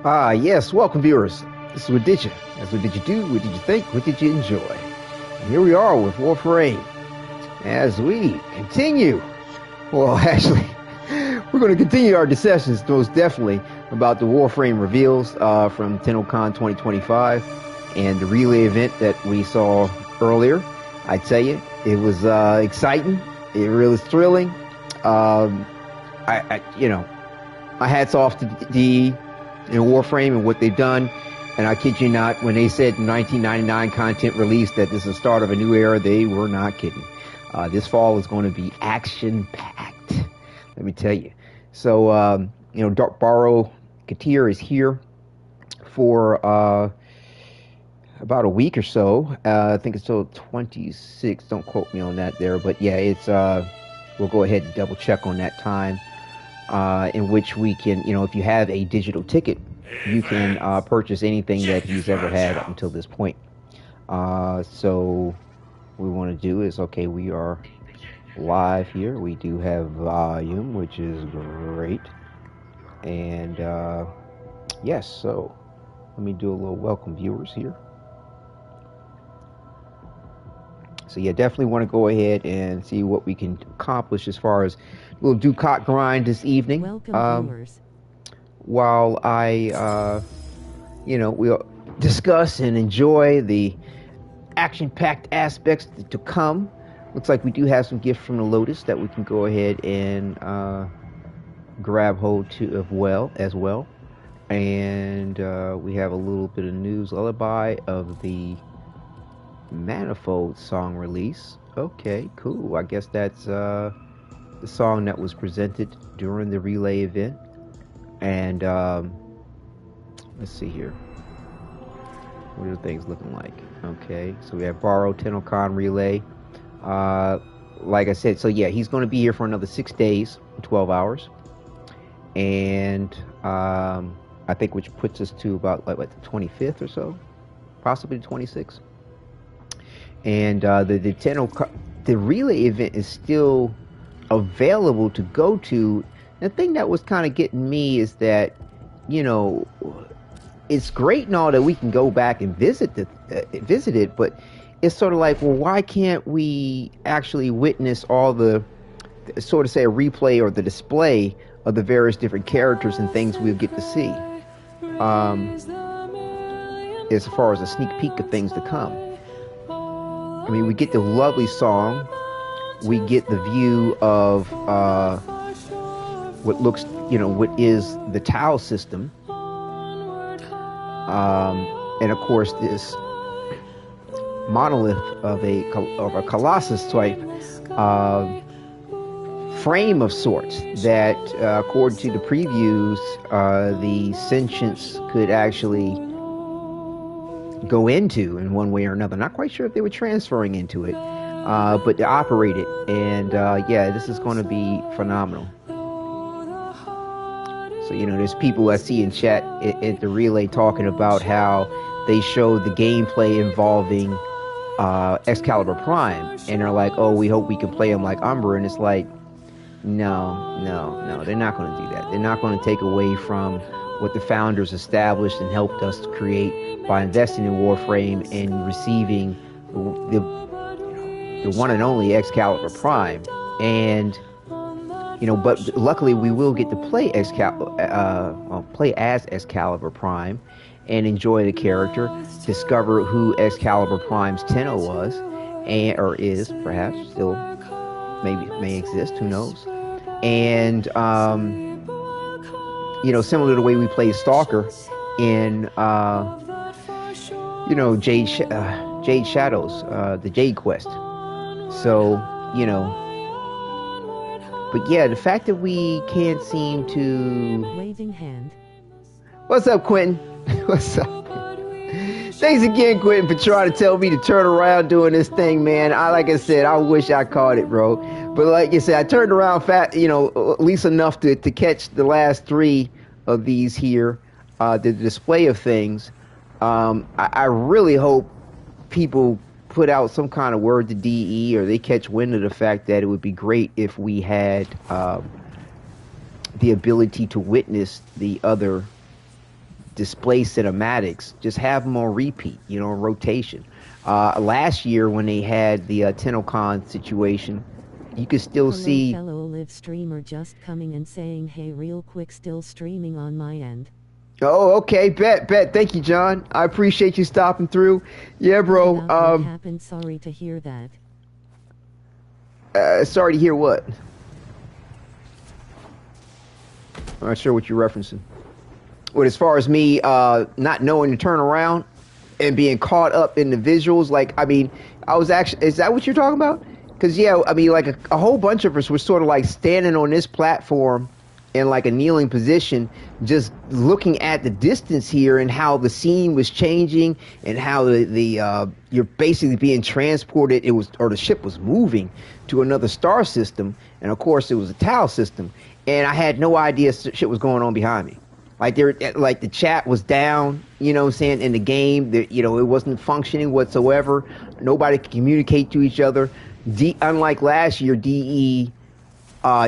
Yes, welcome viewers. This is Wadidja. That's what did you do, what did you think, what did you enjoy? And here we are with Warframe as we continue. Well, actually, we're going to continue our discussions most definitely about the Warframe reveals from TennoCon 2025 and the relay event that we saw earlier. I tell you, it was exciting. It really was thrilling. My hats off to DE and Warframe and what they've done. And I kid you not, when they said 1999 content release that this is the start of a new era, they were not kidding. This fall is going to be action-packed, let me tell you. So, Baro Ki'Teer is here for about a week or so. I think it's till 26. Don't quote me on that there. But yeah, it's we'll go ahead and double check on that time. In which we can, if you have a digital ticket, you can purchase anything that he's ever had up until this point. So what we want to do is, okay, we are live here. We do have volume, which is great. And yes, so let me do a little welcome viewers here. So yeah, definitely want to go ahead and see what we can accomplish as far as a little Ducat grind this evening. Welcome, viewers. While I, we'll discuss and enjoy the action-packed aspects to come. Looks like we do have some gifts from the Lotus that we can go ahead and grab hold to as well. And we have a little bit of news lullaby of the Manifold song release. Okay, cool. I guess that's the song that was presented during the relay event. And let's see here. What are things looking like? Okay, so we have Baro TennoCon relay. Like I said, so yeah, he's going to be here for another 6 days, 12 hours. And I think which puts us to about like the 25th or so, possibly the 26th. And the relay event is still available to go to. The thing that was kind of getting me is that, it's great and all that we can go back and visit it, but it's sort of like, well, why can't we actually witness all the, sort of say, a replay or the display of the various different characters and things we'll get to see, as far as a sneak peek of things to come. I mean, we get the lovely song, we get the view of what looks, what is the Tau system, and of course this monolith of a Colossus type frame of sorts that, according to the previews, the sentience could actually go into in one way or another. Not quite sure if they were transferring into it, but to operate it. And yeah, this is going to be phenomenal. So, there's people I see in chat at the relay talking about how they showed the gameplay involving Excalibur Prime, and they're like, oh, we hope we can play him like Umber. And it's like, no, they're not going to do that. They're not going to take away from what the founders established and helped us to create by investing in Warframe and receiving the one and only Excalibur Prime. And but luckily we will get to play play as Excalibur Prime and enjoy the character, discover who Excalibur Prime's Tenno was, or is, perhaps still may exist, who knows. And similar to the way we play Stalker in Jade Shadows, the Jade Quest. So, but yeah, the fact that we can't seem to... Waving hand. What's up, Quentin? What's up? Thanks again, Quentin, for trying to tell me to turn around doing this thing, man. Like I said, I wish I caught it, bro. But like you said, I turned around at least enough to catch the last 3 of these here, the display of things. I really hope people put out some kind of word to DE, or they catch wind of the fact that it would be great if we had the ability to witness the other display cinematics, just have them on repeat, you know, rotation. Last year when they had the TennoCon situation, you could still see. Fellow live streamer just coming and saying, hey, real quick, still streaming on my end. Oh, okay, bet. Thank you, John. I appreciate you stopping through. Yeah, bro. What happened? Sorry to hear that. Sorry to hear what? I'm not sure what you're referencing. But as far as me not knowing to turn around and being caught up in the visuals, like, I mean, I was actually, is that what you're talking about? Because, yeah, I mean, like a whole bunch of us were sort of like standing on this platform in like a kneeling position, just looking at the distance here and how the scene was changing and how the you're basically being transported. It was, or the ship was moving to another star system, and of course it was a Tau system, and I had no idea shit was going on behind me. Like like the chat was down, you know what I'm saying, in the game. That, you know, it wasn't functioning whatsoever. Nobody could communicate to each other. Unlike last year, DE.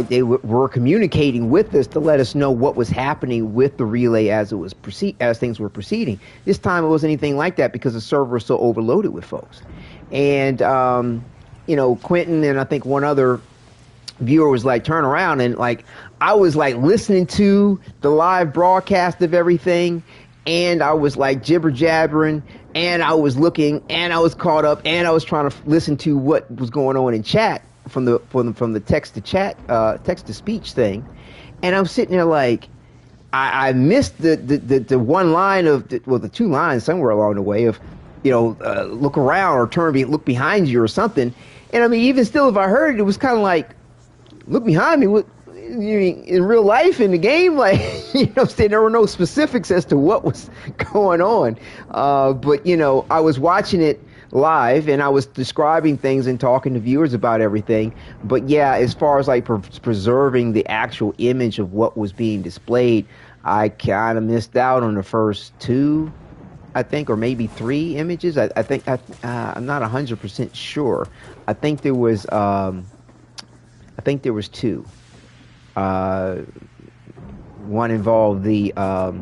They were communicating with us to let us know what was happening with the relay as it was as things were proceeding. This time it wasn't anything like that because the server was so overloaded with folks. And you know, Quentin and I think one other viewer was like, turn around, and like I was like listening to the live broadcast of everything, and I was like jibber jabbering, and I was looking, and I was caught up, and I was trying to listen to what was going on in chat. From the text to chat, text to speech thing, and I'm sitting there like, I missed the one line of the two lines somewhere along the way of, you know, look around or look behind you or something. And I mean, even still, if I heard it, it was kind of like, look behind me. What you mean, in real life in the game? Like, you know, there were no specifics as to what was going on. But you know, I was watching it live and I was describing things and talking to viewers about everything. But yeah, as far as like preserving the actual image of what was being displayed, I kind of missed out on the first two, I think, or maybe three images. I think I'm not 100% sure. I think there was two. One involved the I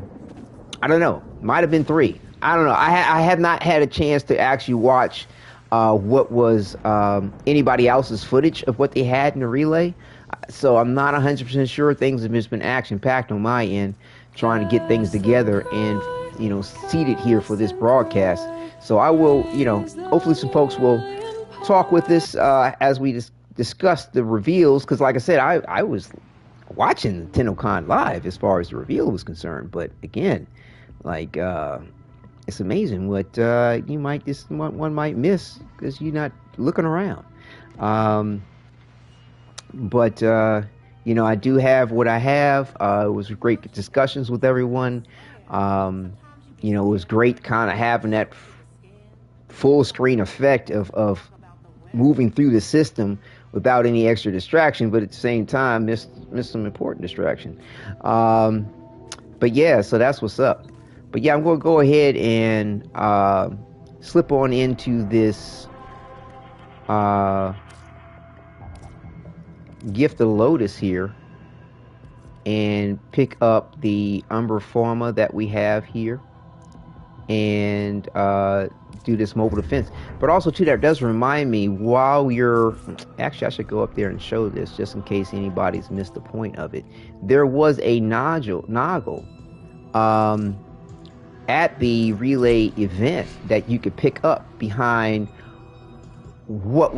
don't know, might have been three. I don't know. I have not had a chance to actually watch what was anybody else's footage of what they had in the relay. So I'm not 100% sure. Things have just been action-packed on my end, trying to get things together and, you know, seat it here for this broadcast. So I will, you know, hopefully some folks will talk with us as we discuss the reveals. Because like I said, I was watching TennoCon live as far as the reveal was concerned. But again, like... it's amazing what you might one might miss because you're not looking around. But you know, I do have what I have. It was great discussions with everyone. You know, it was great kind of having that full screen effect of moving through the system without any extra distraction, but at the same time missed some important distraction. But yeah, so that's what's up. But yeah, I'm going to go ahead and slip on into this Gift of Lotus here and pick up the Umbra Forma that we have here and do this mobile defense. But also, too, that does remind me, while you're... Actually, I should go up there and show this just in case anybody's missed the point of it. There was a noggle at the relay event that you could pick up behind what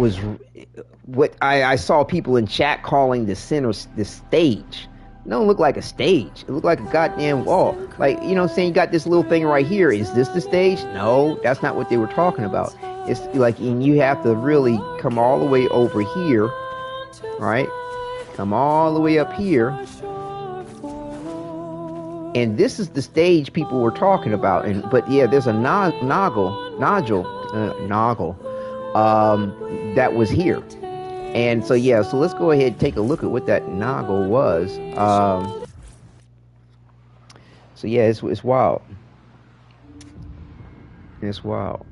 I saw people in chat calling the center, the stage. It don't look like a stage. It looked like a goddamn wall. Like, you know what I'm saying? You got this little thing right here. Is this the stage? No, that's not what they were talking about. It's like, and you have to really come all the way over here, right? Come all the way up here. And this is the stage people were talking about. But yeah, there's a noggle that was here. And so yeah, so let's go ahead and take a look at what that noggle was. So yeah, it's wild. It's wild.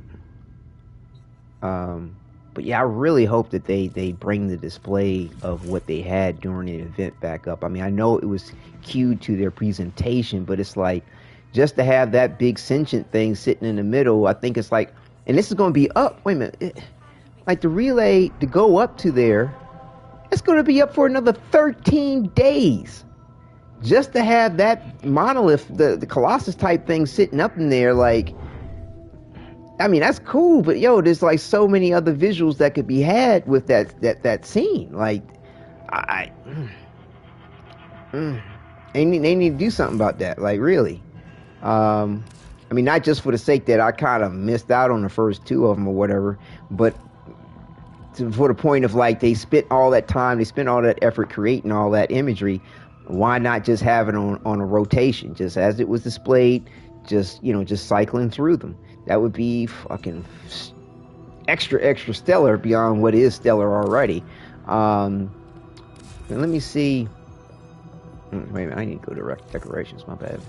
But yeah, I really hope that they bring the display of what they had during the event back up. I mean, I know it was cued to their presentation, but it's like, just to have that big sentient thing sitting in the middle, I think it's like, and this is going to be up. Wait a minute, like the relay to go up to there, it's going to be up for another 13 days. Just to have that monolith, the Colossus type thing sitting up in there, like, I mean, that's cool, but yo, there's like so many other visuals that could be had with that scene. Like, they need to do something about that. Like, really. I mean, not just for the sake that I kind of missed out on the first two of them or whatever, but for the point of like they spent all that time, they spent all that effort creating all that imagery. Why not just have it on a rotation, just as it was displayed, just, you know, just cycling through them? That would be fucking extra stellar beyond what is stellar already. Let me see. Wait a minute, I need to go to decorations, my bad.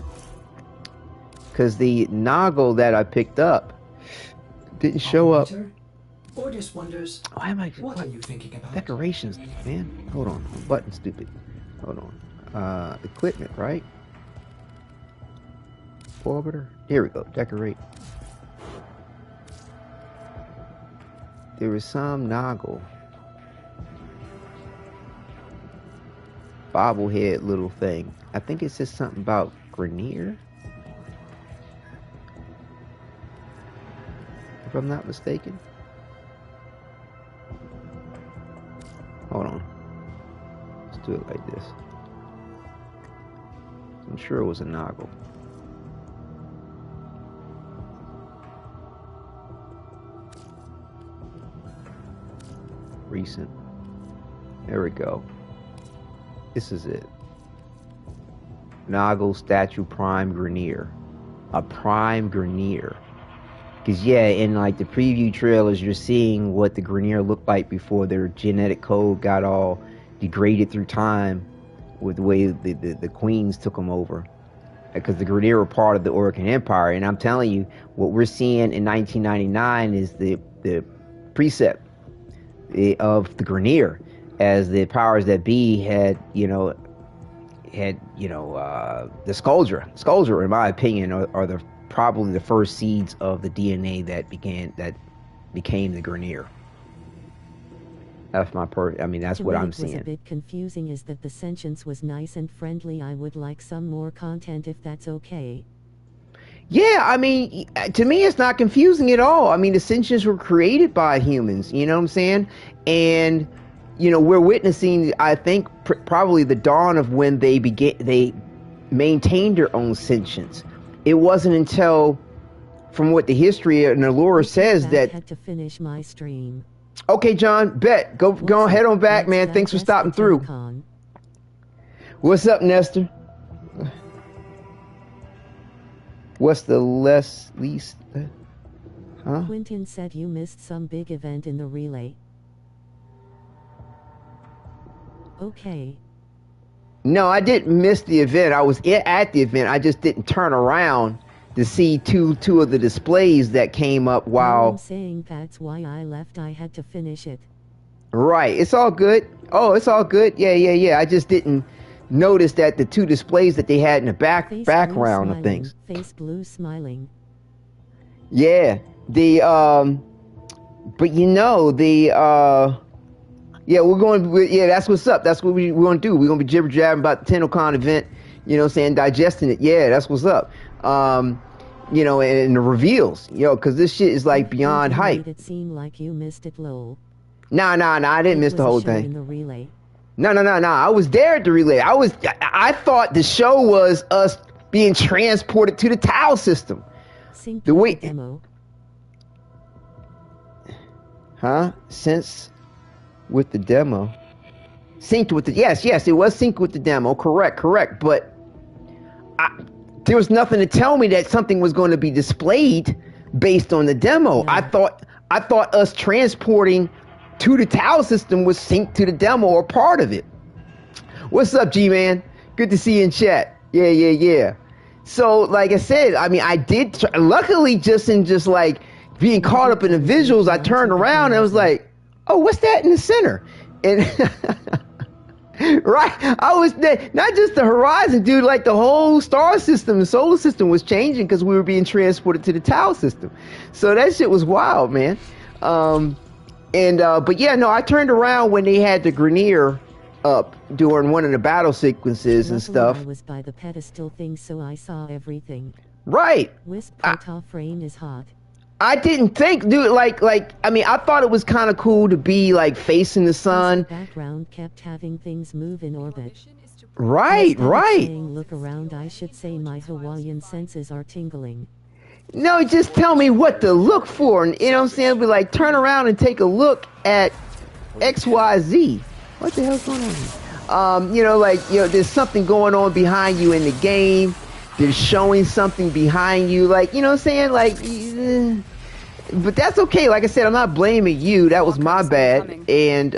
Because the Noggle that I picked up didn't show up. Or just wonders, Why am I? what are you thinking about? Decorations, man. Hold on. Button stupid. Hold on. Equipment, right? Orbiter. Here we go. Decorate. There was some Noggle. Bobblehead little thing. I think it says something about Grenier. If I'm not mistaken. Hold on. Let's do it like this. I'm sure it was a Noggle. Recent. There we go. This is it. Noggle Statue Prime Grenier. A Prime Grenier. Because, yeah, in like the preview trailers, you're seeing what the Grenier looked like before their genetic code got all degraded through time with the way the queens took them over. Because the Grenier were part of the Orican Empire. And I'm telling you, what we're seeing in 1999 is the precept of the Grenier, as the powers that be had the Skuldra, in my opinion, are probably the first seeds of the DNA that became the Grenier. That's my that's what I'm seeing. What was a bit confusing is that the sentience was nice and friendly. I would like some more content if that's okay. Yeah, I mean, to me, it's not confusing at all. I mean, the sentients were created by humans, you know what I'm saying? And, you know, we're witnessing, I think, probably the dawn of when they maintained their own sentience. It wasn't until, from what the history and the lore says, that... I had to finish my stream. Okay, John, bet. Go head on back, man. Thanks for stopping through. TennoCon. What's up, Nestor? What's the least? Huh? Quentin said you missed some big event in the relay. Okay. No, I didn't miss the event. I was at the event. I just didn't turn around to see two of the displays that came up while... I'm saying that's why I left. I had to finish it. Right. It's all good. Oh, it's all good. Yeah. I just didn't notice that the two displays that they had in the background of things. Face blue smiling. Yeah. But you know, yeah, we're going, yeah, that's what's up. That's what we're going to do. We're going to be jibber-jabbing about the TennoCon event, you know what I'm saying, digesting it. Yeah, that's what's up. You know, and the reveals, you know, because this shit is like beyond hype. It seemed like you missed it, lol. Nah, I didn't miss the whole thing. In the relay. No. I was there at the relay. I thought the show was us being transported to the Tau system. Sync the way demo. Huh? Since with the demo. Synced with the yes, it was synced with the demo. Correct. But there was nothing to tell me that something was going to be displayed based on the demo. Yeah. I thought us transporting to the Tau system was synced to the demo or part of it. What's up, G-Man? Good to see you in chat. Yeah. So, like I said, I mean, I did, luckily, just like being caught up in the visuals, I turned around and I was like, oh, what's that in the center? And Right. I was there. Not just the horizon, dude. Like the whole star system, the solar system was changing because we were being transported to the Tau system. So that shit was wild, man. But yeah, no, I turned around when they had the Grenier up during one of the battle sequences and stuff. I was by the pedestal thing, so I saw everything. Right. Wisp Protoframe is hot. I didn't think, dude, I mean, I thought it was kind of cool to be, like, facing the sun. The background kept having things move in orbit. Right, right. Saying, look around, I should say my Hawaiian senses are tingling. No, just tell me what to look for. And, you know what I'm saying? Be like, turn around and take a look at XYZ. What the hell's going on here? You know, there's something going on behind you in the game. They're showing something behind you, like, you know what I'm saying? But that's okay. Like I said, I'm not blaming you. That was my bad. And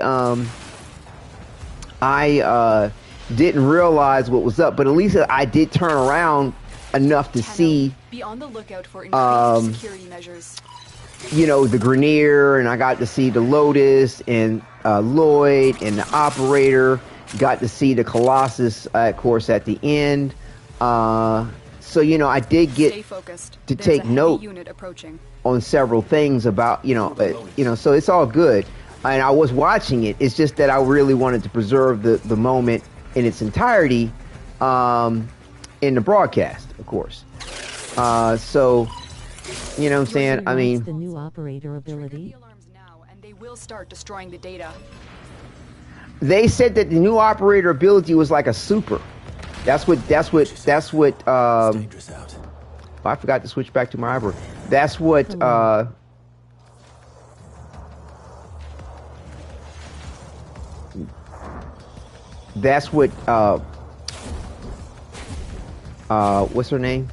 I didn't realize what was up. But at least I did turn around enough to see. Be on the lookout for increased security measures. You know, the Grenier, and I got to see the Lotus and Lloyd and the Operator. Got to see the Colossus, of course, at the end. So, you know, I did get to take note on several things about, so it's all good. And I was watching it. It's just that I really wanted to preserve the moment in its entirety in the broadcast, of course. So, you know what I'm saying? I mean, the new operator ability. And they will start destroying the data. They said that the new operator ability was like a super. That's what I forgot to switch back to my eyebrow. That's what what's her name?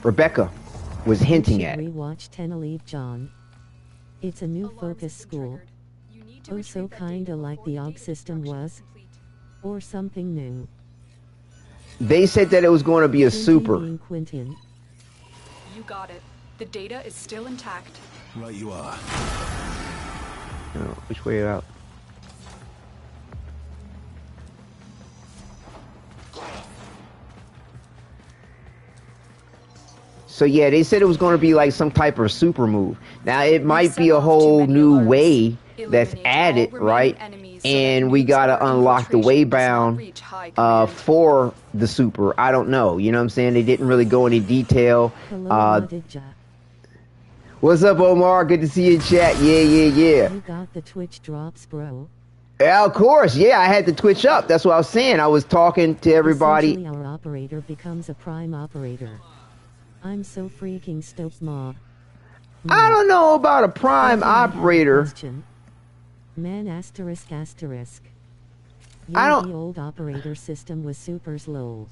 Rebecca was hinting at. Rewatch TennoCon, John. It's a new focus school. Oh, so kinda like the AUG system was? Or something new. They said that it was going to be a super. Quentin. You got it. The data is still intact. Right you are. No, which way out? So yeah, they said it was going to be like some type of super move. Now it might be a whole new way that's added, right? And we got to unlock the waybound for the super. I don't know. You know what I'm saying? They didn't really go into detail. What's up, Omar? Good to see you in chat. Yeah. You got the Twitch drops, bro. Yeah, of course. Yeah, I had the Twitch up. That's what I was saying. I was talking to everybody. Our operator becomes a prime operator. I'm so freaking stoked, Ma. I don't know about a prime operator. Man asterisk. I don't. The old operator system was super slow.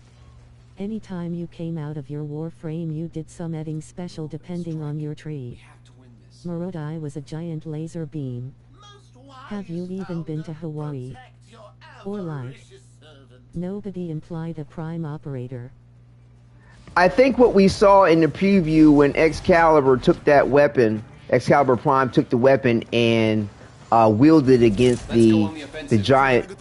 Anytime you came out of your Warframe, you did some editing special depending on your tree. Morodai was a giant laser beam. Have you even been to Hawaii? Or like, nobody implied a prime operator. I think what we saw in the preview when Excalibur took that weapon, Excalibur Prime took the weapon and wielded against the giant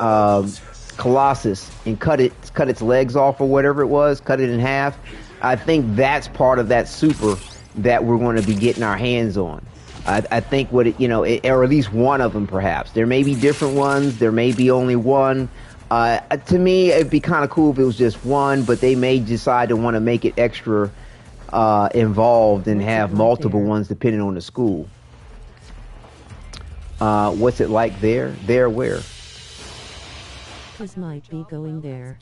Colossus and cut its legs off or whatever it was, cut it in half. I think that's part of that super that we're going to be getting our hands on. I think or at least one of them perhaps. There may be different ones. There may be only one. To me, it'd be kind of cool if it was just one, but they may decide to want to make it extra involved and have multiple ones depending on the school. What's it like there? There where? His might be going there.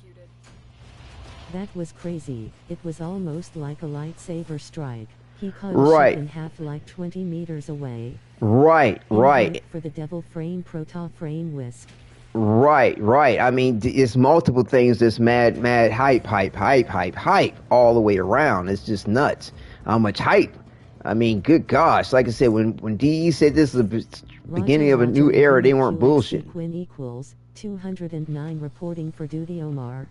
That was crazy. It was almost like a lightsaber strike. He cut shit in half like 20 meters away. Right. For the devil frame, proto frame wisp. Right. I mean, it's multiple things. This mad hype all the way around. It's just nuts. How much hype? I mean, good gosh. Like I said, when DE said this is the beginning of a new era, they weren't bullshit. Quinn equals 209 reporting for duty, Omar.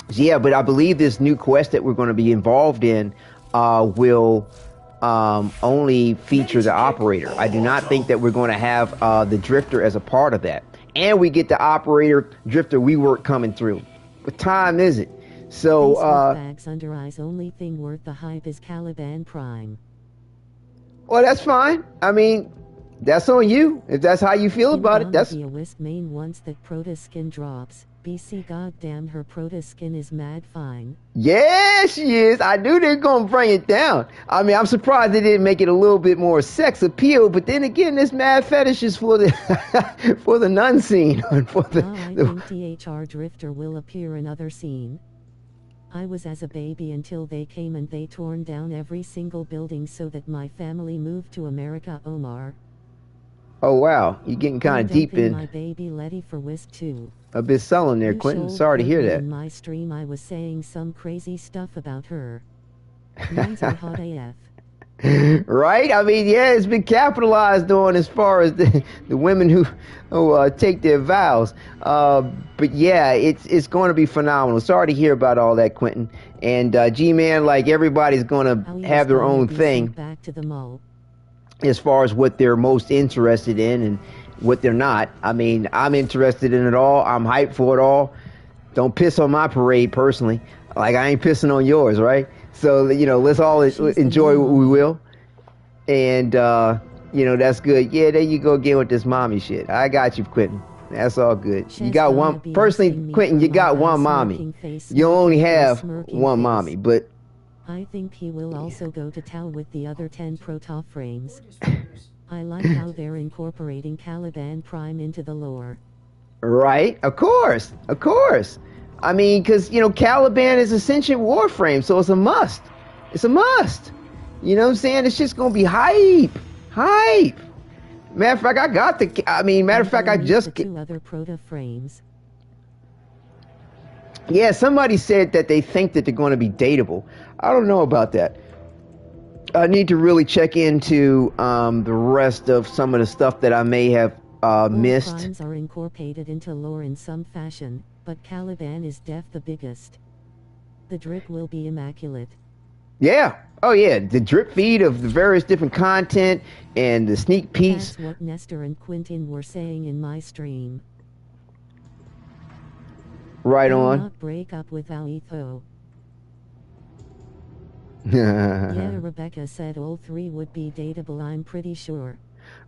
Yeah, but I believe this new quest that we're going to be involved in will only feature the operator. I do not think that we're going to have the drifter as a part of that. And we get the operator drifter rework coming through. What time is it? So bags under eyes, only thing worth the hype is Caliban Prime. Well, that's fine. I mean, that's on you. If that's how you feel about it, that's... Be a wisp main once that Proto skin drops. BC, goddamn, her Proto skin is mad fine. Yeah, she is. I knew they were going to bring it down. I mean, I'm surprised they didn't make it a little bit more sex appeal, but then again, this mad fetish is for the for the nun scene. For the, I think THR Drifter will appear in other scene. I was as a baby until they came and they torn down every single building so that my family moved to America, Omar. Oh, wow. You're getting kind of deep in. My baby Letty for Wisp 2. A bit sullen there, Quentin. Sorry to hear that. In my stream I was saying some crazy stuff about her. Mine's are hot AF. Right? I mean, yeah, it's been capitalized on as far as the women who take their vows. But yeah, it's going to be phenomenal. Sorry to hear about all that, Quentin. And G-Man, like, everybody's going to have their own thing back to the mall. As far as what they're most interested in and what they're not. I mean, I'm interested in it all. I'm hyped for it all. Don't piss on my parade personally. Like, I ain't pissing on yours, right? So, you know, let's all enjoy what we will. And, you know, that's good. Yeah, there you go again with this mommy shit. I got you, Quentin. That's all good. You got one. Personally, Quentin, you got one mommy. You only have one mommy, but... I think he will also go to town with the other 10 Protoss frames. I like how they're incorporating Caliban Prime into the lore. Right, of course. I mean, because, you know, Caliban is Ascension Warframe, so it's a must. It's a must. You know what I'm saying? It's just going to be hype. Matter of fact, I got the... I mean, matter of fact, I just... Two other Protoss frames. Yeah, somebody said that they think that they're going to be dateable. I don't know about that. I need to really check into the rest of some of the stuff that I may have missed. Primes are incorporated into lore in some fashion, but Caliban is the biggest. The drip will be immaculate. Yeah. Oh, yeah. The drip feed of the various different content and the sneak peeks. That's what Nestor and Quentin were saying in my stream. Right on. Not break up with Aetho. Yeah, Rebecca said all three would be dateable, I'm pretty sure.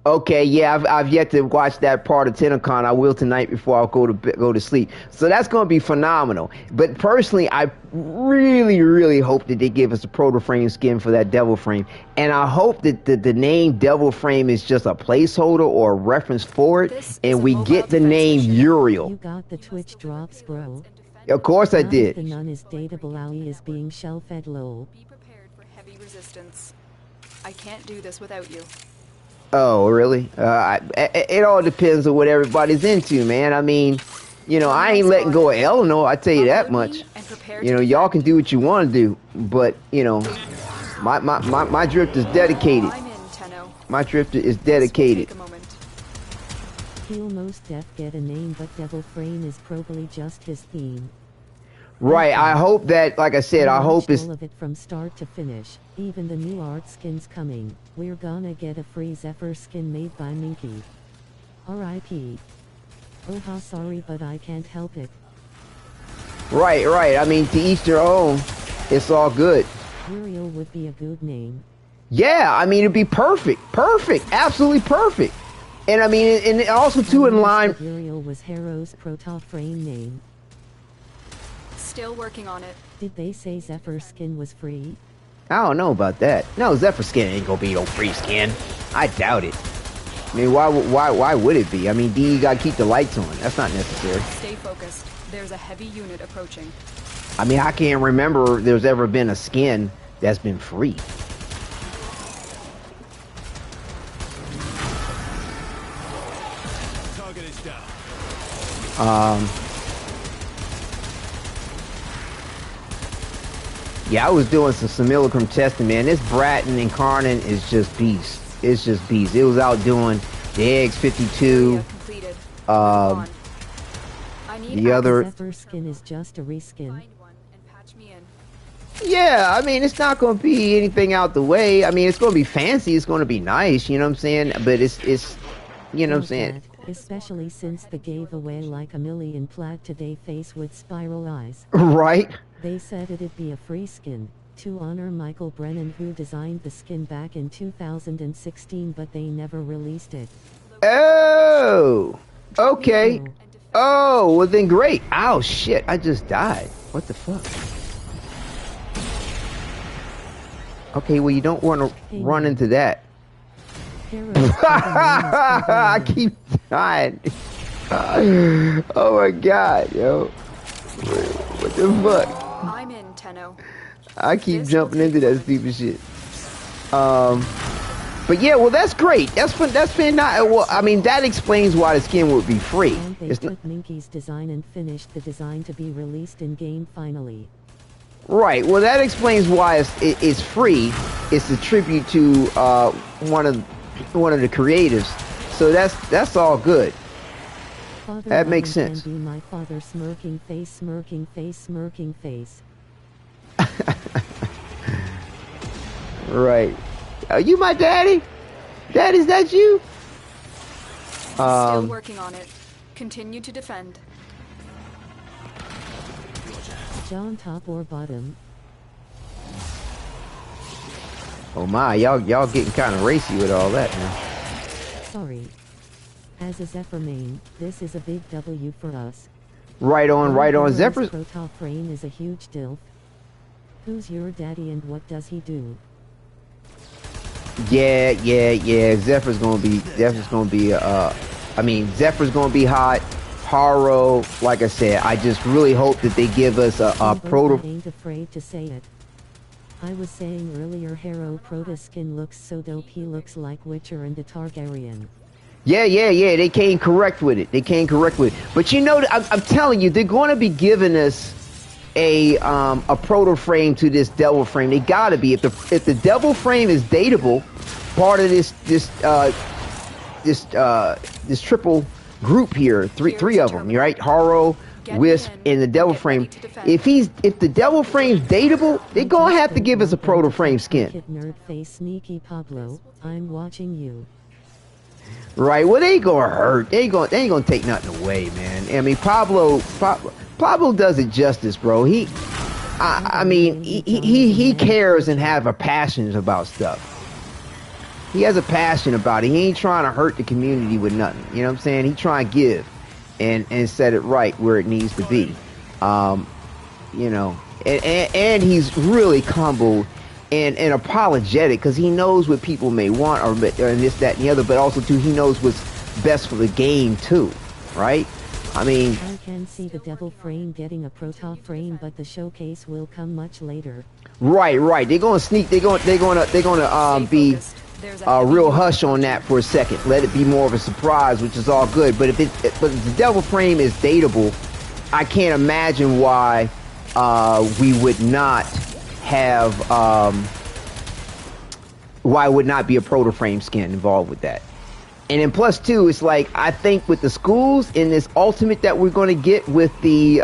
Okay, yeah, I've yet to watch that part of TennoCon. I will tonight before I go to sleep. So that's going to be phenomenal. But personally, I really hope that they give us a Proto Frame skin for that Devil Frame. And I hope that the name Devil Frame is just a placeholder or a reference for it, and we get the name Uriel. You got the Twitch drops, bro. Of course I did. The nun is dateable, Ali is being shell-fed lol. Be prepared for heavy resistance. I can't do this without you. Oh, really? It all depends on what everybody's into, man. I mean, you know, I ain't letting go of Eleanor, I tell you that much. You know, y'all can do what you want to do, but, you know, my drifter is dedicated. I'm in, Tenno. My drifter is dedicated. He'll most def get a name, but Devil Frame is probably just his theme. Right, I hope that, like I said, I hope it's... all of it from start to finish, even the new art skins coming. We're gonna get a free Zephyr skin made by Minky. R.I.P. Oh ha, sorry, but I can't help it. Right, I mean, to each their own. It's all good. Uriel would be a good name. Yeah, I mean, it'd be perfect, absolutely perfect. And I mean, and also too in line... Uriel was Harrow's Protoss frame name. Still working on it. Did they say Zephyr skin was free? I don't know about that. No, Zephyr skin ain't gonna be no free skin. I doubt it. I mean, why would it be? I mean, you gotta keep the lights on. That's not necessary. Stay focused. There's a heavy unit approaching. I mean, I can't remember there's ever been a skin that's been free. Target is down. Yeah, I was doing some simulacrum testing, man. This Bratton and Karnan is just beast. It's just beast. It was out doing the X-52. The other... Zephyr skin is just a reskin. Find one and patch me in. Yeah, I mean, it's not going to be anything out the way. I mean, it's going to be fancy. It's going to be nice. You know what I'm saying? But it's, you know what I'm saying? That, especially since they gave away like a million plat today face with spiral eyes. Right? They said it'd be a free skin to honor Michael Brennan, who designed the skin back in 2016, but they never released it. Oh, okay. Oh, well then great. Oh shit, I just died. What the fuck? Okay, well you don't want to run into that. I keep dying. Oh my god, yo. What the fuck? I'm in, Tenno. I keep jumping into that stupid shit. But yeah, well that's great. That's been not. Well, I mean that explains why the skin would be free. And they took Minky's design and finished the design to be released in game finally. Right. Well, that explains why it's free. It's a tribute to one of the creatives. So that's all good. Father That makes sense. Can be my father, smirking face, smirking face, smirking face. Right. Are you my daddy? Dad, is that you? Still working on it. Continue to defend. John, top or bottom? Oh my, y'all getting kind of racy with all that now. Sorry. As a Zephyr main, this is a big W for us. Right on, right on. Zephyr's Frame is a huge dilf. Who's your daddy and what does he do? Yeah. Zephyr's gonna be I mean Zephyr's gonna be hot. Haro, like I said, I just really hope that they give us a proto. I ain't afraid to say it. I was saying earlier, Haro proto skin looks so dope. He looks like Witcher and a Targaryen. Yeah. They came correct with it. But you know, I'm telling you, they're going to be giving us a proto frame to this devil frame. They got to be. If the devil frame is dateable, part of this triple group here, three of them, right? Haro, Wisp, and the devil frame. If the devil frame's dateable, they're gonna have to give us a proto frame skin. Nerd face, sneaky Pablo, I'm watching you. Right? Well, they ain't gonna hurt. They ain't gonna take nothing away, man. I mean, Pablo does it justice, bro. He cares and have a passion about stuff. He has a passion about it. He ain't trying to hurt the community with nothing. You know what I'm saying? He trying to give and set it right where it needs to be. You know, and he's really humble and apologetic because he knows what people may want or this, that, and the other, but also too he knows what's best for the game too, right? I mean, I can see the devil frame getting a proto frame, but the showcase will come much later. Right. They're gonna sneak. They're gonna be real hush on that for a second. Let it be more of a surprise, which is all good. But if the devil frame is dateable, I can't imagine why we would not have why would not be a proto frame skin involved with that. And then plus two, it's like I think with the schools in this ultimate that we're going to get with the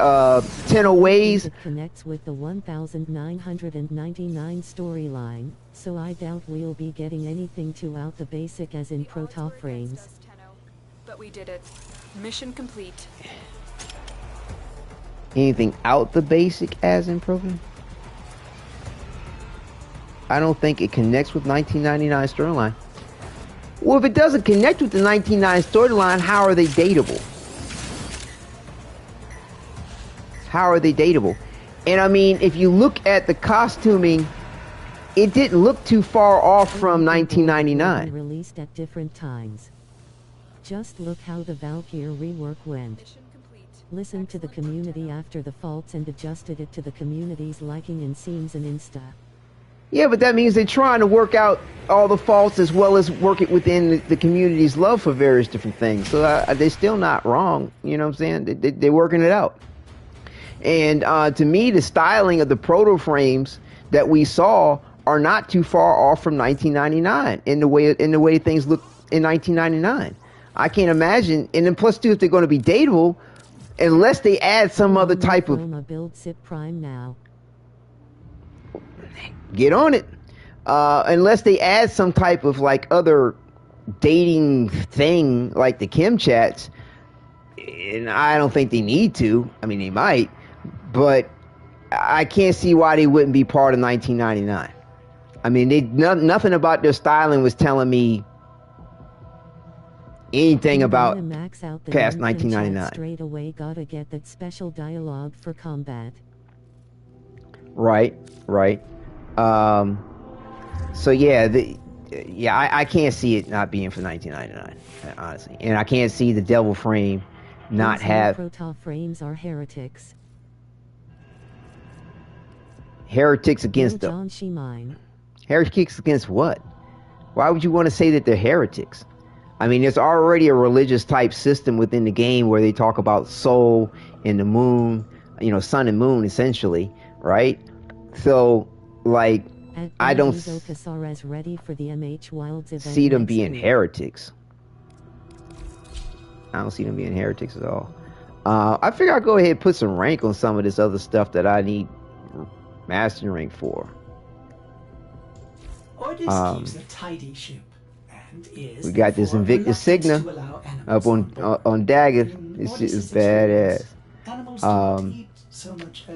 10 ways. It connects with the 1999 storyline, so I doubt we'll be getting anything too out the basic as in proto frames. But we did it. Mission complete. Anything out the basic as in program? I don't think it connects with 1999 storyline. Well, if it doesn't connect with the 1999 storyline, how are they dateable? How are they dateable? And I mean, if you look at the costuming, it didn't look too far off from 1999. Released at different times. Just look how the Valkyrie rework went. Listen to the community after the faults and adjusted it to the community's liking in scenes and Insta. Yeah, but that means they're trying to work out all the faults as well as work it within the community's love for various different things. So they're still not wrong. You know what I'm saying? They're working it out. And to me, the styling of the proto frames that we saw are not too far off from 1999 in the way things look in 1999. I can't imagine. And then plus two, if they're going to be dateable, unless they add some other type of build SIP Prime now. get on it. Unless they add some type of like other dating thing like the Kim chats, and I don't think they need to. I mean, they might, but I can't see why they wouldn't be part of 1999. I mean, nothing about their styling was telling me anything about past 1999. Straight away, gotta get that special dialogue for combat. Right. So yeah, I can't see it not being for 1999, honestly, and I can't see the Devil Frame not have. Protoss frames are heretics. Heretics against No, John, she mine. Heretics against what? Why would you want to say that they're heretics? I mean, there's already a religious type system within the game where they talk about soul and the moon, sun and moon, essentially, right? So, like, I don't ready for the MH Wilds event see them being week. heretics. I don't see them being heretics at all. I figure I'll go ahead and put some rank on some of this other stuff that I need mastering rank for. Ordis keeps a tidy ship, and is we got this Invictus Signa up on Dagger. This shit is badass.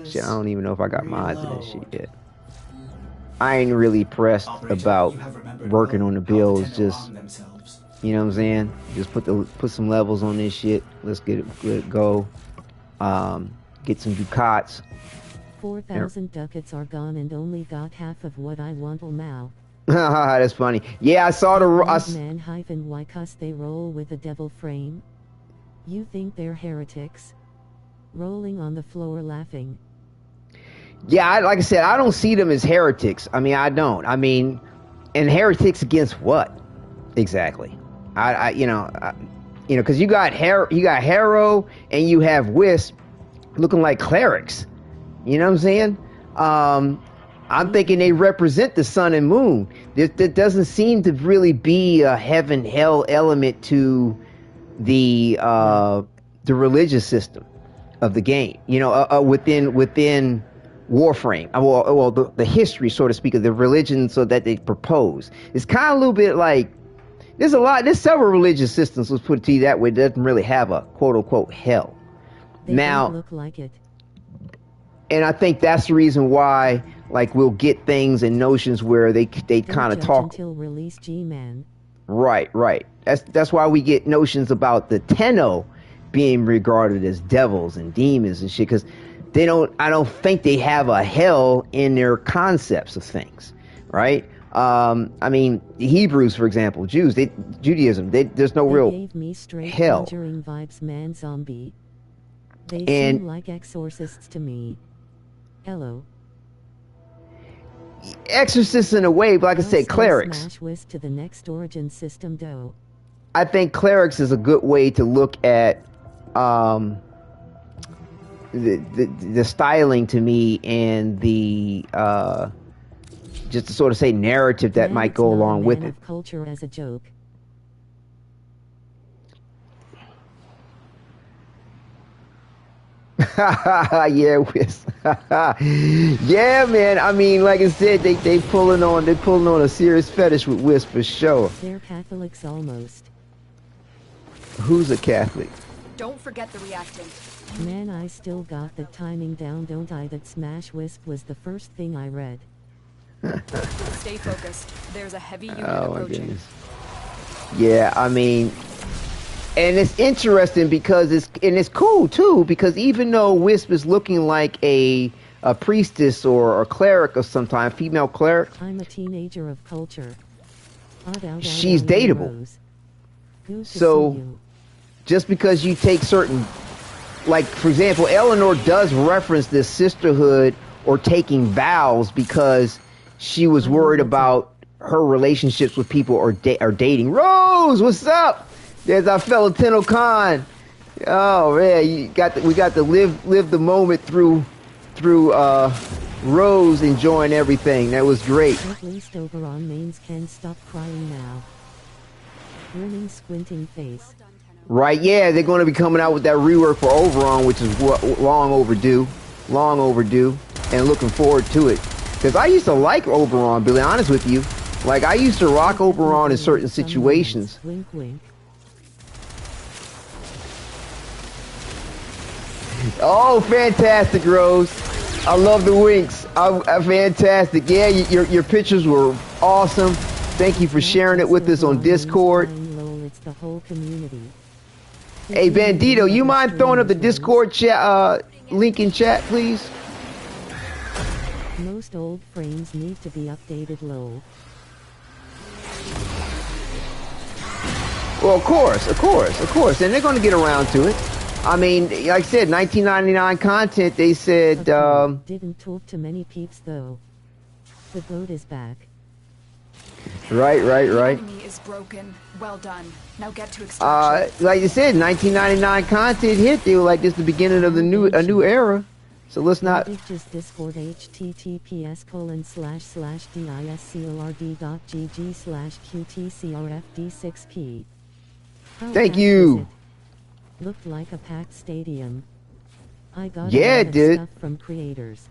Shit, I don't even know if I got mods in this shit yet. I ain't really pressed about working on the builds. Just, you know what I'm saying? Just put some levels on this shit. Let's get it go. Get some Ducats. 4,000 ducats are gone and only got half of what I want now. That's funny. Yeah, I saw the man hyphen why cuss they roll with a devil frame. You think they're heretics? Rolling on the floor laughing. Yeah, like I said, I don't see them as heretics. I mean, I don't. I mean, and heretics against what? Exactly. Because you got Harrow and you have Wisp looking like clerics. You know what I'm saying? I'm thinking they represent the sun and moon. There doesn't seem to really be a heaven hell element to the religious system of the game. Within Warframe. Well, the history, so to speak, of the religion, so that they propose. It's kind of a little bit like there's several religious systems. Let's put it to you that way. That doesn't really have a quote unquote hell. They don't look like it. And I think that's the reason why, like, we'll get things and notions where they kind of talk until release G-Man. Right. That's why we get notions about the Tenno being regarded as devils and demons and shit, because I don't think they have a hell in their concepts of things, right? I mean, the Hebrews, for example, Judaism, there's no real gave me straight hell. Conjuring vibes, man, zombie. They seem like exorcists to me. Hello. Exorcists in a way, but like I said, clerics. Smash Wisp to the next origin system, though. I think clerics is a good way to look at the styling to me, and the just to sort of say narrative that might go along with it. Culture as a joke. Yeah, Wisp. Yeah, man. I mean, like I said, they pulling on a serious fetish with Wisp for sure. They're Catholics almost. Who's a Catholic? Don't forget the reactant. Man, I still got the timing down, don't I? That Smash Wisp was the first thing I read. Stay focused. There's a heavy unit Oh my approaching. goodness. Yeah, I mean, and it's interesting because it's cool too, because even though Wisp is looking like a priestess or a cleric of some kind, female cleric, I'm a teenager of culture. She's dateable. So just because you take certain, like for example, Eleanor does reference this sisterhood or taking vows because she was worried about her relationships with people or dating. Rose, what's up? There's our fellow TennoCon. Oh man, we got to live the moment through Rose enjoying everything. That was great. At least Oberon Mains can stop crying now. Grinning, squinting face. Right, yeah, they're going to be coming out with that rework for Oberon, which is long overdue, and looking forward to it. Because I used to like Oberon, to be honest with you. Like, I used to rock Oberon in certain situations. Wink, wink. Oh, fantastic, Rose. I love the winks. Fantastic. Yeah, your pictures were awesome. Thank you for sharing it with us on Discord. It's the whole community. Hey, Bandito, you mind throwing up the Discord chat link in chat, please? Most old frames need to be updated, lol. Well, of course. And they're going to get around to it. I mean, like I said, 1999 content, they said... Didn't talk to many peeps, though. The boat is back. Right. The enemy is broken. Well done. Now get to extraction. Like you said, 1999 content hit. They were like, this is the beginning of a new era. So let's not... Just Discord https://discord.gg/qtcrfd6p. Thank you. Looked like a packed stadium. I got yeah, a lot it did. Stuff from creators.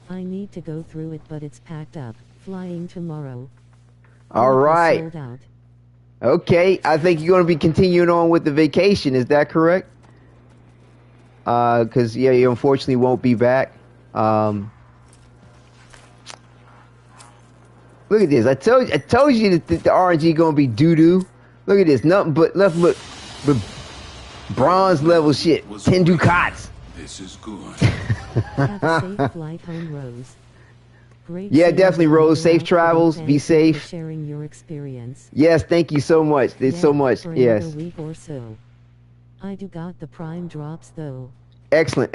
I need to go through it, but it's packed up. Flying tomorrow. All right. Sold out. Okay, I think you're going to be continuing on with the vacation. Is that correct? Because yeah, you unfortunately won't be back. Look at this. I told you that the RNG going to be doo doo. Look at this. Nothing but bronze level shit. 10 Ducats. This is good. Have a safe flight home, Rose. Great. Yeah, definitely, Rose. Safe travels. Be safe. Sharing your experience. Yes, thank you so much. There's so much. For Yes. A week or so. I do got the prime drops though. Excellent.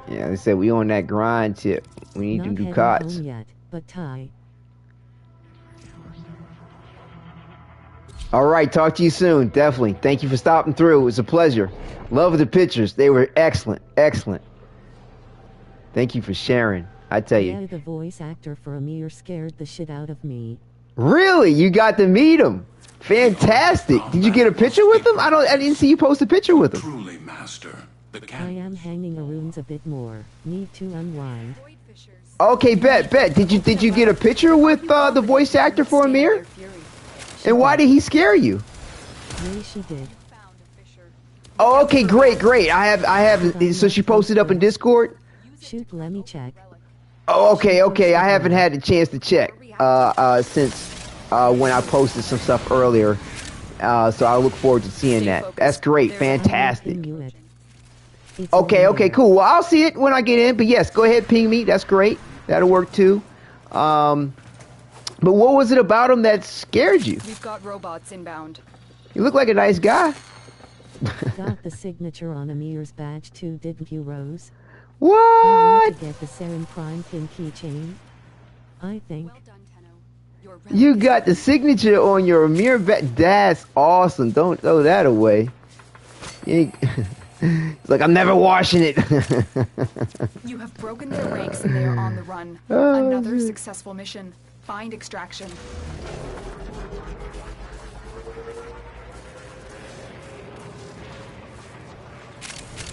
Yeah, they said we on that grind tip. We need them Not Ducats. heading home yet, but Ty. All right, talk to you soon. Definitely. Thank you for stopping through. It was a pleasure. Love the pictures. They were excellent. Thank you for sharing. I tell you. Yeah, the voice actor for Amir scared the shit out of me. Really? You got to meet him? Fantastic. Did you get a picture with him? I didn't see you post a picture with him. Truly, master. The I am hanging runes a bit more. Need to unwind. Okay, bet. Did you get a picture with the voice actor for Amir? And why did he scare you? Yeah, she did. Oh, okay, great. I have. So she posted up in Discord. Shoot, let me check. Oh, okay. I haven't had a chance to check since when I posted some stuff earlier. So I look forward to seeing that. That's great. Fantastic. Okay, cool. Well, I'll see it when I get in. But yes, go ahead, ping me. That's great. That'll work too. But what was it about him that scared you? We've got robots inbound. You look like a nice guy. Got the signature on Amir's badge too, didn't you, Rose? I What? want to get the Saren Prime pin keychain. I think. Well done, Tenno. Your You got the signature on your Amir badge. That's awesome. Don't throw that away. It's like, I'm never washing it. You have broken their ranks and they are on the run. Oh, Another shit. successful mission. Find extraction.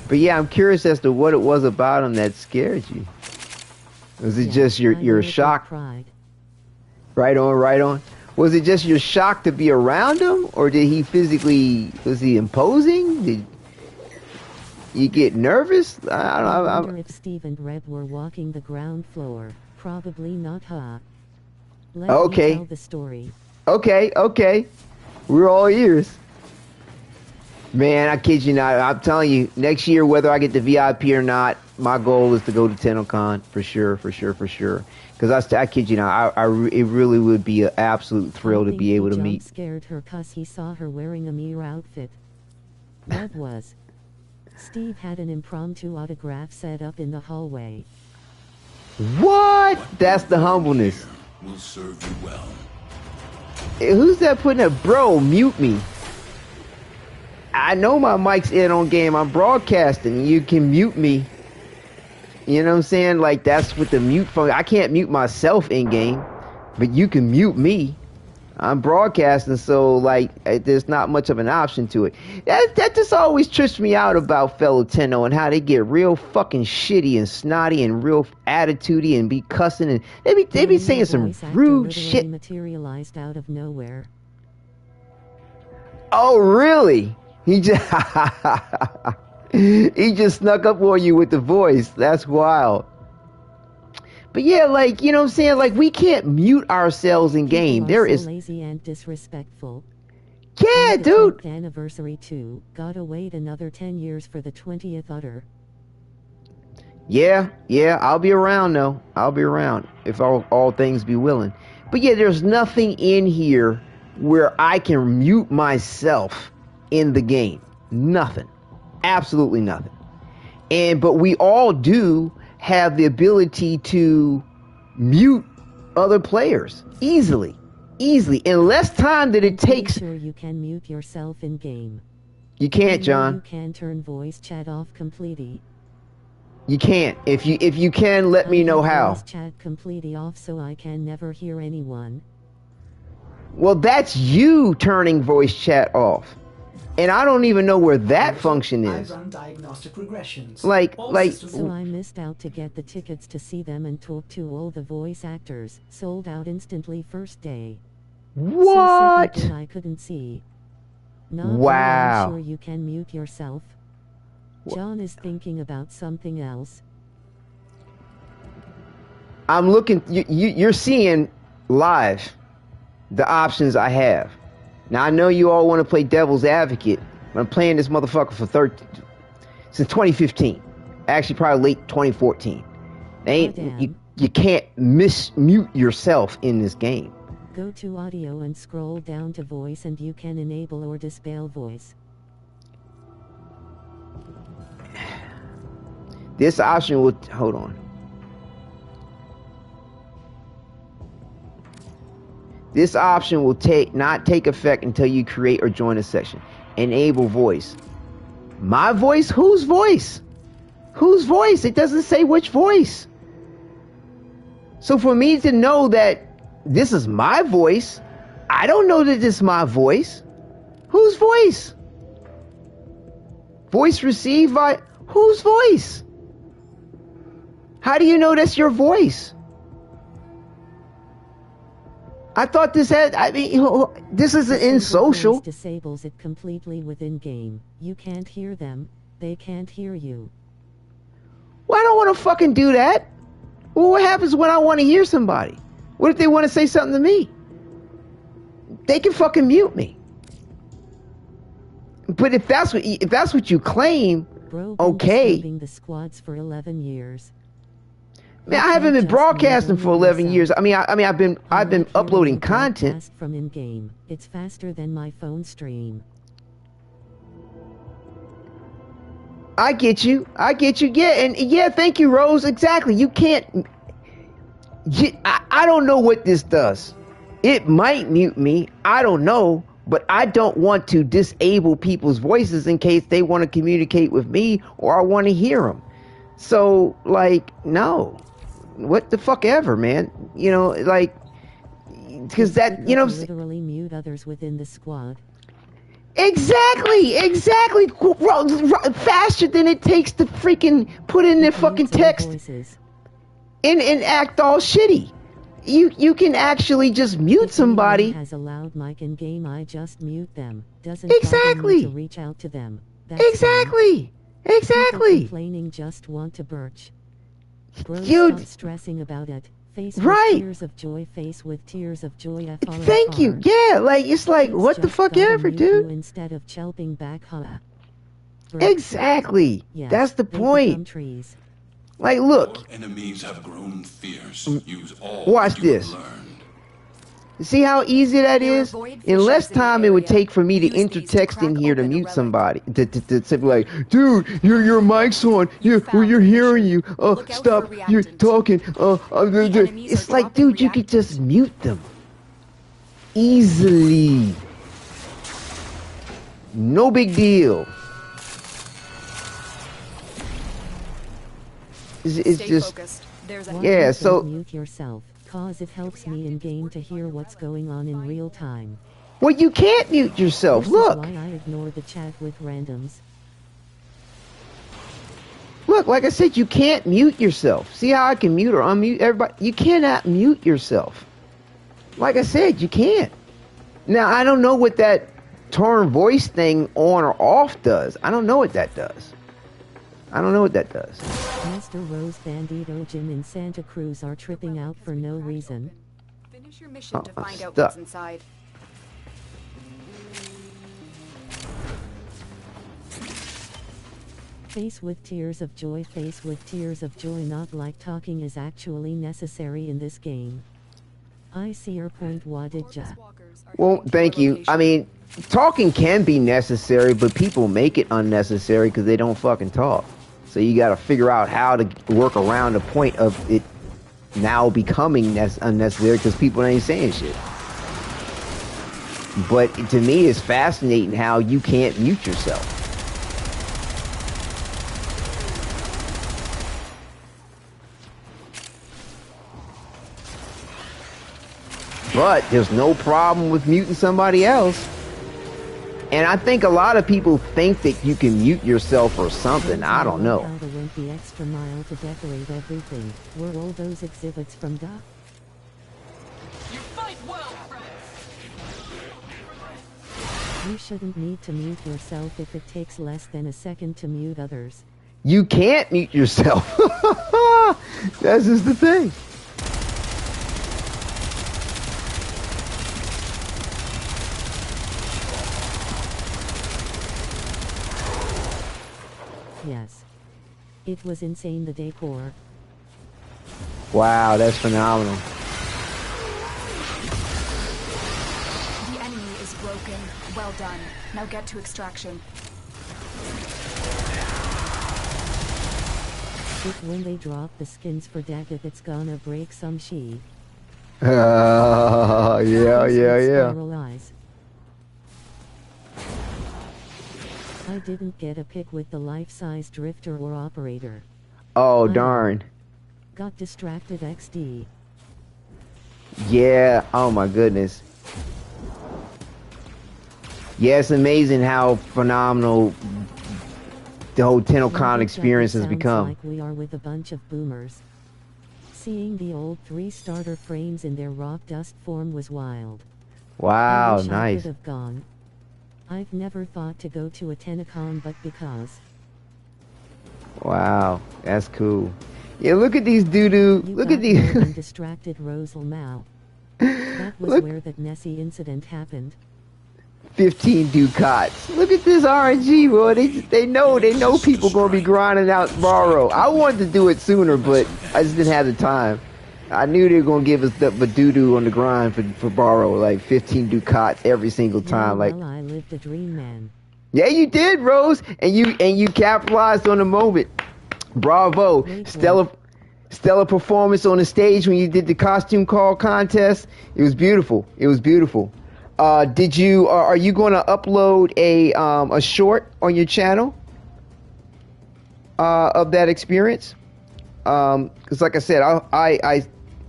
But yeah, I'm curious as to what it was about him that scared you. Was it just your shock? Pride. Right on. Was it just your shock to be around him, or did he physically? Was he imposing? Did you get nervous? I wonder if Steve and Reb were walking the ground floor. Probably not, huh? Let me tell the story. Okay. We're all ears. Man, I kid you not. I'm telling you, next year, whether I get the VIP or not, my goal is to go to TennoCon for sure. Because I kid you not, it really would be an absolute thrill to be able to meet. Scared her cause he saw her wearing a Mir outfit. That was. Steve had an impromptu autograph set up in the hallway. What? That's the humbleness. will serve you well. Hey, who's that putting a bro? Mute me. I know my mic's in on game. I'm broadcasting. You can mute me. You know what I'm saying? Like, that's what the mute function. I can't mute myself in game, but you can mute me. I'm broadcasting, so like there's not much of an option to it. That just always trips me out about fellow Tenno and how they get real fucking shitty and snotty and real attitudey and be cussing and they be saying some rude shit. Materialized out of nowhere. Oh really? He just he just snuck up on you with the voice. That's wild. But yeah, like, you know what I'm saying? Like, we can't mute ourselves in game. There is lazy and disrespectful. Yeah, dude. Anniversary too. Gotta wait another 10 years for the 20th utter. Yeah, I'll be around though. I'll be around if all things be willing. But yeah, there's nothing in here where I can mute myself in the game. Nothing. Absolutely nothing. But we all do have the ability to mute other players easily in less time than it takes. Sure, you can mute yourself in game. You can't, John. You can turn voice chat off completely. You can't. If you can, let me know how. Voice chat completely off so I can never hear anyone. Well, that's you turning voice chat off. And I don't even know where that function is. I run diagnostic regressions. Like. So I missed out to get the tickets to see them and talk to all the voice actors. Sold out instantly first day. What? So I couldn't see. Wow. I'm sure you can mute yourself. John is thinking about something else. I'm looking. You're seeing live the options I have. Now, I know you all want to play devil's advocate, but I'm playing this motherfucker since 2015. Actually, probably late 2014. You can't mute yourself in this game. Go to audio and scroll down to voice and you can enable or disable voice. This option will... Hold on. This option will not take effect until you create or join a session. Enable voice. My voice? Whose voice? Whose voice? It doesn't say which voice. So for me to know that this is my voice, I don't know that this is my voice. Whose voice? Voice received by... Whose voice? How do you know that's your voice? I thought this had, I mean, this isn't in social. Disables it completely within game. You can't hear them. They can't hear you. Well, I don't want to fucking do that. Well, what happens when I want to hear somebody? What if they want to say something to me? They can fucking mute me. But if that's what you claim, Bro, okay. The squads for 11 years. Man, I haven't been broadcasting for 11 years. I mean, I've been uploading content from in-game. It's faster than my phone stream. I get you. Yeah, thank you, Rose. Exactly. You can't. I don't know what this does. It might mute me. I don't know, but I don't want to disable people's voices in case they want to communicate with me or I want to hear them. So, like, no. What the fuck ever, man. You know, like, because that, you know, literally mute others within the squad. Exactly. Faster than it takes to freaking put in their fucking text and act all shitty. You can actually just mute somebody. Has a loud mic in game. I just mute them. Doesn't exactly to reach out to them. That's exactly. Complaining, just want to birch. Bro, stop stressing about it. Face with tears of joy. Face with tears of joy. FRFR. Thank you. Yeah, like it's like Please what the fuck ever, dude. Instead of chelping back, Exactly. Yes, that's the point. Trees. Like, look. Your enemies have grown fierce. Use all watch this. See how easy that is? In less time it would take for me to enter text in here to mute somebody. To be like, dude, your mic's on. You're hearing you. Stop. You're talking. It's like, dude, you could just mute them. Easily. No big deal. It's just... Focused. Yeah, so... Mute yourself. Because it helps me in game to hear what's going on in real time. Well, you can't mute yourself. This Look. is why I ignore the chat with randoms. Look, like I said, you can't mute yourself. See how I can mute or unmute everybody? You cannot mute yourself. Like I said, you can't. Now, I don't know what that turn voice thing on or off does. I don't know what that does. I don't know what that does. Mr. Rose Bandito Jim in Santa Cruz are tripping out for no reason. Finish your mission to find out stuck. what's inside. Face with tears of joy, face with tears of joy. Not like talking is actually necessary in this game. I see your point, Wadidja. Well, thank you. I mean, talking can be necessary, but people make it unnecessary because they don't fucking talk. So you got to figure out how to work around the point of it now becoming unnecessary because people ain't saying shit. But to me, it's fascinating how you can't mute yourself. But there's no problem with muting somebody else. And I think a lot of people think that you can mute yourself or something. I don't know. How they went the extra mile to decorate everything. Were all those exhibits from Duc? You fight well, friend. You shouldn't need to mute yourself if it takes less than a second to mute others. You can't mute yourself. That's just the thing. Yes. It was insane, the decor. Wow, that's phenomenal. The enemy is broken. Well done. Now get to extraction. If when they drop the skins for Ducat, it's gonna break some she. Yeah. Spiral eyes. I didn't get a pick with the life-size drifter or operator. Oh, darn. Got distracted XD. Yeah, oh my goodness. Yeah, it's amazing how phenomenal the whole TennoCon experience has become. Like we are with a bunch of boomers. Seeing the old 3-starter frames in their rock dust form was wild. Wow, I wish I nice. could have gone. I've never thought to go to a TennoCon, but because. Wow, that's cool. Yeah, look at these doo-doo. Look at these. Distracted Rosal Mao. That was where that Nessie incident happened. 15 Ducats. Look at this RNG, bro. They know people gonna be grinding out Baro. I wanted to do it sooner, but I just didn't have the time. I knew they were gonna give us the doo-doo on the grind for Baro, like 15 Ducats every single time. Well, I lived a dream, man. Yeah, you did, Rose, and you capitalized on the moment. Bravo, stellar performance on the stage when you did the costume call contest. It was beautiful. It was beautiful. Are you going to upload a short on your channel of that experience? Because like I said, I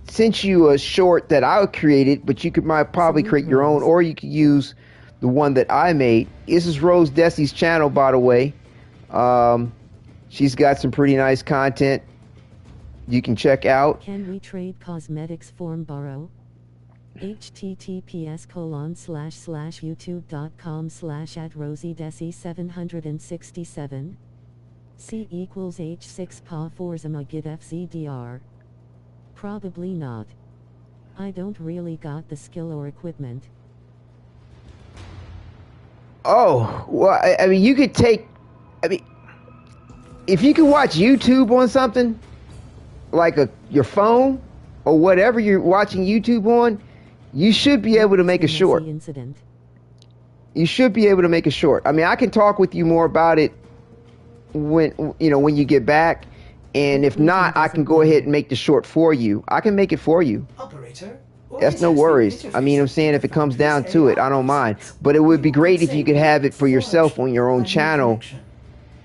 sent you a short that I created, but you might probably create your own, or you could use the one that I made. This is Rose Desi's channel, by the way. She's got some pretty nice content you can check out. Can we trade cosmetics form Baro? https://youtube.com/@rosiedesi767 C equals H6 pa Forzama git FZDR. Probably not. I don't really got the skill or equipment. Oh, well, I mean, you could take, if you can watch YouTube on something, like your phone, or whatever you're watching YouTube on, you should be able to make a short. Incident. You should be able to make a short. I mean, I can talk with you more about it when you get back, and if not, I can go ahead and make the short for you. I can make it for you. Operator. That's no worries. I mean, I'm saying if it comes down to it, I don't mind. But it would be great if you could have it for yourself on your own channel,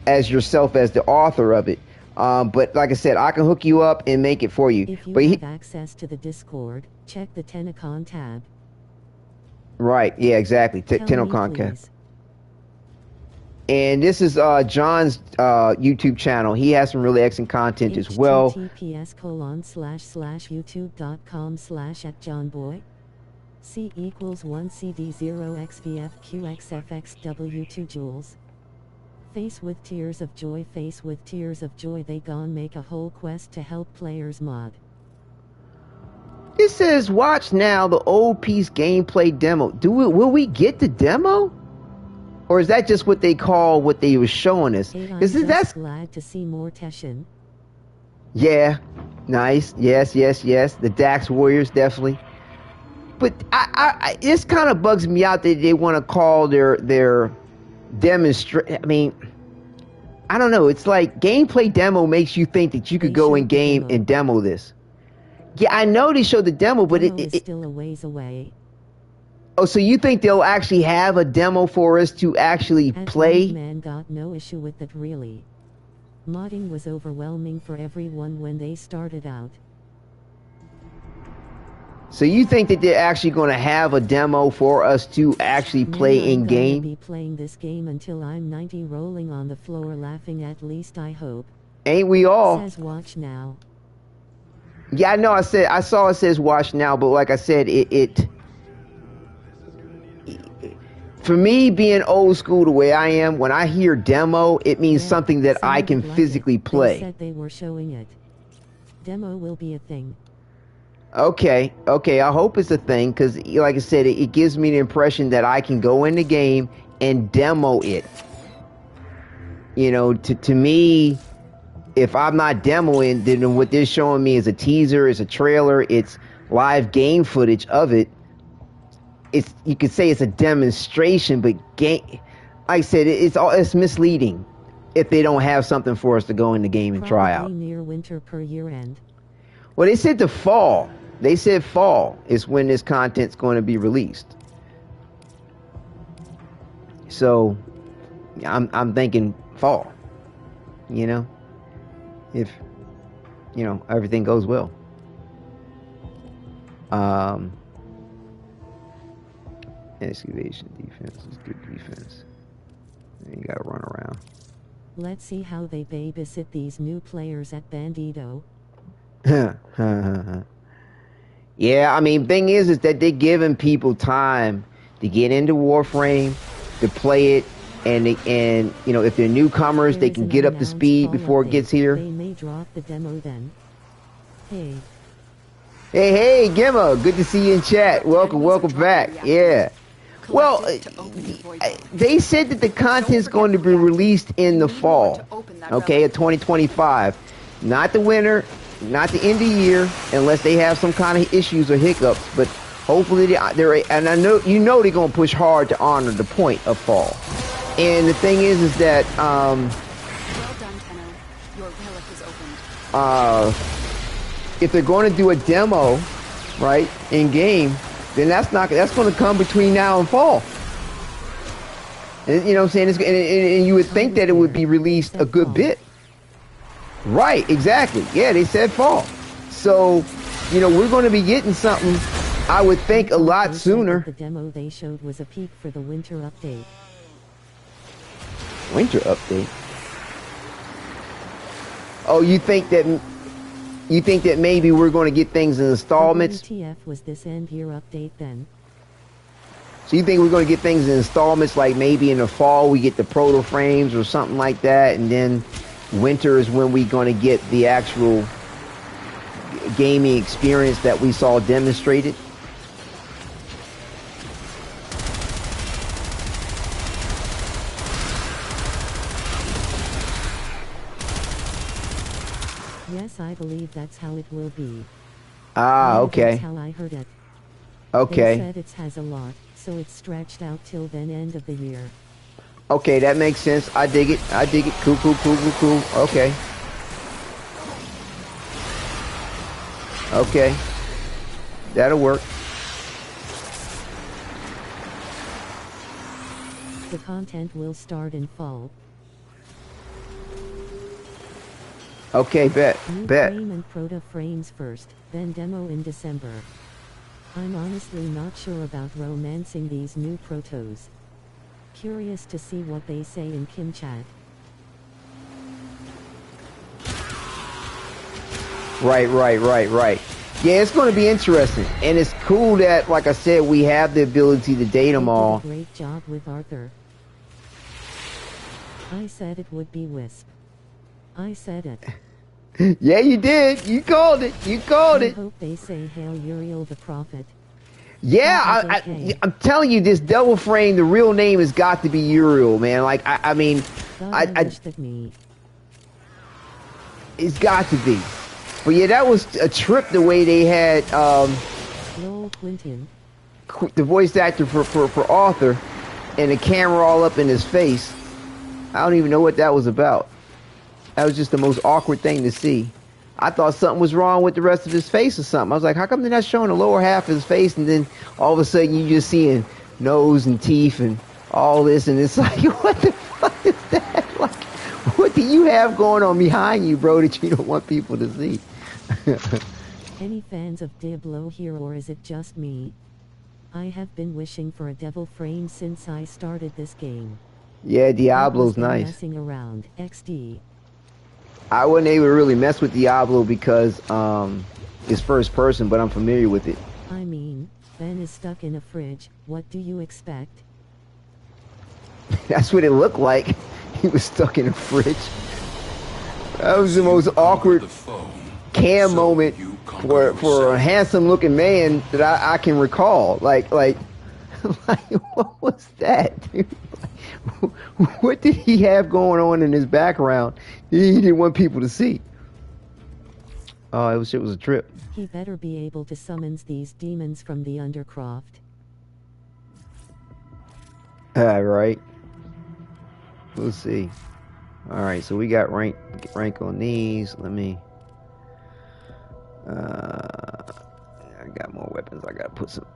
as yourself as the author of it. But like I said, I can hook you up and make it for you. If you But have access to the Discord, check the TennoCon tab. right, yeah, exactly. Tell me, TennoCon. please. And this is John's YouTube channel. He has some really excellent content as well. https://youtube.com/@johnboy. C equals 1 CD0XVFQXFXW2 joules. Face with tears of joy, face with tears of joy. They gon' make a whole quest to help players mod. It says, watch now the old piece gameplay demo. Will we get the demo? Or is that just what they call what they were showing us? Hey, I'm Is just that's glad to see more Teshin. yeah, nice. Yes. The Dax Warriors definitely. But this kind of bugs me out that they want to call their demonstrate. I mean, I don't know. It's like gameplay demo makes you think that you could go in game and demo this. Yeah, I know they showed the demo, but Demo is still a ways away. Oh, so you think they'll actually have a demo for us to actually play? Man got no issue with it really. Modding was overwhelming for everyone when they started out. So you think that they're actually going to have a demo for us to actually play in game? I'm gonna be playing this game until I'm 90, rolling on the floor laughing. At least I hope. Ain't we all? It says watch now. Yeah, I know. I saw it says watch now, but like I said, it for me being old school the way I am, when I hear demo, it means something that I can physically play. They said they were showing it. Demo will be a thing. Okay. I hope it's a thing, because like I said, it gives me the impression that I can go in the game and demo it. You know, to me, if I'm not demoing, then what they're showing me is a teaser, is a trailer, it's live game footage of it. It's, you could say it's a demonstration, but like I said, it's misleading if they don't have something for us to go in the game and try out. Near winter per year end. Well, they said the fall. They said fall is when this content's going to be released. So I'm thinking fall. You know, if everything goes well. Excavation defense is good defense. You gotta run around. Let's see how they babysit these new players at Bandito. Yeah, I mean, thing is that they're giving people time to get into Warframe, to play it, and if they're newcomers, they can get up to speed before it gets here. They may drop the demo then. Hey, Gemma, good to see you in chat. Welcome back. Yeah. Well, they said that the content's going to be released in the fall, okay, of 2025. Not the winter, not the end of the year, unless they have some kind of issues or hiccups. But hopefully they're, and I know they're going to push hard to honor the point of fall. And the thing is that Well done, Tenno. Your relic is opened. If they're going to do a demo, right, in game, then that's going to come between now and fall. And, you know what I'm saying? And you would think that it would be released a good bit. Right, exactly. Yeah, they said fall. So, we're going to be getting something, I would think, a lot sooner. The demo they showed was a peek for the winter update. Winter update? Oh, you think that maybe we're going to get things in installments? WTF was this end year update then? So you think we're going to get things in installments, like maybe in the fall we get the proto frames or something like that, and then winter is when we're going to get the actual gaming experience that we saw demonstrated? Yes, I believe that's how it will be. Ah, okay. That's how I heard it. Okay. They said it has a lot, so it's stretched out till then end of the year. Okay, that makes sense. I dig it. Cool. Okay. Okay. That'll work. The content will start in fall. Okay, bet. New Bet. frame and proto frames first, then demo in December. I'm honestly not sure about romancing these new protos. Curious to see what they say in Kim chat. Right. Yeah, it's going to be interesting. And it's cool that, like I said, we have the ability to date them all. They did a great job with Arthur. I said it would be Wisp. I said it. Yeah, you did. You called it. I hope they say Hail Uriel the Prophet. Yeah, I'm telling you, this Devil Frame, the real name has got to be Uriel, man. Like, I mean, it's got to be. But yeah, that was a trip the way they had Quentin. the voice actor for Arthur and the camera all up in his face. I don't even know what that was about. That was just the most awkward thing to see. I thought something was wrong with the rest of his face or something. I was like, how come they're not showing the lower half of his face, and then all of a sudden you just seeing nose and teeth and all this, and it's like, what the fuck is that? Like, what do you have going on behind you, bro, that you don't want people to see? Any fans of Diablo here, or is it just me? I have been wishing for a Devil Frame since I started this game. Yeah, Diablo's nice. Messing around. XD. I wasn't able to really mess with Diablo because it's first person, but I'm familiar with it. I mean, Ben is stuck in a fridge. What do you expect? That's what it looked like. He was stuck in a fridge. That was the most awkward cam moment for a handsome looking man that I can recall. Like what was that, dude? What did he have going on in his background he didn't want people to see? Oh, it was a trip. He better be able to summons these demons from the Undercroft. Right. We'll see. Alright, so we got rank on these. Let me I got more weapons. I gotta put some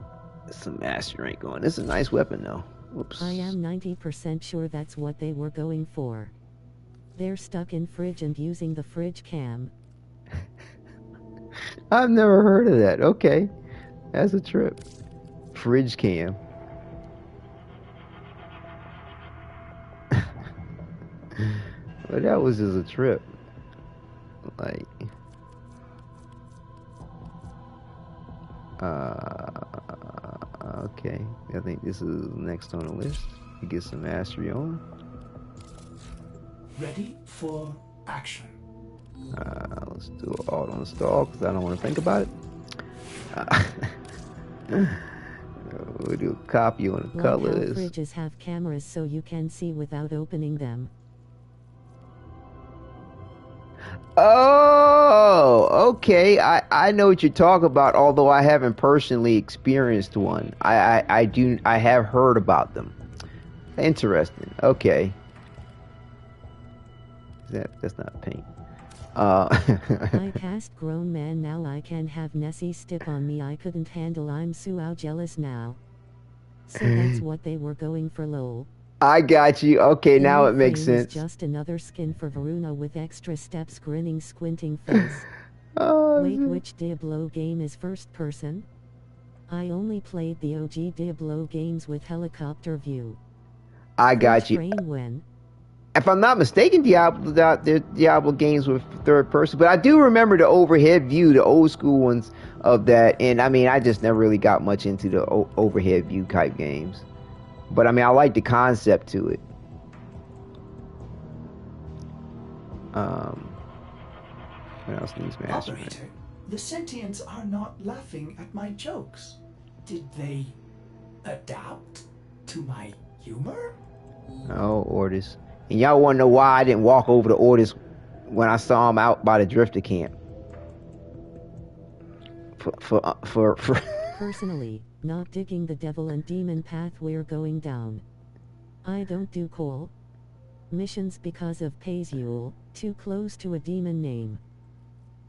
mastery rank on. This is a nice weapon though. Oops. I am 90% sure that's what they were going for. They're stuck in fridge and using the fridge cam. I've never heard of that. Okay. That's a trip. Fridge cam. But that was just a trip. Like okay. I think this is next on the list. You get some mastery on. Ready for action. Let's do it all on stall because I don't want to think about it. We'll do a copy on the colors. How fridges have cameras so you can see without opening them. Oh, okay. I know what you're talking about, although I haven't personally experienced one. I have heard about them. Interesting. Okay. That's not paint. I cast grown man, now I can have Nessie step on me. I couldn't handle, I'm so jealous now. So that's what they were going for, lol. I got you. Okay, now it makes sense. Just another skin for Varuna with extra steps, grinning, squinting face. Wait, which Diablo game is first person? I only played the OG Diablo games with helicopter view. I got you. If I'm not mistaken, Diablo games were third person, but I do remember the overhead view, the old school ones of that. And I mean, I just never really got much into the overhead view type games. But I mean, I like the concept to it. What else needs mastery? Operator, the sentients are not laughing at my jokes. Did they adapt to my humor? Oh, Ordis. And y'all want to know why I didn't walk over to Ordis when I saw him out by the Drifter camp? For Personally, not digging the devil and demon path we're going down. I don't do call missions because of Payzul, too close to a demon name.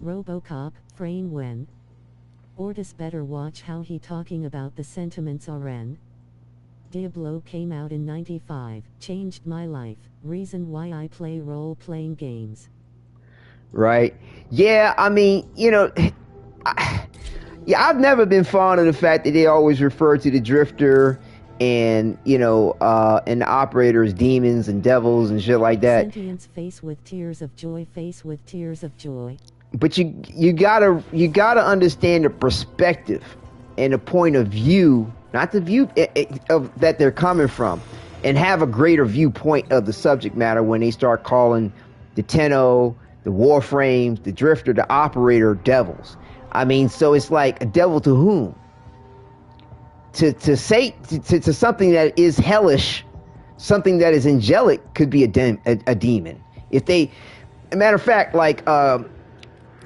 Robocop, frame when. Ordis better watch how he talking about the sentiments RN. Diablo came out in 95, changed my life, reason why I play role-playing games. Right? Yeah, I mean, you know, yeah, I've never been fond of the fact that they always refer to the drifter and, you know, and the operator as demons and devils and shit like that. Sentience face with tears of joy, face with tears of joy. But you gotta understand the perspective and the point of view, not the view of that they're coming from, and have a greater viewpoint of the subject matter when they start calling the Tenno, the Warframes, the drifter, the operator devils. I mean, so it's like a devil to whom? To say to something that is hellish, something that is angelic could be a demon. If they, a matter of fact, like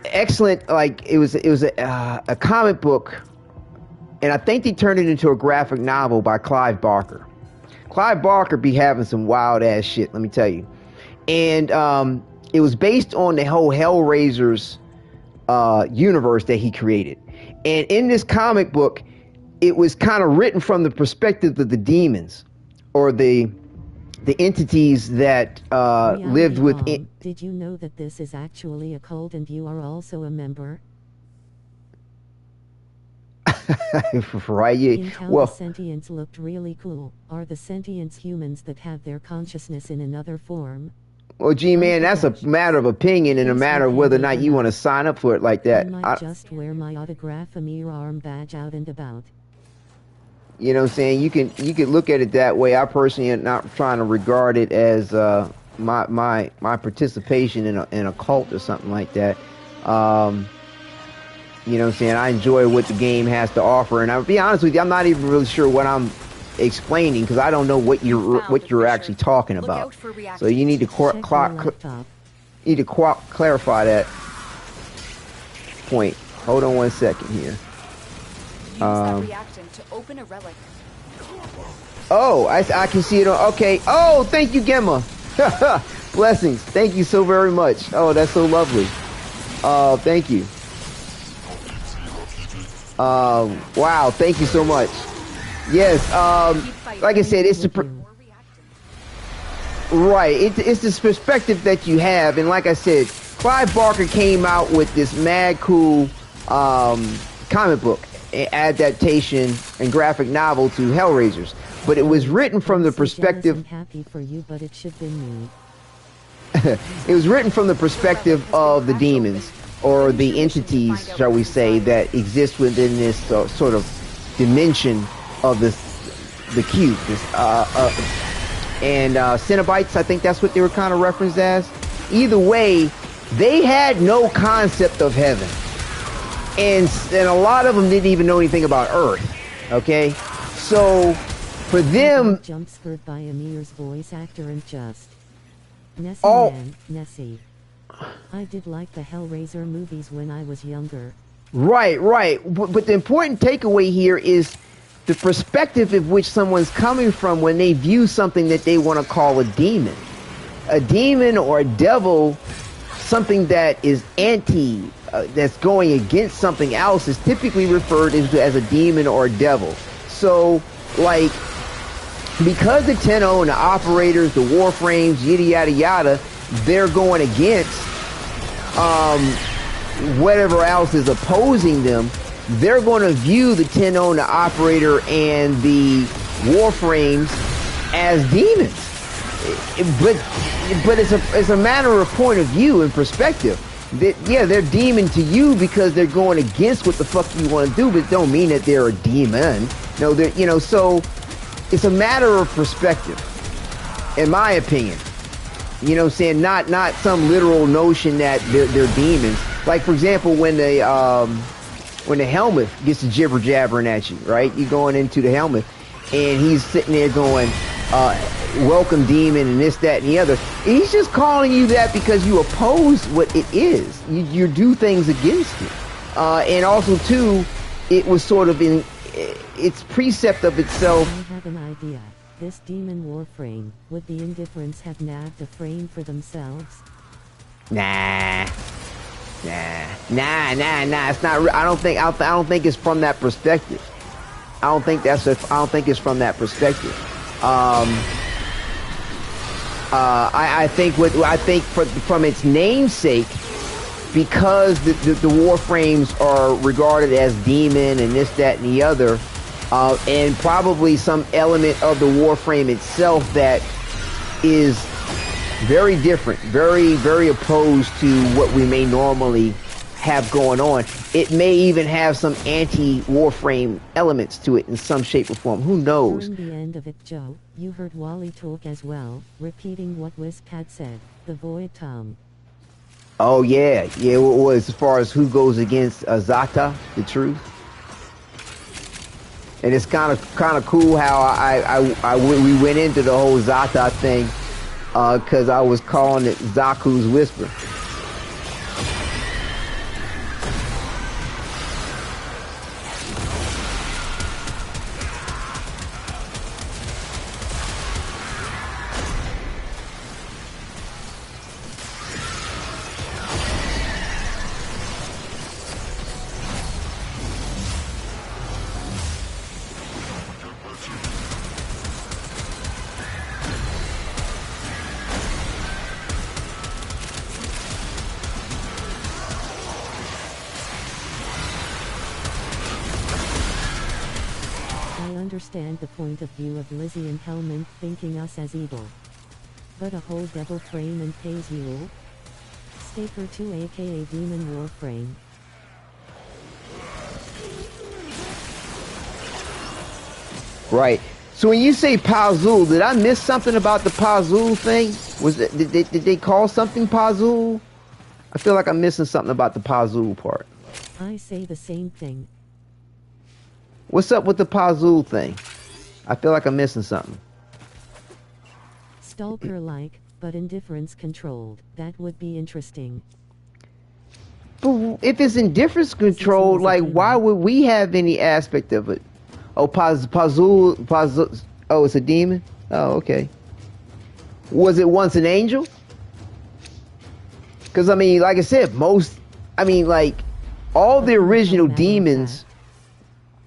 excellent, like it was a comic book, and I think they turned it into a graphic novel by Clive Barker. Clive Barker be having some wild ass shit, let me tell you. And it was based on the whole Hellraiser's universe that he created. And in this comic book, it was kind of written from the perspective of the demons, or the entities that lived within. Did you know that this is actually a cult and you are also a member? Right? Yeah. Well, the sentients looked really cool. Are the sentients humans that have their consciousness in another form? Well, gee, man, that's a matter of opinion and a matter of whether or not you want to sign up for it like that. I might just wear my autograph Amir arm badge out and about. You know what I'm saying? You can look at it that way. I personally am not trying to regard it as my participation in a cult or something like that. You know what I'm saying? I enjoy what the game has to offer, and I'll be honest with you, I'm not even really sure what I'm explaining because I don't know what you're actually talking about. So you need to clarify that point. Hold on one second here. Use that reactant to open a relic. Oh, I can see it on. Okay. Oh, thank you, Gemma. Blessings. Thank you so very much. Oh, that's so lovely. Thank you. Wow. Thank you so much. Yes. Like I said, it's the right. It's this perspective that you have, and like I said, Clive Barker came out with this mad cool comic book adaptation and graphic novel to Hellraisers, but it was written from the perspective. Happy for you, but it should be me. It was written from the perspective of the demons, or the entities, shall we say, that exist within this sort of dimension of the cube. And Cenobites, I think that's what they were kind of referenced as. Either way, they had no concept of heaven. And a lot of them didn't even know anything about Earth. Okay? So, for them... Jump scared by Amir's voice actor and just... Nessie, oh. Man, Nessie. I did like the Hellraiser movies when I was younger. Right. But the important takeaway here is the perspective of which someone's coming from when they view something that they want to call a demon. A demon or a devil, something that is that's going against something else, is typically referred to as a demon or a devil. So, like, because the Tenno and the operators, the Warframes, yada yada, they're going against whatever else is opposing them, they're going to view the Tenno and the operator and the Warframes as demons. But it's a matter of point of view and perspective. Yeah, they're demon to you because they're going against what the fuck you want to do, but it don't mean that they're a demon. No, they're, you know, so it's a matter of perspective, in my opinion. You know what I'm saying? Not some literal notion that they're demons. Like, for example, when the helmet gets to jibber jabbering at you, right? You're going into the helmet, and he's sitting there going, welcome demon, and this, that, and the other. He's just calling you that because you oppose what it is. You do things against it. And also, too, it was sort of in its precept of itself. I have an idea. This demon Warframe, would the indifferents have nabbed a frame for themselves? Nah. It's not. I don't think it's from that perspective. I don't think it's from that perspective. I think from its namesake, because the Warframes are regarded as demon and this, that, and the other, and probably some element of the Warframe itself that is very different, very, very opposed to what we may normally have going on. It may even have some anti-Warframe elements to it in some shape or form. Who knows? During the end of it, Joe, you heard Wally talk as well, repeating what Wisp had said, the Void Tongue. Oh yeah, yeah. It was as far as who goes against Zata, the truth. And it's kind of cool how we went into the whole Zata thing, because I was calling it Zaku's Whisper. Understand the point of view of Lizzie and Hellman thinking us as evil. But a whole devil frame and pays you. Staker 2 aka Demon Warframe. Right. So when you say Pazul, did I miss something about the Pazul thing? Was it, did they call something Pazul? I feel like I'm missing something about the Pazul part. I say the same thing. What's up with the Pazul thing? I feel like I'm missing something. Stalker-like, but indifference controlled. That would be interesting. But if it's indifference controlled, like, why would we have any aspect of it? Oh, Pazul, oh, it's a demon? Oh, okay. Was it once an angel? Because, I mean, like I said, all the original demons...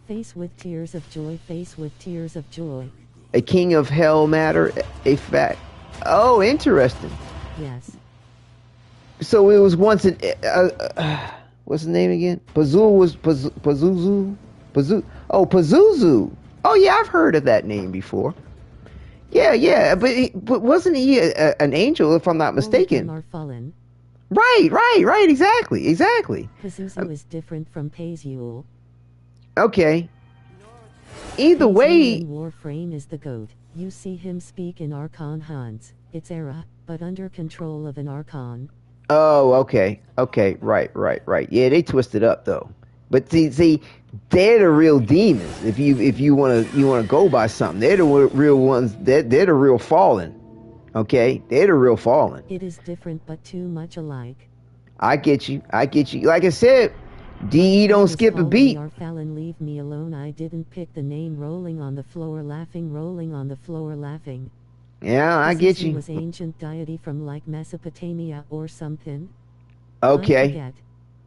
Face with tears of joy, face with tears of joy. A king of hell matter, a fact. Oh, interesting. Yes. So it was once an... what's the name again? Pazul was... Pazuzu? Oh, Pazuzu. Oh, yeah, I've heard of that name before. Yeah, but wasn't he an angel, if I'm not mistaken? All of them are fallen. Right, exactly. Pazuzu is different from Pazul. Okay. Either way... Warframe is the goat. You see him speak in Archon Hans. It's era, but under control of an Archon. Oh, okay, right. Yeah, they twisted up though. But see, they're the real demons. If you wanna go by something, they're the real ones. They're the real fallen. Okay, they're the real fallen. It is different, but too much alike. I get you. Like I said, DE don't skip a beat. Fallon, leave me alone. I didn't pick the name. Rolling on the floor laughing. Yeah, I get you. Was ancient deity from like Mesopotamia or something. Okay.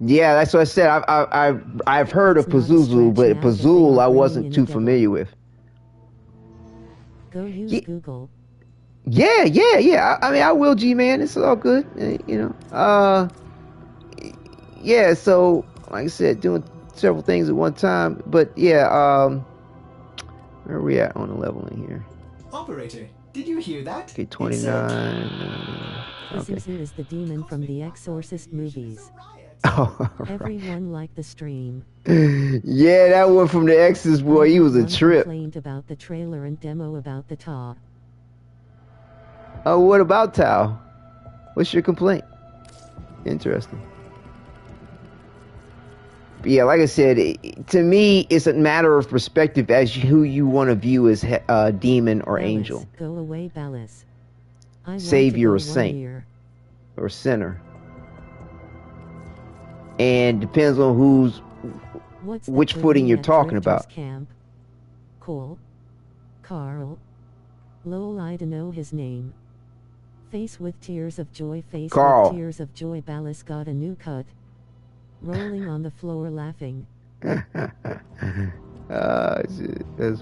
Yeah, that's what I said. I've heard of Pazuzu, but Pazul I wasn't too familiar with. Go use Google. Yeah. I mean, I will, G-Man. It's all good, you know. Yeah. So, like I said, doing several things at one time, but yeah. Where are we at on the leveling here? Operator, did you hear that? Okay, 29. Pazuzu is the demon from the Exorcist movies. Oh, right. Everyone liked the stream. Yeah, that one from the Exorcist boy, he was a trip. Complained about the trailer and demo about the Tau. Oh, what about Tau? What's your complaint? Interesting. But yeah, like I said, to me, it's a matter of perspective as who you want to view as demon or Ballas, angel. Go away, Ballas. Savior or saint. Or sinner. And depends on which footing you're talking about. Camp? Cole? Carl? Lol, I don't know his name. Face with tears of joy, Carl. With tears of joy, Ballas got a new cut. Rolling on the floor laughing. That's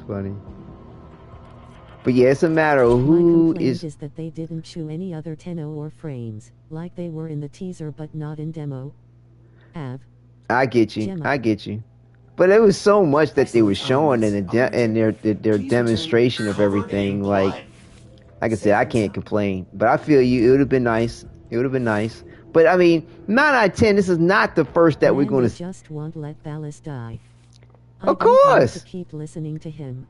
funny. But yeah, it's a matter of who is... that they didn't show any other Tenno or frames, like they were in the teaser but not in demo. Ab. I get you. Gemma. I get you. But it was so much that they were showing in their demonstration of everything. Like I said, I can't complain. But I feel you. It would have been nice. It would have been nice. But I mean, 9 out of 10. This is not the first that we're going to. Just won't let Ballas die. Of course. To keep listening to him.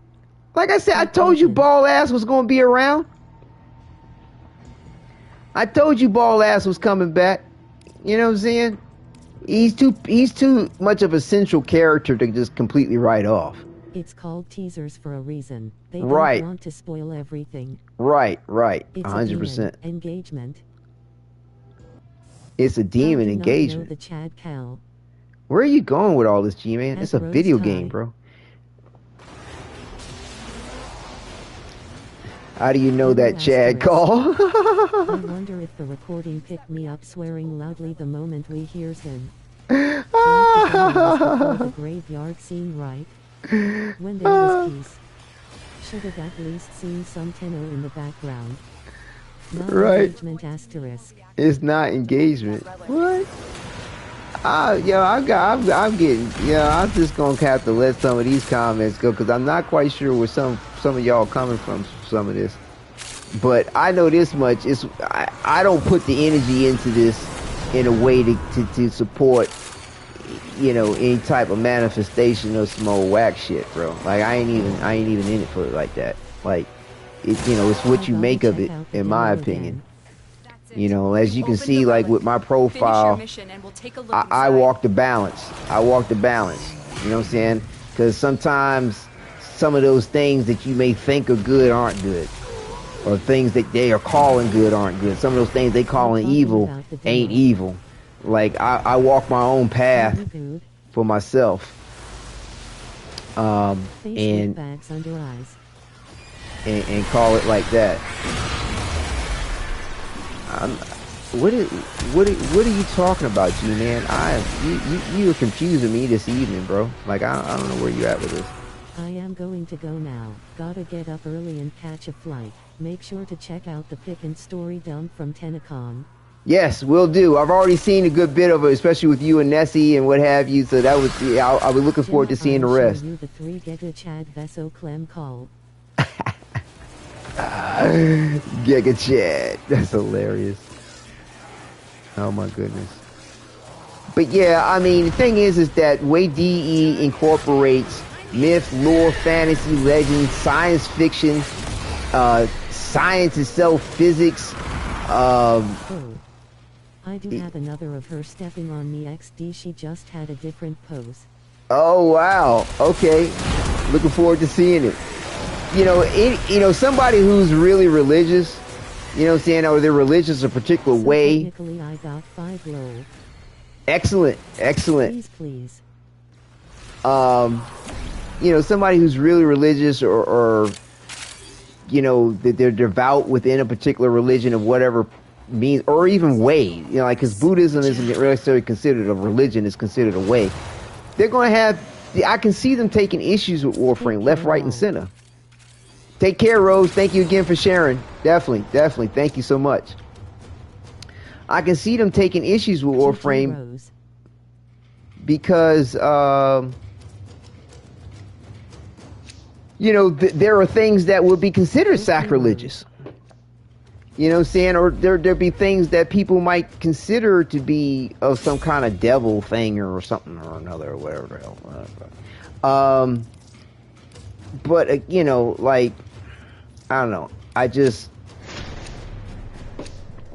Like I said, I told you Ball Ass was going to be around. I told you Ball Ass was coming back. You know what I'm saying? He's too much of a central character to just completely write off. It's called teasers for a reason. They right. don't want to spoil everything. Right. It's 100%. A engagement. It's a demon engagement. The Chad Cal. Where are you going with all this, G-Man? It's a video game, bro. How do you know that Chad call? I wonder if the recording picked me up swearing loudly the moment we hears him. Like the graveyard scene, right? When there was peace. Should have at least seen some Tenno in the background. Not engagement asterisk. It's not engagement. What? I'm just gonna have to let some of these comments go because I'm not quite sure where some of y'all coming from some of this. But I know this much: I don't put the energy into this in a way to support, you know, any type of manifestation of some old whack shit, bro. Like I ain't even in it for it like that. Like it, you know, it's what you make of it, in my opinion. You know, as you can see, like with my profile, I walk the balance. I walk the balance. You know what I'm saying? Because sometimes some of those things that you may think are good aren't good. Or things that they are calling good aren't good. Some of those things they calling evil ain't evil. Like, I walk my own path for myself. And call it like that. What are you talking about, G-Man? You are confusing me this evening, bro. Like I don't know where you at with this. I am going to go now. Gotta get up early and catch a flight. Make sure to check out the pick and story dump from TennoCon. Yes, will do. I've already seen a good bit of it, especially with you and Nessie and what have you. So that was, I'll be looking forward to seeing the rest. You the 3 Giga Chad Veso Clem call. Giga Chad. That's hilarious. Oh my goodness. But yeah, I mean, the thing is that way DE incorporates myth, lore, fantasy, legend, science fiction, science itself, physics. I do have another of her stepping on me XD. She just had a different pose. Oh wow. Okay. Looking forward to seeing it. You know, somebody who's really religious, you know what I'm saying, or they're religious a particular way. Technically, I got 5 low. Excellent. Please. You know, somebody who's really religious or you know, that they're devout within a particular religion of whatever means, or even way, you know, like, because Buddhism isn't necessarily considered a religion, it's considered a way. They're going to have, I can see them taking issues with Warframe, left, right, and center. Take care, Rose. Thank you again for sharing. Definitely. Thank you so much. I can see them taking issues with Warframe because, you know, there are things that would be considered sacrilegious. You know what I'm saying? Or there'd be things that people might consider to be of some kind of devil thing or something or another or whatever the hell. But, you know, like, I don't know. I just,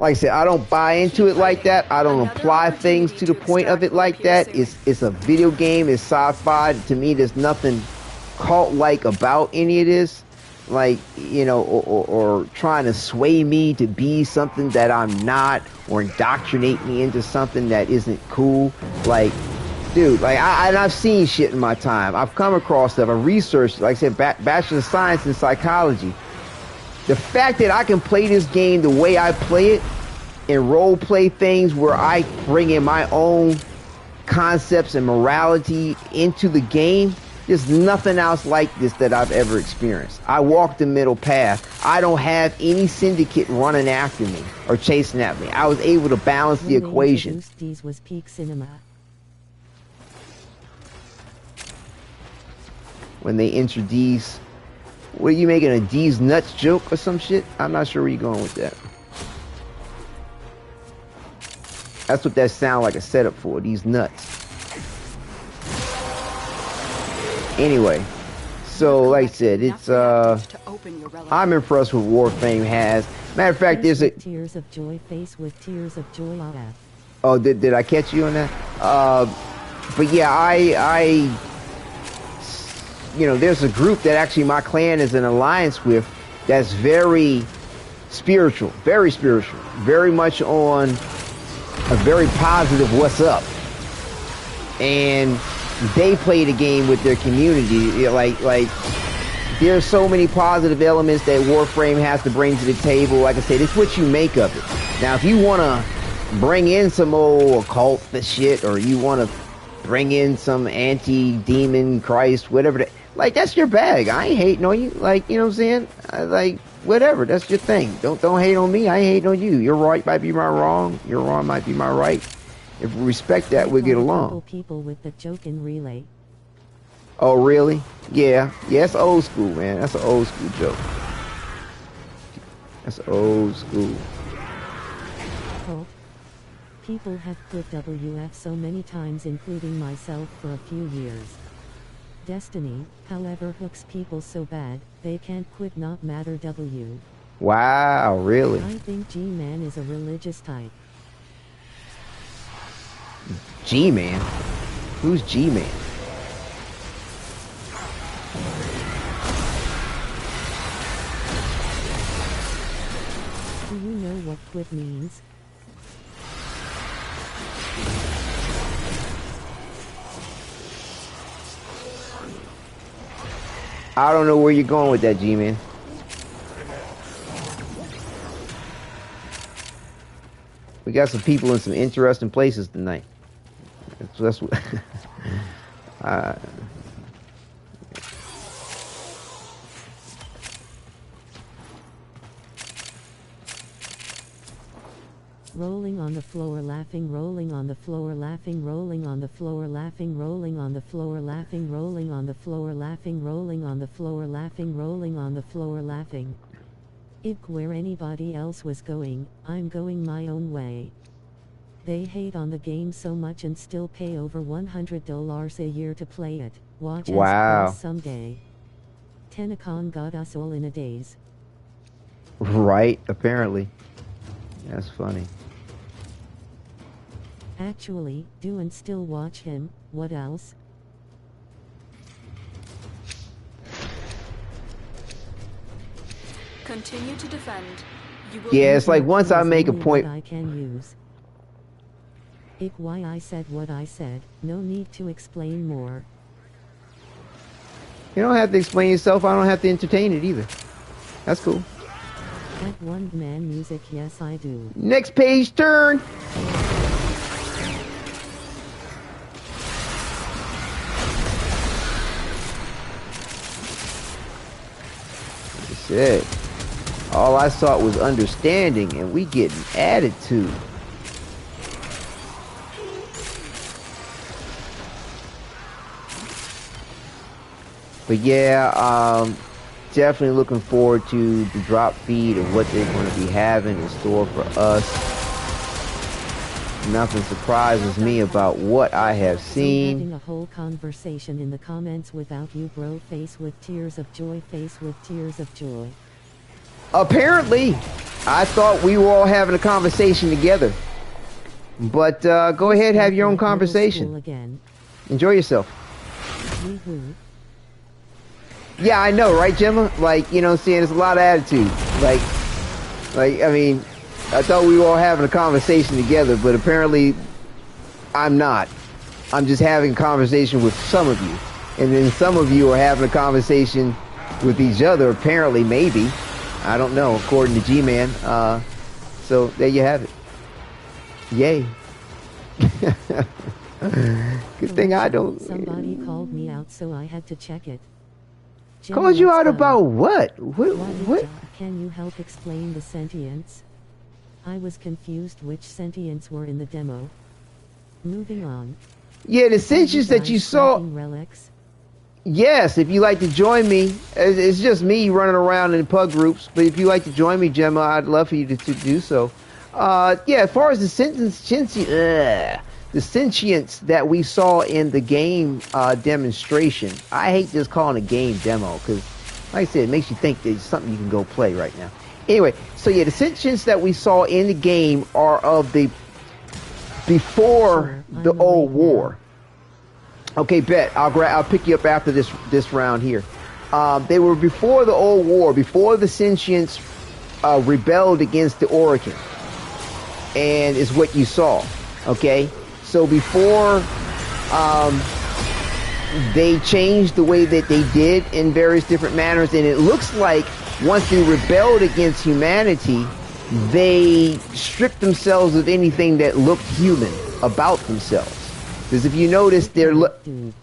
like I said, I don't buy into it like that. I don't apply things to the point of it like that. It's a video game. It's sci-fi. To me, there's nothing cult-like about any of this. Like, you know, or trying to sway me to be something that I'm not, or indoctrinate me into something that isn't cool. Like, dude, like, I've seen shit in my time. I've come across stuff. I've researched, like I said, Bachelor of Science in Psychology. The fact that I can play this game the way I play it, and role play things where I bring in my own concepts and morality into the game, there's nothing else like this that I've ever experienced. I walk the middle path. I don't have any syndicate running after me or chasing at me. I was able to balance the equation. These was peak cinema. when they enter D's. What are you making, a D's nuts joke or some shit? I'm not sure where you're going with that. That's what that sound like a setup for, these nuts. Anyway, so like I said, it's I'm impressed with Warframe has. Matter of fact, there's a Tears of Joy face with Tears of Joy AF. Oh, did I catch you on that? But yeah, I you know, there's a group that actually my clan is in alliance with that's very spiritual, very much on a very positive what's up. And they play the game with their community. Like there's so many positive elements that Warframe has to bring to the table. Like I said, it's what you make of it. Now, if you want to bring in some old occult shit, or you want to bring in some anti-demon Christ, whatever that, like, that's your bag. I ain't hating on you. Like, you know what I'm saying? Like, whatever, that's your thing. Don't hate on me. I ain't hating on you. Your right might be my wrong. Your wrong might be my right. If we respect that, we'll get along. People with the joke in relay. Oh, really? Yeah. Yeah, that's old school, man. That's an old school joke. That's old school. Oh. People have put WF so many times, including myself, for a few years. Destiny, however, hooks people so bad, they can't quit. Not matter W. Wow, really? I think G-Man is a religious type. G-Man? Who's G-Man? Do you know what quit means? I don't know where you're going with that, G-Man. We got some people in some interesting places tonight. That's what. Rolling on the floor, laughing, rolling on the floor, laughing, rolling on the floor, laughing, rolling on the floor, laughing, rolling on the floor, laughing, rolling on the floor, laughing, rolling on the floor, laughing. Ick, where anybody else was going, I'm going my own way. They hate on the game so much and still pay over $100 a year to play it. Watch us someday. TennoCon got us all in a daze. Right, apparently. That's funny. Actually, do and still watch him. What else? Continue to defend. You will Yeah, it's like once I make a point. I can use. Ick, why I said what I said. No need to explain more. You don't have to explain yourself. I don't have to entertain it either. That's cool. That one man music, yes I do. Next page turn. That's it. All I sought was understanding, and we getting added to. But yeah, definitely looking forward to the drop feed of what they're going to be having in store for us. Nothing surprises me about what I have seen. Having a whole conversation in the comments without you, bro. Face with tears of joy. Face with tears of joy. Apparently, I thought we were all having a conversation together. But go ahead, have your own conversation. Again. Enjoy yourself. Yeah, I know, right, Gemma? Like, you know what I'm saying? There's a lot of attitude. Like, I mean, I thought we were all having a conversation together, but apparently I'm not. I'm just having a conversation with some of you. And then some of you are having a conversation with each other, apparently, maybe. I don't know, according to G-Man. So, there you have it. Yay. Good thing I don't... Somebody called me out, so I had to check it. Called you out about what? What? Can you help explain the sentience? I was confused which sentience were in the demo. Moving on. Yeah, the sentience that you saw... Relics? Yes, if you like to join me, it's just me running around in pug groups. But if you like to join me, Gemma, I'd love for you to do so. Yeah, as far as the sentience that we saw in the game demonstration, I hate just calling a game demo because, like I said, it makes you think there's something you can go play right now. Anyway, so yeah, the sentience that we saw in the game are of the before the old war. Okay, bet. I'll pick you up after this round here. They were before the old war, before the sentients rebelled against the Oracle, and is what you saw. Okay, so before they changed the way that they did in various different manners, and it looks like once they rebelled against humanity, they stripped themselves of anything that looked human about themselves. Because if you notice, they're Dude,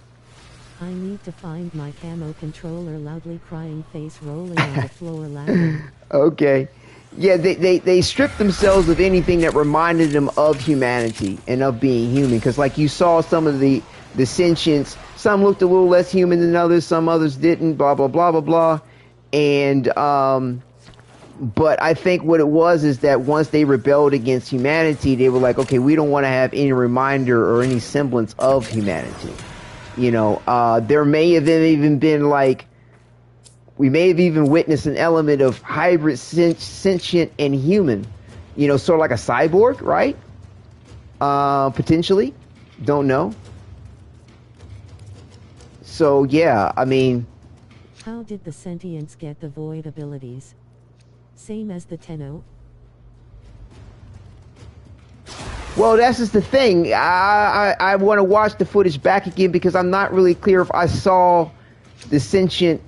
I need to find my camo controller. Loudly crying face rolling on the floor laughing. Okay. Yeah, they stripped themselves of anything that reminded them of humanity and of being human. Because like you saw some of the sentients, some looked a little less human than others, some others didn't, blah, blah, blah, blah, blah. And, but I think what it was is that once they rebelled against humanity, they were like, okay, we don't want to have any reminder or any semblance of humanity. You know, there may have even been like, we may have even witnessed an element of hybrid sentient and human, you know, sort of like a cyborg, right? Potentially. Don't know. So, yeah, I mean. How did the sentients get the void abilities? Same as the Tenno? Well, that's just the thing. I want to watch the footage back again because I'm not really clear if I saw the sentient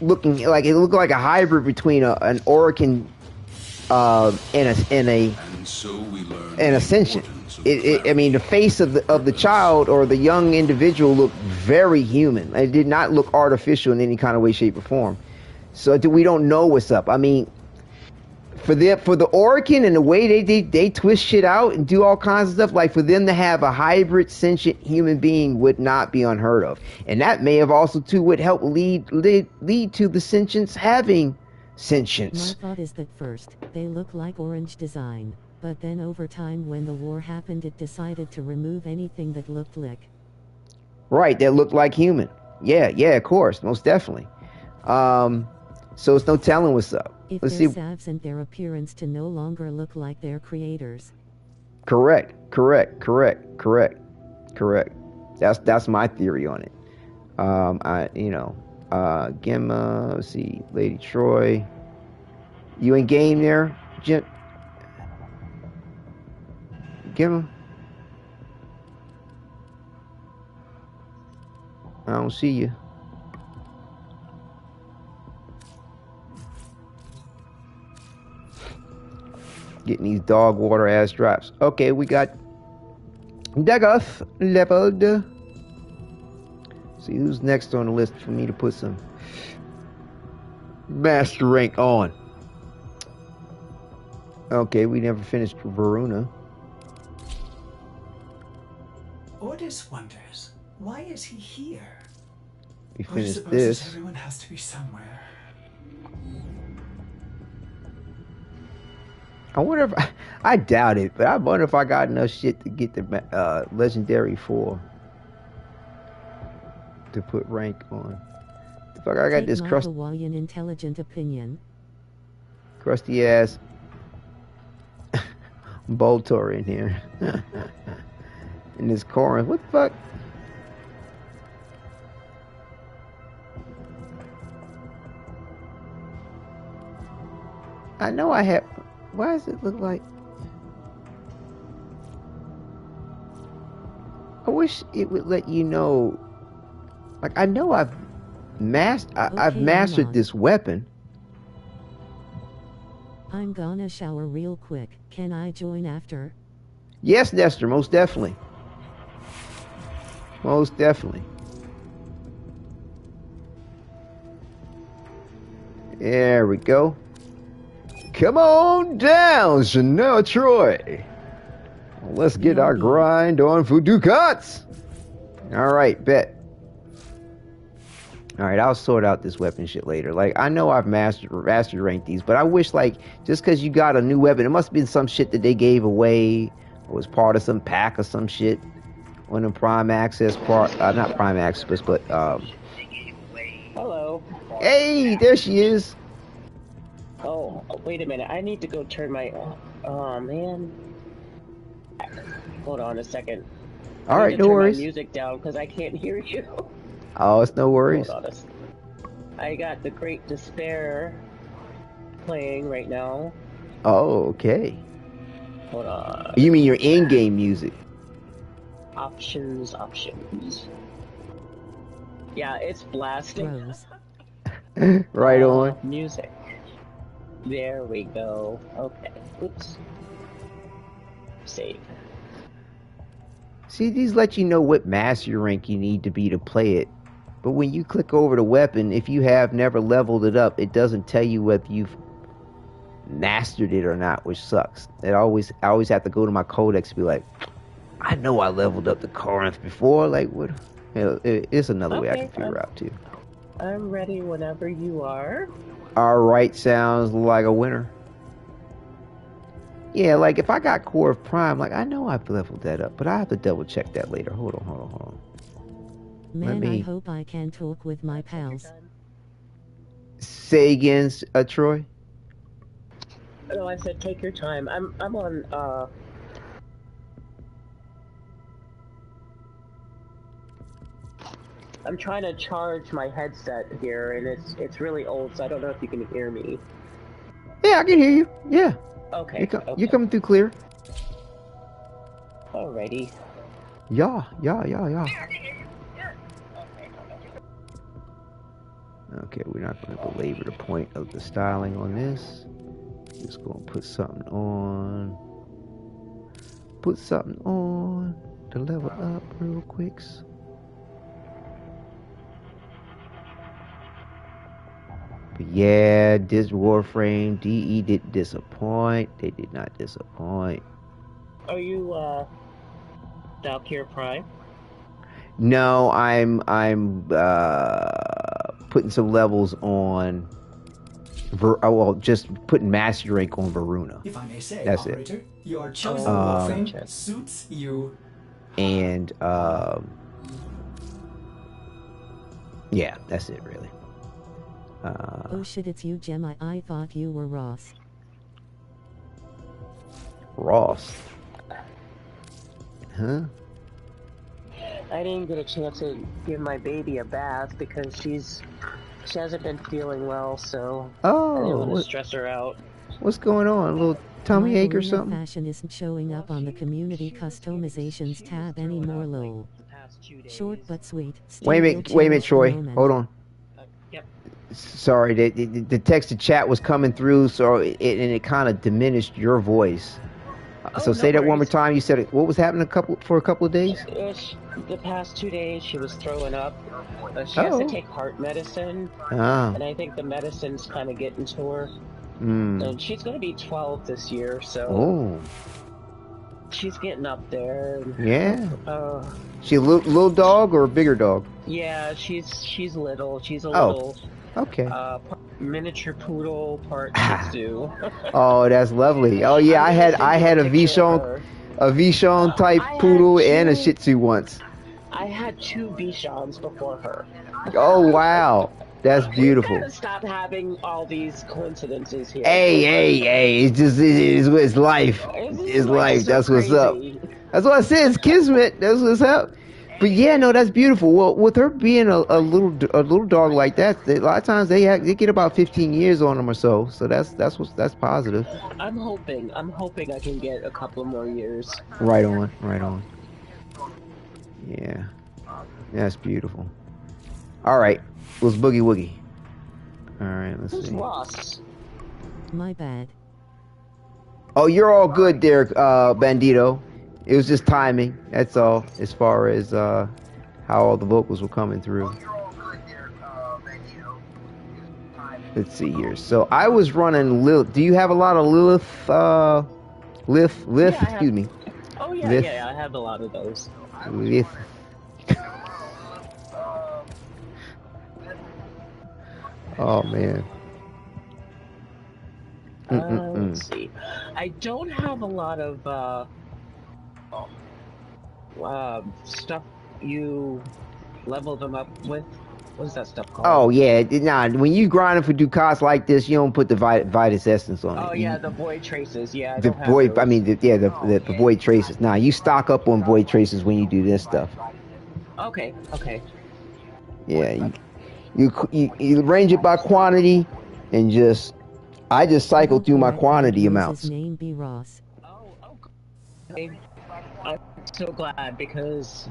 looking like it looked like a hybrid between an Orokin and a sentient. I mean, the face of the child or the young individual looked very human. It did not look artificial in any kind of way, shape, or form. So we don't know what's up. I mean, for the Orokin and the way they twist shit out and do all kinds of stuff, like for them to have a hybrid sentient human being would not be unheard of. And that may have also too would help lead to the sentients having sentience. My thought is that first, they look like orange design, but then over time when the war happened it decided to remove anything that looked like. Right, that looked like human. Yeah, of course, most definitely. So it's no telling what's up. If Let's their see. salves and their appearance to no longer look like their creators. Correct. That's my theory on it. Gemma, let's see, Lady Troy. You in game there, Gemma? I don't see you. Getting these dog water ass drops. Okay, we got Dagoth leveled. See who's next on the list for me to put some master rank on. Okay, we never finished Varuna. Ordis wonders, why is he here? We Or finished supposes this. everyone has to be somewhere. I wonder if I doubt it, but I wonder if I got enough shit to get the legendary 4 to put rank on. The fuck, I got Take this my Hawaiian intelligent opinion. crusty ass Boltor in here. In this Corinth. What the fuck? I know I have. Why does it look like? I wish it would let you know. Like, I know I've mastered this weapon. I'm gonna shower real quick. Can I join after? Yes, Nestor, most definitely. Most definitely. There we go. Come on down, Chanel Troy. Let's get our grind on for Ducats. All right, bet. All right, I'll sort out this weapon shit later. Like, I know I've mastered ranked these, but I wish, like, just because you got a new weapon, it must have been some shit that they gave away or was part of some pack or some shit. One of the Prime Access part, not Prime Access, but Hello. Hey, there she is. Oh, wait a minute. I need to go turn my. Oh man. Hold on a second. All right, no worries. Turn my music down because I can't hear you. Oh, it's no worries. Hold on I got the Great Despair playing right now. Oh, okay. Hold on. You mean your in-game music? Options. Yeah, it's blasting. Right on. Music. There we go. Okay. Oops. Save. See, these let you know what master rank you need to be to play it. But when you click over the weapon, if you have never leveled it up, it doesn't tell you whether you've mastered it or not, which sucks. I always have to go to my codex and be like, I know I leveled up the Corinth before. Like, what? It's another way I can figure out too. I'm ready whenever you are. All right, sounds like a winner. Yeah, like if I got Core of Prime, like I know I've leveled that up, but I have to double check that later. Hold on. Man, I hope I can talk with my pals. Say again, Troy. No, I said take your time. I'm on I'm trying to charge my headset here, and it's really old, so I don't know if you can hear me. Yeah, I can hear you. Yeah. Okay. You're coming through clear. Alrighty. Yeah. Okay, we're not going to belabor the point of the styling on this. Just going to put something on. To level up real quick. But yeah, this Warframe DE didn't disappoint. They did not disappoint. Are you Valkyrie Prime? No, I'm putting some levels on. Just putting master rank on Varuna. If I may say, that's operator, it. Your chosen Warframe suits you. And yeah, that's it really. Oh shit, it's you, Gem. I thought you were Ross. Ross? Huh? I didn't get a chance to give my baby a bath because she hasn't been feeling well, so I didn't want to stress her out. What's going on? A little tummy ache or something? Fashion isn't showing up on the community customizations tab anymore, lol. Short but sweet. Wait a minute, Troy. Hold on. Yep. Sorry, the text to chat was coming through, so it kind of diminished your voice. So say that one more time. You said what was happening for a couple of days? The past 2 days, she was throwing up. She has to take heart medicine, and I think the medicine's kind of getting to her. And she's going to be 12 this year, so she's getting up there. Yeah. She a little dog or a bigger dog? Yeah, she's little. She's a little. Okay. Part miniature poodle, part Shih Tzu. Oh, that's lovely. Oh yeah, I had a Vishon type poodle and a Shih Tzu once. I had 2 Bichons before her. Oh wow, that's beautiful. We gotta stop having all these coincidences here. Hey! It's life. It's life. That's what's up. That's what I said. It's kismet. That's what's up. But yeah, no, that's beautiful. Well, with her being a little dog like that, a lot of times they get about 15 years on them or so. So that's positive. I'm hoping I can get a couple more years. Right on. Yeah, that's beautiful. All right, let's boogie woogie. All right, let's see. Who's Ross? My bad. Oh, you're all good there, Bandito. It was just timing, that's all, as far as how all the vocals were coming through. Let's see here. So I was running Lilith. Do you have a lot of Lilith? Lilith? Yeah, excuse me. Oh yeah, Lilith. yeah, I have a lot of those. Lilith. Oh man. Let's see. I don't have a lot of stuff you level them up with. What is that stuff called? Oh yeah, nah. When you grinding for Ducats like this, you don't put the Vitus Essence on it. Oh yeah, the Void Traces. Yeah, I the don't have void. those. I mean, the Void Traces. Nah, you stock up on Void Traces when you do this stuff. Okay. Okay. Yeah, you arrange it by quantity, and I just cycle through my quantity amounts. Name be Ross. Oh, okay. I'm so glad because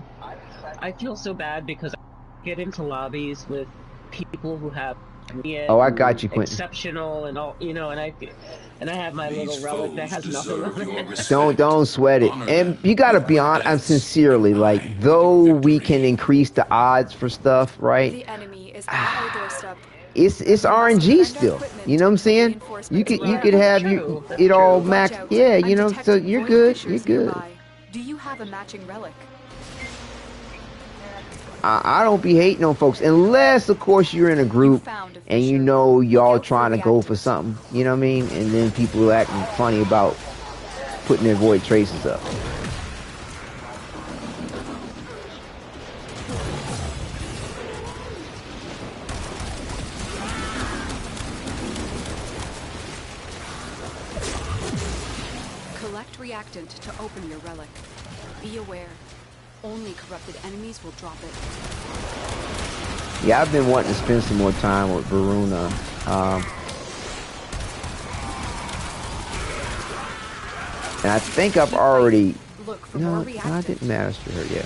I feel so bad because I get into lobbies with people who have I got you, Quentin. Exceptional and all, you know, and I have my little relic that has nothing on it. Don't sweat it. And you gotta be honest, I'm sincerely, like, though we can increase the odds for stuff, right? The enemy is at our doorstep. It's RNG still. You know what I'm saying? You could have it all max. Yeah, you know, so you're good. You're good. Do you have a matching relic? I don't be hating on folks unless, of course, you're in a group and you know y'all trying to go for something. You know what I mean? And then people acting funny about putting their Void Traces up. Collect reactant to open your relic. Be aware. Only corrupted enemies will drop it. Yeah, I've been wanting to spend some more time with Varuna. And I think I've already... No, I didn't master her yet.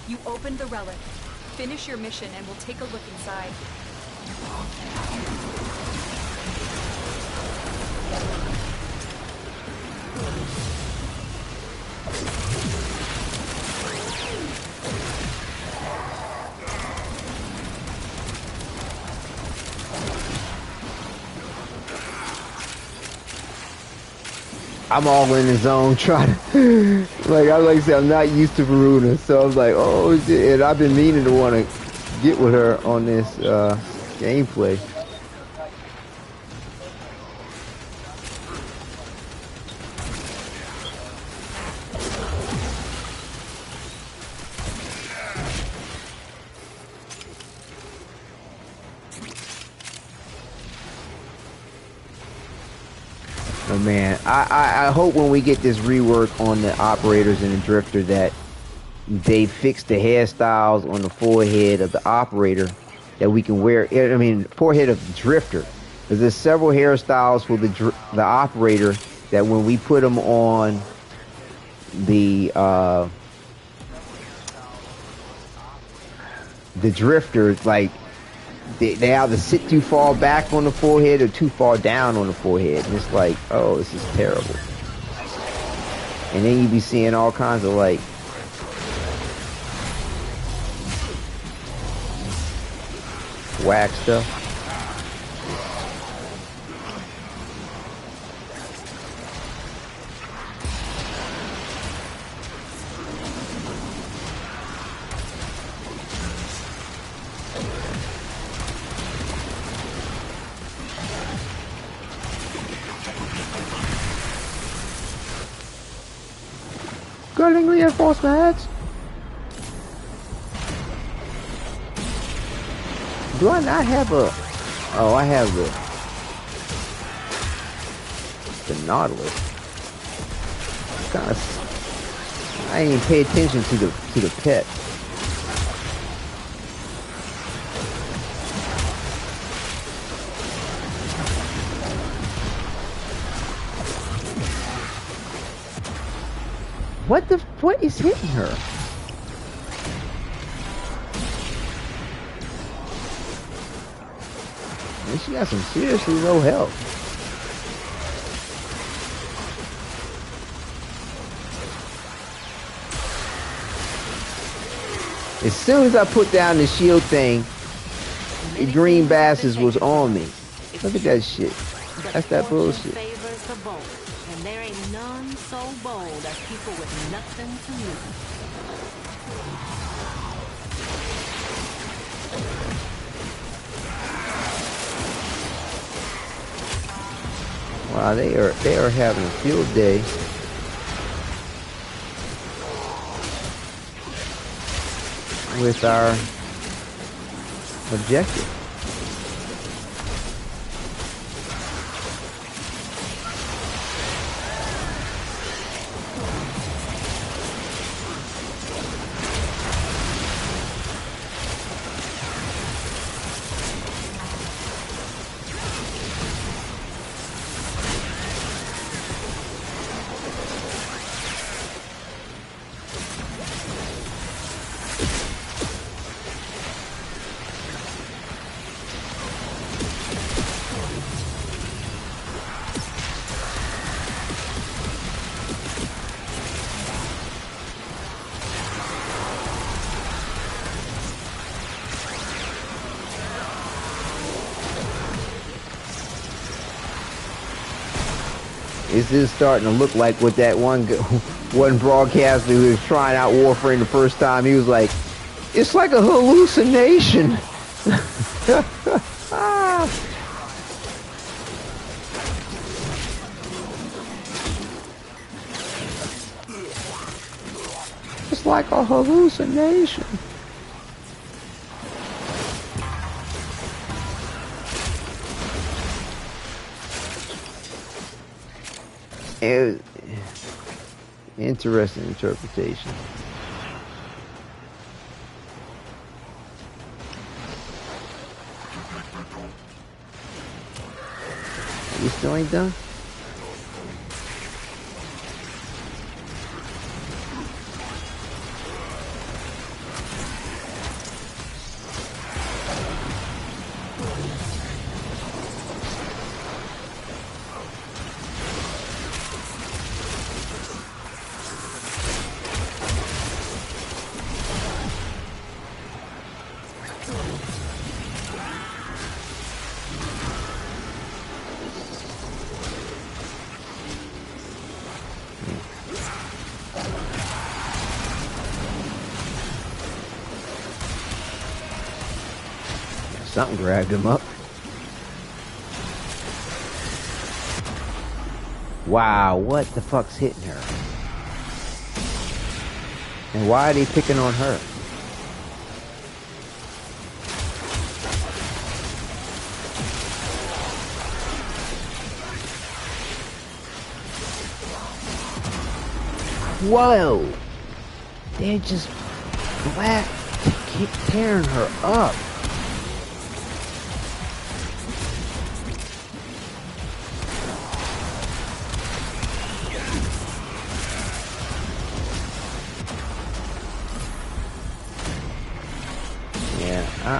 You opened the relic. Finish your mission and we'll take a look inside. I'm all in the zone trying to, like I said, I'm not used to Varuna, so I was like, oh shit, and I've been meaning to want to get with her on this gameplay. Oh man, I hope when we get this rework on the operators and the drifter that they fix the hairstyles on the forehead of the operator that we can wear. I mean, forehead of the drifter, because there's several hairstyles for the operator that when we put them on the drifter, like they either sit too far back on the forehead or too far down on the forehead, and it's like, oh, this is terrible. And then you be seeing all kinds of like whack stuff. Guarding reinforcements. Do I not have a... Oh, I have the Nautilus. Kind of... I didn't even pay attention to the pet. What is hitting her? And she got some seriously low health. As soon as I put down the shield thing, the green bastards was on me. Look at that shit. That's that bullshit. And there ain't none so bold as people with nothing to lose. Wow, they are having a field day. With our objective. This is starting to look like what that one broadcaster who was trying out Warframe the first time. He was like, "It's like a hallucination." It's like a hallucination. Interesting interpretation. You still ain't done? Something grabbed him up. Wow, what the fuck's hitting her? And why are they picking on her? Whoa! They're just flat keep tearing her up.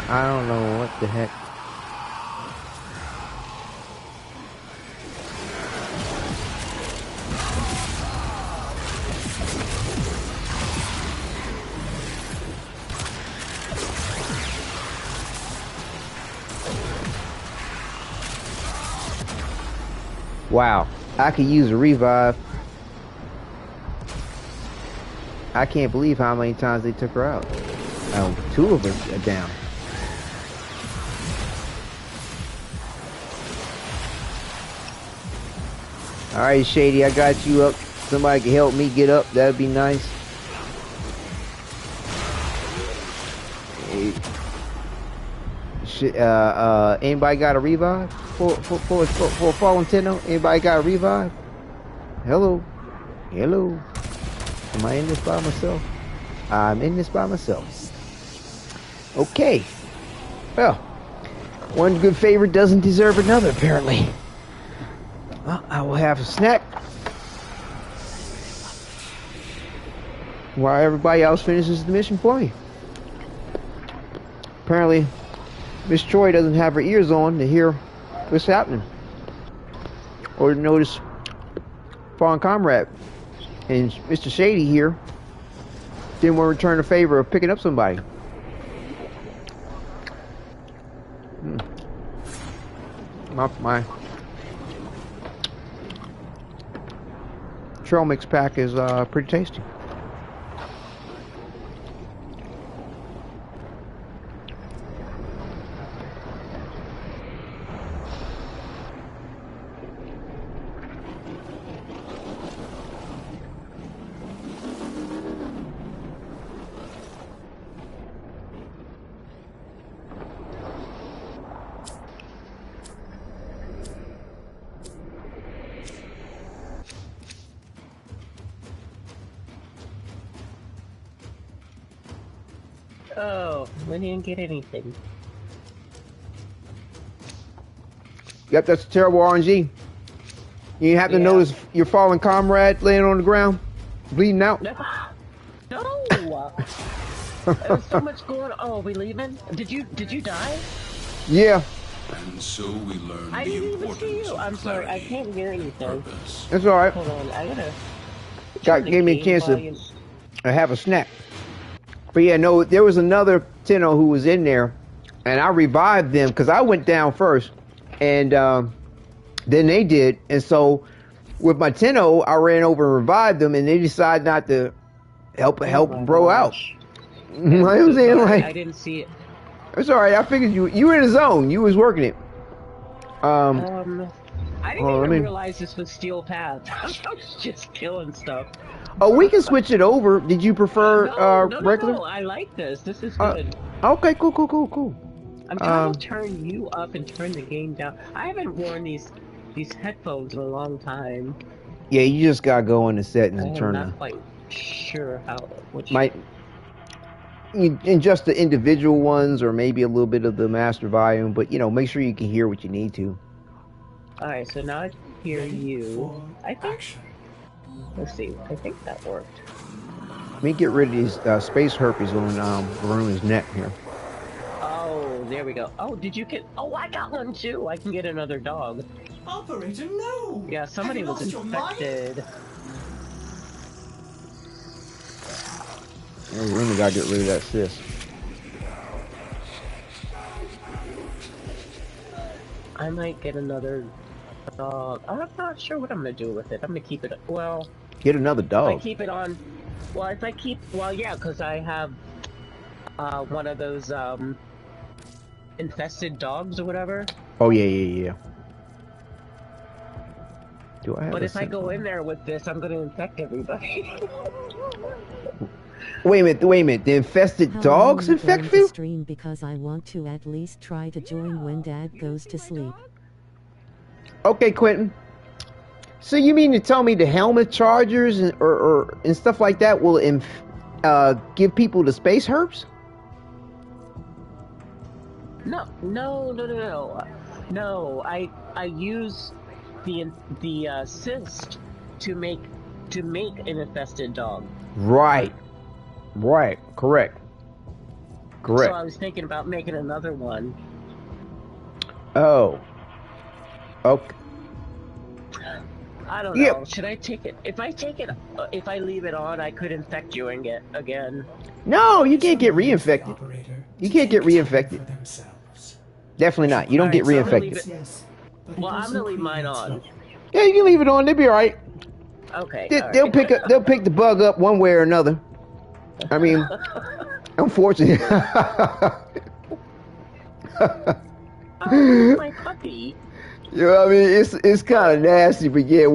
I don't know what the heck. Wow, I could use a revive. I can't believe how many times they took her out. Two of us are down. Alright, Shady, I got you up. Somebody can help me get up. That'd be nice. Anybody got a revive? For Fallen Tenno? Anybody got a revive? Hello? Hello? Am I in this by myself? I'm in this by myself. Okay. Well, one good favor doesn't deserve another, apparently. Well, I will have a snack while everybody else finishes the mission for me. Apparently, Miss Troy doesn't have her ears on to hear what's happening, or to notice fallen comrade. And Mr. Shady here didn't want to return the favor of picking up somebody. My trail mix pack is pretty tasty. Oh, we didn't get anything. Yep, that's a terrible RNG. You have to notice your fallen comrade laying on the ground, bleeding out. No. There's so much going on. Oh, are we leaving? Did you die? Yeah. And so we learn I didn't even see you. I'm sorry, I can't hear anything. That's all right. Hold on, I gotta. Gave me a chance to have a snack. But yeah, no, there was another Tenno who was in there, and I revived them because I went down first, and then they did. And so with my Tenno, I ran over and revived them, and they decided not to help bro out. You know what I'm saying? Like, I didn't see it. It's all right. I figured you were in the zone. You was working it. I didn't even realize this was Steel Path. I was just killing stuff. Oh, we can switch it over. Did you prefer regular? No, I like this. This is good. Okay, cool. I'm trying to turn you up and turn the game down. I haven't worn these headphones in a long time. Yeah, you just gotta go in the settings and turn them. I'm not quite sure how. In just the individual ones, or maybe a little bit of the master volume, but make sure you can hear what you need to. All right, so now I can hear you. I think. Let's see. I think that worked. Let me get rid of these space herpes on Varuna's neck here. Oh, there we go. Oh, did you get? Oh, I got one too. I can get another dog. Operator, no. Yeah, somebody was infected. Varuna gotta get rid of that cyst. I might get another dog. I'm not sure what I'm gonna do with it. I'm gonna keep it. Well, get another dog. If I keep it on. Well, if I keep. Well, yeah, because I have one of those infested dogs or whatever. Oh yeah. Do I have? But if I go in there with this, I'm gonna infect everybody. Wait a minute. The infested dogs infect you? Stream because I want to at least try to join when Dad goes to sleep. Okay, Quentin. So you mean to tell me the helmet chargers and stuff like that will give people the space herpes? No. No, I use the cyst to make an infested dog. Right. Correct. So I was thinking about making another one. Oh. Okay. I don't know. Should I take it? If I leave it on, I could infect you again. No, you can't get reinfected. You can't get reinfected. Definitely not. You don't get reinfected. Well, I'm gonna leave mine on. Yeah, you can leave it on. They'll be all right. Okay. They'll pick the bug up one way or another. I mean, unfortunately. Oh, my puppy. I mean, it's kind of nasty, but yeah,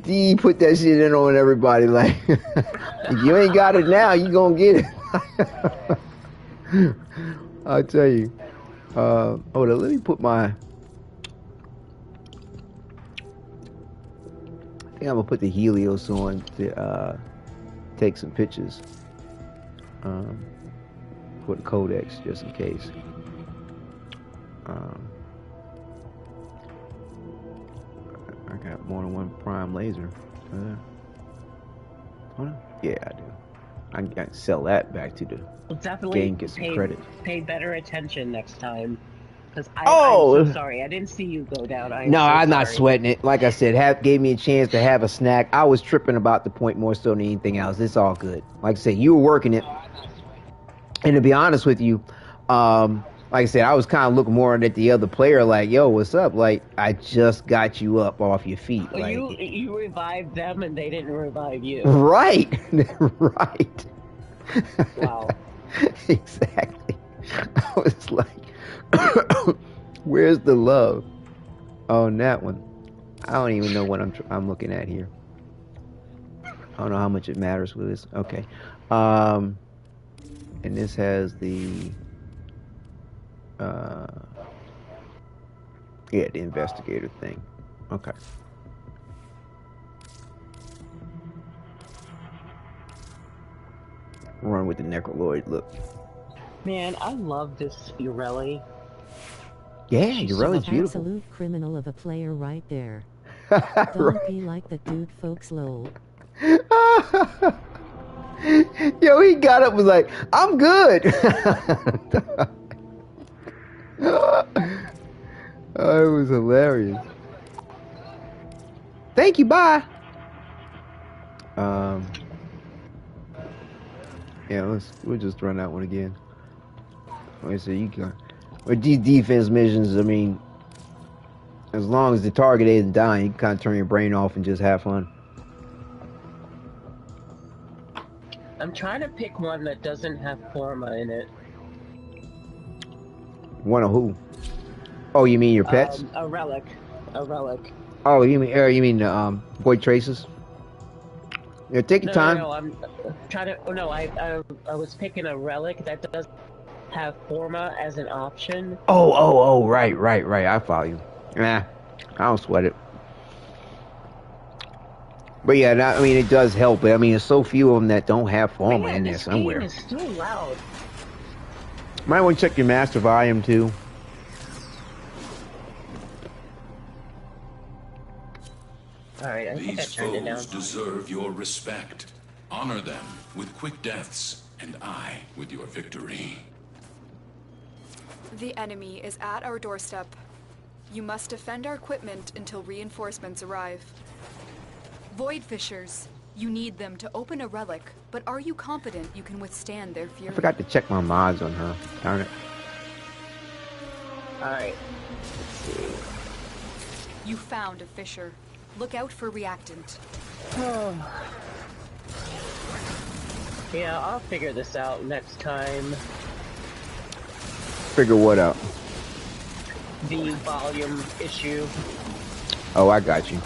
D put that shit in on everybody. Like, if you ain't got it now, you gonna get it. I'll tell you. Hold on, let me put my. I think I'm gonna put the Helios on to take some pictures for the codex, just in case. I got more than one prime laser. Hold on. Yeah, I do. I can sell that back to the Definitely game, get some credit. Pay better attention next time. Because I'm Oh! so sorry. I didn't see you go down. I'm not sweating it. Like I said, gave me a chance to have a snack. I was tripping about the point more so than anything else. It's all good. Like I said, you were working it. And to be honest with you, like I said, I was kind of looking more at the other player like, yo, what's up? Like, I just got you up off your feet. Well, like, you revived them and they didn't revive you. Right. Right. Wow. Exactly. I was like, where's the love on that one? I don't even know what I'm looking at here. I don't know how much it matters with this. Okay. And this has the the investigator thing. Okay. Run with the Necroloid look. Man, I love this Urelli. Yeah, Urelli's beautiful. Absolute criminal of a player right there. Right. Don't be like the dude, folks. Lol. Yo, he got up and was like, I'm good. Oh, it was hilarious. Thank you, bye. Yeah, we'll just run that one again. Like I said, you can. With these defense missions, I mean, as long as the target isn't dying, you can kind of turn your brain off and just have fun. I'm trying to pick one that doesn't have Forma in it. One of who? Oh, you mean your pets? A relic. A relic. Oh, you mean the Void Traces? Yeah, take your time. No, I'm trying to. Oh no, I was picking a relic that doesn't have Forma as an option. Oh, right. I follow you. Nah, I don't sweat it. But yeah, I mean, it does help. But I mean, there's so few of them that don't have Forma in there somewhere. This game is so loud. Might want to check your master volume too. Alright, I think I These turned it down. foes deserve your respect. Honor them with quick deaths, and I with your victory. The enemy is at our doorstep. You must defend our equipment until reinforcements arrive. Void Fishers, you need them to open a relic, but are you confident you can withstand their fury? I forgot to check my mods on her. Darn it. Alright. You found a Fisher. Look out for reactant. Yeah, I'll figure this out next time. Figure what out? The volume issue. Oh, I got you.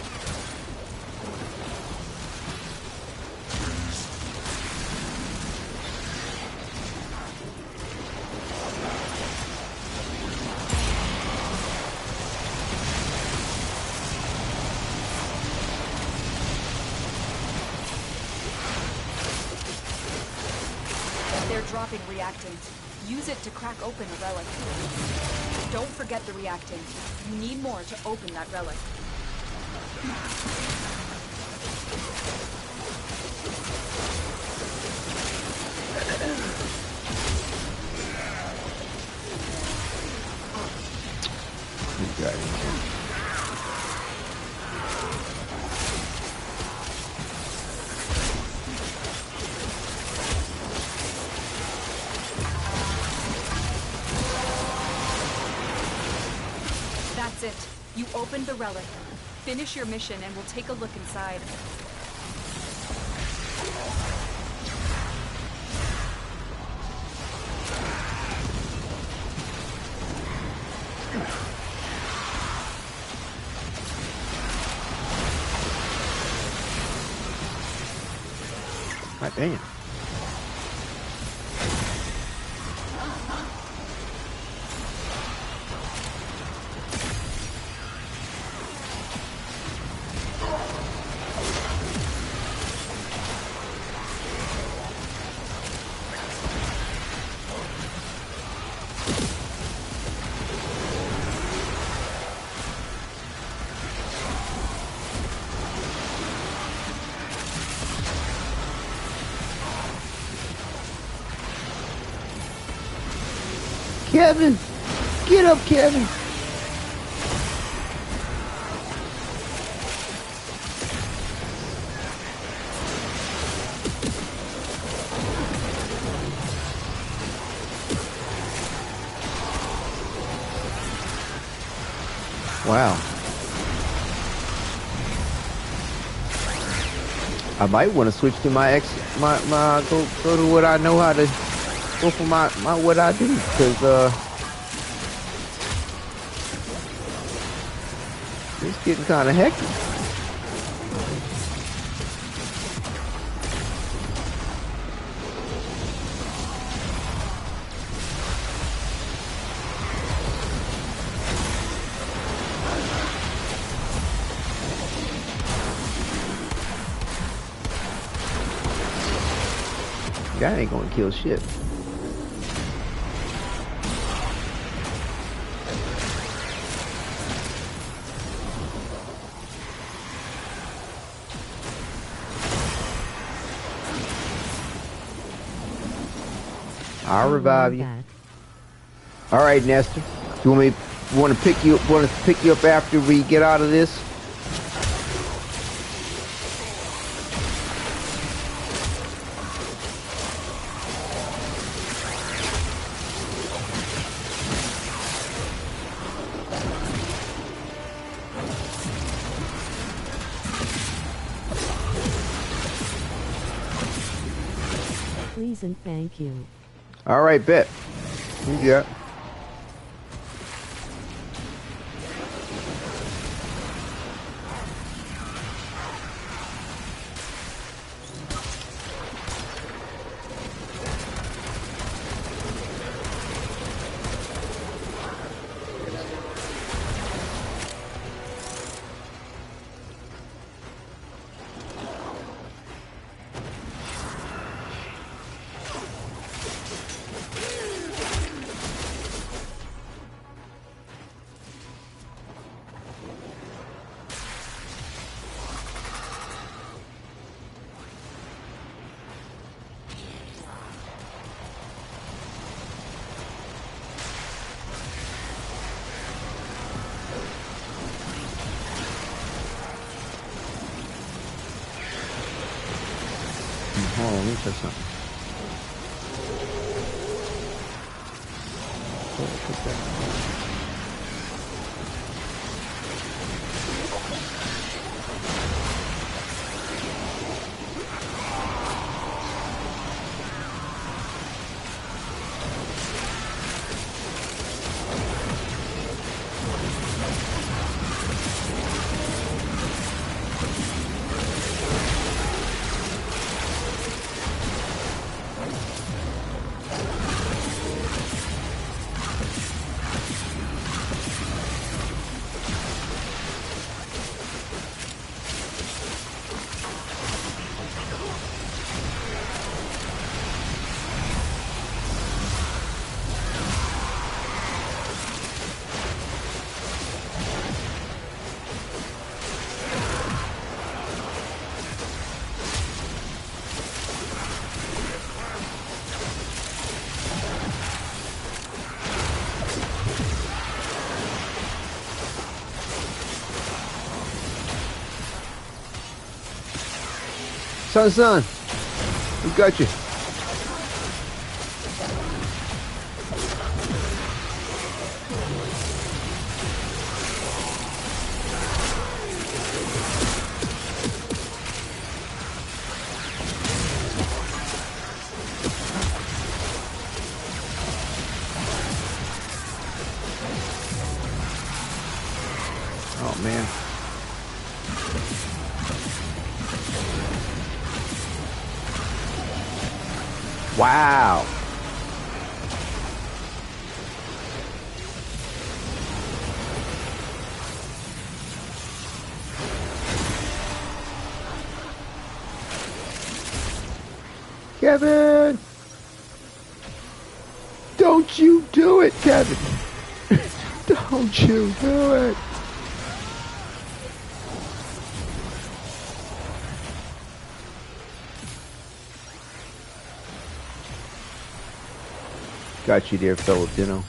They're dropping reactant. Use it to crack open a relic. Don't forget the reactant. You need more to open that relic. You got it. That's it. You opened the relic. Finish your mission and we'll take a look inside. God damn. Kevin! Get up, Kevin! Wow. I might want to switch to my go to what I know how to go for my what I do, because it's getting kind of hectic. That ain't gonna kill shit. I'll revive you. All right, Nestor. You want to pick you up after we get out of this? Please and thank you. All right, bet. You got. Hold on, let me check something. Son, we got you. Oh, man. Wow. Kevin! Don't you do it, Kevin! Don't you do it! Got you there, fellow Dino.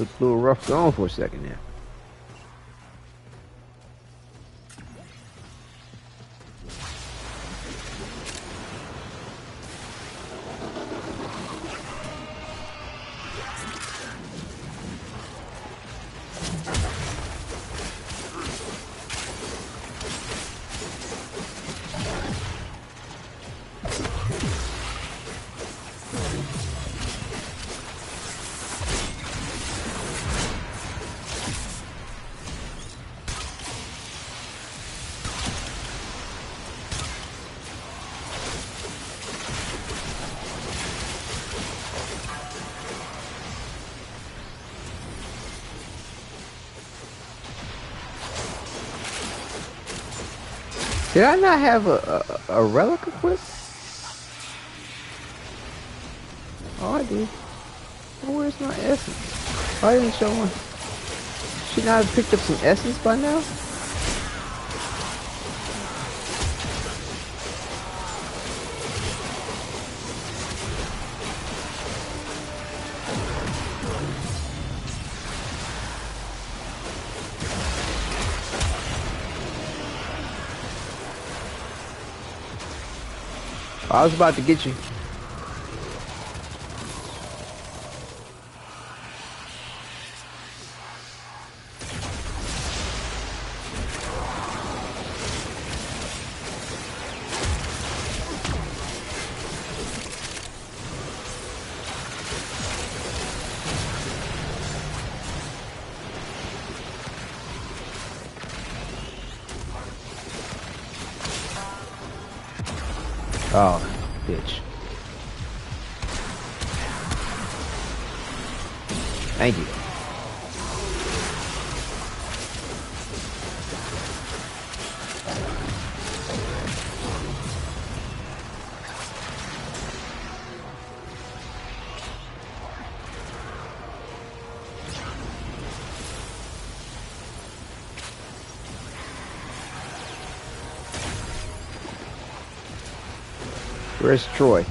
Looked a little rough going for a second there. Did I not have a relic equipped? Oh, I did. Oh, where's my essence? Why didn't it show one? Should not have picked up some essence by now? I was about to get you. Oh, bitch. Thank you. Where's Troy?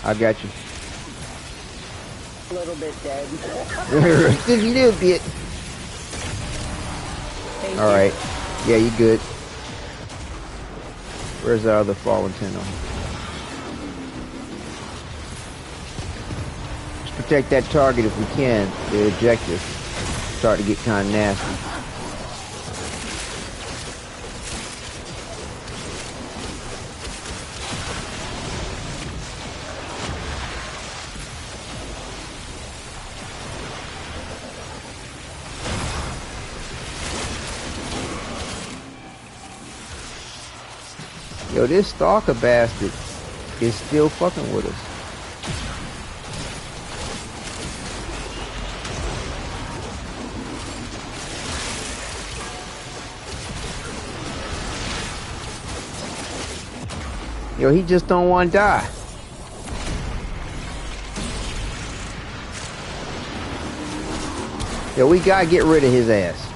I got you. A little bit dead. Just a little bit. Alright. Yeah, you good. Where's the other fallen Tenno? Let's protect that target if we can. The objective. Start to get kind of nasty. Yo, this stalker bastard is still fucking with us. Yo, he just don't want to die. Yo, we gotta get rid of his ass.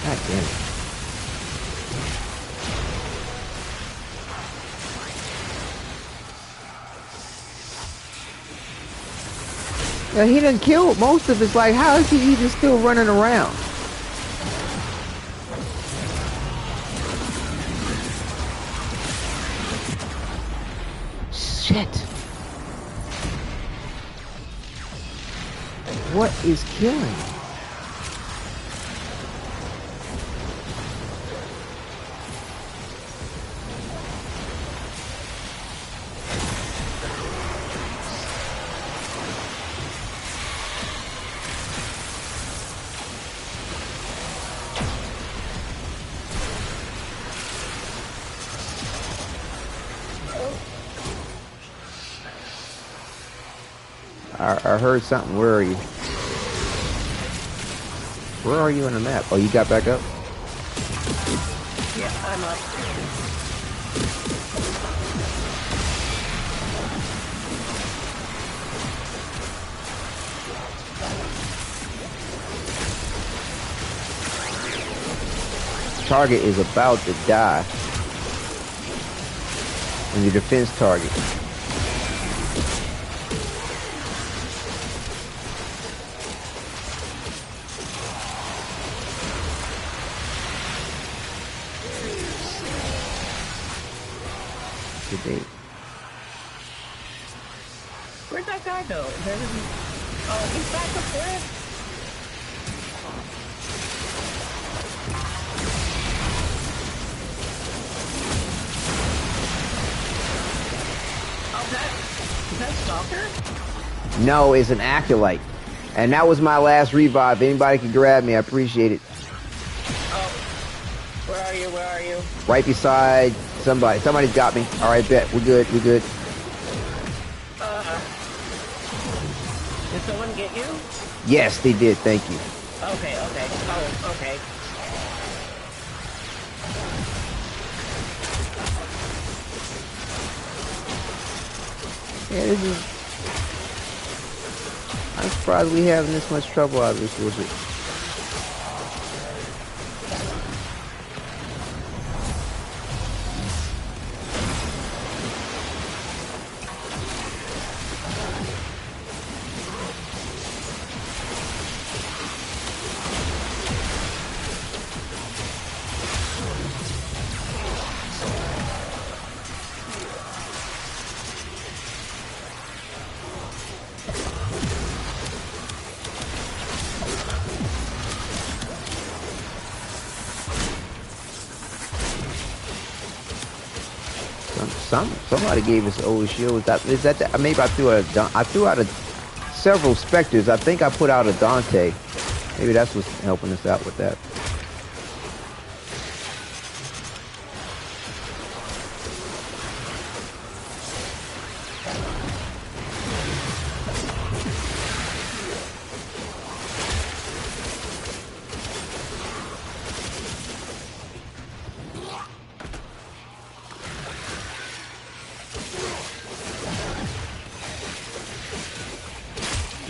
God damn it. Yeah, he done killed most of us. Like, how is he even still running around? Shit. What is killing? I heard something. Where are you? Where are you on the map? Oh, you got back up? Yeah, I'm up. target is about to die. On your defense target. Where'd that guy go? Oh, he's back up there? Is that Stalker? No, it's an Acolyte. And that was my last revive. Anybody can grab me, I appreciate it. Oh. Where are you? Where are you? Right beside somebody. Somebody's got me. Alright, bet. We're good. We're good. Did someone get you? Yes, they did. Thank you. Okay, okay. Oh, okay. Yeah, this is... I'm surprised we having this much trouble out of this wizard. Somebody gave us old shields. Is that maybe I threw out several specters. I think I put out a Dante. Maybe that's what's helping us out with that.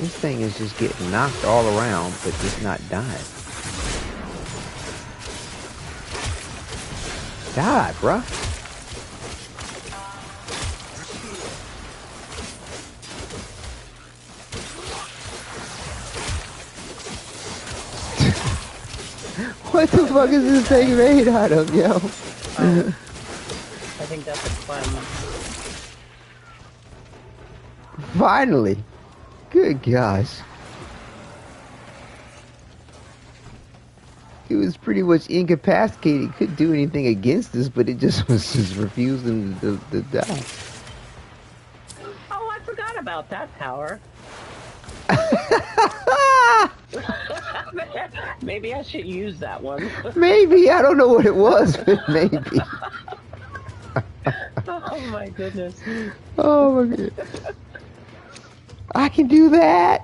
This thing is just getting knocked all around, but just not dying. Die, bruh. What the fuck is this thing made out of, yo? I think that's a fun. Finally. Good gosh. He was pretty much incapacitated. Couldn't do anything against us, but it just was just refusing to die. Oh, I forgot about that power. Maybe I should use that one. Maybe. I don't know what it was, but maybe. Oh my goodness. Oh my god. I can do that.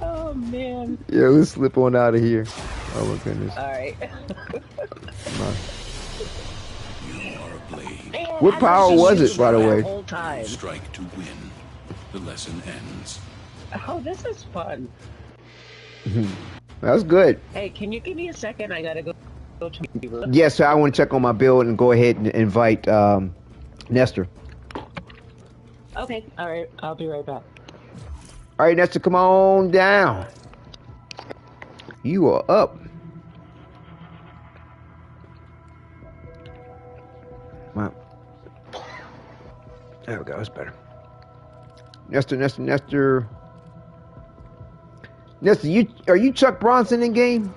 Oh man. Yeah, let's slip on out of here. Oh my goodness. All right. What power was it, by the way? Whole time. Strike to win. The lesson ends. Oh, this is fun. That's good. Hey, can you give me a second? I gotta go to. Yes, sir. I want to check on my build and go ahead and invite Nestor. Okay, all right. I'll be right back. All right, Nestor, come on down. You are up. Wow. There we go. That's better. Nestor. Nestor, are you Chuck Bronson in game?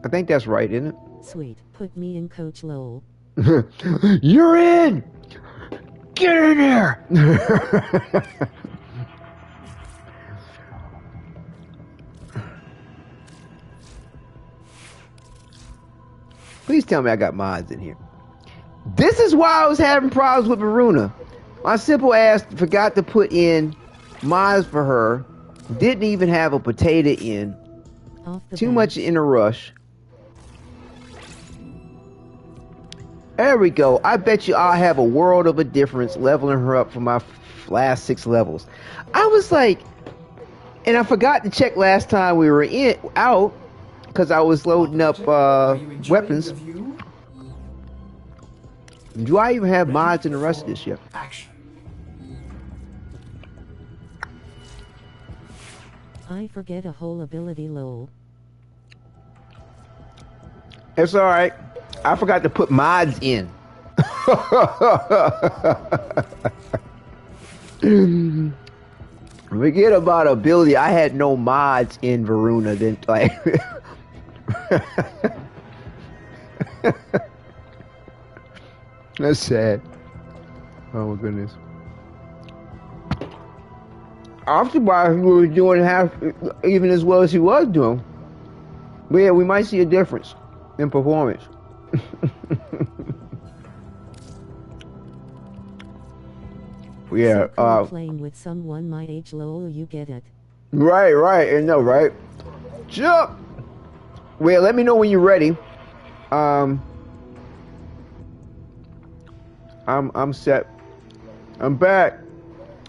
I think that's right, isn't it? Sweet. Put me in, Coach Lowell. You're in! Get in there! Please tell me I got mods in here. This is why I was having problems with Varuna. My simple ass forgot to put in mods for her. Didn't even have a potato in. Too much in a rush. There we go. I bet you I'll have a world of a difference leveling her up for my last 6 levels. I was like, and I forgot to check last time we were out because I was loading up weapons. Do I even have mods in the rest of this yet? I forget a whole ability, lol. It's alright. I forgot to put mods in. Forget about ability. I had no mods in Varuna. Then like, that's sad. Oh my goodness. I'm surprised he was doing half, even as well as he was doing. But yeah, we might see a difference in performance. Yeah. Playing with someone my age, lol. You get it. Right. I know, right? Jump. Well, let me know when you're ready. I'm set. I'm back.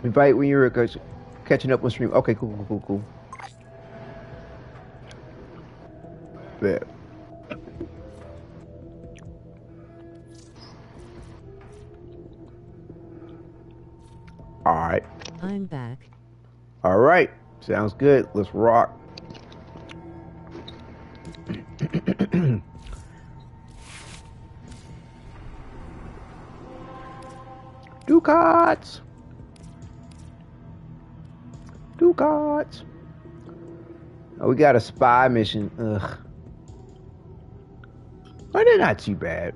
Invite when you're catching up on stream. Okay, cool. Yeah. All right. I'm back. All right. Sounds good. Let's rock. Ducats. Oh, we got a spy mission. Ugh. Oh, they're not too bad.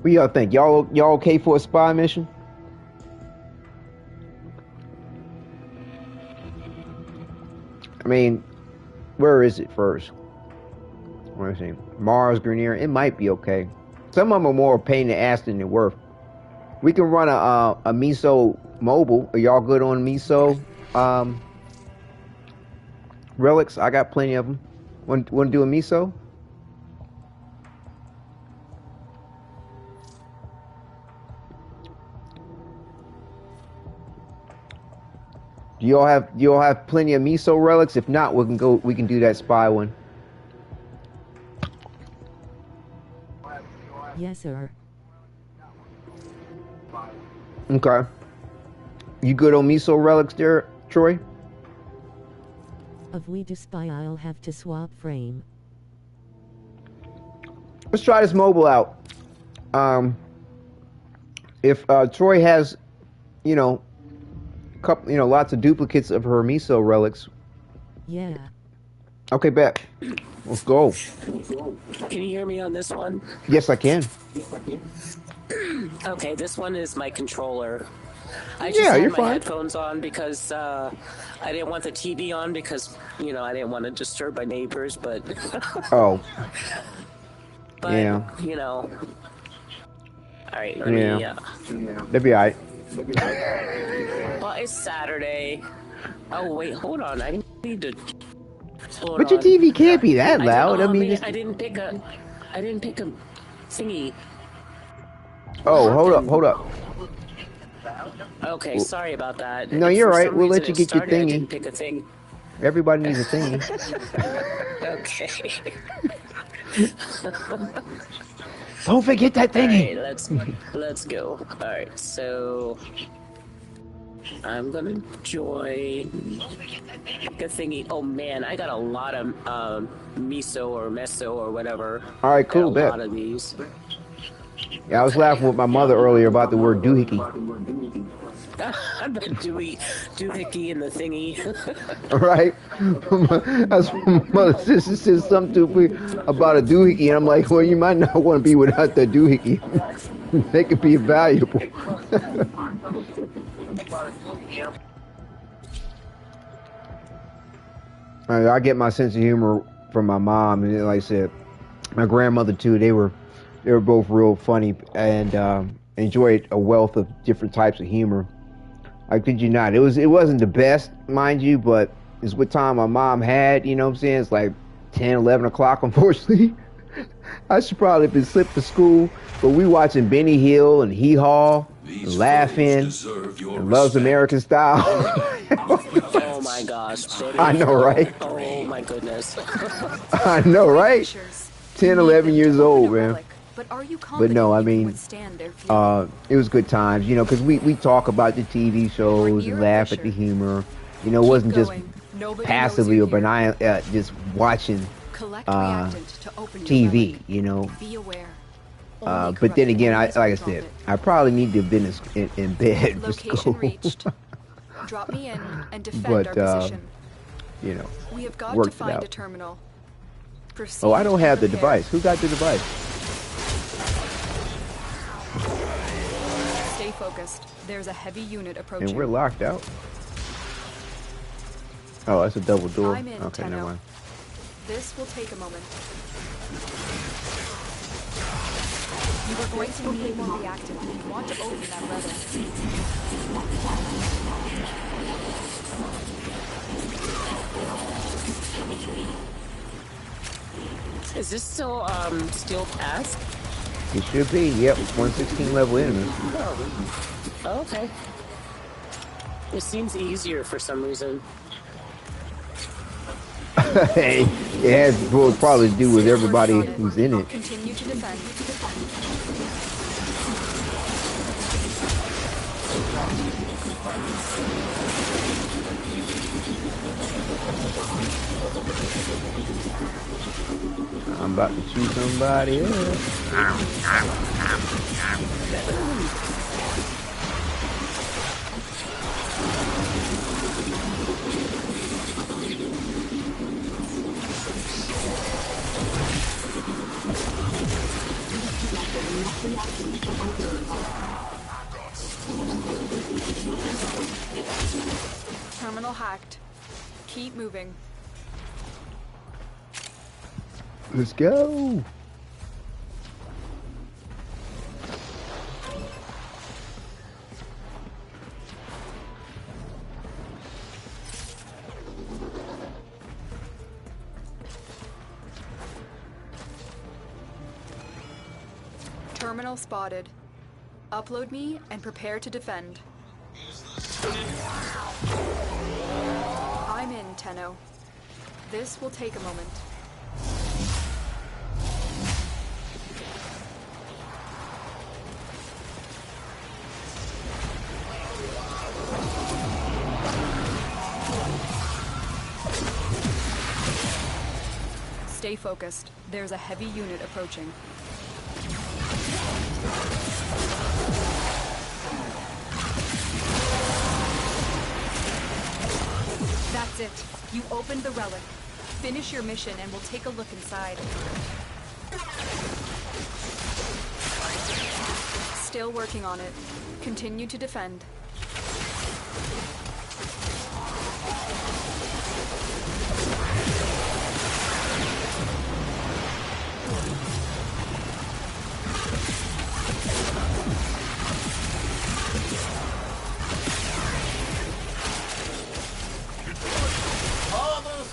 What y'all think? Y'all okay for a spy mission? I mean, where is it first? Let me see. Mars, Grenier. It might be okay. Some of them are more pain in the ass than they're worth. We can run a miso mobile. Are y'all good on miso relics? I got plenty of them. Want to do a miso? Do y'all have plenty of miso relics? If not, we can do that spy one. Yes, sir. Okay. You good on miso relics there, Troy? If we do spy, I'll have to swap frame. Let's try this mobile out. If Troy has, lots of duplicates of her miso relics. Yeah. Okay, bet. Let's go. Can you hear me on this one? Yes, I can. Okay, this one is my controller. I Yeah, had you're my fine. headphones on because I didn't want the TV on because, I didn't want to disturb my neighbors, but... Oh. But, Yeah. Alright, Yeah. That'd be alright. Well, it's Saturday. Oh, wait, hold on. I need to... But your TV can't be that loud. I mean, I didn't pick a thingy. Oh, hold up. Okay, sorry about that. No, you're right. We'll let you get your thingy. I didn't pick a thing. Everybody needs a thingy. Okay. Don't forget that thingy. All right, let's go. All right, so I'm gonna join. Pick a thingy. Oh man, I got a lot of miso or meso or whatever. All right, cool. A lot of these. Yeah, I was laughing with my mother earlier about the word doohickey. The doohickey and the thingy. Right? That's what my mother sister said something about a doohickey, and I'm like, well, you might not want to be without the doohickey. They could be valuable. I get my sense of humor from my mom, and like I said, my grandmother too. They were both real funny and enjoyed a wealth of different types of humor. I kid you not. It wasn't the best, mind you, but it's what time my mom had. You know what I'm saying? It's like 10, 11 o'clock, unfortunately. I should probably have been slipped to school, but we watching Benny Hill and Hee Haw laughing, and loves American style. Oh my gosh. I know, right? Oh my goodness. I know, right? 10, 11 years old, man. But no, I mean, it was good times, you know, because we talk about the TV shows and laugh at the humor. You know, it wasn't just passively or benign, just watching TV, you know. But then again, like I said, I probably need to have been in bed for school. Drop me in and defend our position. You know, we have got worked to find it out. A terminal. Proceed oh, I don't have the prepare. device. Who got the device? Stay focused. There's a heavy unit approaching. And we're locked out. Oh, that's a double door. I'm in, okay, Tenno. never mind. This will take a moment. You are going to need more reactive if you want to open that relic. Is this still steel cast? It should be. Yep, 116 level enemies. Oh, okay. It seems easier for some reason. Hey, it has will probably do with everybody who's in it. Continue to defend. I'm about to shoot somebody else. Terminal hacked. Keep moving. Let's go. Terminal spotted. Upload me and prepare to defend. I'm in, Tenno. This will take a moment. Stay focused. There's a heavy unit approaching. That's it. You opened the relic. Finish your mission and we'll take a look inside. Still working on it. Continue to defend.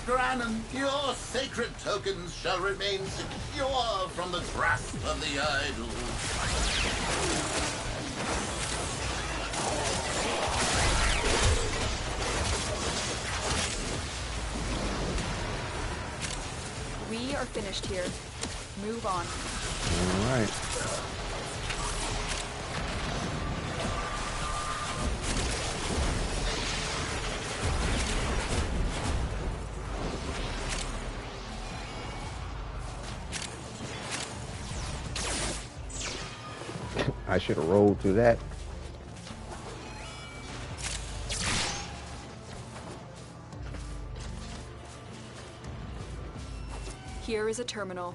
Gran and pure sacred tokens shall remain secure from the grasp of the idol. We are finished here. Move on. All right. I should have rolled through that. Here is a terminal.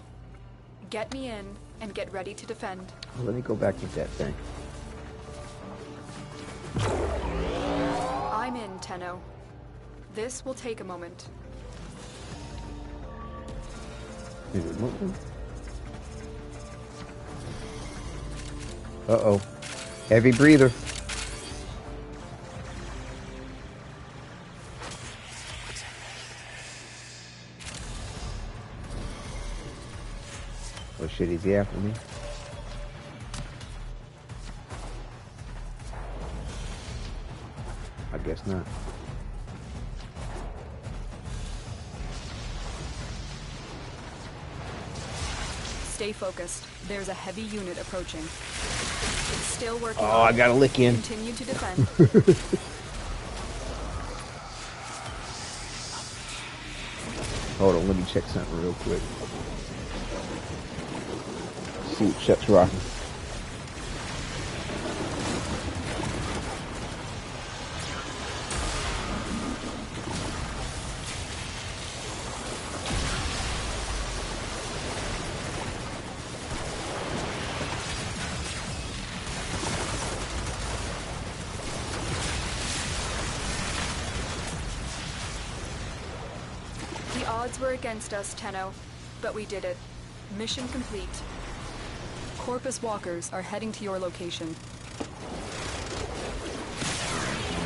Get me in and get ready to defend. Let me go back to that thing. I'm in, Tenno. This will take a moment. Is it moving? Uh-oh. Heavy breather. Oh shit, is he after me? guess not. Stay focused. There's a heavy unit approaching. It's still working. Oh, I gotta lick in. Continue to defend. Hold on, let me check something real quick. See what Shep's rocking. Were against us, Tenno, but we did it. Mission complete. Corpus walkers are heading to your location.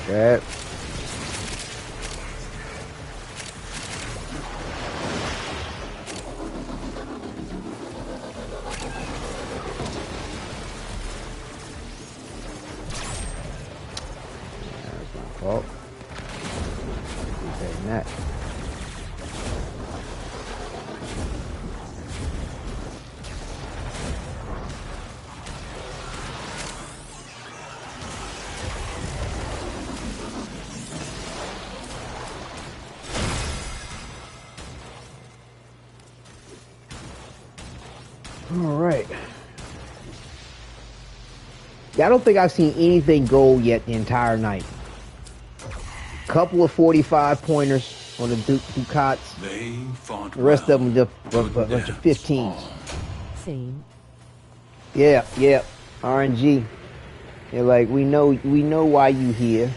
Okay. That's my fault. Okay, that. Alright. I don't think I've seen anything gold yet the entire night. Couple of 45 pointers on the Ducats. They fought the rest well. of them just a bunch of 15s. Same. Yeah. RNG. They're like, we know why you here,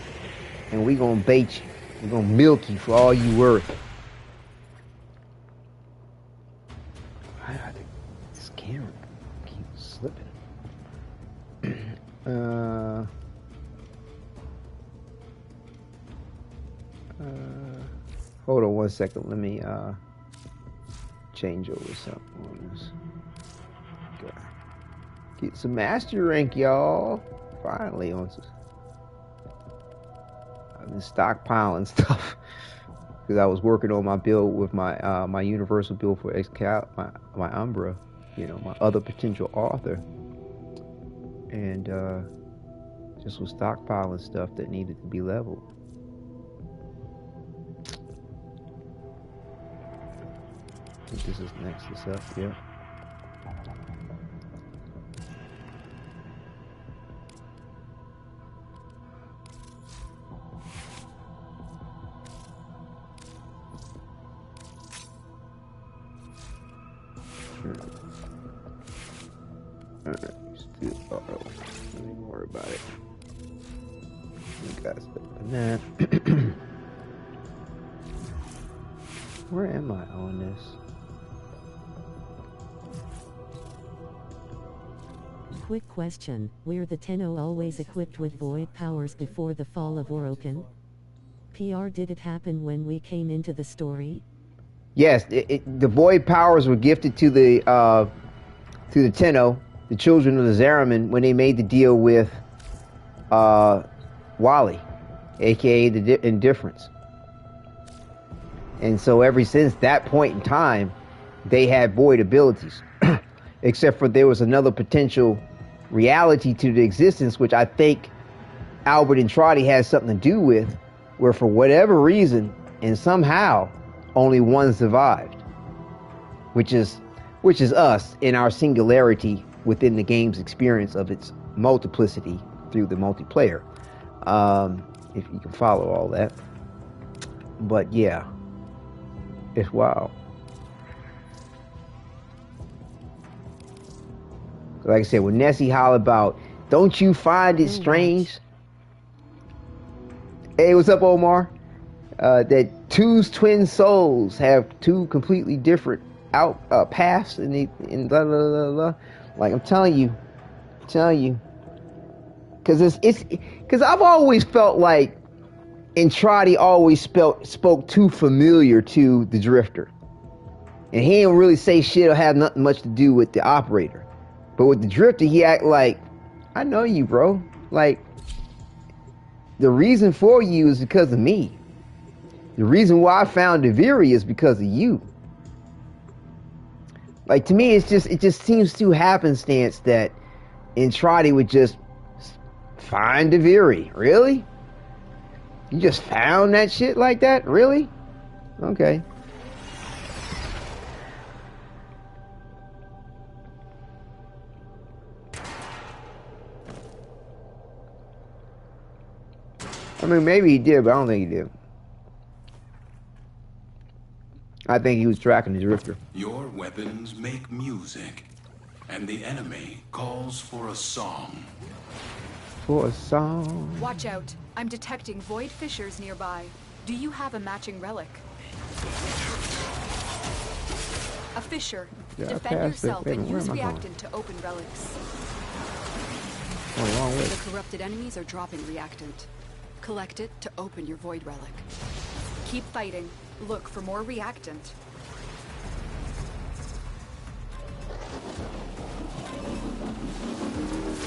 and we gonna bait you. We're gonna milk you for all you worth. I think this camera keeps slipping. Hold on 1 second. Let me change over something on this. Okay. Get some master rank, y'all. Finally on this. I've been stockpiling stuff because I was working on my build with my my universal build for my Umbra, you know, my other potential author, and just was stockpiling stuff that needed to be leveled. I think this is next up, yeah. Alright, still Baro. Don't even worry about it. You got stuff in that. Where am I on this? Quick question, were the Tenno always equipped with void powers before the fall of Orokin? PR, did it happen when we came into the story? Yes, the void powers were gifted to the Tenno, the children of the Zariman, when they made the deal with Wally, aka the Indifference. And so ever since that point in time, they had void abilities. Except for there was another potential reality to the existence, which I think Albert and Trotty has something to do with, where for whatever reason and somehow only one survived, which is us in our singularity within the game's experience of its multiplicity through the multiplayer, if you can follow all that. But yeah, it's wild. Like I said, when Nessie hollered about, don't you find it strange? Hey, what's up, Omar? That two's twin souls have two completely different paths in blah, blah, blah, blah. Like, I'm telling you. Because because I've always felt like Entrati always spoke too familiar to the Drifter. And he didn't really say shit or have nothing much to do with the operator. But with the Drifter, he act like, I know you, bro. Like, the reason for you is because of me. The reason why I found Deviri is because of you. Like, to me, it just seems too happenstance that Entradi would just find Deviri. Really? You just found that shit like that? Really? Okay. I mean, maybe he did, but I don't think he did. I think he was tracking the drifter. Your weapons make music, and the enemy calls for a song. For a song. Watch out. I'm detecting void fissures nearby. Do you have a matching relic? A fissure. Yeah, Defend yourself and use going? reactant to open relics. Oh, wrong way. The corrupted enemies are dropping reactant. Collect it to open your void relic. Keep fighting. Look for more reactant.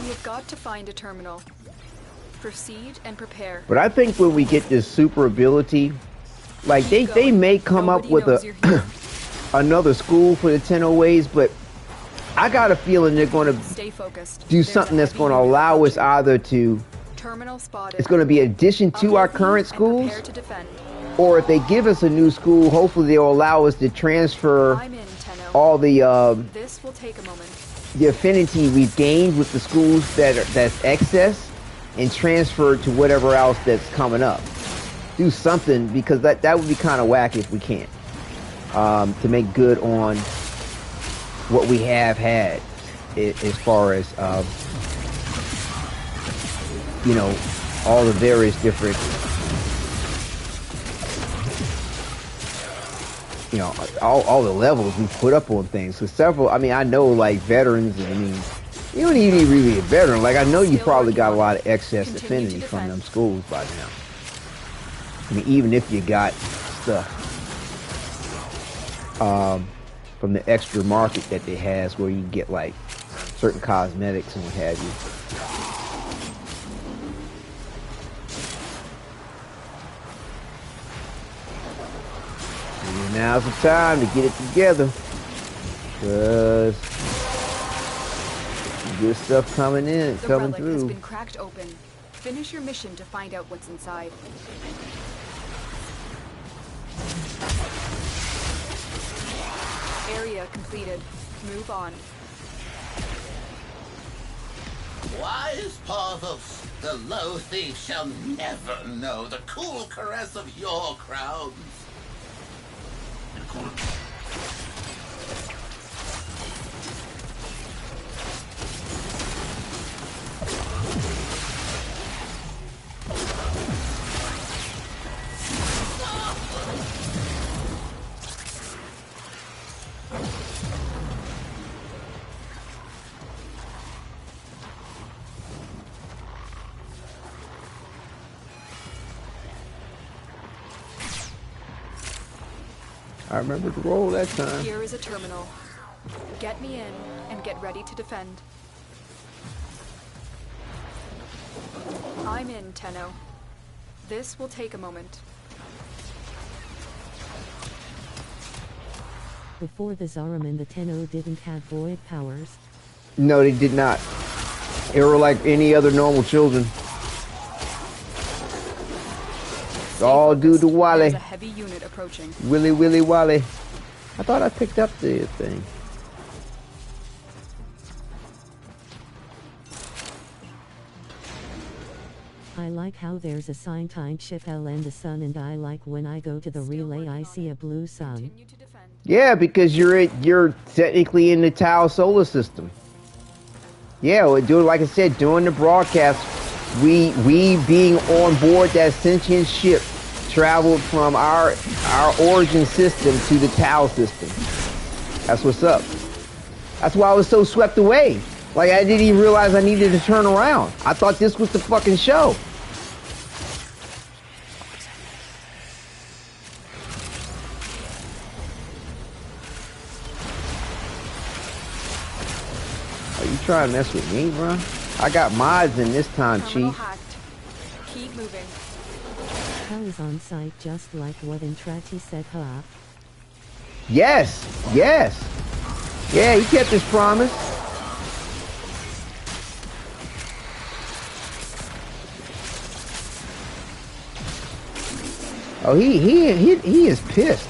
We have got to find a terminal. Proceed and prepare. But I think when we get this super ability, like they may come up with another school for the Tenno ways, but I got a feeling they're going to stay focused. Do something that's going to allow us either to terminal spotted. It's going to be an addition to our current schools, or if they give us a new school, hopefully they'll allow us to transfer all the this will take a moment. The affinity we've gained with the schools that's excess, and transfer to whatever else that's coming up. Do something, because that would be kind of whack if we can't, to make good on what we have had as far as you know, all the various different, you know, all the levels we put up on things. So several, I mean, I know like veterans, I mean, you don't even really be a veteran. Like, I know you probably got a lot of excess affinity from them schools by now. I mean, even if you got stuff from the extra market that they has, where you can get like certain cosmetics and what have you. And now's the time to get it together, because good stuff coming in, coming through. The relic has been cracked open. Finish your mission to find out what's inside. Area completed. Move on. Wise Parvos, the low thief shall never know the cool caress of your crowns. I remember the roll that time. Here is a terminal. Get me in and get ready to defend. I'm in, Tenno. This will take a moment. Before the Zariman, the Tenno didn't have void powers. No, they did not. They were like any other normal children. All due to Wally. There's a heavy unit approaching. Willy Wally. I thought I picked up the thing. I like how there's a sign time shift L and the sun, and I like when I go to the relay I see a blue sun. Yeah, because you're technically in the Tau solar system. Yeah, we're doing, like I said, during the broadcast, we being on board that sentient ship traveled from our origin system to the Tau system. That's what's up. That's why I was so swept away. Like, I didn't even realize I needed to turn around. I thought this was the fucking show. Are you trying to mess with me, bro? I got mods in this time, Chief. Keep Keep moving. I was on site just like what Intrati said, huh? Yes, yes. Yeah, he kept his promise. Oh, he is pissed.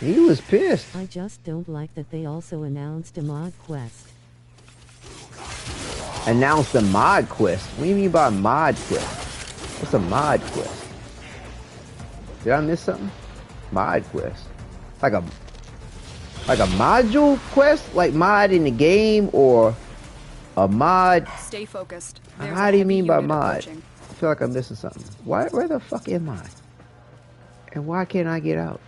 He was pissed. I just don't like that they also announced a mod quest. Announced a mod quest? What do you mean by mod quest? What's a mod quest? Did I miss something? Mod quest. Like a module quest? Like mod in the game or a mod? Stay focused. How do you mean by mod? Approaching. I feel like I'm missing something. Where the fuck am I? And why can't I get out?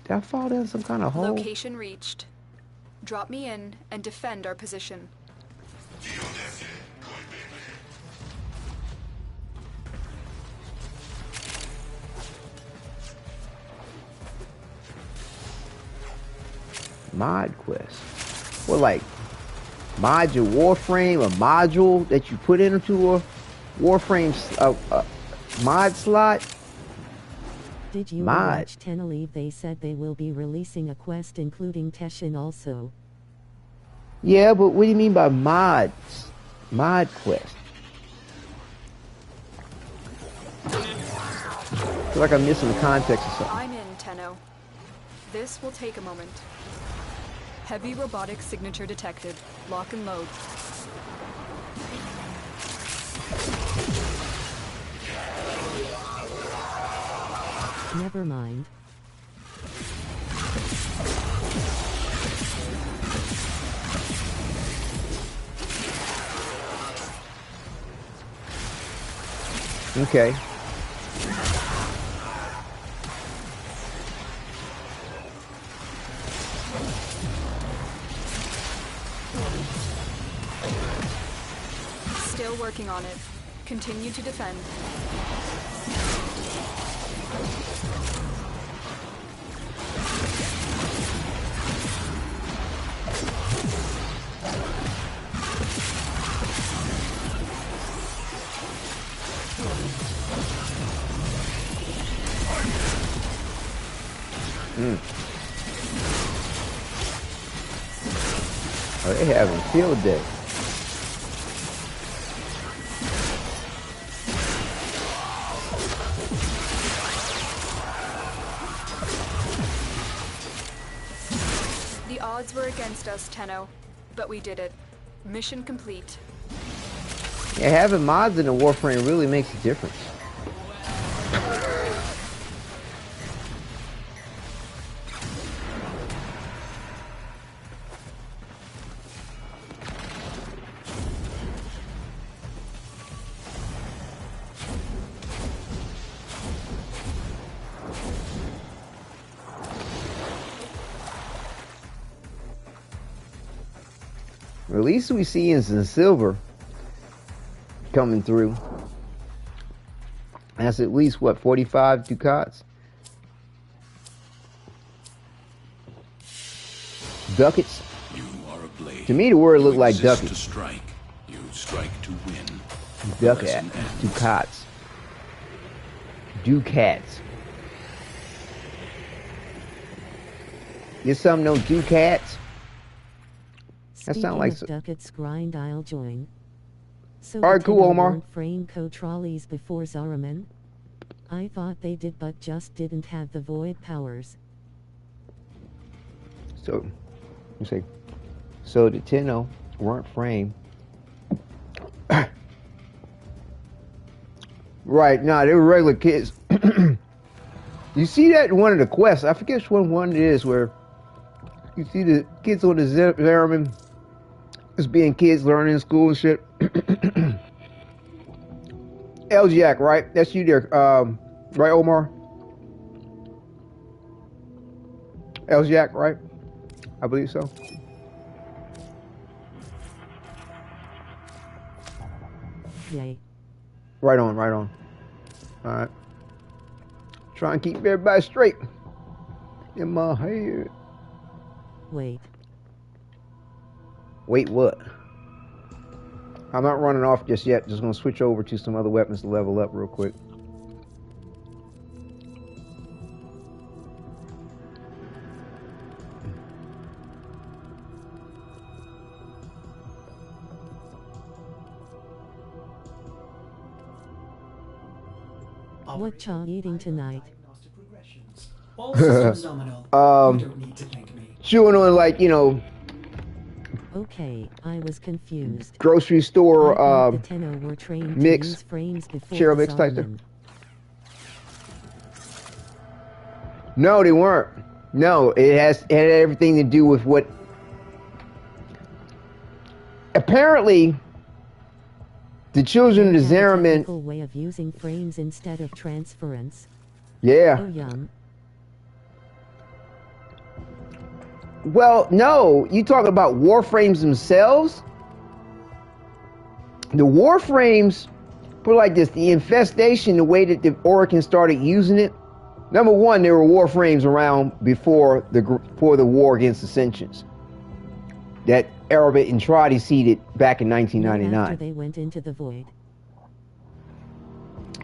Did I fall down some kind of hole? Location reached. Drop me in and defend our position. Mod quest. Well, like mod your Warframe, a module that you put into a Warframe mod slot. Did you watch TennoCon? They said they will be releasing a quest including Teshin also. Yeah, but what do you mean by mods? Mod quest. I feel like I'm missing the context of something. I'm in, Tenno. This will take a moment. Heavy robotic signature detected. Lock and load. Never mind. Okay. Still working on it. Continue to defend. Oh, they having a field day. The odds were against us, Tenno, but we did it. Mission complete. Yeah, having mods in the Warframe really makes a difference. At least we see in some silver coming through. That's at least what, 45 Ducats? Ducats? You are a blade. To me, the word looked like ducats. To strike, you strike to win. Ducat. Ducats. Ducats. Get some no Ducats? That sounds like Ducats grind. I'll join. So all right, cool, Omar. Frame co-trolleys before Zaraman. I thought they did, but just didn't have the void powers. So, you say, so the Tenno weren't frame. Right, nah, they were regular kids. You see that in one of the quests? I forget which one it is, where you see the kids on the Zaraman as being kids learning in school and shit. Elgiac, right? That's you there, right, Omar? Elgiac, right? I believe so. Yay. Right on, right on. All right. Try and keep everybody straight in my head. Wait. Wait, what? I'm not running off just yet. Just gonna switch over to some other weapons to level up real quick. What y'all eating tonight? All systems nominal. You don't need to thank me. Chewing on, like, you know. Okay, I was confused. Grocery store the Tenno were trained mix. To use frames before Cheryl mix type thing. No, they weren't. No, it had everything to do with what. Apparently, the children of the Zariman. Way of using frames instead of transference. Yeah. Oh, yum. Well, no, you talk about Warframes themselves. The Warframes, put it like this: the infestation, the way that the Orokin started using it. Number one, there were Warframes around before the war against the Sentients that Arabic and Tradi seeded back in 1999. After they went into the void.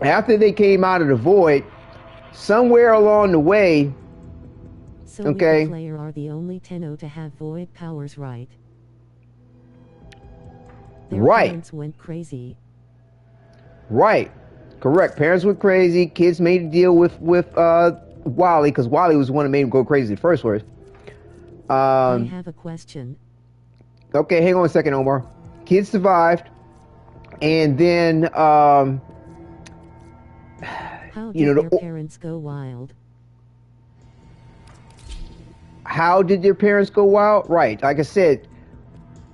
After they came out of the void, somewhere along the way. So okay. The player are the only Tenno to have void powers, right? Their parents went crazy. Right. Correct. Parents went crazy. Kids made a deal with Wally, because Wally was the one that made him go crazy the first place. I have a question. Okay, hang on a second, Omar. Kids survived, and then how did their parents go wild? How did their parents go wild? Right, like I said,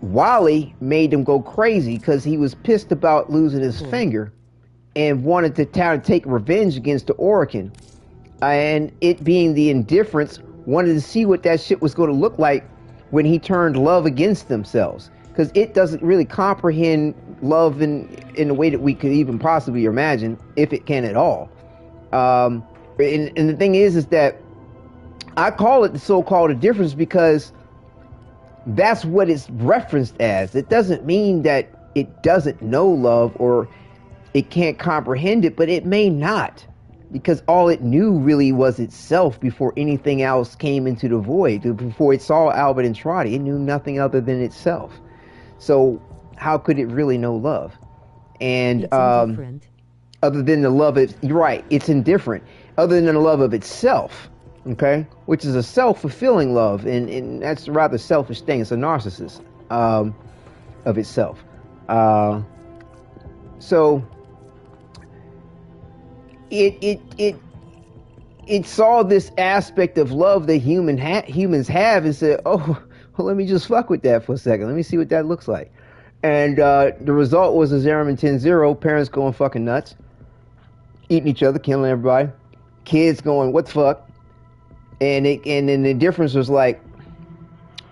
Wally made them go crazy because he was pissed about losing his finger and wanted to take revenge against the Orokin. And it being the indifference, wanted to see what that shit was going to look like when he turned love against themselves. Because it doesn't really comprehend love in the way that we could even possibly imagine, if it can at all. And the thing is that I call it the so-called indifference because that's what it's referenced as. It doesn't mean that it doesn't know love or it can't comprehend it, but it may not, because all it knew really was itself before anything else came into the void. Before it saw Albert and Trotty, it knew nothing other than itself. So how could it really know love? And other than the love of, you're right, it's indifferent. Other than the love of itself, okay, which is a self-fulfilling love, and that's a rather selfish thing. It's a narcissist of itself. So it saw this aspect of love that humans have and said, oh, well, let me just fuck with that for a second. Let me see what that looks like. And the result was a Zariman 10-0, parents going fucking nuts, eating each other, killing everybody, kids going, what the fuck? And then the difference was like,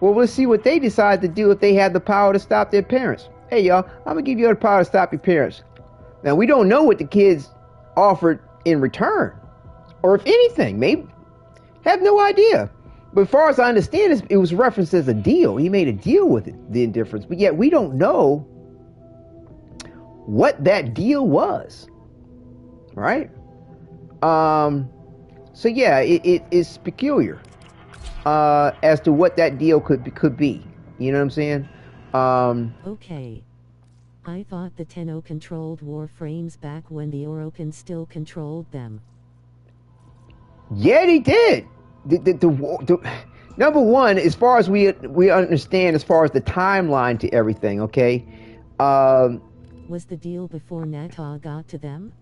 well, let's see what they decide to do if they had the power to stop their parents. Hey, y'all, I'm going to give you the power to stop your parents. Now, we don't know what the kids offered in return, or if anything, maybe, have no idea. But as far as I understand, it was referenced as a deal. He made a deal with it, the indifference. But yet we don't know what that deal was, right? So yeah, it's peculiar as to what that deal could be. You know what I'm saying? Okay. I thought the Tenno controlled Warframes back when the Orokin still controlled them. Yeah, they did. The number one, as far as we understand, as far as the timeline to everything, okay? Was the deal before Natah got to them?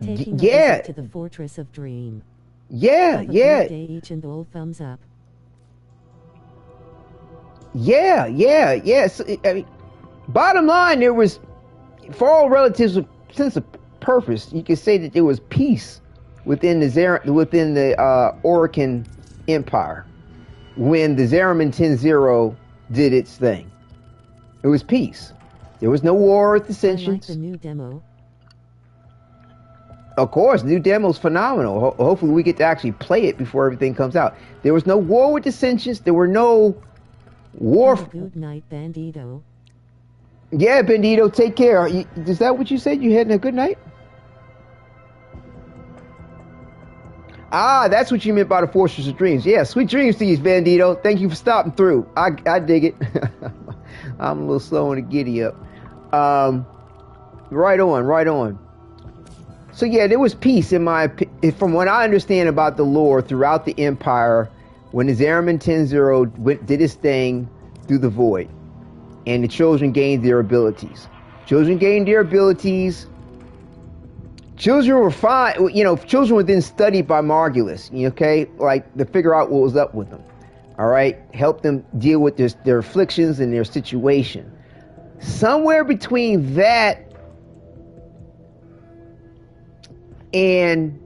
Taking a visit to the Fortress of Dream. Yeah. Day each and all thumbs up. Yes. I mean, bottom line, there was, for all relatives with sense of purpose, you could say that there was peace within the Orokin Empire when the Zariman 10-0 did its thing. It was peace. There was no war with the I like sentients. the new demo. Of course, new demo's phenomenal. Hopefully we get to actually play it before everything comes out. There was no war with the sentients. There were no war. Have a good night, Bandito. Yeah, Bandito, take care. Is that what you said? You had a good night? Ah, that's what you meant by the Fortress of Dreams. Yeah, sweet dreams to you, Bandito. Thank you for stopping through. I dig it. I'm a little slow on the giddy up. Right on. So yeah, there was peace from what I understand about the lore throughout the Empire when the Zariman 10-0 did his thing through the Void, and the children gained their abilities. Children were fine. You know, children were then studied by Margulis. Okay, like to figure out what was up with them. All right, help them deal with their afflictions and their situation. Somewhere between that and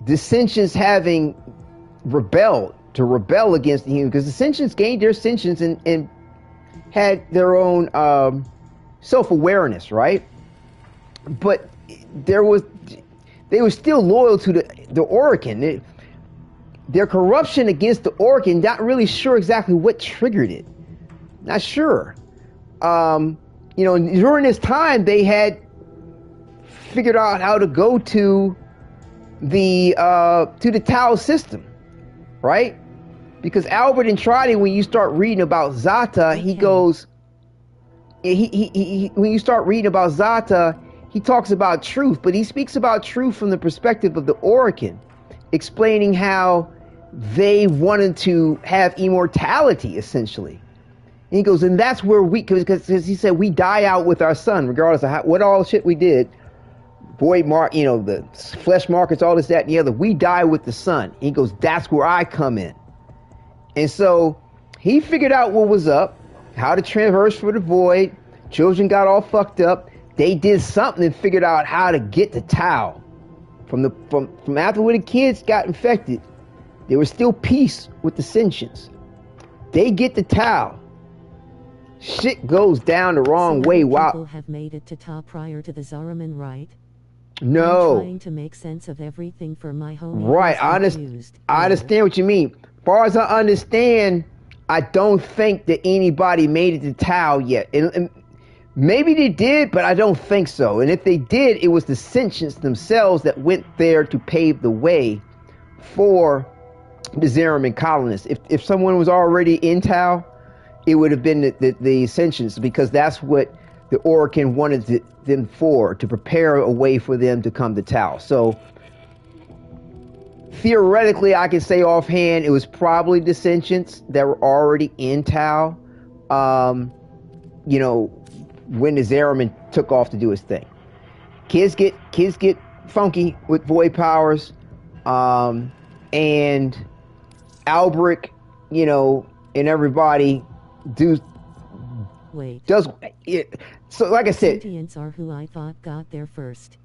dissensions having rebel against the human, because the sentients gained their sentience and had their own self-awareness, right? But they were still loyal to the Orokin. Their corruption against the Orokin, not really sure exactly what triggered it. Not sure. During this time, they had figured out how to go to the Tau system, right? Because Albert and Trotty, when you start reading about Zata, he goes. When you start reading about Zata, he talks about truth, but he speaks about truth from the perspective of the Orokin, explaining how they wanted to have immortality, essentially. And he goes, and that's where because he said we die out with our son, regardless of what all shit we did. Void mark, the flesh markers, all this, that, and the other. We die with the sun. And he goes, that's where I come in. And so he figured out what was up, how to traverse for the void. Children got all fucked up. They did something and figured out how to get the Tau. From after when the kids got infected, there was still peace with the sentients. They get the Tau. Shit goes down the wrong way. Wow. People have made it to Tau prior to the Zariman, right? No. I'm trying to make sense of everything for my homie. Right, I understand what you mean. As far as I understand, I don't think that anybody made it to Tau yet. And maybe they did, but I don't think so. And if they did, it was the sentients themselves that went there to pave the way for the Zariman colonists. If someone was already in Tau, it would have been the sentients, because that's what the Orokin wanted them to prepare a way for them to come to Tau. So theoretically, I can say offhand, it was probably the sentients that were already in Tau, when the Zariman took off to do his thing. Kids get funky with void powers, and Albrecht, and everybody does it. So like I said, Sentients are who I thought got there first.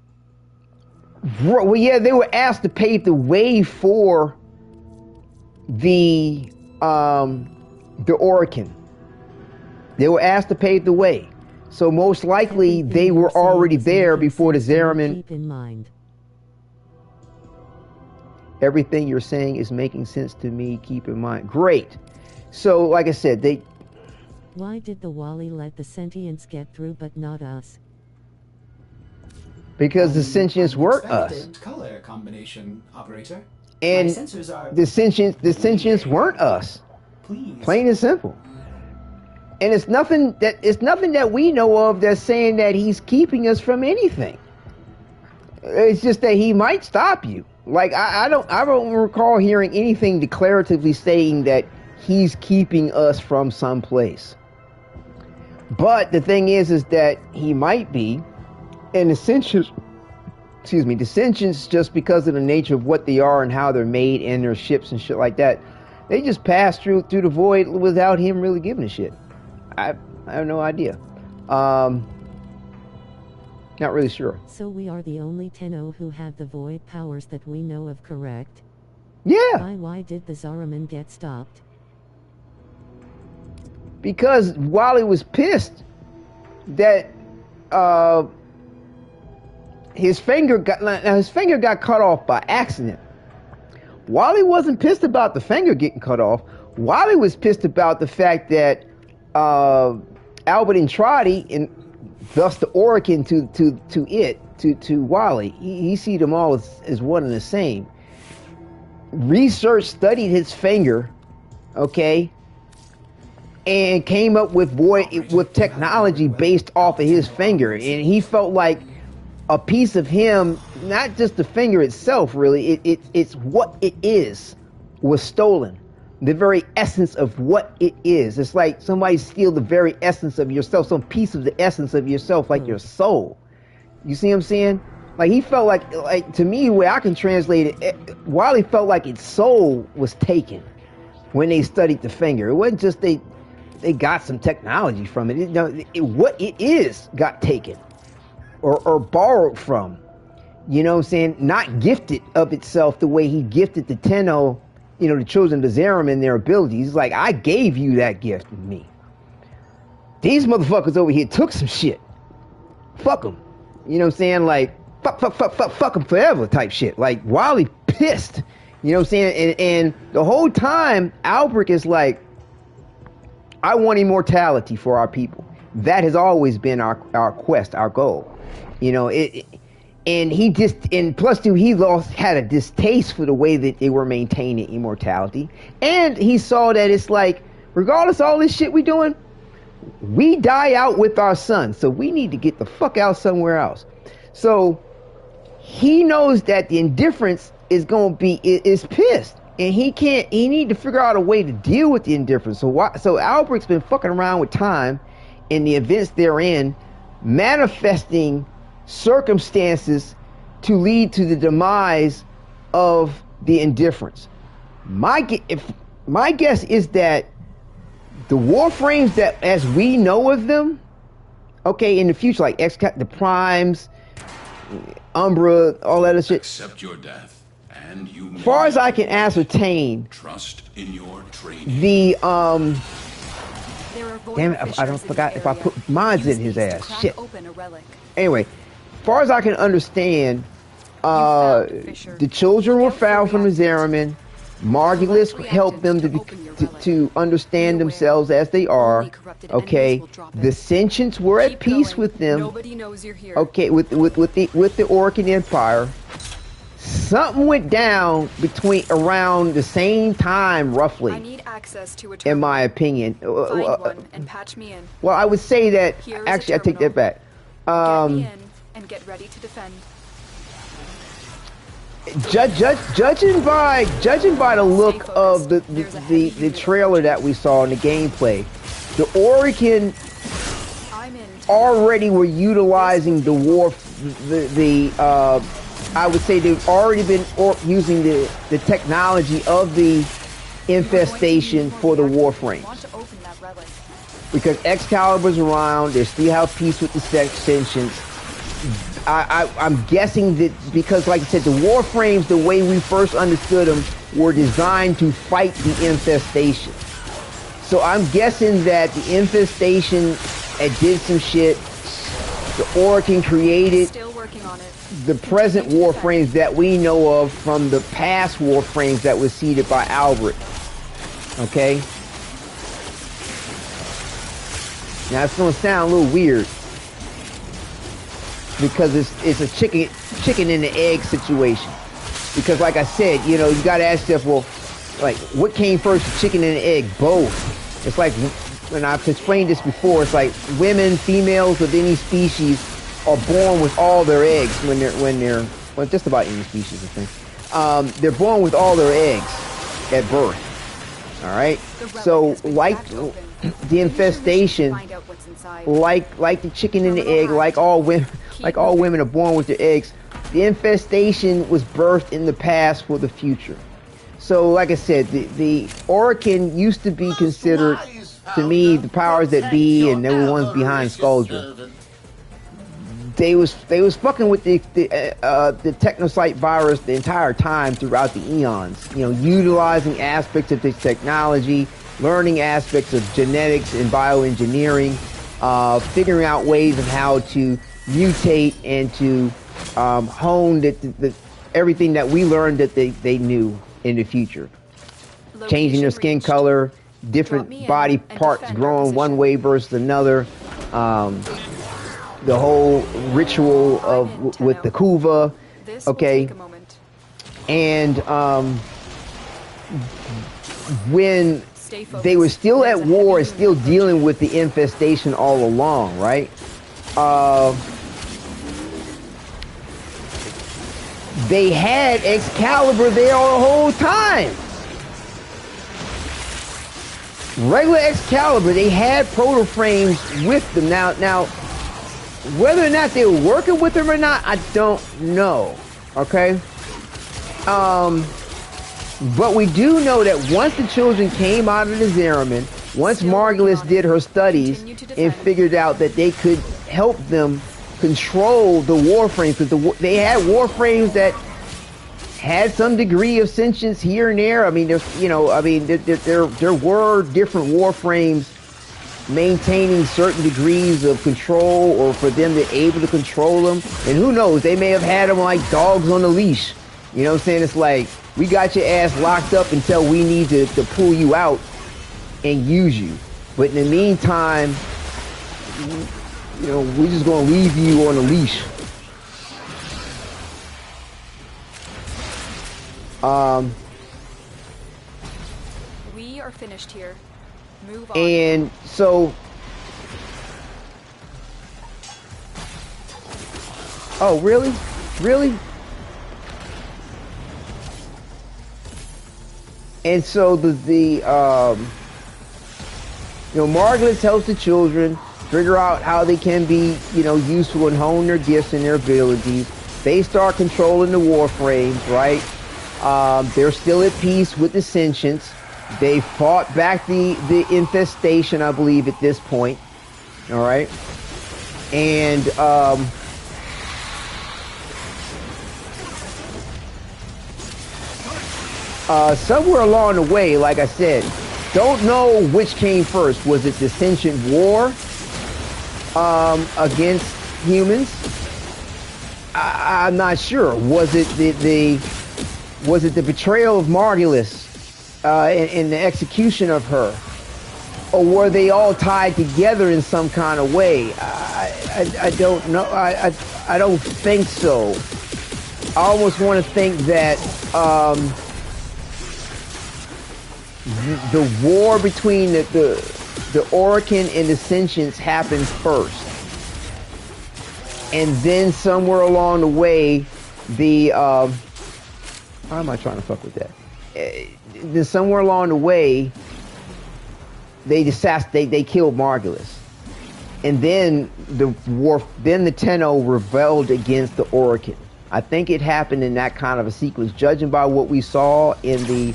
Well, yeah, they were asked to pave the way for the Orokin. They were asked to pave the way. So most likely they were already there before the Zariman. Keep in mind. Everything you're saying is making sense to me. Keep in mind. Great. So like I said, Why did the Wally let the sentients get through but not us? Because the sentients weren't us. Color combination, operator. And the sentients weren't us. Please. Plain and simple. And it's nothing that we know of that's saying that he's keeping us from anything. It's just that he might stop you. Like I don't recall hearing anything declaratively saying that he's keeping us from some place. But the thing is that he might be, and the sentients, just because of the nature of what they are and how they're made and their ships and shit like that, they just pass through the void without him really giving a shit. I have no idea. Not really sure. So we are the only Tenno who have the void powers that we know of, correct? Yeah. Why did the Zariman get stopped? because Wally was pissed that his finger got cut off by accident. Wally wasn't pissed about the finger getting cut off. Wally was pissed about the fact that Albert Entrati, and thus the Orokin to Wally, he see them all as one and the same. Research studied his finger, okay, and came up with technology based off of his finger, and he felt like a piece of him, not just the finger itself, really, it's what it is, was stolen. The very essence of what it is. It's like somebody steal the very essence of yourself, some piece of the essence of yourself, like your soul. You see what I'm saying? Like, he felt like to me, the way I can translate it, Wally felt like its soul was taken when they studied the finger. It wasn't just they got some technology from it. What it is got taken or borrowed from. You know what I'm saying? Not gifted of itself the way he gifted the Tenno, the children of Zerum and their abilities. He's like, I gave you that gift in me. These motherfuckers over here took some shit. Fuck them. You know what I'm saying? Like, fuck them forever type shit. Like, Wally pissed. You know what I'm saying? And the whole time, Albrecht is like, I want immortality for our people. That has always been our quest, our goal. And he just, and plus two, he had a distaste for the way that they were maintaining immortality. And he saw that it's like, regardless of all this shit we doing, we die out with our son. So we need to get the fuck out somewhere else. So he knows that the indifference is going to be, is pissed. And he need to figure out a way to deal with the indifference. So Albrecht's been fucking around with time and the events therein, manifesting circumstances to lead to the demise of the indifference. My guess is that the Warframes that as we know of them, okay, in the future, like the Primes, Umbra, all that other shit. Accept your death, and you. As far as I can ascertain, trust in your training. The damn it, I don't forgot if I put mods in his ass. Shit. Anyway, as far as I can understand, the children were found from the Zeramin. Margulis helped them to understand themselves as they are. Okay, the Sentients were at peace with them. Okay, with the Orokin Empire. Something went down around the same time, roughly. I need access to a in my opinion. Find one and patch me in. Well, I would say that actually I take that back. Get me in and get ready to defend. Judging by the look of the trailer that we saw in the gameplay, the Orokin already were utilizing I would say they've already been using the technology of the infestation for the Warframe. Because Excalibur's around, they still have peace with the Sentients. I'm guessing that because, like I said, the Warframes, the way we first understood them, were designed to fight the infestation. So I'm guessing that the infestation did some shit. The Orokin created the present Warframes that we know of from the past Warframes that were seeded by Albert. Okay? Now it's gonna sound a little weird because it's a chicken and the egg situation. Because like I said, you gotta ask yourself, well, like, what came first, the chicken and the egg? Both. It's like, and I've explained this before, it's like women, females of any species are born with all their eggs when they're well, just about any species, I think. They're born with all their eggs at birth. All right. So like the infestation, like the chicken and the egg, like all women are born with their eggs. The infestation was birthed in the past for the future. So, like I said, the Orokin used to be considered, to me, the powers that be, and they were the ones behind Skuldra. They was fucking with the Technocyte virus the entire time throughout the eons. Utilizing aspects of this technology learning aspects of genetics and bioengineering, figuring out ways of how to mutate and to hone everything that we learned that they knew in the future. Changing their skin color, different body parts growing one way versus another. The whole ritual of with the Kuva, okay, and when they were still at war and still dealing with the infestation all along, right? They had Excalibur there the whole time. Regular Excalibur, they had proto frames with them. Now, whether or not they were working with them or not, I don't know. Okay. But we do know that once the children came out of the Zeramin, once Margulis did her studies and figured out that they could help them control the Warframes, because they had Warframes that had some degree of sentience here and there. I mean, there were different Warframes maintaining certain degrees of control, or for them to be able to control them. And who knows, they may have had them like dogs on a leash. You know what I'm saying? It's like, we got your ass locked up until we need to pull you out and use you. But in the meantime, you know, we're just gonna leave you on a leash. We are finished here. Move on. And so, oh, really? Really? And so Margulis helps the children figure out how they can be, useful and hone their gifts and their abilities. They start controlling the Warframes, right? They're still at peace with the Sentients. They fought back the infestation, I believe, at this point. All right. And somewhere along the way, like I said, don't know which came first. Was it the Sentient War against humans? I'm not sure. Was it the betrayal of Margulis and the execution of her, or were they all tied together in some kind of way? I don't know. I don't think so. I almost want to think that the war between the Orokin and the Sentients happened first, and then somewhere along the way, why am I trying to fuck with that? Then somewhere along the way, they killed Margulis, and then the Tenno rebelled against the Orokin. I think it happened in that kind of a sequence, judging by what we saw in the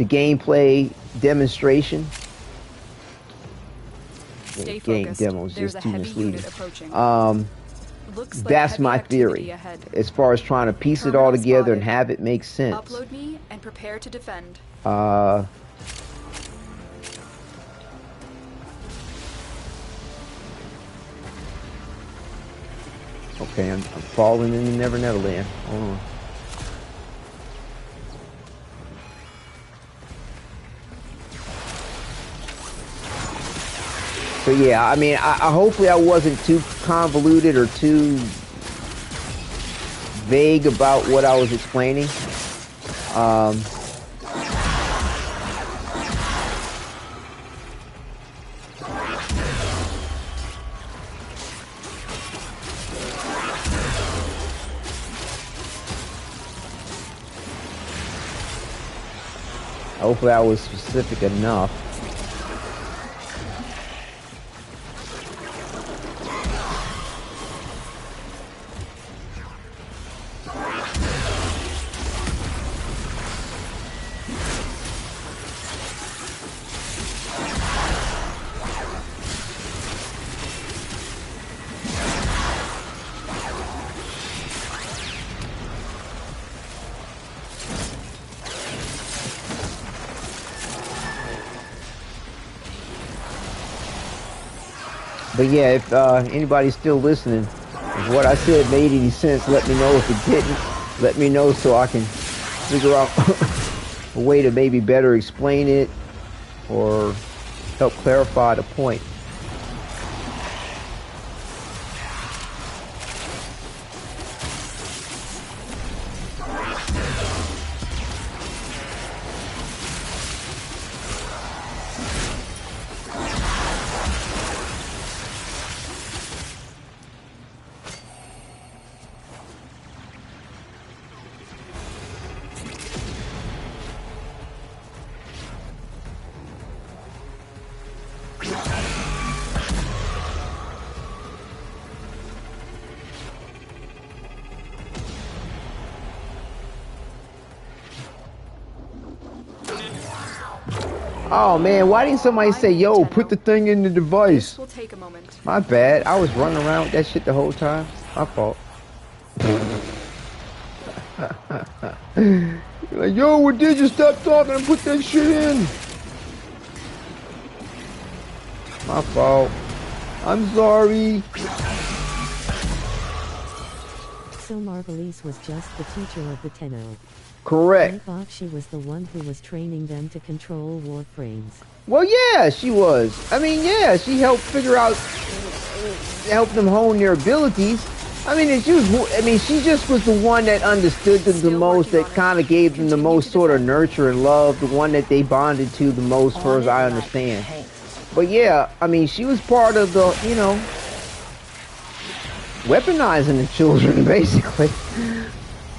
gameplay demonstration. Game demo is just too misleading. That's my theory, as far as trying to piece it all together and have it make sense. Upload me and prepare to defend. Okay, I'm falling in the Never Land. Hold on. So yeah, I mean, hopefully I wasn't too convoluted or too vague about what I was explaining. Hopefully I was specific enough. But yeah, if anybody's still listening, if what I said made any sense, let me know. If it didn't, let me know so I can figure out a way to maybe better explain it or help clarify the point. Oh man, why didn't somebody say, yo, put the thing in the device? This will take a moment. My bad. I was running around with that shit the whole time. My fault. Like, yo, Wadidja, stop talking and put that shit in. My fault. I'm sorry. So Margulies was just the teacher of the Tenno. Correct. I thought she was the one who was training them to control Warframes. Well, yeah, she was. I mean, yeah, she helped figure out, help them hone their abilities. I mean, she just was the one that understood them the most, that kind of gave them the most sort of nurture and love, the one that they bonded to the most, as far as I understand. But yeah, I mean, she was part of the, you know, weaponizing the children, basically.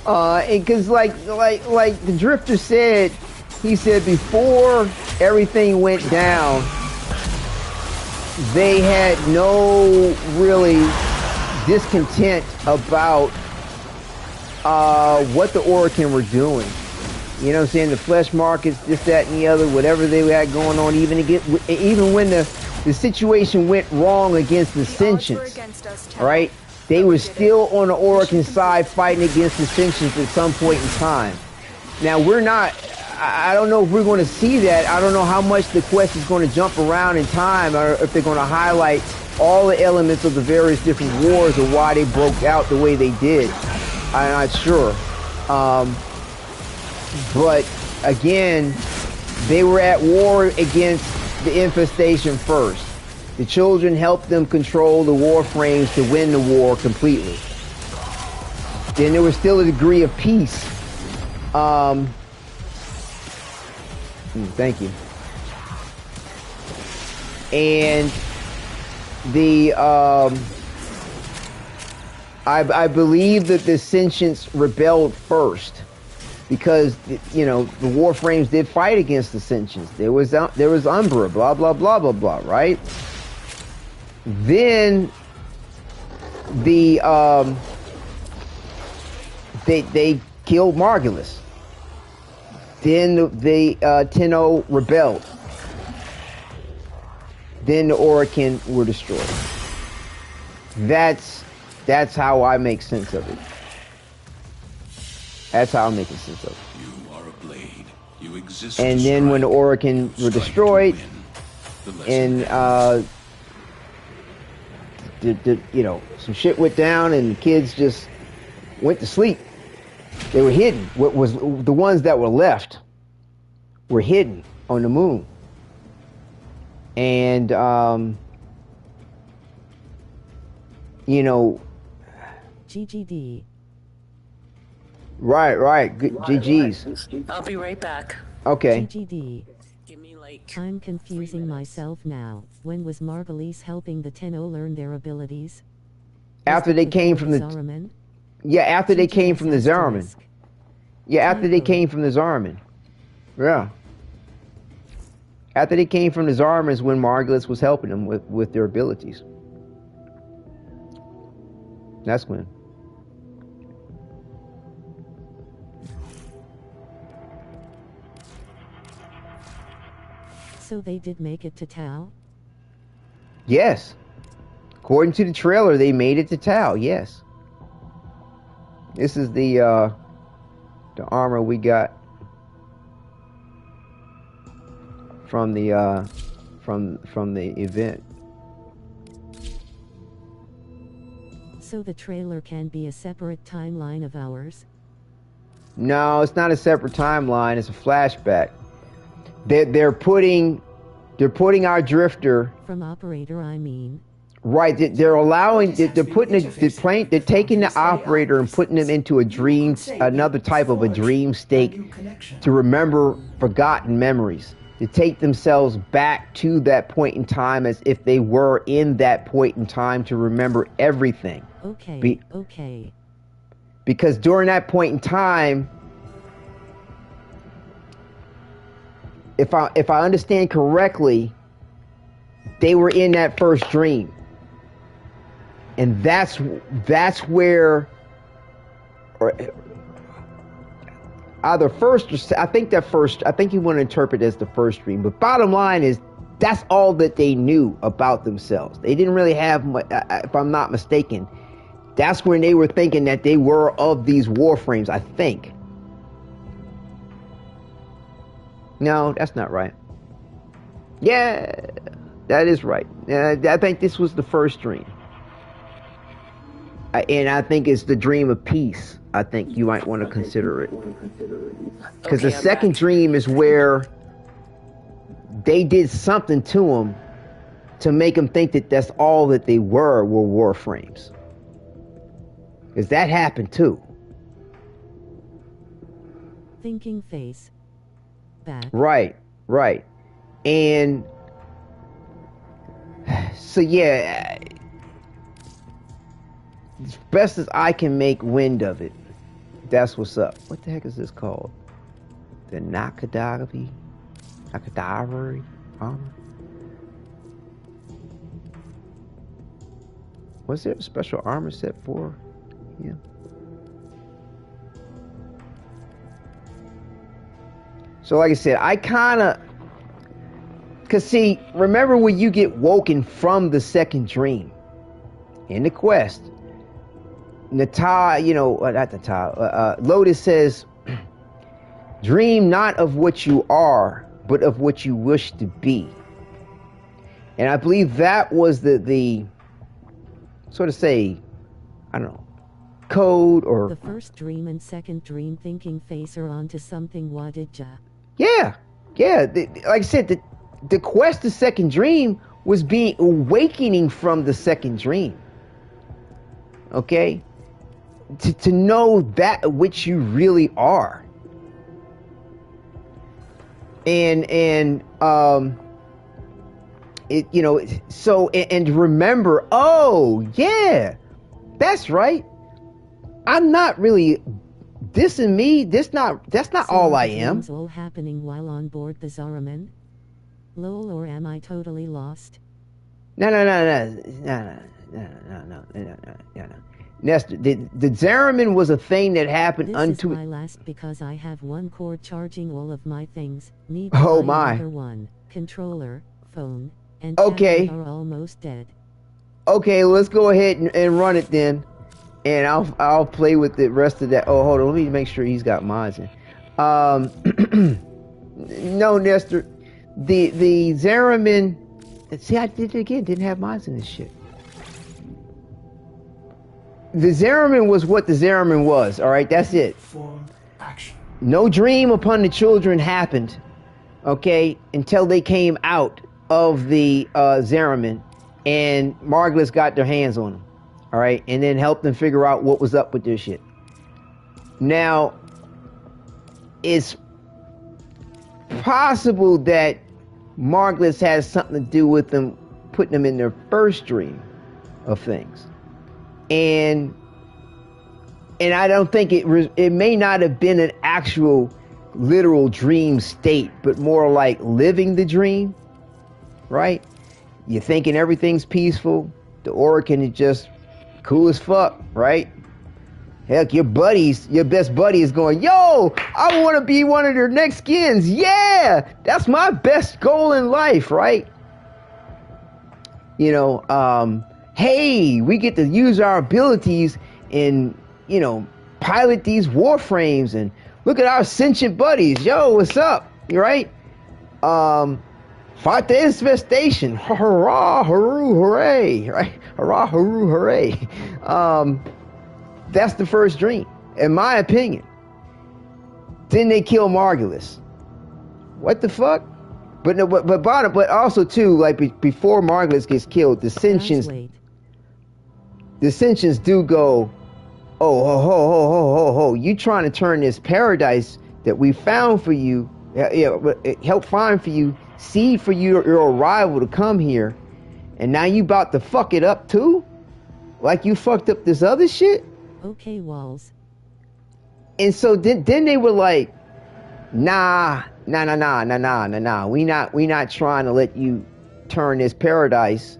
Because like the Drifter said, he said before everything went down, they had no really discontent about what the Orokin were doing. You know what I'm saying? The flesh markets, this, that, and the other, whatever they had going on, even when the situation went wrong against the Sentients, right? They were still on the Orokin side fighting against the Sentients at some point in time. Now, I don't know if we're going to see that. I don't know how much the quest is going to jump around in time, or if they're going to highlight all the elements of the various different wars or why they broke out the way they did. I'm not sure. But again, they were at war against the infestation first. The children helped them control the Warframes to win the war completely. Then there was still a degree of peace. Thank you. And the I believe that the Sentients rebelled first, because you know the Warframes did fight against the Sentients. There was Umbra, blah blah blah blah blah, right? Then they killed Margulies. Then the Tenno rebelled. Then the Orokin were destroyed. That's how I make sense of it. That's how I'm making sense of it. You are a blade. You exist. And then when the Orokin were destroyed, and you know, some shit went down, and the kids just went to sleep. They were hidden. What was the ones that were left were hidden on the moon. And you know, GGD. Right. Good. GG's. I'll be right back. Okay. GGD. I'm confusing myself now. When was Margulies helping the Tenno learn their abilities? After they came from the Zariman? Yeah, after they came from the Zariman. Yeah, after they came from the Zariman. Yeah. After they came from the Zariman is when Margulies was helping them with their abilities. That's when. So they did make it to Tau? Yes. According to the trailer, they made it to Tau, yes. This is the armor we got from the event. So the trailer can be a separate timeline of ours? No, it's not a separate timeline. It's a flashback. They're putting our drifter. From operator, I mean. Right, they're allowing, they're putting the plane, they're taking the operator and putting them into a dream, another type of a dream state to remember forgotten memories, to take themselves back to that point in time as if they were in that point in time to remember everything. Okay, okay. Because during that point in time, if I understand correctly, they were in that first dream. And that's where, or either first or I think you want to interpret it as the first dream. But bottom line is, that's all that they knew about themselves. They didn't really have much, if I'm not mistaken. That's when they were thinking that they were of these Warframes, I think. No, that's not right. Yeah, that is right. I think this was the first dream. And I think it's the dream of peace. I think you might want to consider it. Because the second dream is where they did something to them to make them think that that's all that they were Warframes. Because that happened too. Thinking face. Back. Right. And so yeah, as best as I can make wind of it, that's what's up. What the heck is this called? The Nakadavi armor? Was there a special armor set for him? So like I said, I kind of, because see, remember when you get woken from the second dream in the quest, Lotus says, dream not of what you are, but of what you wish to be. And I believe that was the sort of say, I don't know, code or... The first dream and second dream thinking face are onto something Wadidja. Yeah. Like I said, the quest to second dream was being awakening from the second dream. Okay? To know that which you really are. And remember, oh yeah, that's right. I'm not really this and me, that's not all I am. All happening while on board the Zaraman? Lol, or am I totally lost? No. Nestor, the Zaraman was a thing that happened unto... This is my last because I have one cord charging all of my things. Need to buy another one. Controller, phone, and okay. Are almost dead. Okay, let's go ahead and run it then. And I'll play with the rest of that. Oh, hold on. Let me make sure he's got mines in. No, Nestor. The Zaraman... See, I did it again. Didn't have mines in this shit. The Zaraman was what the Zaraman was. All right, that's it. For action. No dream upon the children happened, okay, until they came out of the Zaraman, and Margulis got their hands on them. All right, and then helped them figure out what was up with this shit. Now, it's possible that Margulis has something to do with them putting them in their first dream of things. And I don't think it may not have been an actual literal dream state, but more like living the dream, right? You're thinking everything's peaceful. The Oracle is just cool as fuck, right? Heck, your best buddy is going, yo, I want to be one of their next skins. Yeah, that's my best goal in life, right? Hey, we get to use our abilities and, pilot these Warframes and look at our sentient buddies. Yo, what's up? You right? Fight the infestation. Hurrah, hurroo, hooray. Right? Hurrah, hurroo, hooray. That's the first dream, in my opinion. Then they kill Margulis. What the fuck? But no, but also too, like before Margulis gets killed, the Sentients do go, oh ho ho ho ho ho ho! You trying to turn this paradise that we found for you, help find for you, seed for your arrival to come here, and now you about to fuck it up too, like you fucked up this other shit. Okay, Walls. And so then they were like, nah. We not trying to let you turn this paradise,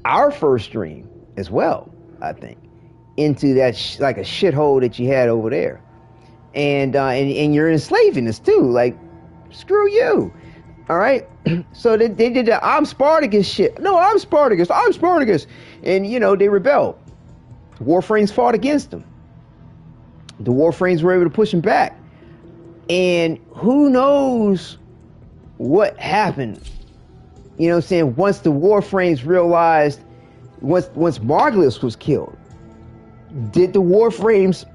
our first dream as well, I think, into that like a shithole that you had over there, and you're enslaving us too. Like, screw you. All right. So they did the I'm Spartacus shit. No, I'm Spartacus. And they rebelled. Warframes fought against them. The Warframes were able to push them back. And who knows what happened, you know what I'm saying, once the Warframes realized, once Margulis was killed, did the Warframes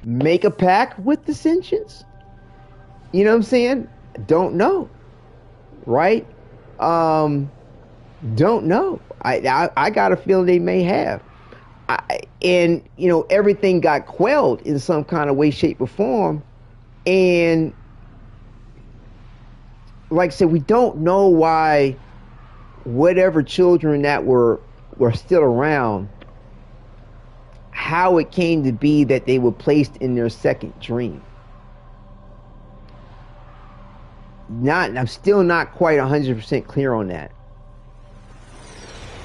make a pact with the Sentients? You know what I'm saying? Don't know. Right? Don't know. I got a feeling they may have. And everything got quelled in some kind of way, shape, or form. And like I said, we don't know why whatever children that were still around, how it came to be that they were placed in their second dream. I'm still not quite 100% clear on that.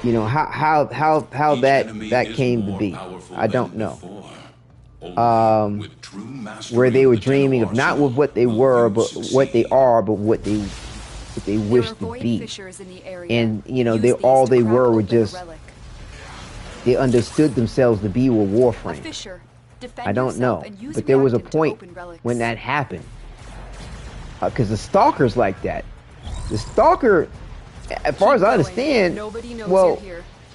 How that came to be, I don't know. Where they were dreaming of not with what they were, but what they are, but what they wish to be. And they were just, they understood themselves to be with Warframe. I don't know, but there was a point when that happened, because the Stalker's like that. The Stalker, as far as I understand, well,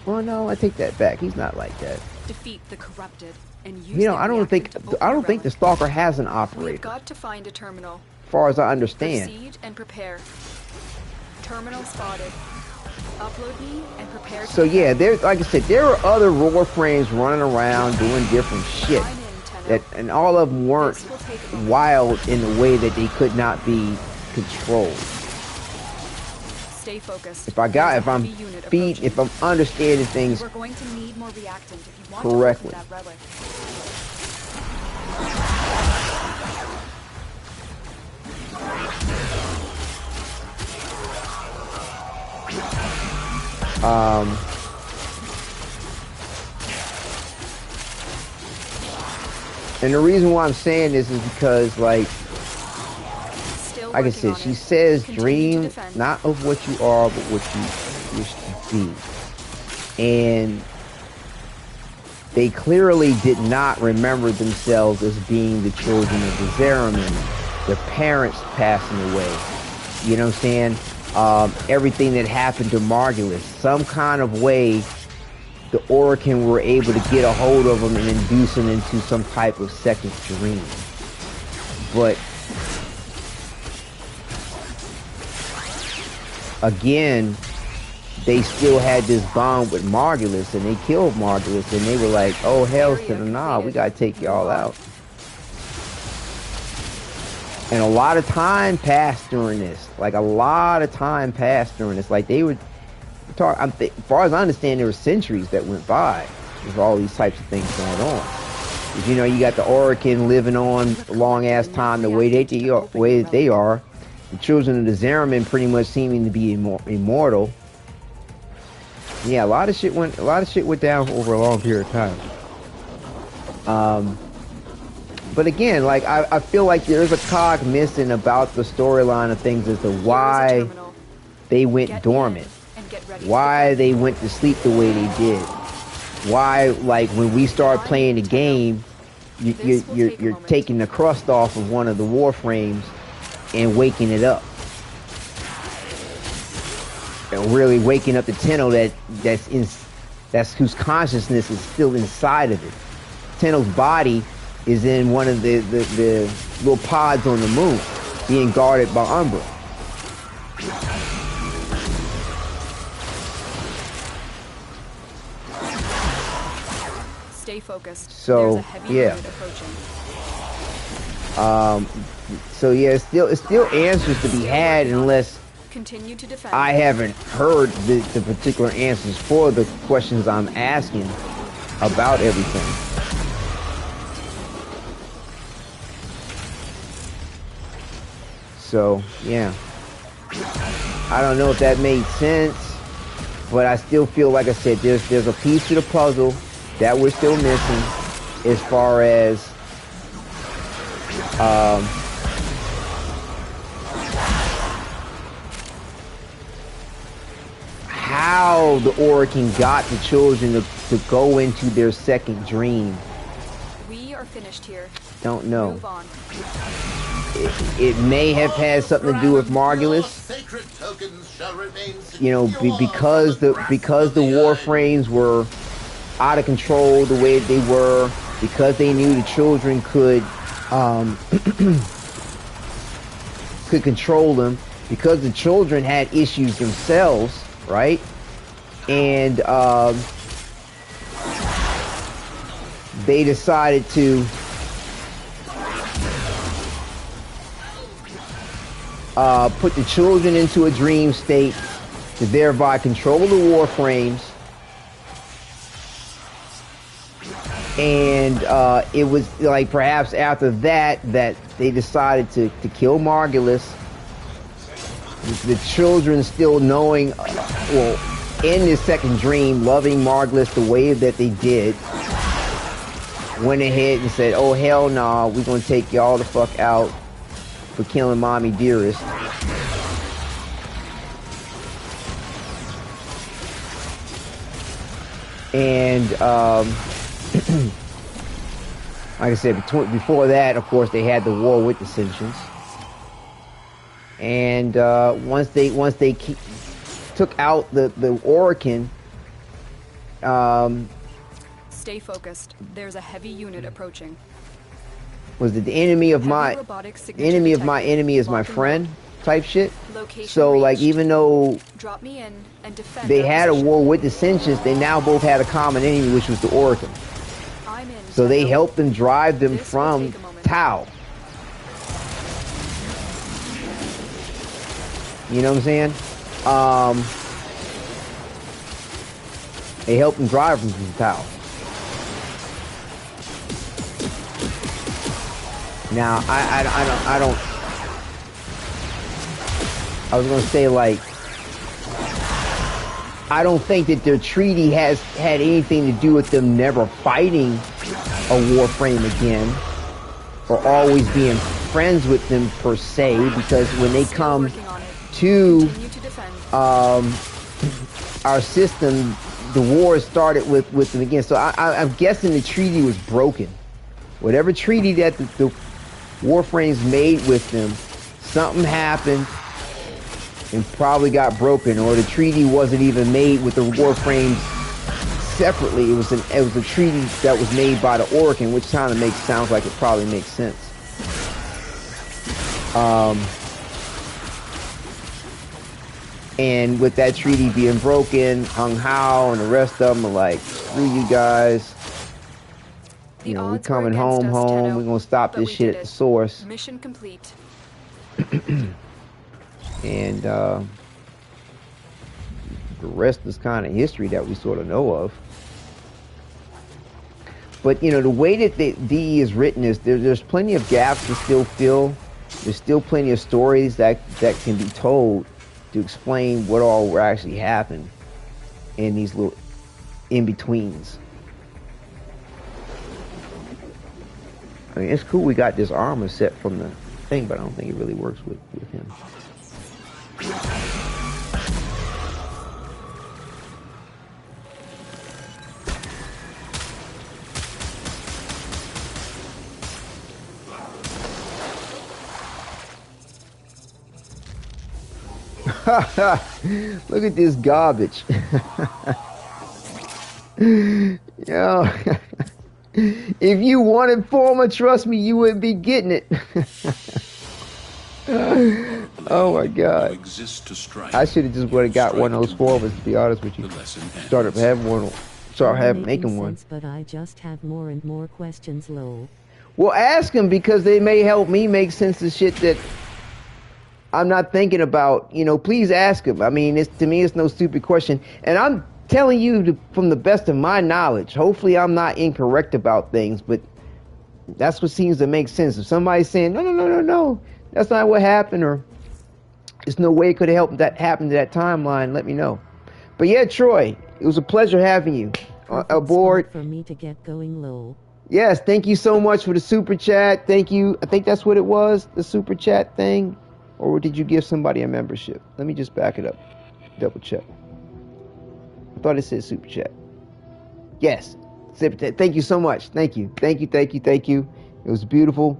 no, I take that back. He's not like that. Defeat the corrupted and use I don't think the Stalker has an operator. We've got to find a terminal. As far as I understand. Proceed and prepare. Terminal spotted. Upload me and prepare. So yeah, there's, like I said, there are other Warframes running around doing different shit. And all of them weren't wild in a way that they could not be controlled. Stay focused. If I'm understanding things we're going to need more reactant if you want correctly. To open that relic. And the reason why I'm saying this is because, like I said, she says dream not of what you are, but what you wish to be. And they clearly did not remember themselves as being the children of the Zeramin, the parents passing away. You know what I'm saying? Everything that happened to Margulis, some kind of way the Orokin were able to get a hold of them and induce them into some type of second dream. But again, they still had this bond with Margulis, and they killed Margulis, and they were like, oh, hell to the nah, we gotta take y'all out. And a lot of time passed during this. Like, they would talk, as far as I understand, there were centuries that went by with all these types of things going on. Because, you got the Orokin living on a long-ass time the way that they are. The children of the Zeramin pretty much seeming to be immortal. Yeah, a lot of shit went down over a long period of time. But again, like I feel like there's a cog missing about the storyline of things as to why they went dormant, why they went to sleep the way they did, why, like, when we start playing the game, you're taking the crust off of one of the Warframes and waking it up. really waking up the Tenno that's whose consciousness is still inside of it. Tenno's body is in one of the little pods on the moon, being guarded by Umbra. Stay focused. So there's a heavy unit approaching. So yeah, it's still answers to be had unless continue to defend. I haven't heard the particular answers for the questions I'm asking about everything. So yeah, I don't know if that made sense, but I still feel like I said there's a piece to the puzzle that we're still missing as far as how the Oracle got the children to go into their second dream. We are finished here. Don't know. Move on. It may have had something to do with Margulis. You know, because the Warframes were out of control the way they were, because they knew the children could could control them, because the children had issues themselves, right? And they decided to put the children into a dream state to thereby control the Warframes. And it was like perhaps after that they decided to kill Margulis. The children still knowing, well, in this second dream, loving Margulis the way that they did, went ahead and said, oh hell nah, we're gonna take y'all the fuck out for killing Mommy Dearest. And like I said, before that, of course, they had the war with the Sentients. And once they took out the Oracle, stay focused. There's a heavy unit approaching. Was it the enemy of my enemy is my friend type shit? Location so reached. Like even though drop me in and defend they their had position. a war with the Sentients, they now both had a common enemy, which was the Oracle. I'm in. So they helped them drive them This from will take a moment. Tau. You know what I'm saying? They helped them drive them from Tau. Now I don't. I was gonna say, like, I don't think that their treaty has had anything to do with them never fighting a Warframe again, or always being friends with them per se, because when they come to our system, the war started with them again. So I'm guessing the treaty was broken. Whatever treaty that the Warframes made with them, something happened and probably got broken, or the treaty wasn't even made with the Warframes separately. It was a treaty that was made by the Oracle, which kind of sounds like it probably makes sense. And with that treaty being broken, Hung Hao and the rest of them are like, screw you guys. You know, we're coming home. We're gonna stop this shit at the source. Mission complete. And the rest is kind of history that we sort of know of. But you know, the way that the DE is written is there's plenty of gaps to still fill. There's still plenty of stories that can be told to explain what all actually happened in these little in-betweens. I mean, it's cool we got this armor set from the thing, but I don't think it really works with him. Look at this garbage. Yo, if you wanted Former, trust me, you would be getting it. Oh my God! I should have just would have got one of those Formers. To be honest with you, start making one. But I just have more and more questions, lol. Well, ask them because they may help me make sense of shit that I'm not thinking about. You know, please ask them. I mean, to me, it's no stupid question, and I'm telling you from the best of my knowledge. Hopefully, I'm not incorrect about things, but that's what seems to make sense. If somebody's saying no, that's not what happened, or there's no way it could have happened to that timeline, let me know. But yeah, Troy, it was a pleasure having you aboard. For me to get going, lol. Yes, thank you so much for the super chat. Thank you. I think that's what it was, the super chat thing. Or did you give somebody a membership? Let me just back it up. Double check. I thought it said super chat. Yes. Super chat. Thank you so much. Thank you. It was beautiful.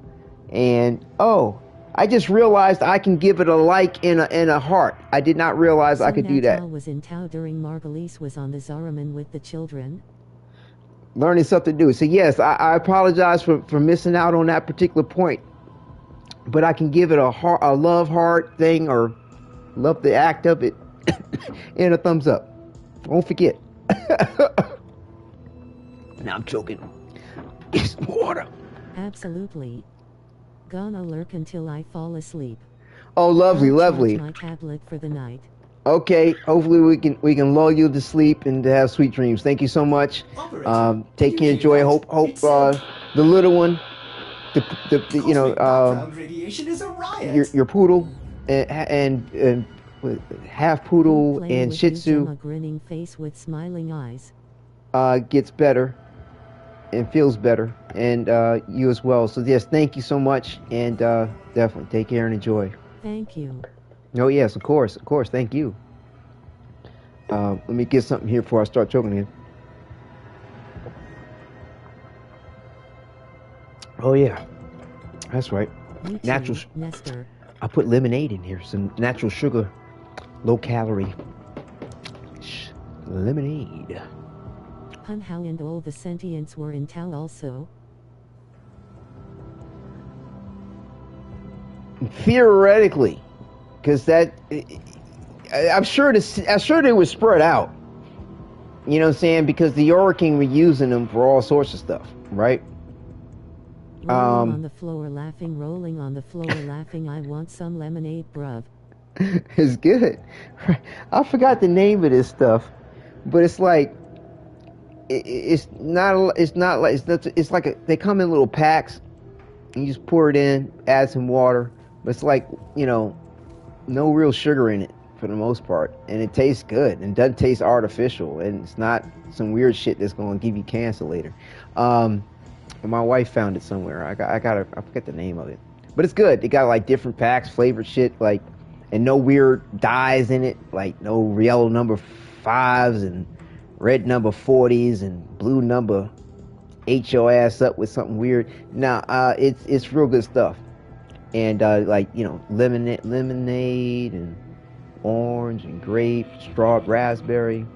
And I just realized I can give it a like and a heart. I did not realize I could do that. Natal was in Tau during Margulies was on the Zaraman with the children. Learning something new. So yes, I apologize for missing out on that particular point. But I can give it a love heart thing, or love the act of it, and a thumbs up. Don't forget. Now I'm choking. It's water. Absolutely. Gonna lurk until I fall asleep. Oh, lovely. My tablet for the night. Okay, hopefully we can lull you to sleep and to have sweet dreams. Thank you so much. Take care, enjoy. Hope the little one, radiation is a riot. your poodle and half poodle and Shih Tzu, a grinning face with smiling eyes, gets better and feels better, and you as well. So yes, thank you so much, and definitely take care and enjoy. Thank you. Oh yes, of course. Thank you. Let me get something here before I start choking again. Oh yeah, that's right. Natural. Nestor. I put lemonade in here, some natural sugar, low calorie lemonade. How and all the sentients were in Tau also. Theoretically, because I'm sure they were spread out. You know what I'm saying? Because the Oroking were using them for all sorts of stuff, right? Rolling on the floor laughing, I want some lemonade, bruv. It's good. I forgot the name of this stuff, but it's like it's like they come in little packs, and you just pour it in, add some water, but it's like, no real sugar in it for the most part, and it tastes good and doesn't taste artificial, and it's not some weird shit that's going to give you cancer later. My wife found it somewhere. I forget the name of it, but it's good. They got like different packs, flavored shit, like, and no weird dyes in it, like no yellow number 5s and red number 40s and blue number ate your ass up with something weird. Nah, it's real good stuff, and lemonade and orange and grape, strawberry, raspberry.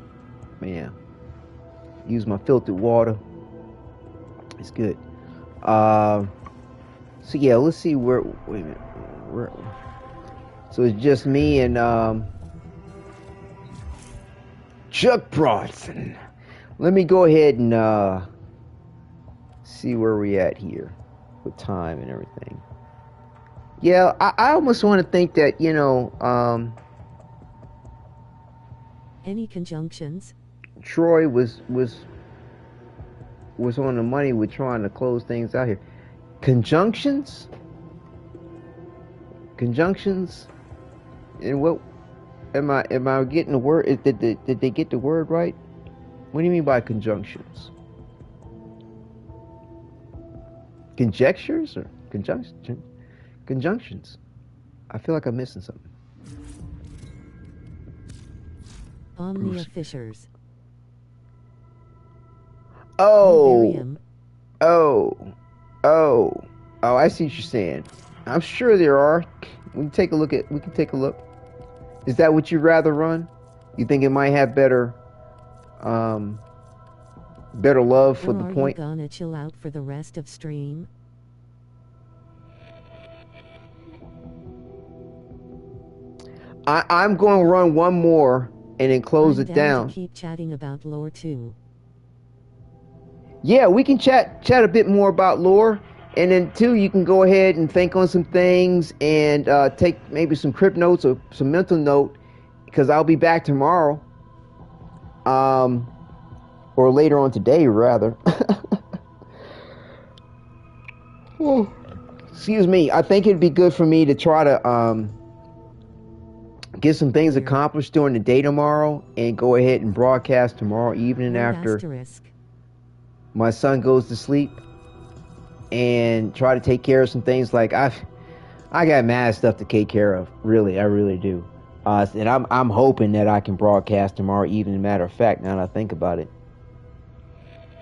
Man, use my filtered water. It's good. So yeah, let's see wait a minute. So it's just me and Chuck Bronson. Let me go ahead and see where we at here with time and everything. Yeah, I almost want to think that, any conjunctions? Troy was on the money with trying to close things out here. Conjunctions? And what am I getting the word? Did they get the word right? What do you mean by conjunctions? Conjectures or conjunctions? I feel like I'm missing something. Omnia Fishers. Oh, I see what you're saying. I'm sure there are. We can take a look. Is that what you'd rather run? You think it might have better better love for the point? Or are you gonna chill out for the rest of stream? I'm going to run one more and then close it down. To keep chatting about lore too. Yeah, we can chat a bit more about lore, and then too, you can go ahead and think on some things and take maybe some crypt notes or some mental note, because I'll be back tomorrow, or later on today rather. Oh, excuse me. I think it'd be good for me to try to get some things accomplished during the day tomorrow, and go ahead and broadcast tomorrow evening after my son goes to sleep, and try to take care of some things. Like I got mad stuff to take care of. Really, I really do. And I'm hoping that I can broadcast tomorrow evening. Matter of fact, now that I think about it,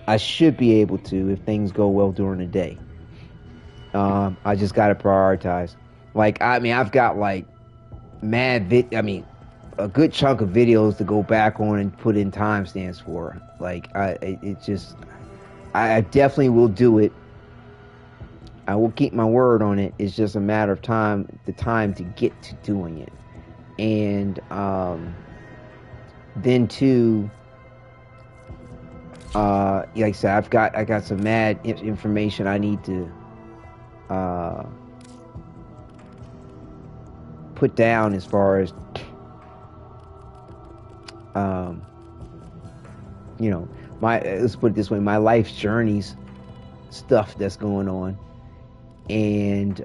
I should be able to if things go well during the day. I just got to prioritize. Like, I mean, I've got like a good chunk of videos to go back on and put in timestamps for. Like, I definitely will do it. I will keep my word on it. It's just a matter of time, the time to get to doing it. And then too, like I said, I got some mad information I need to put down as far as you know, let's put it this way, my life's journeys stuff that's going on. And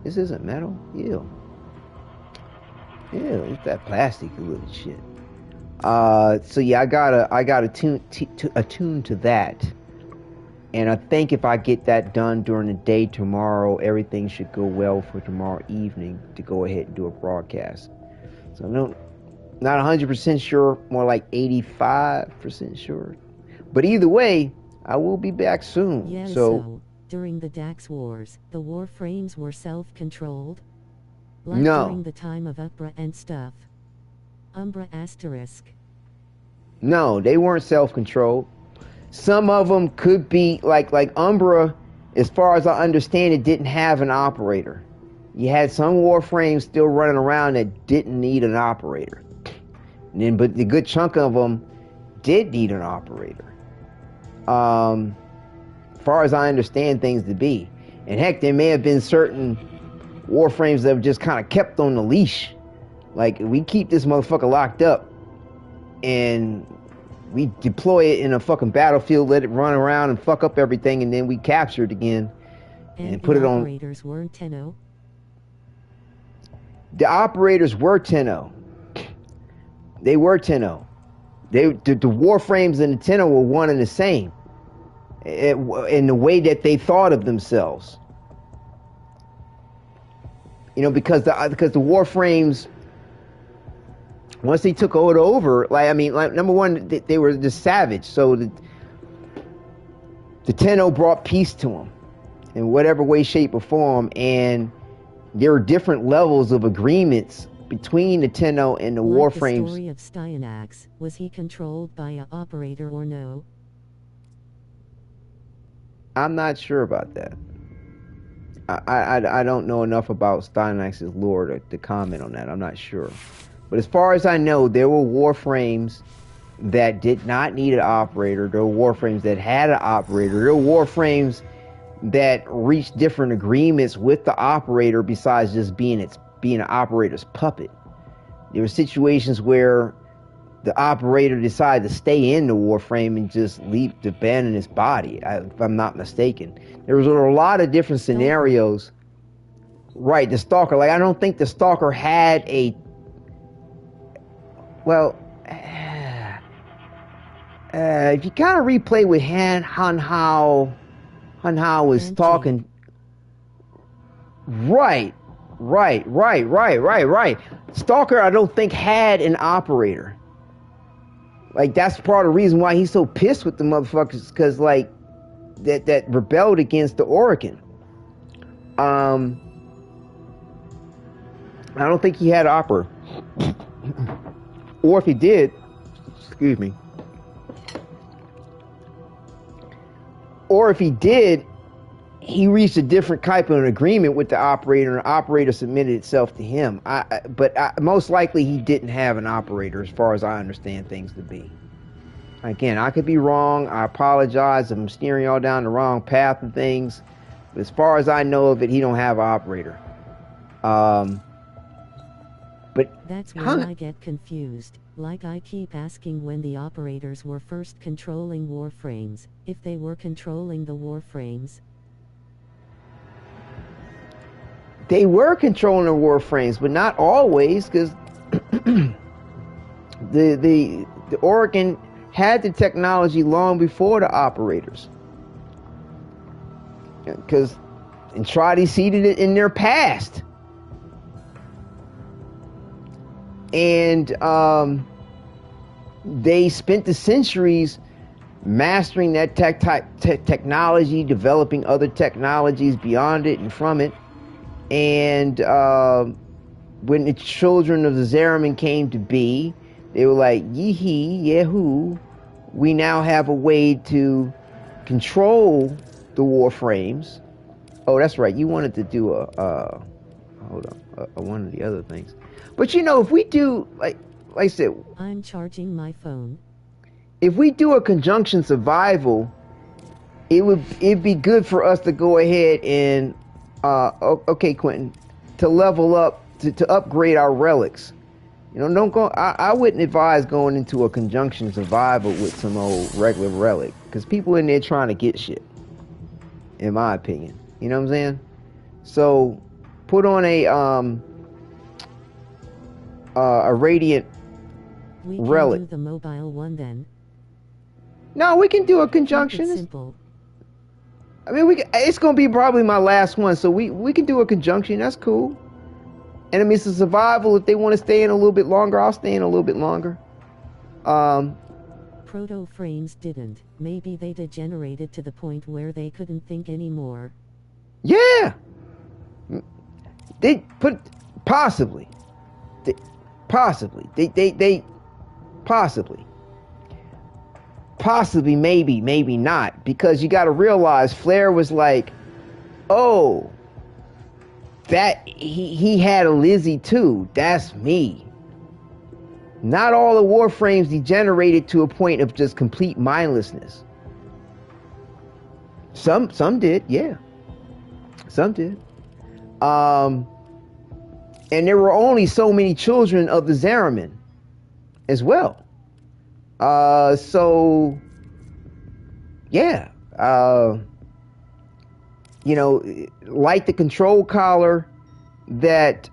this isn't metal. Ew, it's that plastic little shit. So yeah, I gotta attune to that. And I think if I get that done during the day tomorrow, everything should go well for tomorrow evening to go ahead and do a broadcast. So I'm not 100% sure, more like 85% sure. But either way, I will be back soon. Yeah, so during the Dax Wars, the Warframes were self-controlled? Like no. During the time of Umbra and stuff. Umbra asterisk. No, they weren't self-controlled. Some of them could be, like Umbra, as far as I understand it, didn't have an operator. You had some Warframes still running around that didn't need an operator. And then, but the good chunk of them did need an operator. As far as I understand things to be. And heck, there may have been certain Warframes that have just kind of kept on the leash. Like, we keep this motherfucker locked up, and we deploy it in a fucking battlefield, let it run around and fuck up everything, and then we capture it again and put it on. The operators weren't Tenno? The operators were Tenno. They were Tenno. The Warframes and the Tenno were one and the same in the way that they thought of themselves. You know, because the Warframes, once they took it over, number one, they were just savage. So the Tenno brought peace to them in whatever way, shape, or form, and there are different levels of agreements between the Tenno and the Warframes. The story of Styanax, was he controlled by an operator or no? I'm not sure about that. I don't know enough about Styanax's lore to comment on that. I'm not sure. But as far as I know, there were Warframes that did not need an operator. There were Warframes that had an operator. There were Warframes that reached different agreements with the operator besides just being an operator's puppet. There were situations where the operator decided to stay in the Warframe and just abandon his body, if I'm not mistaken. There was a lot of different scenarios. Right, the Stalker. Like, I don't think the Stalker had a... Well, if you kind of replay with Han Hao was talking... Right. Stalker, I don't think had an operator. Like, that's part of the reason why he's so pissed with the motherfuckers, because, like, that rebelled against the Orokin. I don't think he had an opera. Or if he did, excuse me. Or if he did, he reached a different type of an agreement with the operator, and the operator submitted itself to him. But most likely he didn't have an operator, as far as I understand things to be. Again, I could be wrong. I apologize if I'm steering y'all down the wrong path of things. But as far as I know of it, he don't have an operator. But that's when I get confused. Like, I keep asking when the operators were first controlling Warframes, if they were controlling the Warframes. They were controlling the Warframes, but not always, because the Oregon had the technology long before the operators. Because Entradi seeded it in their past. And they spent the centuries mastering that technology, developing other technologies beyond it and from it. And when the children of the Zariman came to be, they were like, yee-hee, yahoo, we now have a way to control the Warframes. Oh, that's right, you wanted to do one of the other things. But you know, if we do, like I said, I'm charging my phone. If we do a conjunction survival, it'd be good for us to go ahead and okay, Quentin, to level up, to upgrade our relics. You know, don't go. I wouldn't advise going into a conjunction survival with some old regular relic, because people in there trying to get shit. In my opinion, you know what I'm saying? So, put on a radiant relic. We can do the mobile one then. No, we can do a conjunction. It's simple. I mean, it's gonna be probably my last one, so we can do a conjunction. That's cool. And I mean, it's a survival. If they want to stay in a little bit longer, I'll stay in a little bit longer. Proto frames didn't. Maybe they degenerated to the point where they couldn't think anymore. Yeah. They put possibly. They possibly, maybe not, because you got to realize Flair was like, oh, that he had a Lizzie too. That's me. Not all the Warframes degenerated to a point of just complete mindlessness. Some did, yeah. Some did. And there were only so many children of the Zariman as well. So yeah. You know, like the control collar that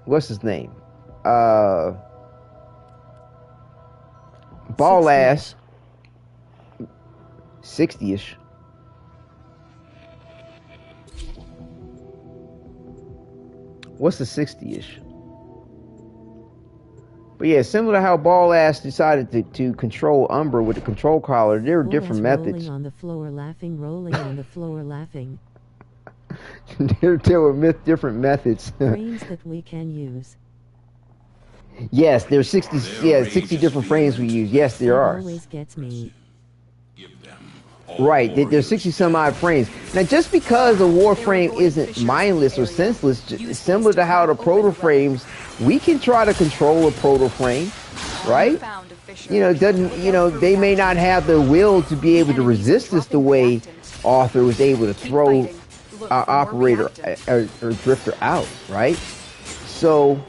what's his name? Ball ass 60-ish. What's the 60-ish? But yeah, similar to how Ball Ass decided to control Umbra with the control collar, there are different methods. Rolling on the floor laughing, rolling on the floor laughing. there were different methods. Frames that we can use. Yes, there's 60 different frames we use. Yes, there are. Always gets me. Right, there's 60 some odd frames. Now, just because a Warframe isn't mindless or senseless, similar to how the proto-frames, we can try to control a proto-frame, right? You know, they may not have the will to be able to resist us the way Arthur was able to throw our operator or drifter out, right? So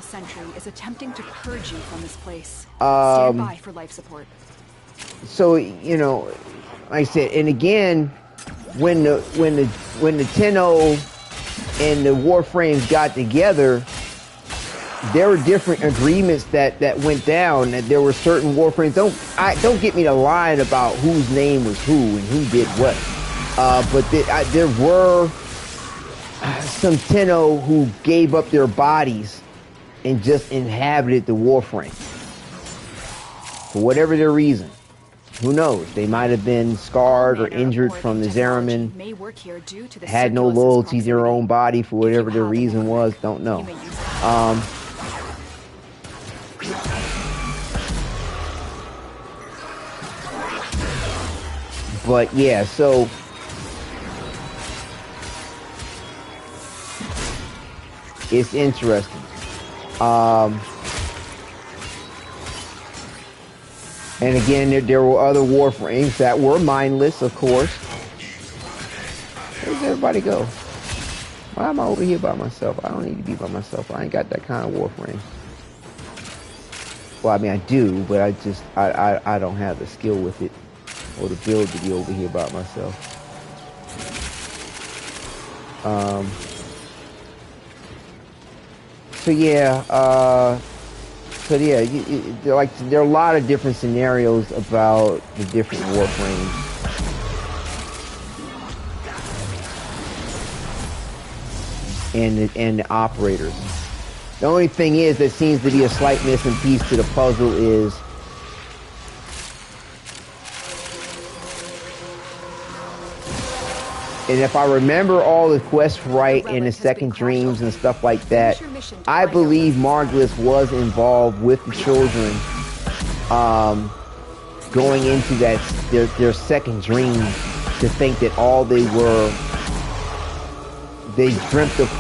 Sentry is attempting to purge you from this place. Stand by for life support. So, you know, like I said, and again, when the Tenno and the Warframes got together, there were different agreements that went down. That there were certain Warframes. Don't get me to lying about whose name was who and who did what. But there were some Tenno who gave up their bodies and just inhabited the Warframe. for whatever their reason. Who knows? They might have been scarred or injured from the Zeramin, had no loyalty to their own body for whatever their reason was. Don't know. But yeah, so it's interesting. And again, there were other Warframes that were mindless, of course. Where does everybody go? Why am I over here by myself? I don't need to be by myself. I ain't got that kind of Warframe. Well, I mean, I do, but I don't have the skill with it or the build to be over here by myself. So yeah, there are a lot of different scenarios about the different Warframes. And the operators. The only thing is that seems to be a slight missing piece to the puzzle is and if I remember all the quests right in the second dreams and stuff like that, I believe Margulis was involved with the children going into that their second dream to think that all they dreamt of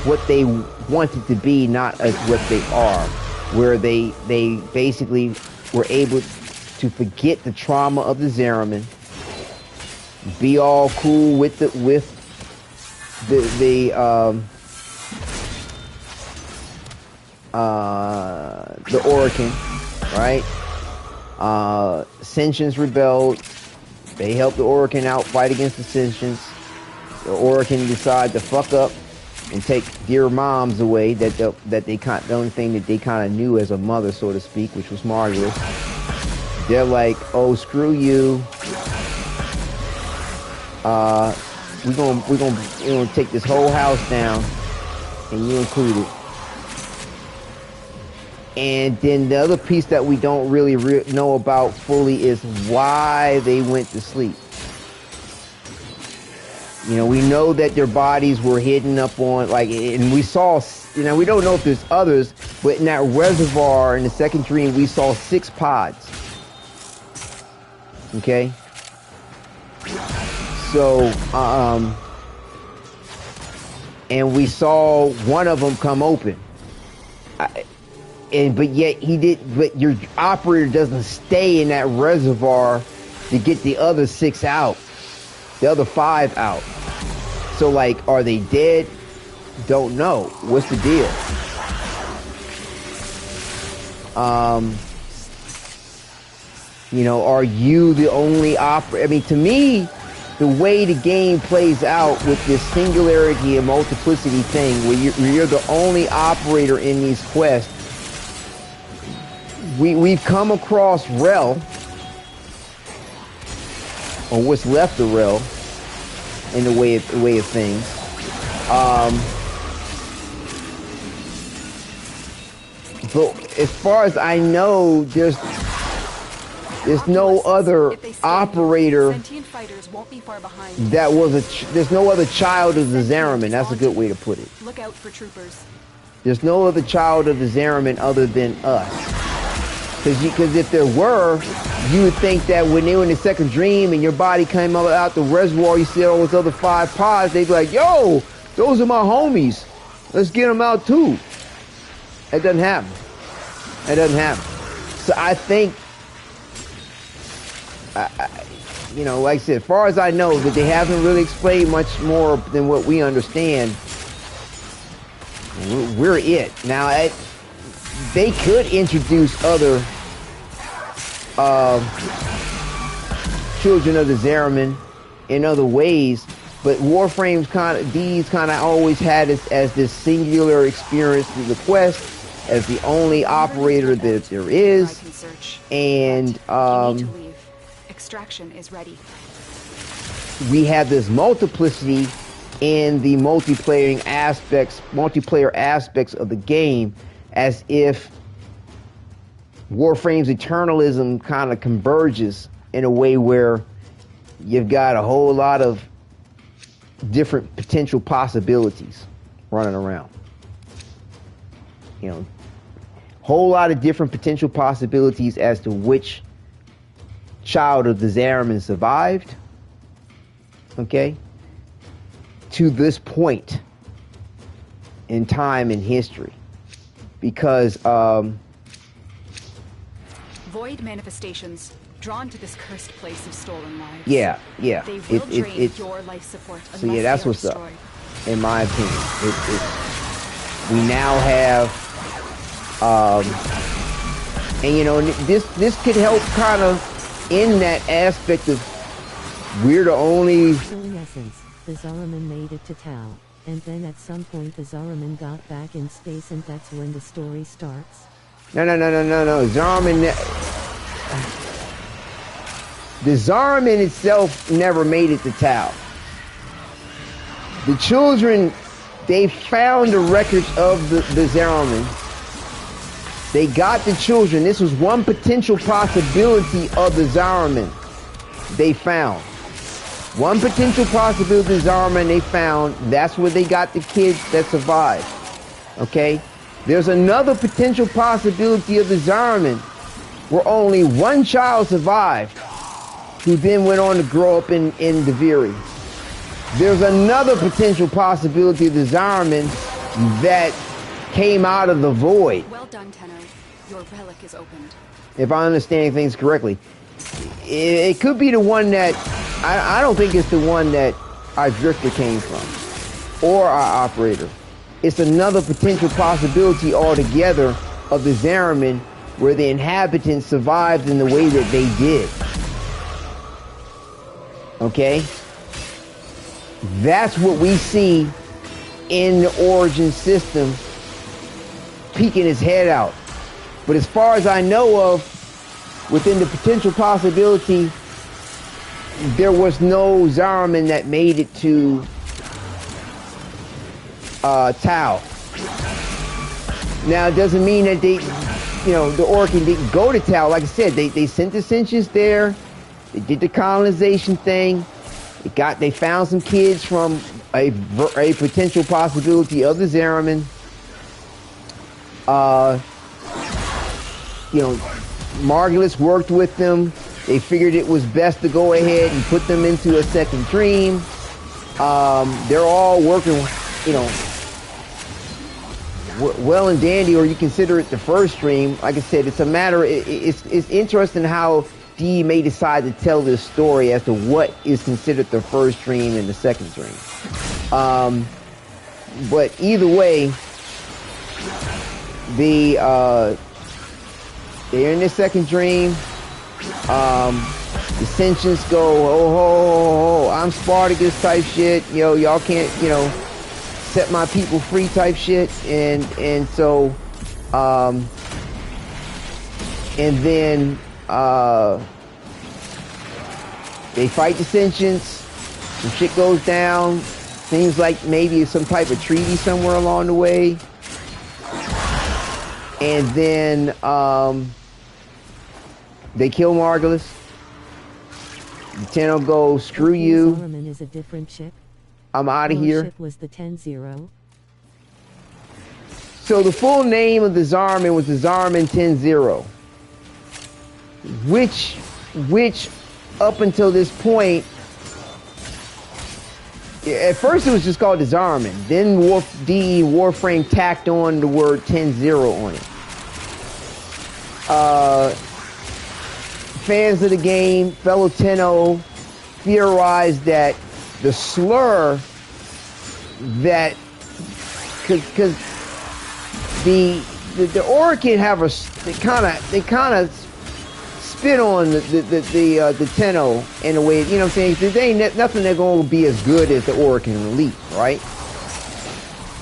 what they wanted to be, not as what they are, where they basically were able to forget the trauma of the Zeramin, be all cool with the Orokin, right? Sentients rebelled. They helped the Orokin out fight against the Sentients. The Orokin decided to fuck up and take dear moms away. The only thing that they kind of knew as a mother, so to speak, which was Margulis. They're like, oh, screw you. We're gonna take this whole house down, and you included. And then the other piece that we don't really know about fully is why they went to sleep. You know, we know that their bodies were hidden up on, and we saw, we don't know if there's others, but in that reservoir in the second dream, we saw 6 pods. Okay? So, and we saw one of them come open. But your operator doesn't stay in that reservoir to get the other 6 out. The other 5 out. So, are they dead? Don't know. What's the deal? Are you the only operator? I mean, to me, the way the game plays out with this singularity and multiplicity thing, where you're the only operator in these quests, we've come across Rel, or what's left of Rel, in the way of things. But as far as I know, there's no other operator that was there's no other child of the Zeramin. That's a good way to put it. Look out for troopers. There's no other child of the Zeramin other than us. Because if there were, you would think that when they were in the second dream and your body came out the reservoir, you see all those other 5 pods, they'd be like, yo, those are my homies. Let's get them out too. That doesn't happen. That doesn't happen. So I think, like I said, as far as I know, that they haven't really explained much more than what we understand. We're it. Now, they could introduce other children of the Zeramin in other ways, but Warframes kind of always had it as this singular experience through the quest, as the only operator that there is, and extraction is ready. We have this multiplicity in the multiplayer aspects of the game, as if Warframe's eternalism kind of converges in a way where you've got a whole lot of different potential possibilities running around. You know, whole lot of different potential possibilities as to which child of the Zariman survived, okay, to this point in time in history. Because void manifestations drawn to this cursed place of stolen lives. Yeah. They will drain your life support unless so yeah, that's what's destroyed. up, in my opinion. We now have, and you know, this could help kind of in that aspect of we're the only. So in essence, the Zariman made it to Tau, and then at some point the Zariman got back in space, and that's when the story starts. No. Zariman. The Zariman itself never made it to Tau. The children, they found the records of the Zariman. They got the children. This was one potential possibility of the Zariman they found. One potential possibility of the Zariman they found. That's where they got the kids that survived. Okay? There's another potential possibility of the Zariman where only one child survived, who then went on to grow up in Deviri. There's another potential possibility of the Zariman that came out of the void. Well done, Tenno. Your relic is opened. If I understand things correctly. It could be the one that, I don't think it's the one that our drifter came from, or our operator. It's another potential possibility altogether of the Zariman where the inhabitants survived in the way that they did. Okay? That's what we see in the origin system peeking his head out. But as far as I know of, within the potential possibility, there was no Zariman that made it to Tau. Now, it doesn't mean that they, you know, the Orkin didn't go to Tau. Like I said, they sent the sentients there. They did the colonization thing. They found some kids from a potential possibility of the Zariman. You know, Margulis worked with them. They figured it was best to go ahead and put them into a second dream. They're all working, you know, well and dandy, or you consider it the first dream. Like I said, it's a matter, it's interesting how D may decide to tell this story as to what is considered the first dream and the second dream. But either way, they're in this second dream. The sentients go, oh, I'm Spartacus type shit. Yo, y'all can't, you know, set my people free type shit. And so, and then, they fight the sentients. Some shit goes down. Seems like maybe some type of treaty somewhere along the way. And then, they kill Margulis. Tenno goes, screw you. Zariman is a different ship. I'm out of here. Ship was the 10-0. So the full name of the Zariman was the Zariman 10-0. Which up until this point, at first it was just called the Zariman. Then Warframe tacked on the word 10-0 on it. Fans of the game, fellow Tenno, theorized that the slur that, because the Orkin have they kind of spit on the Tenno in a way, you know what I'm saying? They ain't nothing they're going to be as good as the Orkin Elite, right?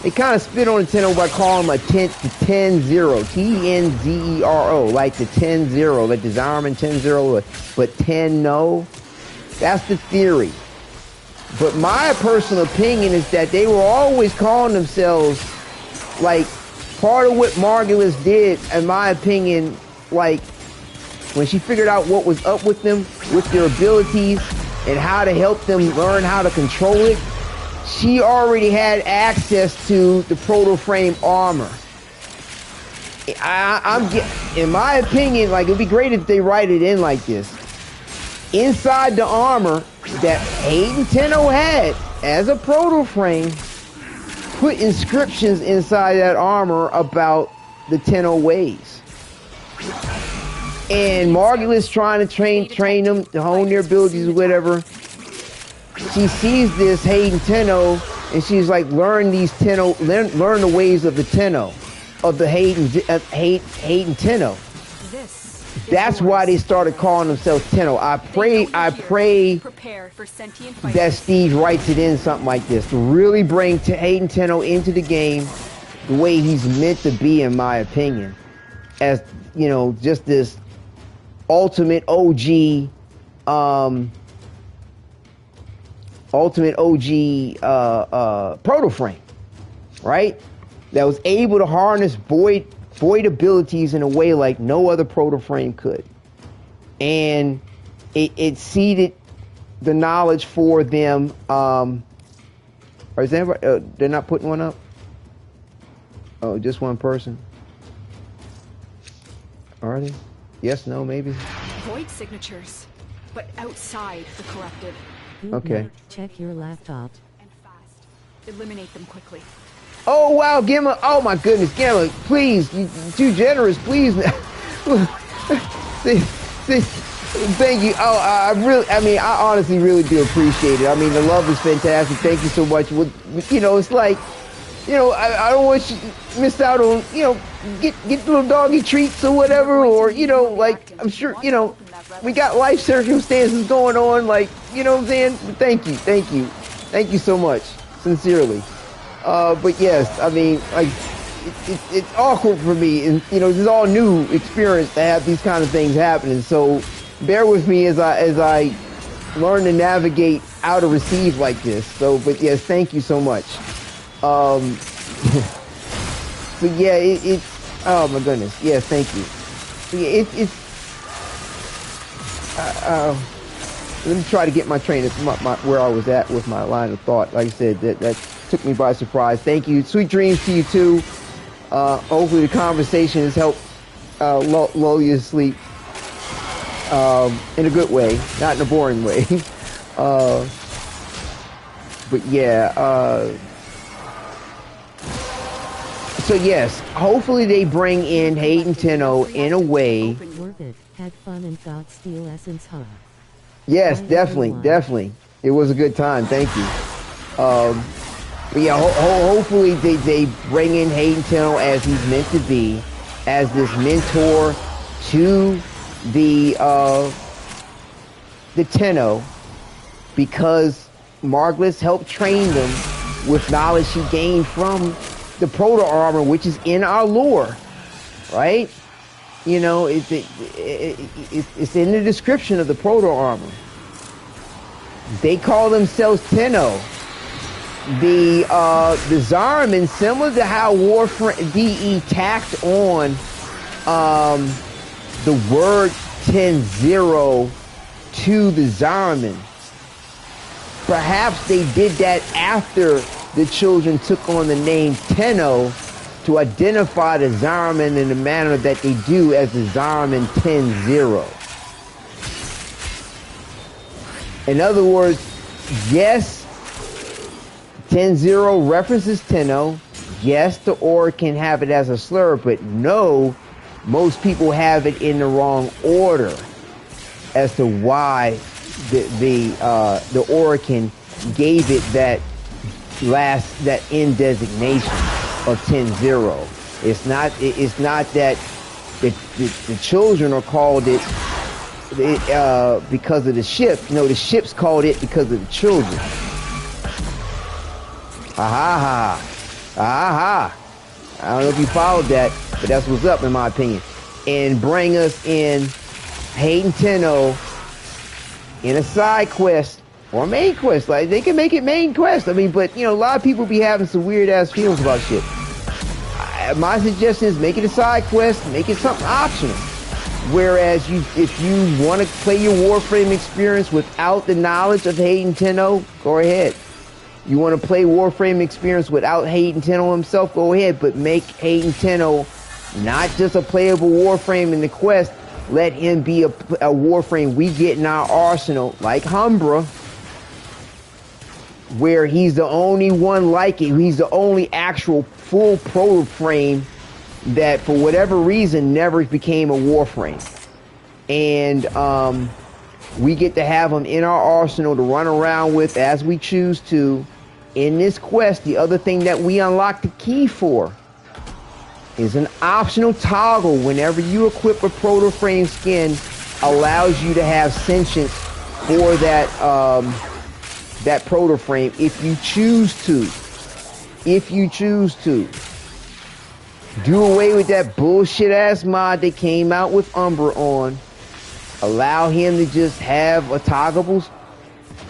They kind of spit on the Tenno by calling them the 10-0, T-E-N-Z-E-R-O, like the 10-0, like the Zariman 10-0, but 10-no. That's the theory. But my personal opinion is that they were always calling themselves, like, part of what Margulis did, in my opinion, like, when she figured out what was up with them, with their abilities, and how to help them learn how to control it, she already had access to the proto-frame armor. In my opinion, like, it'd be great if they write it in like this. Inside the armor that Hayden Tenno had as a proto-frame, put inscriptions inside that armor about the Tenno ways. And Margulis trying to train them to hone their abilities or whatever. She sees this Hayden Tenno, and she's like, learn these Tenno, learn the ways of the Tenno, of the Hayden Tenno. That's why they started calling themselves Tenno. I pray that Steve writes it in something like this to really bring Hayden Tenno into the game the way he's meant to be, in my opinion, as, you know, just this ultimate OG proto-frame, right? That was able to harness void abilities in a way like no other proto-frame could. And it seeded the knowledge for them. Or is anybody, they're not putting one up? Oh, just one person? Are they? Yes, no, maybe? Void signatures, but outside the collective. Okay. Check your laptop. And fast. Eliminate them quickly. Oh, wow, Gamma. Oh, my goodness, Gamma, please. You're too generous, please. Thank you. Oh, I honestly really do appreciate it. I mean, the love is fantastic. Thank you so much. You know, it's like, you know, I don't want you to miss out on, you know, get little doggy treats or whatever, or, you know, like, I'm sure, you know, we got life circumstances going on, like, you know what I'm saying? Thank you. Thank you so much, sincerely. But yes, I mean, like, it's awkward for me, and, you know, this is all new experience to have these kind of things happening, so bear with me as I learn to navigate how to receive like this. So, but yes, thank you so much. So yeah, it's oh my goodness, yes, thank you. So yeah, let me try to get my train of where I was at with my line of thought. Like I said, that took me by surprise. Thank you. Sweet dreams to you too. Hopefully the conversation has helped lull you to sleep in a good way, not in a boring way. But yeah. So yes, hopefully they bring in Hayden Tenno in a way. Worth it. Had fun and got Steel Essence Hub. Yes, definitely. It was a good time. Thank you. But yeah, hopefully they bring in Hayden Tenno as he's meant to be, as this mentor to the Tenno, because Margulis helped train them with knowledge she gained from the proto armor, which is in our lore, right? You know, it's in the description of the proto armor. They call themselves Tenno. The Zariman, similar to how Warframe DE tacked on the word 10-0 to the Zariman. Perhaps they did that after the children took on the name Tenno to identify the Zariman in the manner that they do as the Zariman 10-0. In other words, yes, 10-0 references Tenno. Yes, the Aura can have it as a slur, but no, most people have it in the wrong order as to why the Orakin gave it that end designation of 10-0. It's not that the children are called it because of the ship. No, the ship's called it because of the children. I don't know if you followed that, but that's what's up in my opinion. And bring us in Hayden Tenno in a side quest or main quest. Like, they can make it main quest. I mean, but, you know, a lot of people be having some weird ass feelings about shit. My suggestion is make it a side quest, make it something optional. Whereas if you want to play your Warframe experience without the knowledge of Hayden Tenno, go ahead. You want to play Warframe experience without Hayden Tenno himself, go ahead. But make Hayden Tenno not just a playable Warframe in the quest. Let him be a Warframe we get in our arsenal, like Humbra, where he's the only one like it. He's the only actual full proto-frame that, for whatever reason, never became a Warframe. And we get to have him in our arsenal to run around with as we choose to. In this quest, the other thing that we unlock the key for is an optional toggle whenever you equip a proto-frame skin, allows you to have sentience for that that proto-frame if you choose to. If you choose to. Do away with that bullshit ass mod they came out with Umbra on. Allow him to just have a toggleable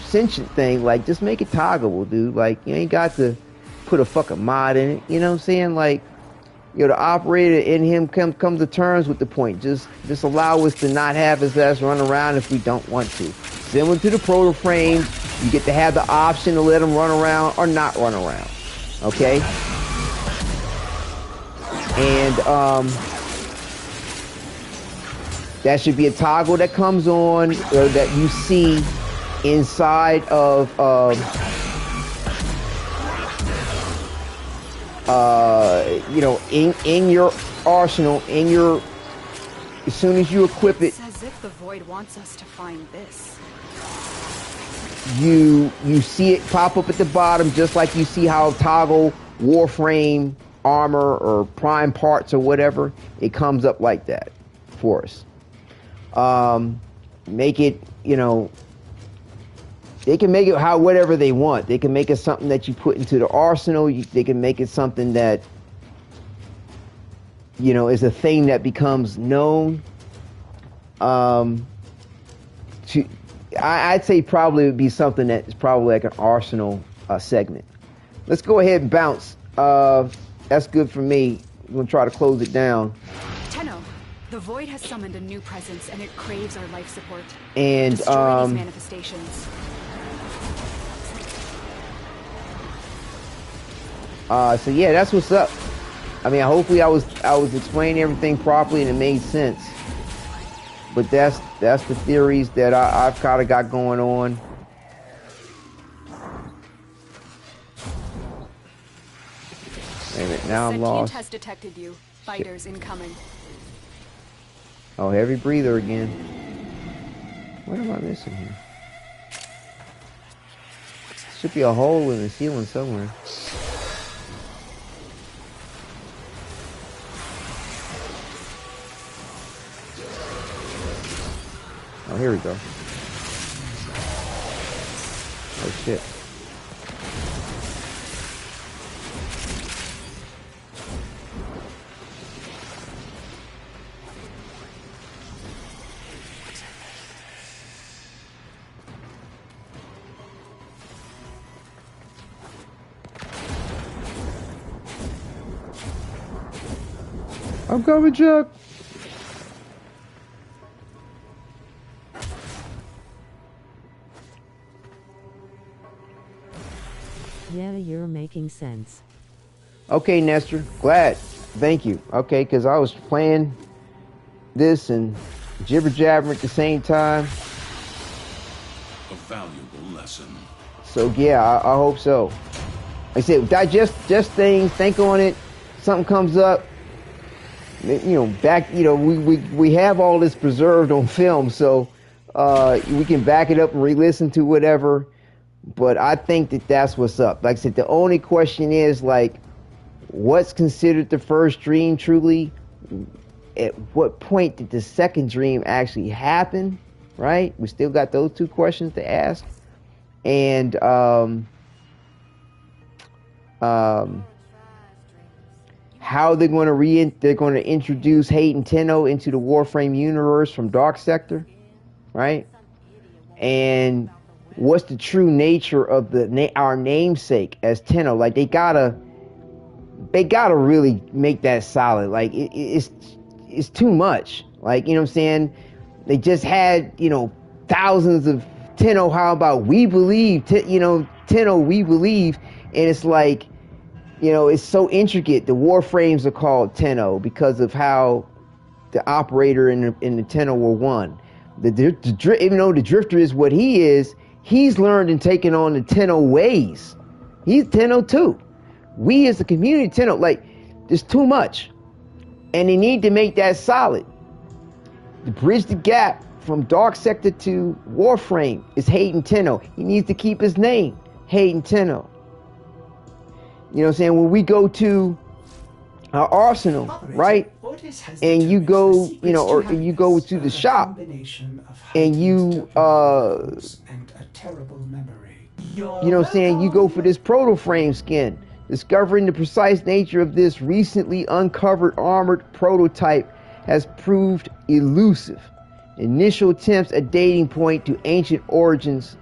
sentient thing. Like, just make it toggleable, dude. Like, you ain't got to put a fucking mod in it. You know what I'm saying? Like, you know, the operator in him come to terms with the point. Just allow us to not have his ass run around if we don't want to. Similar to the proto frame, you get to have the option to let him run around or not run around. Okay? And that should be a toggle that comes on, or that you see inside of you know, in your arsenal, as soon as you equip it. It's as if the Void wants us to find this. You see it pop up at the bottom, just like you see how toggle Warframe armor or prime parts or whatever, it comes up like that for us. Make it, you know, they can make it how whatever they want. They can make it something that you put into the arsenal. They can make it something that, you know, is a thing that becomes known. I'd say probably it would be something that is probably like an arsenal segment. Let's go ahead and bounce. That's good for me. I'm gonna try to close it down. Tenno, the Void has summoned a new presence, and it craves our life support. And destroy these manifestations. So yeah, that's what's up. I mean, hopefully I was explaining everything properly and it made sense. But that's the theories that I've kind of got going on. Wait a minute, now I'm lost. Has detected you. Fighters incoming. Oh, heavy breather again. What am I missing here? Should be a hole in the ceiling somewhere. Oh, here we go. Oh, shit. I'm coming, Chuck. Yeah, you're making sense. Okay, Nestor. Glad. Thank you. Okay, because I was playing this and jibber-jabbering at the same time. A valuable lesson. So, yeah, I hope so. Like I said, digest things, think on it. Something comes up. You know, we have all this preserved on film, so we can back it up and re-listen to whatever. But I think that's what's up. Like I said, the only question is, like, what's considered the first dream truly? At what point did the second dream actually happen? Right? We still got those two questions to ask. And how they're going to introduce Hayden Tenno into the Warframe universe from Dark Sector, right? And what's the true nature of our namesake as Tenno? Like, they gotta really make that solid. Like, it's too much. Like, you know what I'm saying? They just had, you know, thousands of Tenno, how about we believe, Tenno, we believe. And it's like, you know, it's so intricate. The Warframes are called Tenno because of how the operator and the Tenno were one. Even though the Drifter is what he is, he's learned and taken on the Tenno ways. He's Tenno too. We as a community Tenno, like, there's too much. And they need to make that solid. To bridge the gap from Dark Sector to Warframe is Hayden Tenno. He needs to keep his name, Hayden Tenno. You know what I'm saying? When we go to our arsenal, right? And you go, you know, or you go to the shop and you, you know what I'm saying? You go for this proto frame skin, discovering the precise nature of this recently uncovered armored prototype has proved elusive. Initial attempts at dating point to ancient origins,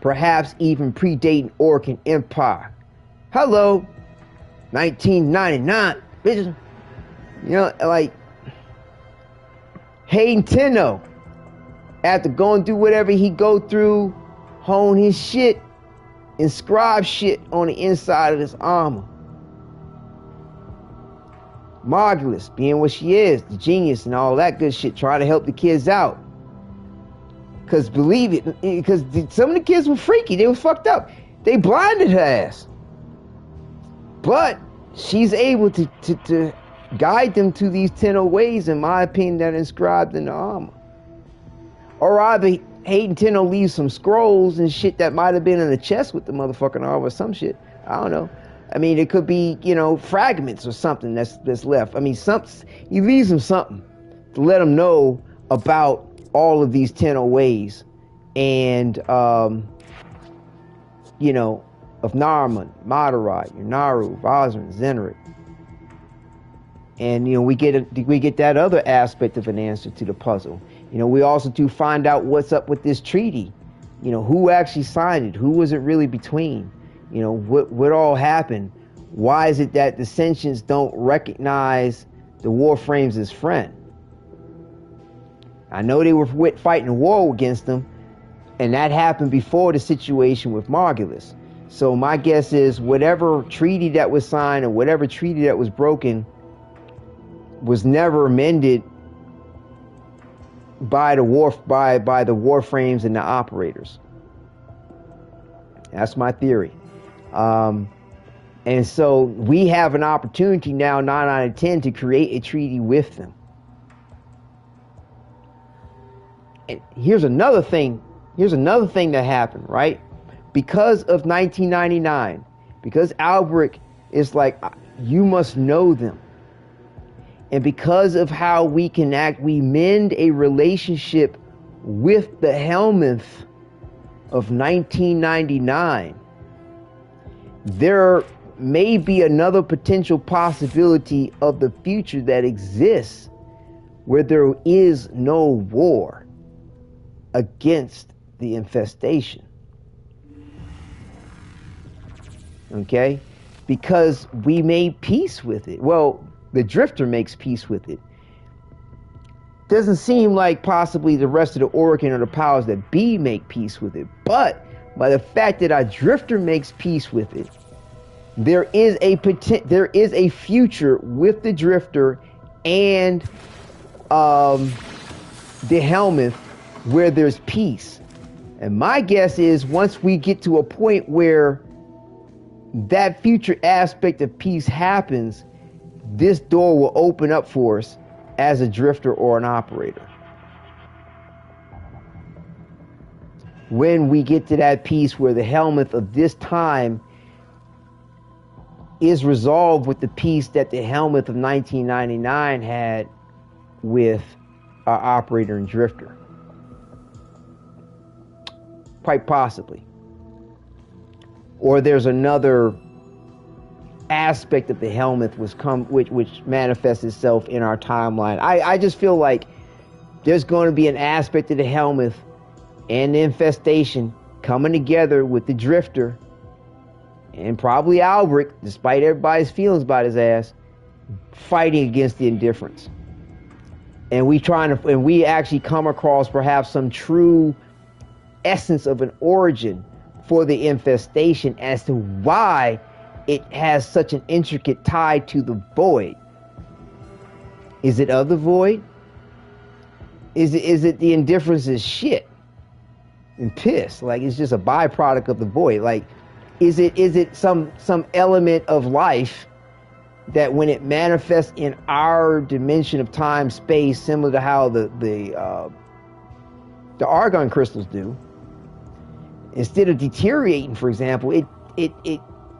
perhaps even predating Orcan Empire. Hello, 1999, bitches. You know, like, Hayden Tenno, after going through whatever he go through, hone his shit, inscribe shit on the inside of this armor. Margulis, being what she is, the genius and all that good shit, trying to help the kids out. Because believe it, because some of the kids were freaky, they were fucked up. They blinded her ass. But she's able to guide them to these Tenno ways, in my opinion, that are inscribed in the armor. Or either Hayden Tenno leaves some scrolls and shit that might have been in the chest with the motherfucking armor or some shit. I don't know. I mean, it could be, you know, fragments or something that's left. I mean, he leaves them something to let them know about all of these Tenno ways and, you know, of Narman, Madurai, Yunaru, Vazran, Zenrit. And, you know, we get that other aspect of an answer to the puzzle. You know, we also to find out what's up with this treaty. You know, who actually signed it? Who was it really between? You know, what all happened? Why is it that the Sentients don't recognize the Warframes as friend? I know they were fighting a war against them, and that happened before the situation with Margulis. So my guess is whatever treaty that was signed or whatever treaty that was broken was never amended by the Warframes and the operators. That's my theory. And so we have an opportunity now, 9 out of 10, to create a treaty with them. And here's another thing that happened, right? Because of 1999, because Albrecht is like, you must know them. And because of how we mend a relationship with the Helminth of 1999, there may be another potential possibility of the future that exists where there is no war against the infestation. Okay? Because we made peace with it. Well, the Drifter makes peace with it. Doesn't seem like possibly the rest of the Orcan or the powers that be make peace with it. But by the fact that our Drifter makes peace with it, there is a future with the Drifter and the Helminth where there's peace. And my guess is once we get to a point where that future aspect of peace happens, this door will open up for us as a Drifter or an operator. When we get to that piece where the Helminth of this time is resolved with the peace that the Helminth of 1999 had with our operator and Drifter. Quite possibly. Or there's another aspect of the Helminth which manifests itself in our timeline. I just feel like there's going to be an aspect of the Helminth and the infestation coming together with the Drifter and probably Albrecht, despite everybody's feelings about his ass, fighting against the indifference. and we actually come across perhaps some true essence of an origin for the infestation as to why it has such an intricate tie to the void. Is it of the void? Is it the indifference is shit and piss? Like it's just a byproduct of the void. Like, is it some element of life that when it manifests in our dimension of time space, similar to how the argon crystals do, instead of deteriorating, for example, it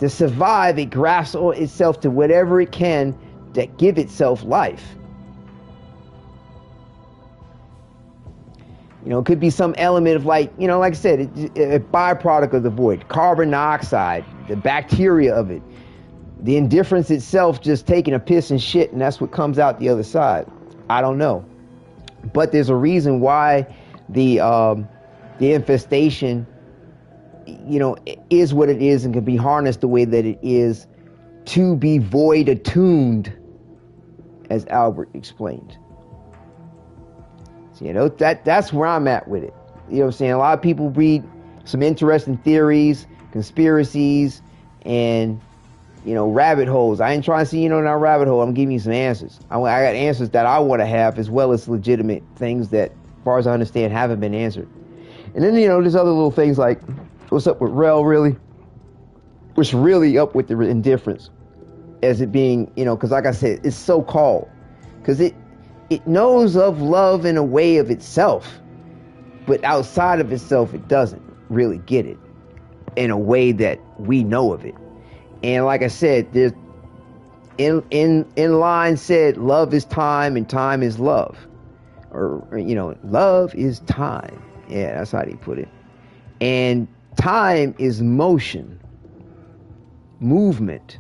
to survive, it grafts itself to whatever it can that give itself life. You know, it could be some element of like, you know, like I said, a byproduct of the void, carbon dioxide, the bacteria of it, the indifference itself just taking a piss and shit, and that's what comes out the other side. I don't know. But there's a reason why the infestation, you know, is what it is and can be harnessed the way that it is to be void attuned, as Albert explained. So, you know, that's where I'm at with it. You know what I'm saying? A lot of people read some interesting theories, conspiracies, and, you know, rabbit holes. I ain't trying to see, you know, in our rabbit hole. I'm giving you some answers. I got answers that I want to have, as well as legitimate things that, as far as I understand, haven't been answered. And then, you know, there's other little things like, what's up with Rel, really? What's really up with the indifference? As it being, you know, because like I said, it's so called. Because it knows of love in a way of itself, but outside of itself, it doesn't really get it in a way that we know of it. And like I said, there's in line said, love is time and time is love. Or, you know, love is time. Yeah, that's how they put it. And time is motion, movement,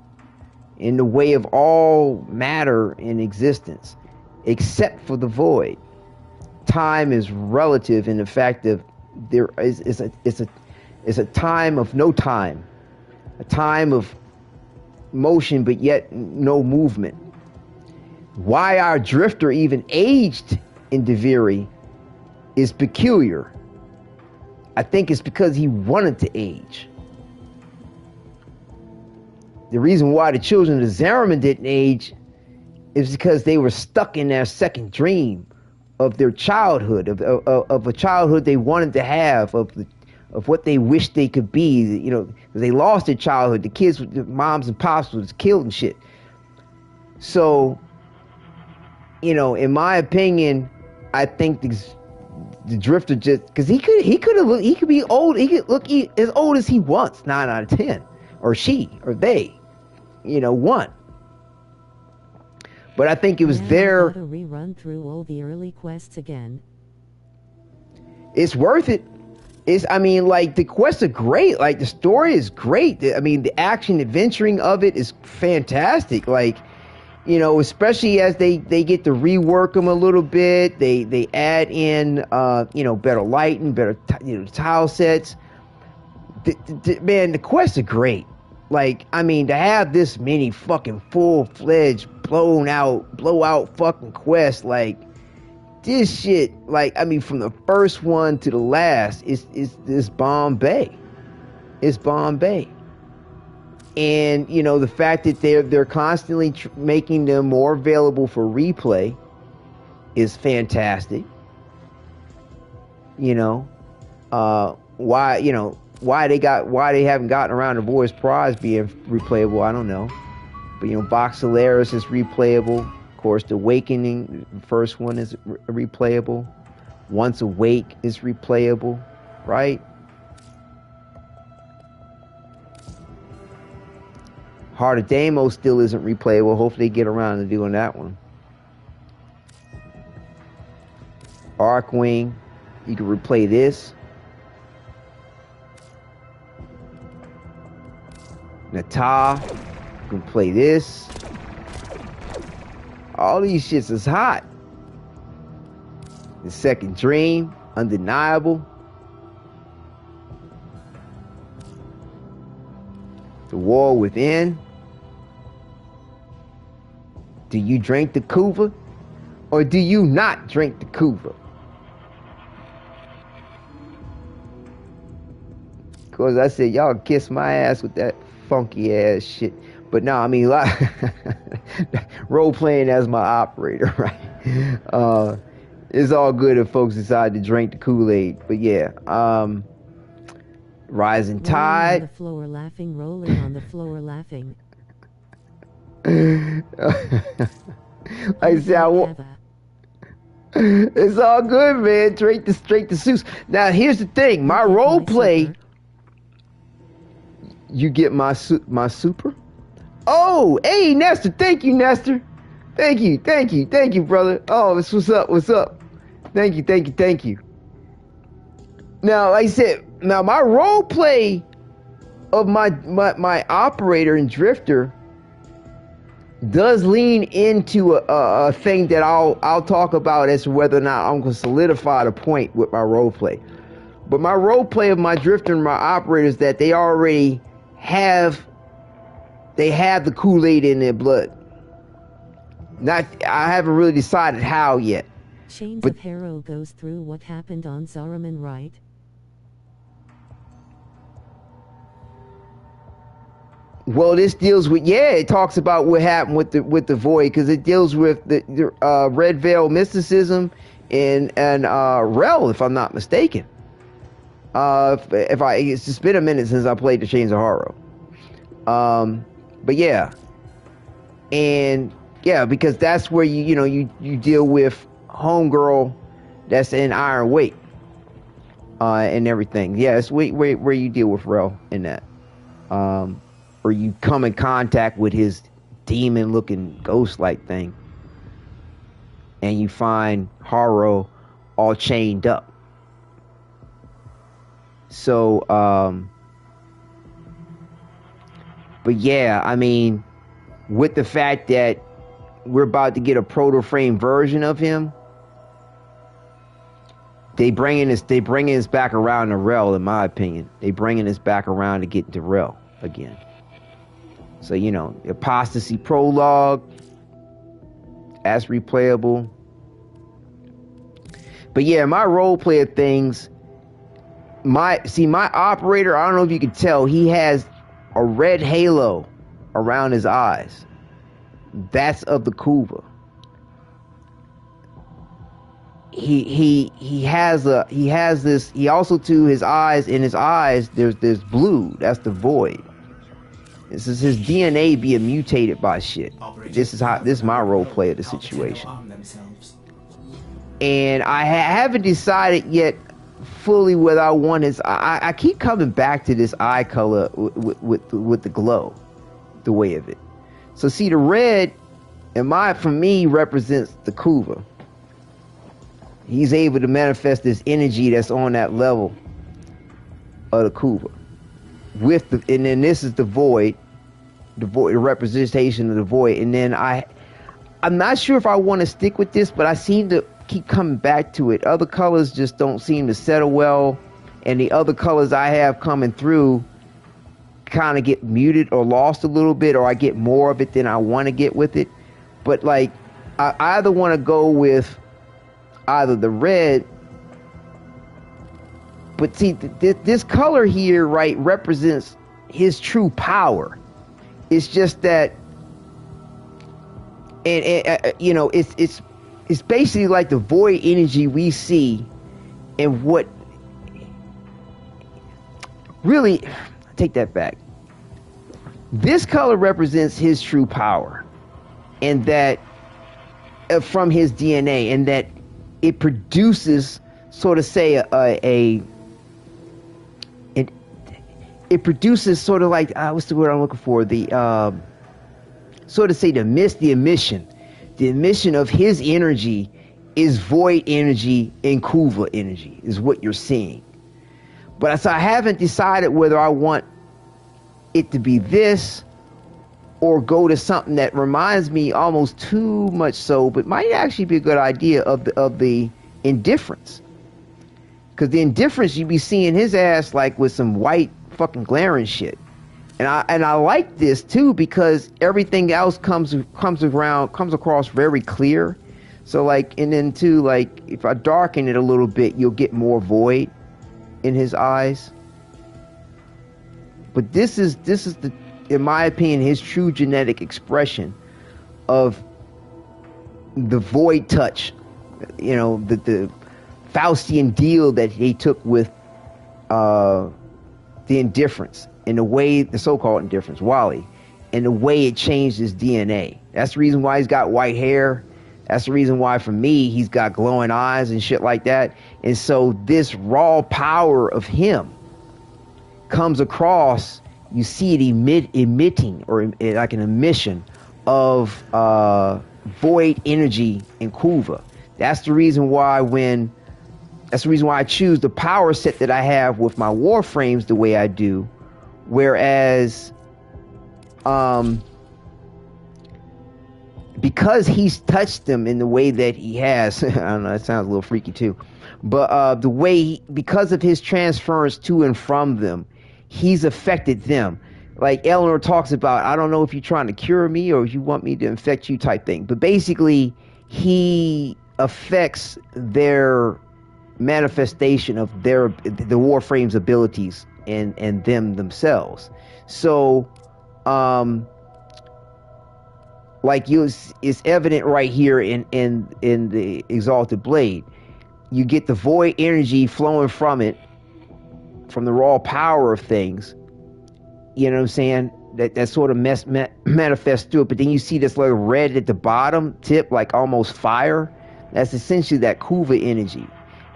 in the way of all matter in existence, except for the void. Time is relative in the fact that there is a time of no time, a time of motion but yet no movement. Why our drifter even aged in Deviri is peculiar. I think it's because he wanted to age. The reason why the children of Zariman didn't age is because they were stuck in their second dream of their childhood, of a childhood they wanted to have, of what they wished they could be. You know, they lost their childhood. The kids, the moms and pops was killed and shit. So, you know, in my opinion, I think the drifter just, because he could be old. He could look as old as he wants. 9 out of 10, or she, or they, you know, want. But I think it was there. To rerun through all the early quests again. It's worth it. I mean, like, the quests are great. Like, the story is great. I mean, the action adventuring of it is fantastic. Like, you know, especially as they get to rework them a little bit. They add in, you know, better lighting, better, tile sets. Man, the quests are great. Like, I mean, to have this many fucking full-fledged, blowout fucking quests, like, this shit, like, I mean, from the first one to the last, it's Bombay. It's Bombay. And, you know, the fact that they're constantly making them more available for replay is fantastic. You know, why they haven't gotten around to Voice Prize being replayable, I don't know. But, you know, Voxelaris is replayable. Of course, The Awakening, the first one, is replayable. Once Awake is replayable, right? Heart of Deimos still isn't replayable. Hopefully they get around to doing that one. Arcwing, you can replay this. Nata, you can play this. All these shits is hot. The Second Dream, Undeniable. The War Within. Do You Drink the Kuva? Or do you not drink the Kuva? Cause I said y'all kiss my ass with that funky ass shit. But no, I mean like role playing as my operator, right? It's all good if folks decide to drink the Kool-Aid. But yeah, Rising Tide. Rolling on the floor laughing, rolling on the floor laughing. I said, it's all good, man. Straight to Seuss. Now, here's the thing. My role play. You get my super. Oh, hey, Nestor. Thank you, Nestor. Thank you, brother. Oh, this what's up. Thank you. Now, like I said, my role play of my operator and drifter does lean into a thing that I'll talk about as to whether or not I'm going to solidify the point with my role play. But my role play of my drifter and my operator is that they already have the Kool-Aid in their blood. I haven't really decided how yet. Chains of Harrow goes through what happened on Zariman, right? Well, this deals with it talks about what happened with the Void, because it deals with the Red Veil mysticism and Rel, if I'm not mistaken. It's just been a minute since I played the Chains of Harrow. But yeah, and yeah, because that's where you deal with Homegirl that's in Iron Weight, and everything. Yeah, it's where you deal with Rel in that. Or you come in contact with his demon-looking ghost-like thing, and you find Harrow all chained up. So, but yeah, I mean, with the fact that we're about to get a proto-frame version of him, they bringing us back around to Rel, in my opinion. They bringing us back around to get to Rel again. So, Apostasy Prologue, as replayable. But yeah, my role player things, my operator, I don't know if you can tell, he has a red halo around his eyes. That's of the Kuva. He has this, he also to his eyes, in his eyes there's blue. That's the Void. This is his DNA being mutated by shit. This is my role play of the situation. And I haven't decided yet fully whether I want his. I keep coming back to this eye color with the glow, the way of it. So see, the red, for me, represents the Kuva. He's able to manifest this energy that's on that level of the Kuva. And then this is the Void, the representation of the Void. And then I'm not sure if I want to stick with this, but I seem to keep coming back to it. Other colors just don't seem to settle well, and the other colors I have coming through kind of get muted or lost a little bit, or I get more of it than I want to get with it. But like, I either want to go with either the red. But see, this color here, right, represents his true power. It's just that, and it's basically like the Void energy we see, and what really, I take that back. This color represents his true power, and that from his DNA, and that it produces, sort of say, it produces sort of like, what's the word I'm looking for? The sort of say the emission. The emission of his energy is Void energy and Kuva energy, is what you're seeing. But I haven't decided whether I want it to be this, or go to something that reminds me almost too much so, but might actually be a good idea, of the Indifference. Because the Indifference, you be seeing his ass like with some white fucking glaring shit. And I like this too, because everything else comes across very clear. So like, and then too, like if I darken it a little bit, you'll get more void in his eyes. But this is the, in my opinion, his true genetic expression of the void touch. You know, the Faustian deal that they took with the indifference, and the way, the so-called indifference, Wally, and the way it changed his DNA. That's the reason why he's got white hair. That's the reason why, for me, he's got glowing eyes and shit like that. And so this raw power of him comes across, you see it emitting, or like an emission of void energy in Kuva. That's the reason why I choose the power set that I have with my Warframes the way I do. Whereas, because he's touched them in the way that he has, I don't know, that sounds a little freaky too, but the way, because of his transference to and from them, he's affected them. Like Eleanor talks about, I don't know if you're trying to cure me or if you want me to infect you type thing. But basically, he affects their manifestation of the Warframe's abilities and them themselves. So, like it's evident right here in the Exalted Blade. You get the void energy flowing from it, from the raw power of things. You know what I'm saying? That sort of manifests through it. But then you see this little red at the bottom tip, like almost fire. That's essentially that Kuva energy.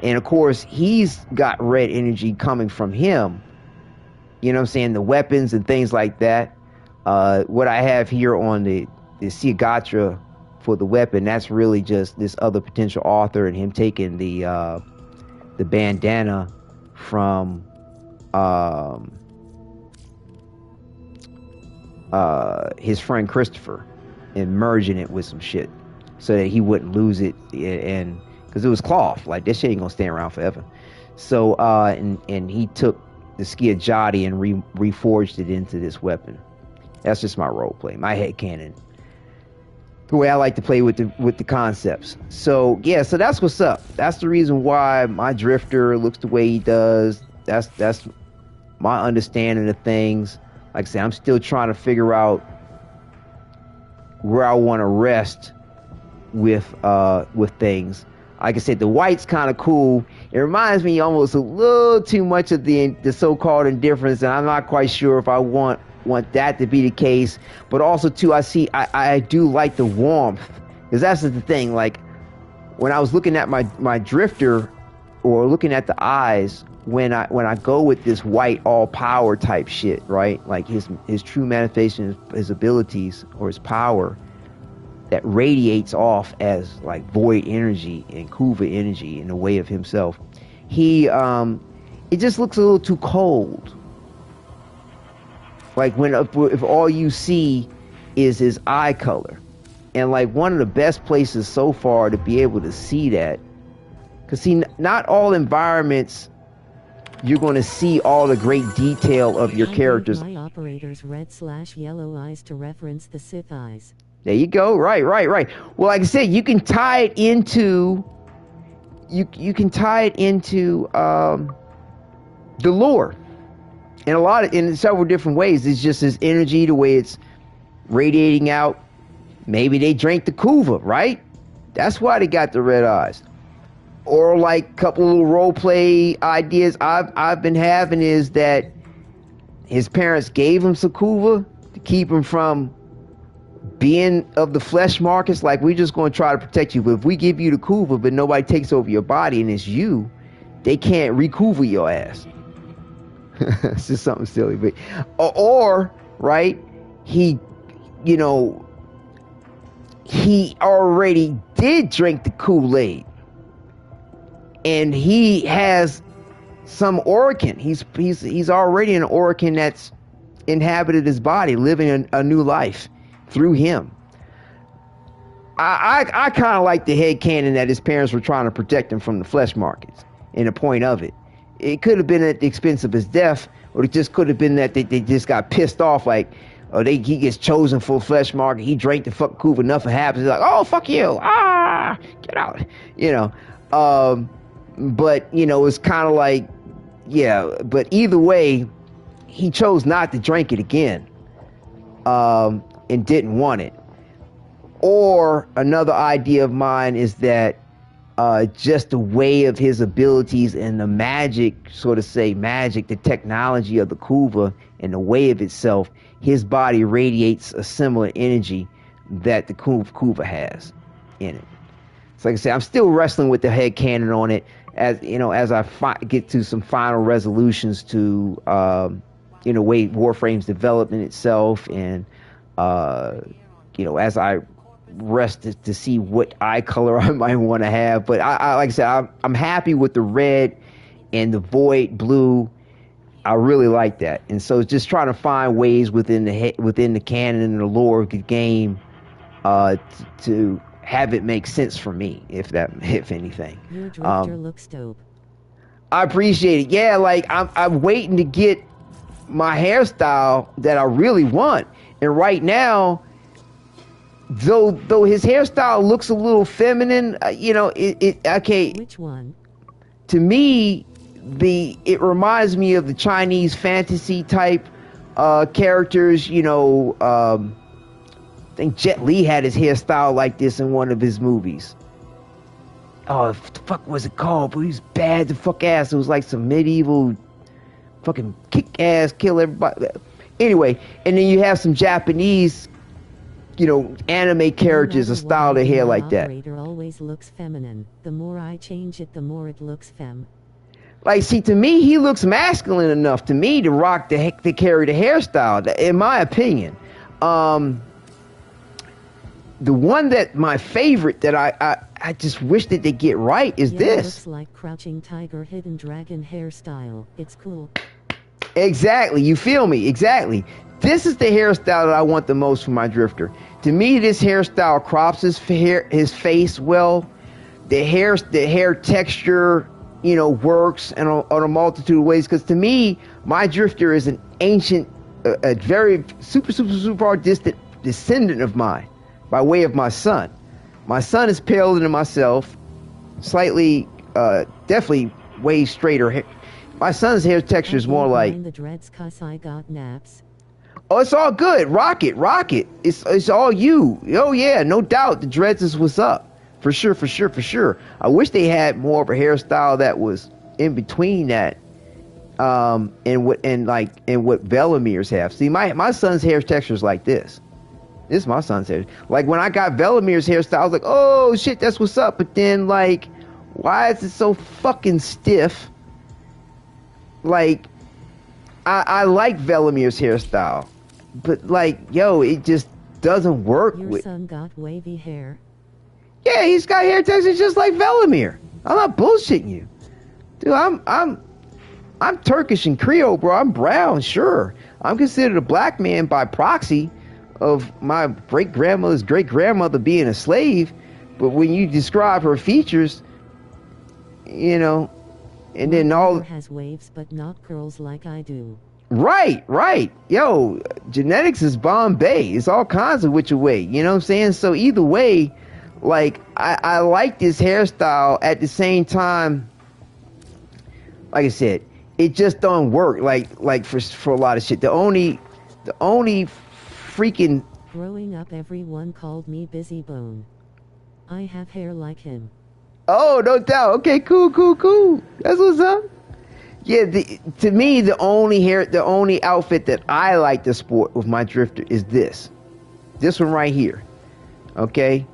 And of course, he's got red energy coming from him. You know what I'm saying? The weapons and things like that. What I have here on the Siagatra for the weapon, that's really just this other potential author and him taking the bandana from his friend Christopher and merging it with some shit so that he wouldn't lose it, and because it was cloth, like this shit ain't gonna stand around forever. So and he took the Skiajati and reforged it into this weapon. That's just my role play, my headcanon, the way I like to play with the concepts. So yeah, so that's what's up. That's the reason why my drifter looks the way he does. That's my understanding of things. Like I said, I'm still trying to figure out where I want to rest with things. Like I said, the white's kind of cool. It reminds me almost a little too much of the so-called indifference, and I'm not quite sure if I want that to be the case. But also too, I do like the warmth, because that's the thing. Like when I was looking at my drifter, or looking at the eyes, when I go with this white all power type shit, right? Like his true manifestation, his abilities or his power that radiates off as like void energy and Kuva energy in the way of himself. He it just looks a little too cold. Like if all you see is his eye color. And like one of the best places so far to be able to see that, because see, not all environments you're going to see all the great detail of your characters. My operator's red/yellow eyes to reference the Sith eyes. There you go. Right. Well, like I said, you can tie it into you can tie it into the lore in several different ways. It's just his energy, the way it's radiating out. Maybe they drank the Kuva, right? That's why they got the red eyes. Or like a couple of little role play ideas I've been having is that his parents gave him some Kuva to keep him from being of the flesh markets. Like, we're just going to try to protect you, but if we give you the Kuva but nobody takes over your body and it's you, they can't re-Kuva your ass. It's just something silly. But or right, he already did drink the Kool-Aid and he has some Orokin. He's already an Orokin that's inhabited his body, living a new life through him. I kind of like the headcanon that his parents were trying to protect him from the flesh markets, and the point of it. It could have been at the expense of his death, or it just could have been that they just got pissed off, like, or he gets chosen for flesh market. He drank the fuck Kuva, nothing happens. He's like, oh fuck you, get out, you know. But you know, it's kind of like, yeah. But either way, he chose not to drink it again, and didn't want it. Or another idea of mine is that just the way of his abilities and the magic, the technology of the Kuva and the way of itself, his body radiates a similar energy that the Kuva has in it. So like I said, I'm still wrestling with the headcanon on it, as you know, as I get to some final resolutions to you know, way Warframe's development itself, and you know, as I rest to see what eye color I might want to have. But I like I said, I'm happy with the red and the void blue. I really like that, and so just trying to find ways within the canon and the lore of the game to have it make sense for me, if anything. Your drifter looks dope. I appreciate it. Yeah, like I'm waiting to get my hairstyle that I really want, and right now, though his hairstyle looks a little feminine, you know, okay. Which one? To me, it reminds me of the Chinese fantasy type characters. You know, I think Jet Li had his hairstyle like this in one of his movies. Oh, what the fuck was it called? But he was bad the fuck ass. It was like some medieval fucking kick ass, kill everybody. Anyway, and then you have some Japanese, you know, anime characters a style their hair like that. Operator always looks feminine. The more I change it, the more it looks femme. Like, see, to me, he looks masculine enough to me to rock to carry the hairstyle, in my opinion. The one that my favorite that I just wish that they get right is this. It looks like Crouching Tiger, Hidden Dragon hairstyle. It's cool. Exactly. You feel me? Exactly. This is the hairstyle that I want the most for my drifter. To me, this hairstyle crops his face well. The hair texture, you know, works in on a multitude of ways. Because to me, my drifter is an ancient, a very super far distant descendant of mine, by way of my son. My son is paler than myself, slightly, definitely way straighter hair. My son's hair texture is more like the dreads 'cause I got naps. Oh, it's all good. Rock it. It's all you. Oh yeah, no doubt. The dreads is what's up. For sure. I wish they had more of a hairstyle that was in between that, and what Velamir's have. See, my son's hair texture is like this. This is my son's hair. Like when I got Velamir's hairstyle, I was like, oh shit, that's what's up. But then like, why is it so fucking stiff? Like, I like Velamir's hairstyle, but like, yo, it just doesn't work. Your son got wavy hair. Yeah, he's got hair texture just like Velamir. I'm not bullshitting you, dude. I'm Turkish and Creole, bro. I'm brown, sure. I'm considered a black man by proxy of my great grandmother's great grandmother being a slave. But when you describe her features, you know, and then all has waves, but not curls like I do. Right. Yo, genetics is Bombay. It's all kinds of which way. You know what I'm saying? So either way, like I like this hairstyle. At the same time, like I said, it just don't work. Like for a lot of shit. The only freaking growing up, everyone called me Busy Bone. I have hair like him. Oh, no doubt. Okay, cool. That's what's up. Yeah, to me, the only outfit that I like to sport with my drifter is this one right here. Okay,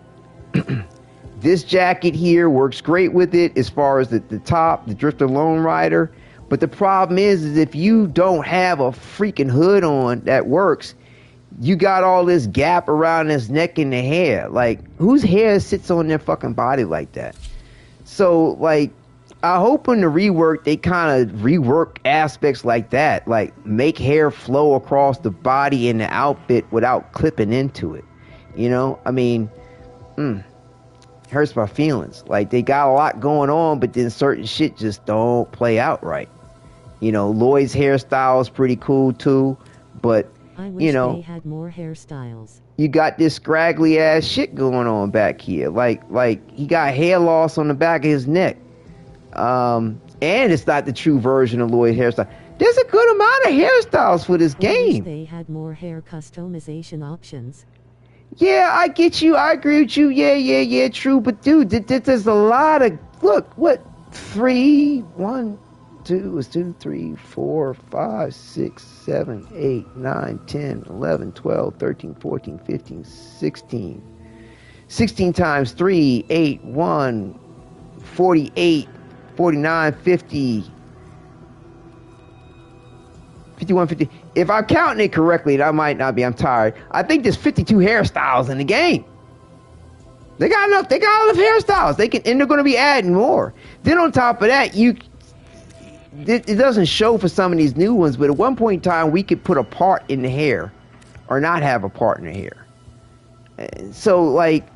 this jacket here works great with it as far as the top, the Drifter Lone Rider. But the problem is if you don't have a freaking hood on that works, you got all this gap around his neck and the hair. Like, whose hair sits on their fucking body like that? So, like, I hope in the rework, they kind of rework aspects like that. Like, make hair flow across the body and the outfit without clipping into it. You know? I mean, hurts my feelings. Like, they got a lot going on, but then certain shit just don't play out right. You know, Lloyd's hairstyle is pretty cool, too. But I wish you know, they had more hairstyles. you got this scraggly ass shit going on back here. Like he got hair loss on the back of his neck. And it's not the true version of Lloyd's hairstyle. There's a good amount of hairstyles for this game. They had more hair customization options. Yeah, I get you. I agree with you. Yeah, true. But dude, there's a lot of, look, what, 3, 2, 3, 4, 5, 6, 7, 8, 9, 10, 11, 12, 13, 14, 15, 16. 16 times 3, 8, 1, 48, 49, 50, 51, 50. If I'm counting it correctly, that might not be. I'm tired. I think there's 52 hairstyles in the game. They got enough hairstyles. And they're going to be adding more. Then on top of that, it doesn't show for some of these new ones, but at one point in time, we could put a part in the hair or not have a part in the hair. So like,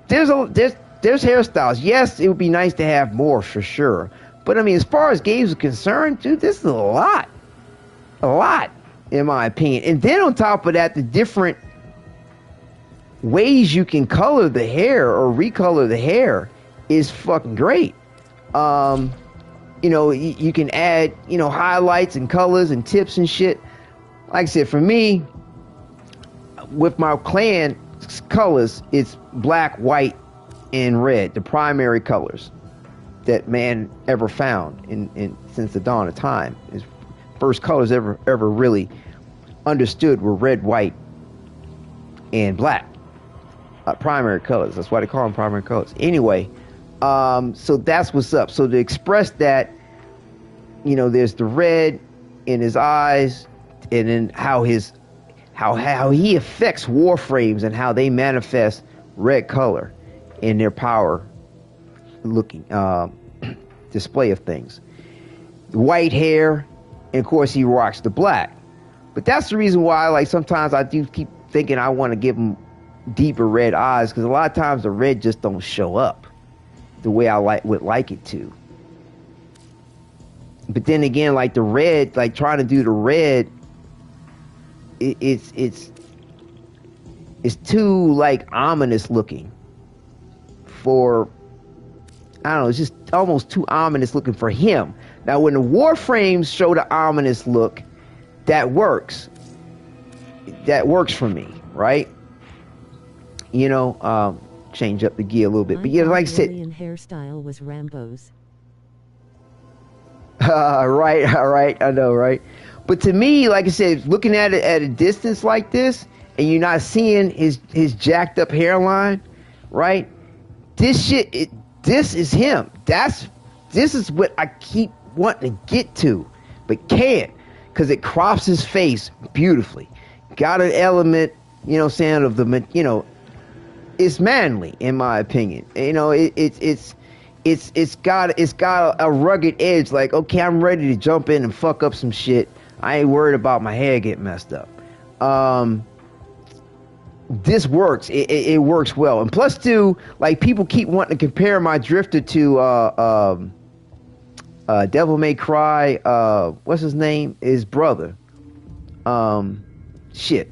there's hairstyles. Yes, it would be nice to have more for sure. But I mean, as far as games are concerned, dude, this is a lot, in my opinion. And then on top of that, the different ways you can color the hair or recolor the hair is fucking great. You know, you can add, you know, highlights and colors and tips and shit. Like I said, for me, with my clan colors, it's black, white, and red, the primary colors that man ever found in since the dawn of time. His first colors ever really understood were red, white, and black. Primary colors. That's why they call them primary colors. Anyway, so that's what's up. So to express that, you know, there's the red in his eyes, and then how he affects Warframes and how they manifest red color in their power looking display of things. White hair, and of course he rocks the black. But that's the reason why, like, sometimes I do keep thinking I want to give him deeper red eyes, because a lot of times the red just don't show up the way I would like it to. But then again, like the red, like trying to do the red, it's too like ominous looking for, I don't know, it's just almost too ominous looking for him. Now when the Warframes show the ominous look, that works for me, right? You know, change up the gear a little bit. But yeah, like I said, hairstyle was Rambo's. Right, I know, right? But to me, like I said, looking at it at a distance like this, and you're not seeing his jacked up hairline, right? This is him. This is what I keep wanting to get to, but can't, because it crops his face beautifully. Got an element, you know, saying of the, you know, it's manly in my opinion. You know, it's got a rugged edge. Like, okay, I'm ready to jump in and fuck up some shit. I ain't worried about my hair getting messed up. This works. It works well. And plus two, like, people keep wanting to compare my drifter to Devil May Cry. What's his name? His brother. Shit.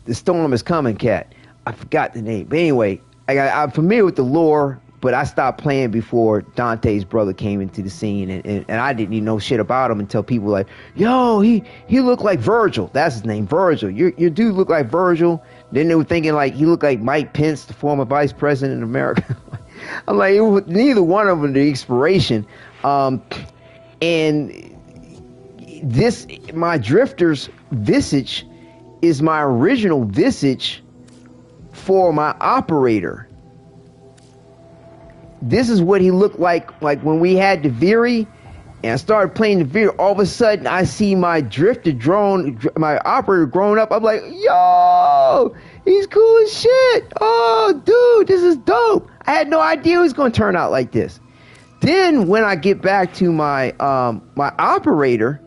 The Storm is Coming cat. I forgot the name. But anyway, I'm familiar with the lore, but I stopped playing before Dante's brother came into the scene, and I didn't even know shit about him until people were like, yo, he looked like Virgil. That's his name, Virgil. Your dude looked like Virgil. Then they were thinking like he looked like Mike Pence, the former vice president of America. I'm like, neither one of them the inspiration. And this, my drifter's visage is my original visage for my operator. This is what he looked like when we had the Viri, and I started playing the Viri. All of a sudden, I see my drifter drone, my operator growing up. I'm like, yo, he's cool as shit. Oh, dude, this is dope. I had no idea it was going to turn out like this. Then when I get back to my my operator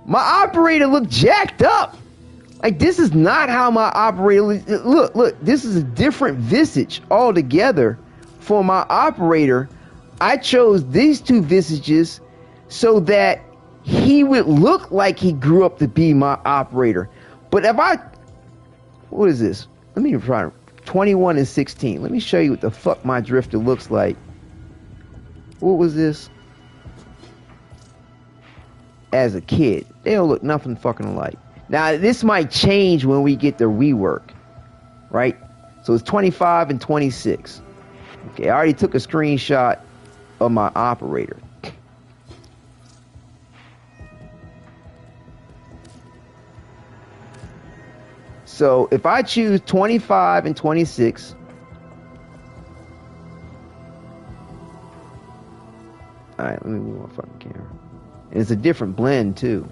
looked jacked up. Like, this is not how my operator look. This is a different visage altogether for my operator. I chose these two visages so that he would look like he grew up to be my operator. But if what is this? Let me try 21 and 16. Let me show you what the fuck my drifter looks like. What was this? As a kid, they don't look nothing fucking alike. Now this might change when we get the rework, right? So it's 25 and 26. Okay, I already took a screenshot of my operator. So if I choose 25 and 26, all right, let me move my fucking camera. And it's a different blend too.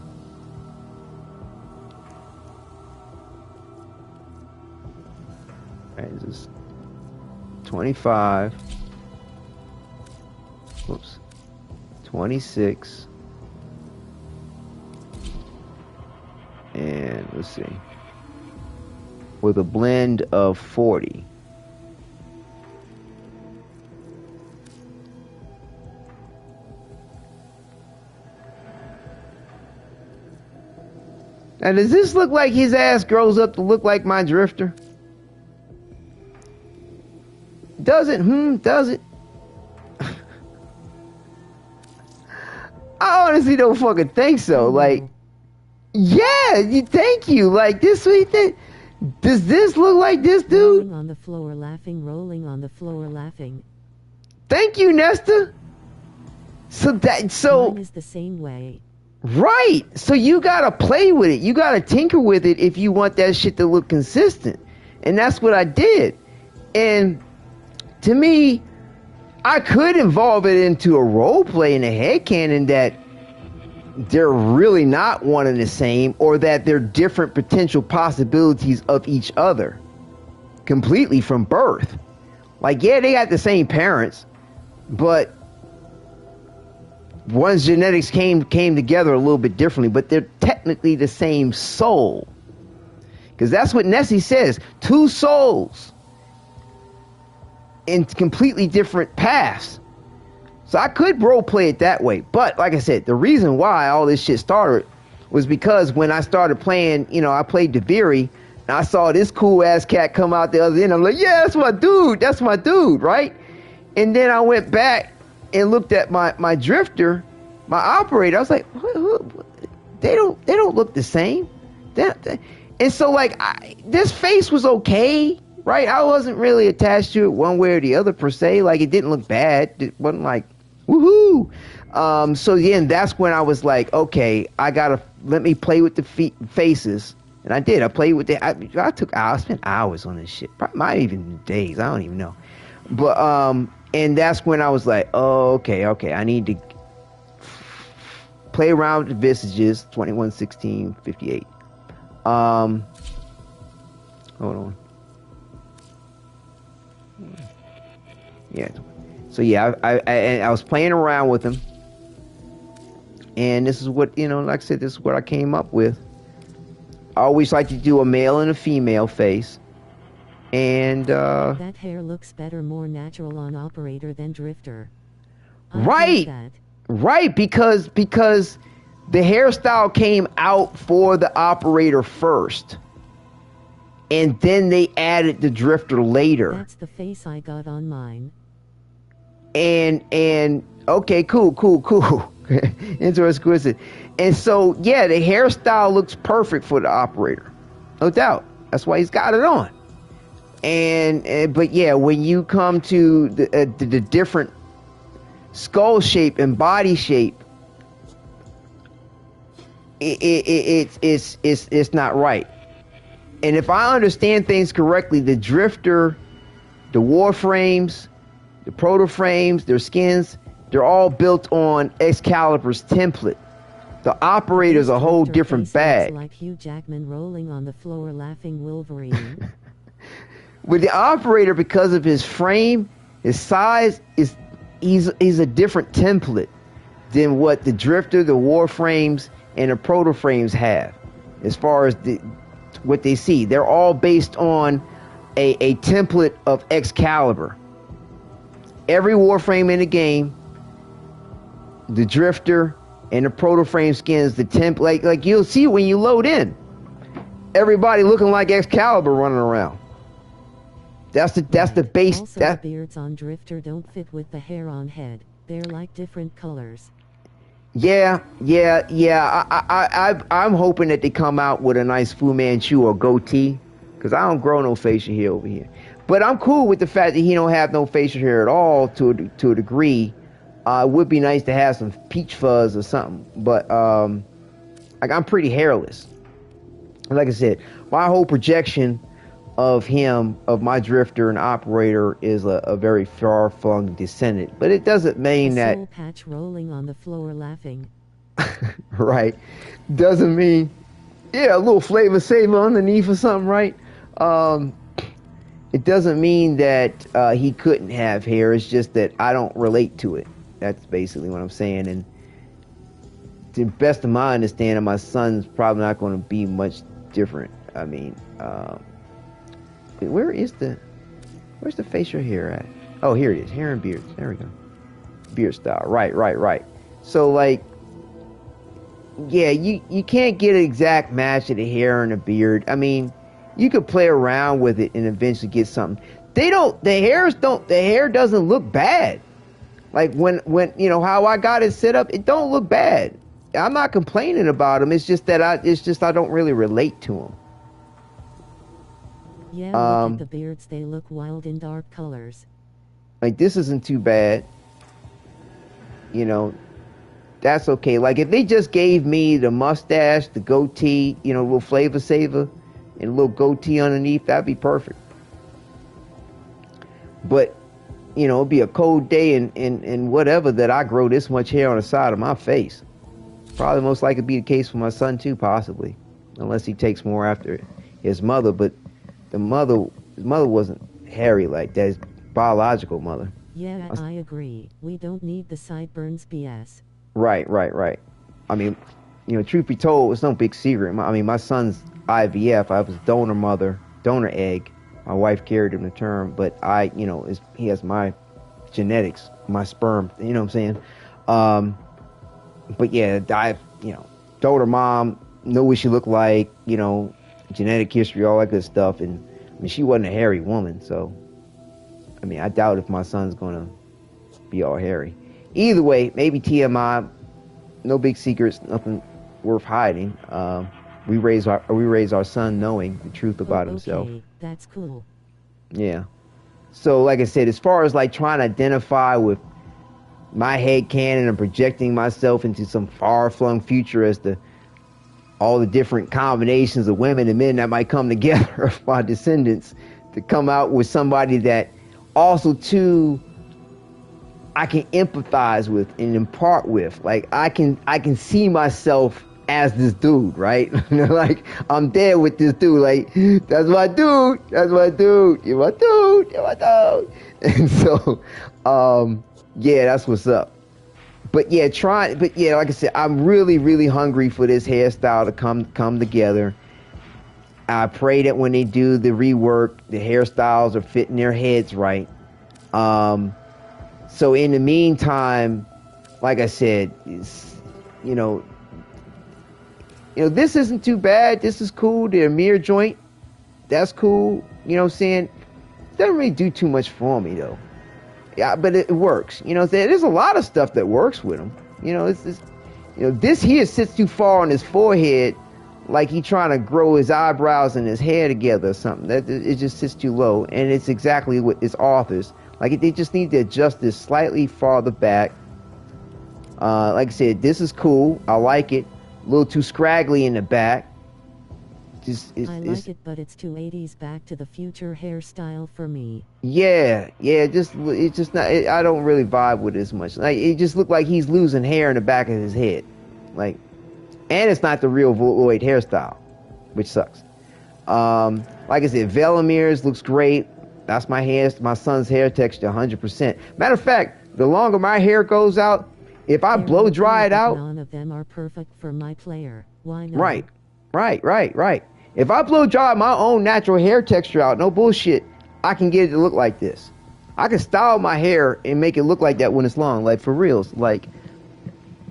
All right, this is 25. Whoops. 26. And let's see. With a blend of 40. Now, does this look like his ass grows up to look like my drifter? Does it? Does it? I honestly don't fucking think so. Like, yeah, thank you. Like, this sweet thing. Does this look like this dude? Rolling on the floor laughing, rolling on the floor laughing. Thank you, Nesta. Mine is the same way. Right. So you gotta play with it. You gotta tinker with it if you want that shit to look consistent. And that's what I did. And to me, I could involve it into a role play in a headcanon that they're really not one and the same, or that they're different potential possibilities of each other completely from birth. Like, yeah, they got the same parents, but one's genetics came together a little bit differently, but they're technically the same soul. Because that's what Nessie says. Two souls in completely different paths. So I could role play it that way. But like I said, the reason why all this shit started was because when I started playing, I played Deviri, and I saw this cool ass cat come out the other end. I'm like, yeah, that's my dude, right? And then I went back and looked at my drifter, my operator. I was like, they don't look the same. And so like this face was okay, right? I wasn't really attached to it one way or the other per se. Like, it didn't look bad. It wasn't like woohoo. So yeah, and that's when I was like, okay, I gotta let me play with the faces. And I did. I played with it. I spent hours on this shit. Probably might even days. I don't even know. But and that's when I was like, oh, okay. I need to play around with the visages. 21, 16, 58. Hold on. Yeah. So yeah, I was playing around with them, and this is what, like I said, this is what I came up with. I always like to do a male and a female face, and that hair looks better, more natural on operator than drifter. Right, because the hairstyle came out for the operator first, and then they added the drifter later. That's the face I got on mine. And okay, cool. Interesting coincidence. And so yeah, the hairstyle looks perfect for the operator, no doubt. That's why he's got it on. And but yeah, when you come to the different skull shape and body shape, it's not right. And if I understand things correctly, the drifter, the Warframes, the proto-frames, their skins, they're all built on Excalibur's template. The operator's a whole different bag. Like Hugh Jackman rolling on the floor laughing Wolverine. With the operator, because of his frame, his size, he's a different template than what the drifter, the Warframes, and the proto-frames have. As far as what they see, they're all based on a template of Excalibur. Every Warframe in the game, the drifter and the proto-frame skins, the template, like you'll see when you load in. everybody looking like Excalibur running around. That's the base. Also, the beards on Drifter don't fit with the hair on head. They're like different colors. Yeah. I'm hoping that they come out with a nice Fu Manchu or goatee, because I don't grow no facial hair over here. But I'm cool with the fact that he don't have no facial hair at all to a degree. It would be nice to have some peach fuzz or something. But like, I'm pretty hairless. Like I said, my whole projection of him, of my Drifter and Operator, is a very far-flung descendant. But it doesn't mean that... Soul Patch rolling on the floor laughing. Right. Doesn't mean... Yeah, a little flavor saver underneath or something, right? It doesn't mean that he couldn't have hair. It's just that I don't relate to it. That's basically what I'm saying. And to the best of my understanding, my son's probably not going to be much different. I mean... where's the facial hair at? Oh, here it is. Hair and beard. There we go. Beard style. Right. So, like, yeah, you can't get an exact match of the hair and the beard. I mean, you could play around with it and eventually get something. The hair doesn't look bad. Like, when you know how I got it set up, it don't look bad. I'm not complaining about them. It's just that I don't really relate to them. Yeah, look at the beards. They look wild in dark colors. Like, this isn't too bad. You know, that's okay. Like, if they just gave me the mustache, the goatee, you know, a little flavor saver, and a little goatee underneath, that'd be perfect. But, you know, it'd be a cold day and whatever that I grow this much hair on the side of my face. Probably most likely be the case for my son too, possibly. Unless he takes more after his mother, but his mother wasn't hairy like that. His biological mother. Yeah, I agree. We don't need the sideburns BS. Right. I mean, you know, truth be told, it's no big secret. I mean, my son's IVF. I was donor egg. My wife carried him to term, but he has my genetics, my sperm. You know what I'm saying? But yeah, donor mom, know what she looked like, you know, genetic history, all that good stuff. And I mean, she wasn't a hairy woman, so I mean, I doubt if my son's gonna be all hairy. Either way, maybe TMI, no big secrets, nothing worth hiding. We raise our son knowing the truth about himself. That's cool. Yeah. So, like I said, as far as like trying to identify with my head canon and projecting myself into some far-flung future as to all the different combinations of women and men that might come together of my descendants to come out with somebody that also too I can empathize with and impart with. Like I can see myself as this dude, right? Like I'm there with this dude. Like that's my dude. You're my dude. And so, yeah, that's what's up. But yeah, like I said, I'm really, really hungry for this hairstyle to come together. I pray that when they do the rework, the hairstyles are fitting their heads right. So in the meantime, like I said, you know, this isn't too bad. This is cool. The Amir joint, that's cool. You know what I'm saying? Doesn't really do too much for me though. Yeah, but it works. You know, there's a lot of stuff that works with him. You know, this here sits too far on his forehead, like he trying to grow his eyebrows and his hair together or something. That it just sits too low, and it's exactly what its authors like. They just need to adjust this slightly farther back. Like I said, this is cool. I like it. A little too scraggly in the back. I like it, but it's too 80s Back to the Future hairstyle for me. Yeah, it's just not. I don't really vibe with it as much. Like it just looked like he's losing hair in the back of his head, like, and it's not the real Lloyd hairstyle, which sucks. Like I said, Velomir's looks great. That's my son's hair texture, 100%. Matter of fact, the longer my hair goes out, if I blow dry it out, none of them are perfect for my player. Why not? Right. If I blow dry my own natural hair texture out, no bullshit, I can get it to look like this. I can style my hair and make it look like that when it's long, like for reals. Like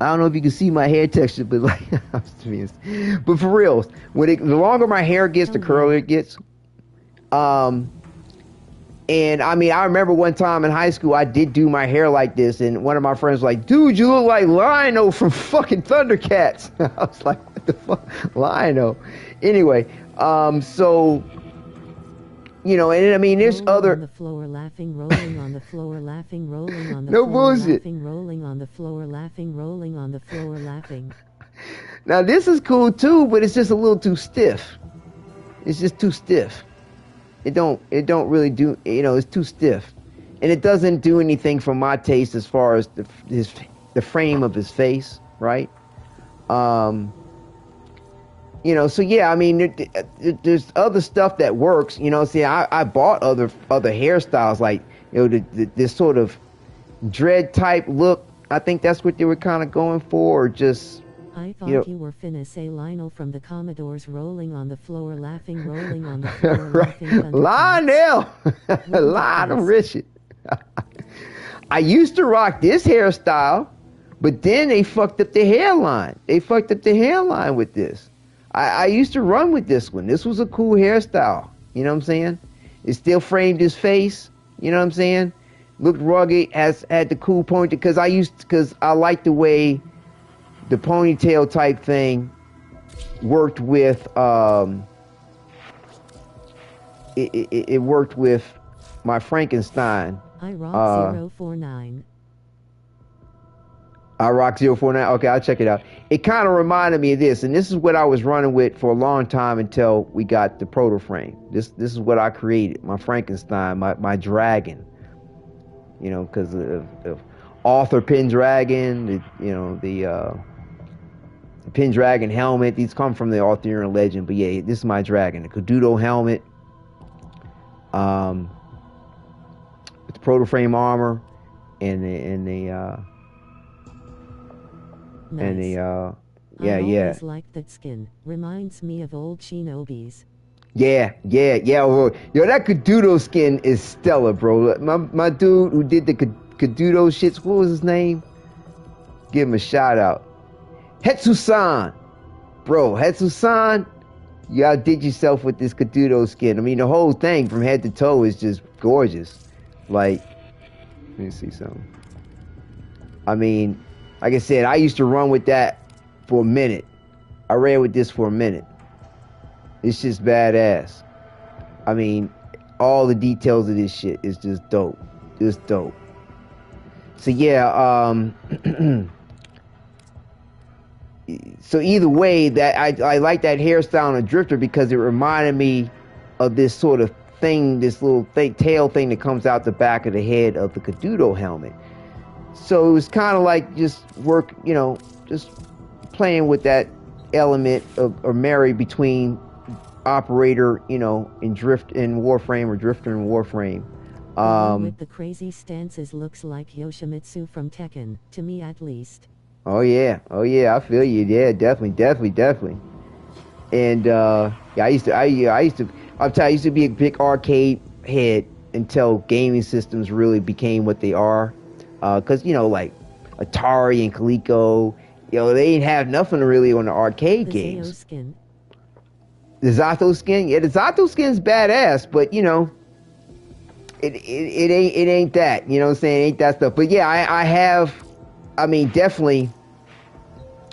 I don't know if you can see my hair texture, but like, but for real, the longer my hair gets, the curlier it gets. And I mean, I remember one time in high school, I did do my hair like this, and one of my friends was like, "Dude, you look like Lionel from fucking Thundercats." I was like, "What the fuck, Lionel?" Anyway, so you know, and I mean, there's rolling other. On the floor, laughing, rolling on the floor, laughing, rolling on the no floor, bullshit. laughing, rolling on the floor, laughing, rolling on the floor, laughing. Now this is cool too, but it's just a little too stiff. It's just too stiff. It don't really do, you know, it's too stiff. And it doesn't do anything for my taste as far as the frame of his face, right? You know, so yeah, I mean, there's other stuff that works, you know. See, I bought other hairstyles, like, you know, this sort of dread type look. I think that's what they were kind of going for, or just. I thought you were finna say Lionel from the Commodores, rolling on the floor, laughing, rolling on the floor, laughing. Lionel! Lionel Richard. I used to rock this hairstyle, but then they fucked up the hairline. They fucked up the hairline with this. I used to run with this one. This was a cool hairstyle. You know what I'm saying? It still framed his face. You know what I'm saying? Looked rugged, had the cool point, because I liked the way the ponytail type thing worked with it worked with my Frankenstein. I rock 049. I rock 049. Okay, I'll check it out. It kind of reminded me of this, and this is what I was running with for a long time until we got the proto frame. This is what I created, my Frankenstein, my dragon. You know, because of Author Pendragon, the Pendragon helmet. These come from the Arthurian legend, but yeah, this is my dragon, the Kadudo helmet, with the proto frame armor, and the I always liked that skin. Reminds me of old Shinobis. Yeah. Yo, that Kadudo skin is stellar, bro. My dude who did the Kadudo shits, what was his name? Give him a shout out. Hetsu-san. Bro, Hetsu-san, you outdid yourself with this Kadudo skin. I mean, the whole thing from head to toe is just gorgeous. Like, let me see something. I mean, like I said, I used to run with that for a minute. I ran with this for a minute. It's just badass. I mean, all the details of this shit is just dope. Just dope. So yeah, so either way, that I like that hairstyle on a drifter because it reminded me of this sort of thing, this little tail thing that comes out the back of the head of the Kadudo helmet. So it was kind of like just just playing with that element of, or marry between operator, in drift in Warframe or drifter in Warframe. With the crazy stances looks like Yoshimitsu from Tekken, to me at least. Oh yeah, I feel you. Yeah, definitely. And I used to be a big arcade head until gaming systems really became what they are. Because like Atari and Coleco, they didn't have nothing really on the arcade games. Zato skin. The Zato skin, yeah, the Zato skin's badass, but it ain't that. You know what I'm saying? It ain't that stuff. But yeah, I mean, definitely,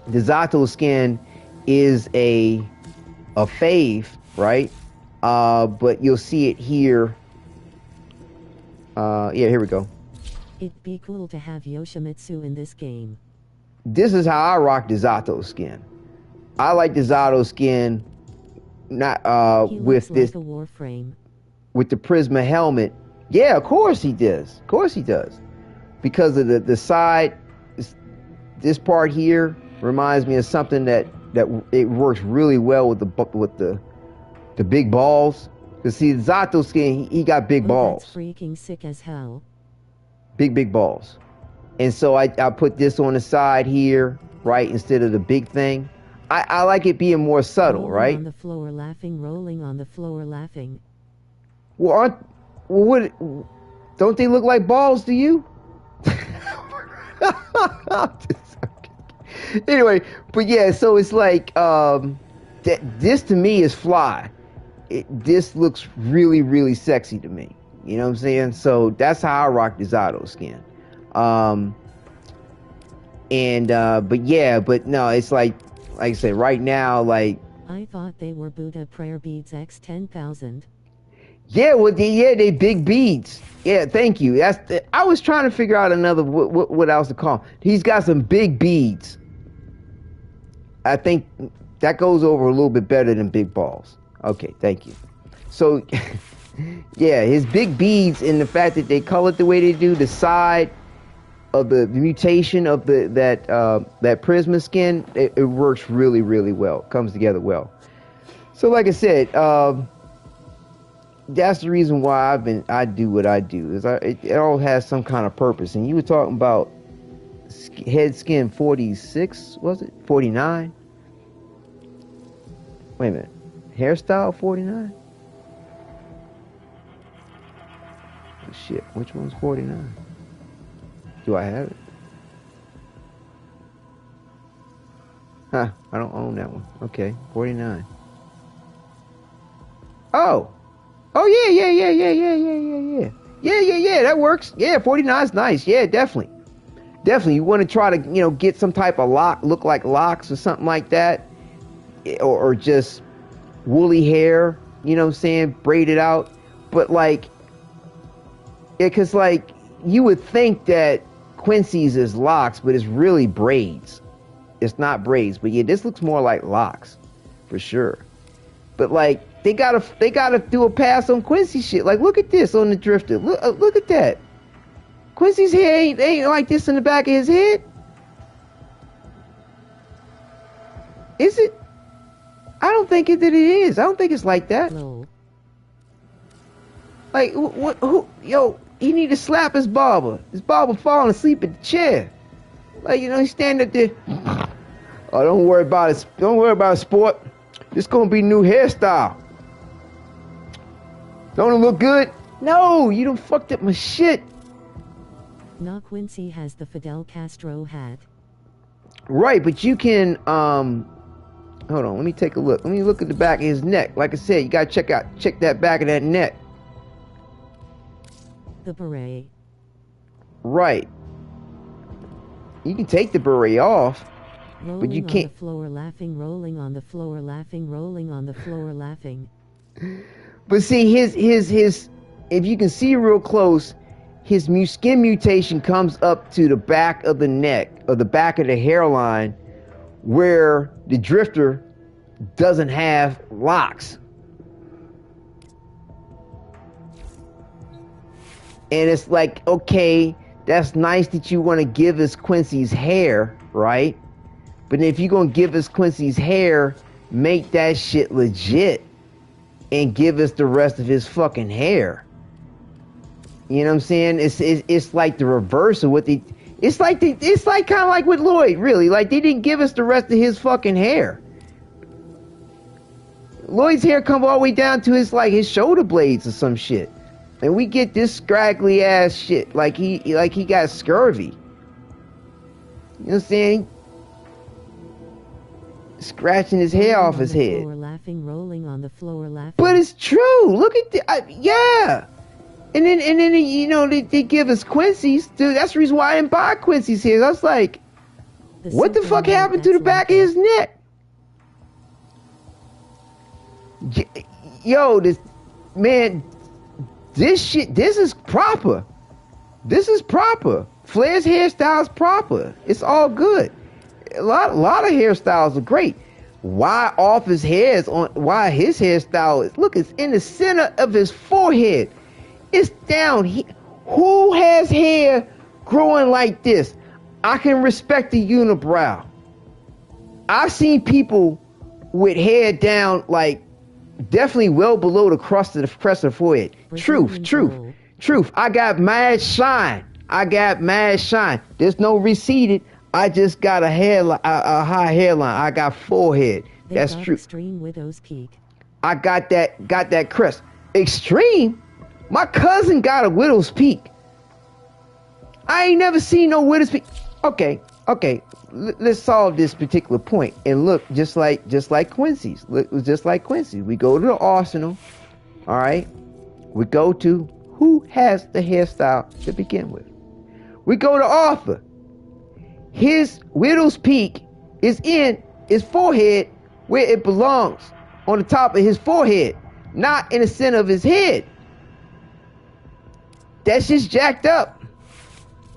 the Zato skin is a fave, right? But you'll see it here. Yeah, here we go. It'd be cool to have Yoshimitsu in this game. This is how I rock the Zato skin. I like the Zato skin, not with this like a Warframe. With the Prisma helmet. Yeah, of course he does. Of course he does. Because of the side, this part here reminds me of something that it works really well with the big balls. Cause see, the Zato skin, he got big balls. That's freaking sick as hell. Big balls. And so I put this on the side here, right, instead of the big thing. I like it being more subtle, rolling right? On the floor laughing, rolling on the floor laughing. Well, what? Don't they look like balls to you? Anyway, but yeah, so it's like this to me is fly. This looks really, really sexy to me. You know what I'm saying? So that's how I rock this auto skin. But no, it's like I said, right now, like. I thought they were Buddha prayer beads X 10,000. Yeah, well, they big beads. Yeah, thank you. I was trying to figure out another what else to call. He's got some big beads. I think that goes over a little bit better than big balls. Okay, thank you. So, yeah, his big beads and the fact that they color it the way they do, the side of the mutation of that Prisma skin, it works really, really well. It comes together well. So, like I said, that's the reason why I do what I do. It all has some kind of purpose. And you were talking about head skin 46, was it 49? Wait a minute, hairstyle 49? Oh, shit, which one's 49? Do I have it? Huh, I don't own that one. Okay, 49. Oh, yeah, that works. Yeah, 49 is nice. Yeah, definitely. You want to try to, get some type of look like locks or something like that, or just woolly hair, you know what I'm saying, braid it out. But like, because like you would think that Quincy's is locks, but it's really braids. It's not braids, but yeah, this looks more like locks for sure. But like, they gotta do a pass on Quincy shit. Like, look at this on the Drifter. Look at that. Quincy's hair ain't like this in the back of his head. Is it? I don't think that it is. I don't think it's like that. No. Like, yo, he need to slap his barber. His barber falling asleep in the chair. Like, he's standing up there. Oh, don't worry about it. Don't worry about it, sport. This gonna be new hairstyle. Don't it look good? No, you done fucked up my shit. Nah, Quincy has the Fidel Castro hat. Right, but you can, hold on, let me take a look. Let me look at the back of his neck. Like I said, you gotta check that back of that neck. The beret. Right. You can take the beret off, rolling but you can't. On the floor laughing, rolling on the floor laughing, rolling on the floor laughing. But see, his, if you can see real close, his skin mutation comes up to the back of the neck, or the back of the hairline, where the Drifter doesn't have locks. And it's like, okay, that's nice that you want to give us Quincy's hair, right? But if you're going to give us Quincy's hair, make that shit legit and give us the rest of his fucking hair. You know what I'm saying? It's like the reverse of what they... It's like kind of like with Lloyd, really. Like, they didn't give us the rest of his fucking hair. Lloyd's hair come all the way down to his shoulder blades or some shit. And we get this scraggly ass shit like he got scurvy. You know what I'm saying? Scratching his hair off his head. Floor laughing, rolling on the floor laughing. But it's true. Look at yeah. And then they give us Quincy's. Dude, that's the reason why I didn't buy Quincy's hair. I was like, what the fuck happened to the back of his neck? Yo, this shit, this is proper. This is proper. Flair's hairstyle is proper. It's all good. A lot of hairstyles are great. Why his hairstyle is, look, it's in the center of his forehead. It's down here. Who has hair growing like this? I can respect the unibrow. I've seen people with hair down, like, definitely well below the crest of the forehead. Truth. I got mad shine. There's no receded. I just got a high hairline. I got forehead. That's true. Extreme widow's peak. I got that crest. Extreme? My cousin got a widow's peak. I ain't never seen no widow's peak. Okay, Okay, let's solve this particular point. And look, just like Quincy's. Look, just like Quincy. We go to the arsenal. All right. We go to who has the hairstyle to begin with. We go to Arthur. His widow's peak is in his forehead where it belongs, on the top of his forehead, not in the center of his head. That's just jacked up.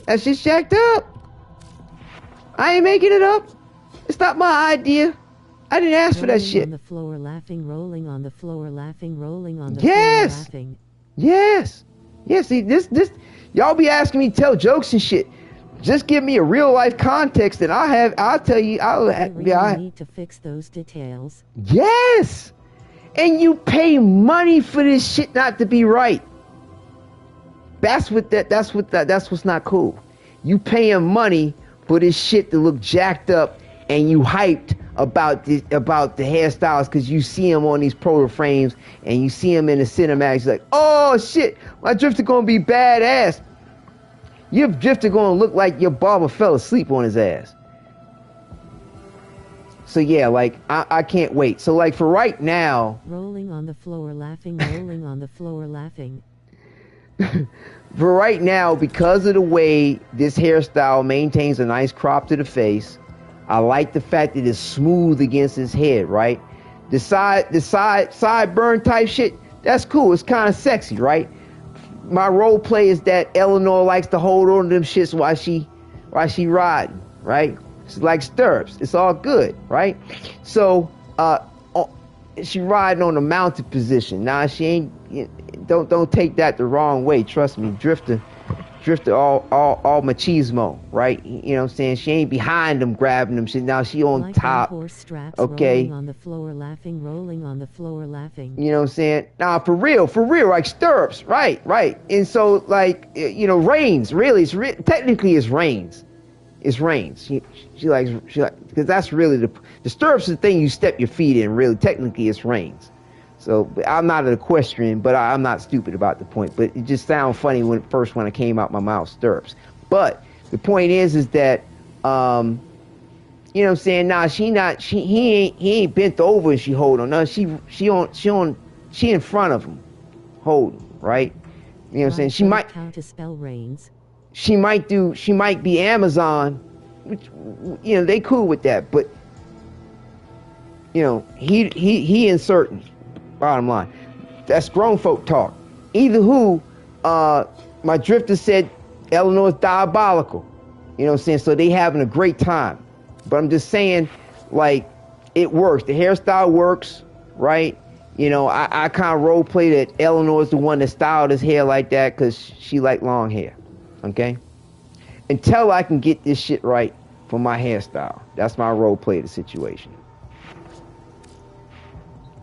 That's just jacked up. I ain't making it up. It's not my idea. I didn't ask for that shit. On the floor laughing, rolling on the floor laughing, rolling on the yes. floor laughing. Yes. Yes. See, this y'all be asking me to tell jokes and shit. Just give me a real life context and I'll tell you. I need to fix those details. Yes. And you pay money for this shit not to be right. That's what's not cool. You paying money for this shit to look jacked up, and you hyped about the hairstyles because you see them on these proto frames and you see them in the cinematics. Like, oh shit, my drifter gonna be badass. Your drifter gonna look like your barber fell asleep on his ass. So yeah, like I can't wait. So like for right now, rolling on the floor laughing, rolling on the floor laughing. For right now, because of the way this hairstyle maintains a nice crop to the face, I like the fact that it's smooth against his head, right? The sideburn type shit, that's cool. It's kind of sexy, right? My role play is that Eleanor likes to hold on to them shits while she riding, right? It's like stirrups. It's all good, right? So she riding on a mounted position. Now she ain't. Don't take that the wrong way. Trust me, drifter all machismo, right? You know what I'm saying? She ain't behind them grabbing them shit. Now she on like top. Horse straps, okay. Rolling on the floor laughing, rolling on the floor laughing. You know what I'm saying? Nah, for real, like stirrups, right. And so like reins, really, technically it's reins. It's reins. She likes because that's really the stirrups is the thing you step your feet in. Really, technically it's reins. So I'm not an equestrian, but I'm not stupid about the point. But it just sounds funny when it came out my mouth, stirrups. But the point is that you know what I'm saying? Nah, he ain't bent over and she hold on. No, she in front of him, holding, right? You know what I'm saying? She might counterspell reins. She might be Amazon, which they cool with that, but he inserting. Bottom line, that's grown folk talk. Either who, my drifter said Eleanor's diabolical. You know what I'm saying? So they having a great time. But I'm just saying, like, it works. The hairstyle works, right? I kind of role play that Eleanor's the one that styled his hair like that because she like long hair. Okay? Until I can get this shit right for my hairstyle. That's my role play of the situation.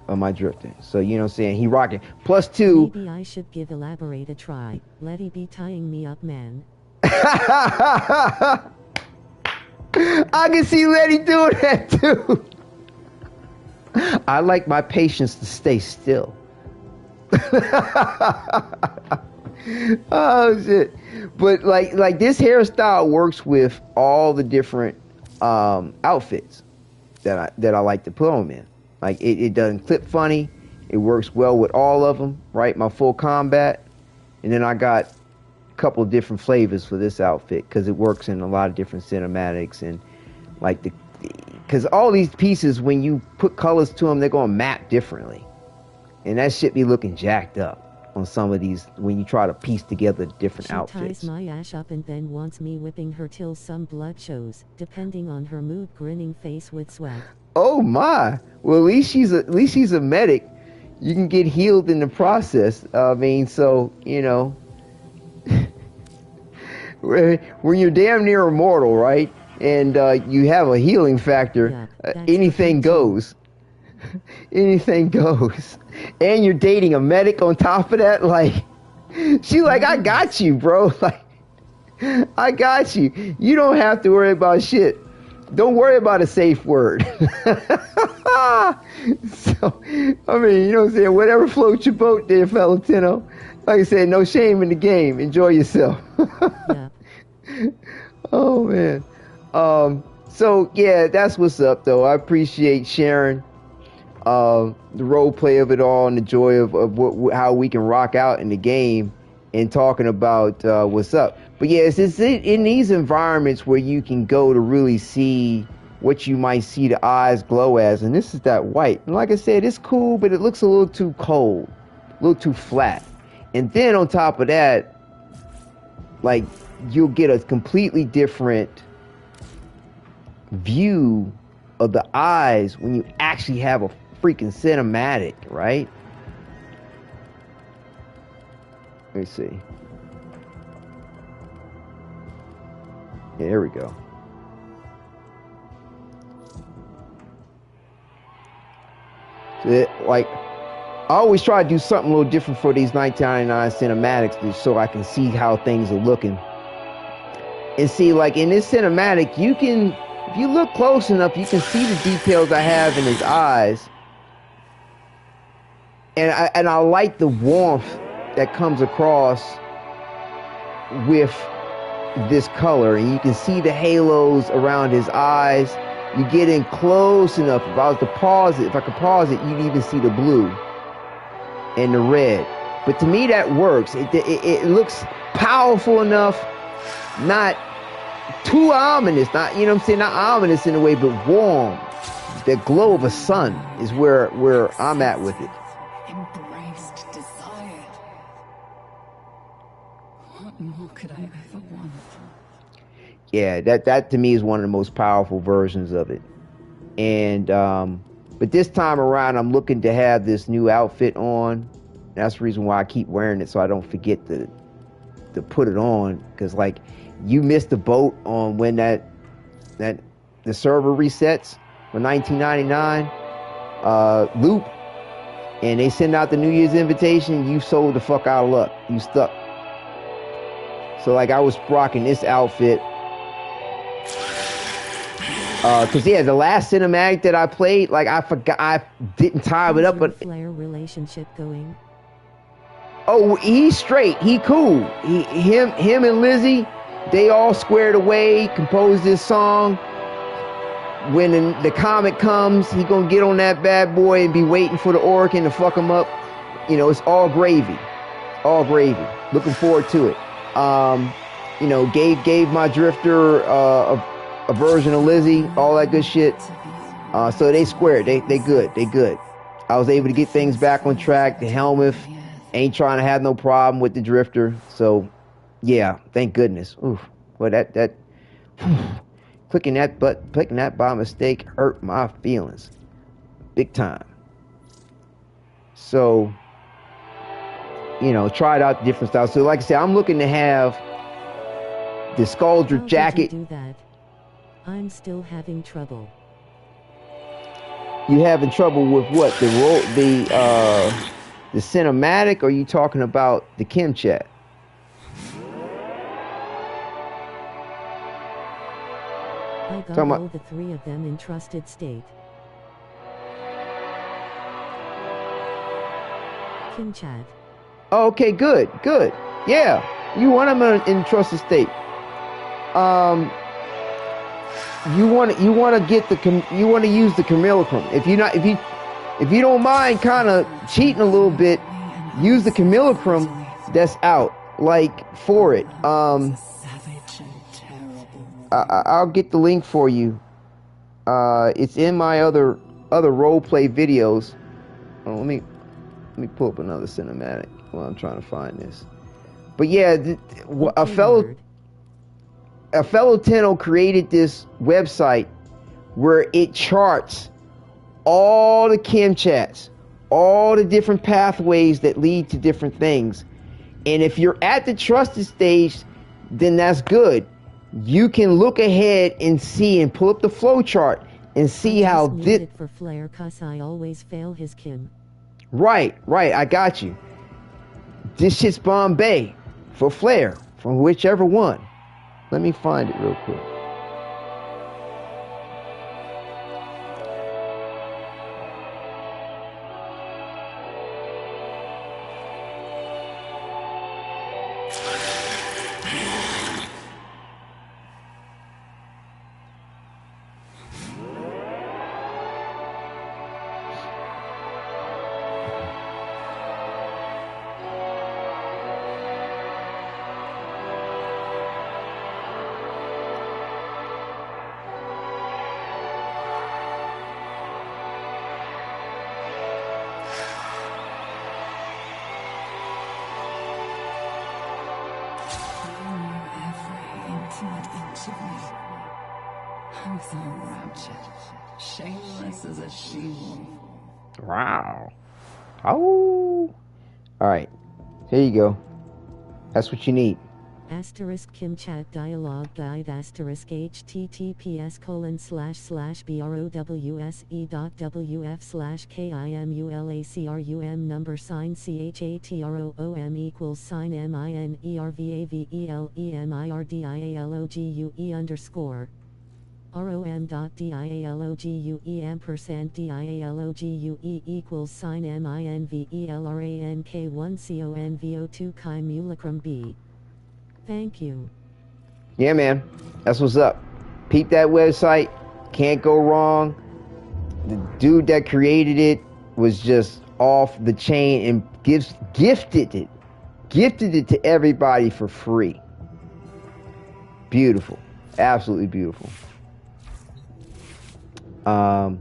Of my drifting. So you know what I'm saying? He rocking. +2. Maybe I should give elaborate a try. Let he be tying me up, man. I can see Letty doing that too. I like my patients to stay still. Oh shit. But like this hairstyle works with all the different outfits that I like to put them in. Like it doesn't clip funny. It works well with all of them, right? My full combat. And then I got a couple of different flavors for this outfit because it works in a lot of different cinematics and like because all these pieces, when you put colors to them, they're going to map differently. And that shit be looking jacked up on some of these when you try to piece together different outfits. She ties my ash up and then wants me whipping her till some blood shows, depending on her mood, grinning face with sweat. Oh my! Well, at least she's a medic. You can get healed in the process. I mean, so when you're damn near immortal, right? And you have a healing factor. Anything goes. Anything goes. And you're dating a medic on top of that. Like, she like, I got you, bro. Like, I got you. You don't have to worry about shit. Don't worry about a safe word. So, I mean, you know what I'm saying? Whatever floats your boat there, fellow Tenno. Like I said, no shame in the game. Enjoy yourself. Yeah. Oh, man. So yeah, that's what's up though. I appreciate sharing the role play of it all and the joy of how we can rock out in the game and talking about what's up. But yeah, it's in these environments where you can go to really see what you might see the eyes glow as, and this is that white. And like I said, it's cool, but it looks a little too cold, a little too flat. And then on top of that, like, you'll get a completely different view of the eyes when you actually have a freaking cinematic, right? Let me see. Yeah, here we go. So like, I always try to do something a little different for these 1999 cinematics so I can see how things are looking. And see, like in this cinematic, you can, if you look close enough, you can see the details I have in his eyes. And I like the warmth that comes across with this color. And you can see the halos around his eyes. You get in close enough. If I was to pause it, if I could pause it, you'd even see the blue and the red. But to me, that works. It looks powerful enough, not too ominous, not, you know what I'm saying, not ominous in a way, but warm. The glow of a sun is where I'm at with it. Embraced desire. What more could I ever want? Yeah, that to me is one of the most powerful versions of it. And but this time around, I'm looking to have this new outfit on. That's the reason why I keep wearing it, so I don't forget to put it on. Because like, you missed the boat on when the server resets for 1999 loop, and they send out the New Year's invitation. You sold the fuck out of luck. You stuck. So like, I was rocking this outfit. Cause yeah, the last cinematic that I played, like I forgot, I didn't time it up, but Flair relationship going. Oh, he's straight. He cool. Him and Lizzie, they all squared away, composed this song. When the comet comes, he gonna get on that bad boy and be waiting for the Oracle to fuck him up. You know, it's all gravy. All gravy. Looking forward to it. You know, gave my drifter a version of Lizzie, all that good shit. So they squared. They good. They good. I was able to get things back on track. The helmet ain't trying to have no problem with the drifter. So yeah, thank goodness. Oof. Well, that clicking that by mistake hurt my feelings big time. So, you know, tried out different styles. So like I said, I'm looking to have the Skuldra jacket. How did you do that? I'm still having trouble. You having trouble with what? The cinematic, or are you talking about the Kim chat? I got all the three of them in trusted state. Kim chat. Oh, okay, good. Yeah, you want them in trusted state. You want to use the Camillacrum. If you don't mind kind of cheating a little bit, use the Camillacrum that's out, like, for it. I'll get the link for you. It's in my other roleplay videos. Oh, let me pull up another cinematic while I'm trying to find this. But yeah, a fellow Tenno created this website where it charts all the Kim chats, all the different pathways that lead to different things. And if you're at the trusted stage, then that's good. You can look ahead and see and pull up the flow chart and see how this for Flair, 'cause I always fail his Kim. Right, I got you. This shit's Bombay for Flair, from whichever one. Let me find it real quick. so ratchet. Shameless as a she-wolf. Wow. Oh. Alright. Here you go. That's what you need. Asterisk Kim Chat Dialogue Guide asterisk https://browse.wse.wf/kimulacrum number sign CHATROOM equals sign MINERVAVELEMIRDIALOGUE underscore rom.dialogue ampersand dialogue equals sign MINVELRANK1CONVO2 Chimulacrum B. Thank you. Yeah, man. That's what's up. Peep that website. Can't go wrong. The dude that created it was just off the chain and gifted it to everybody for free. Beautiful. Absolutely beautiful. So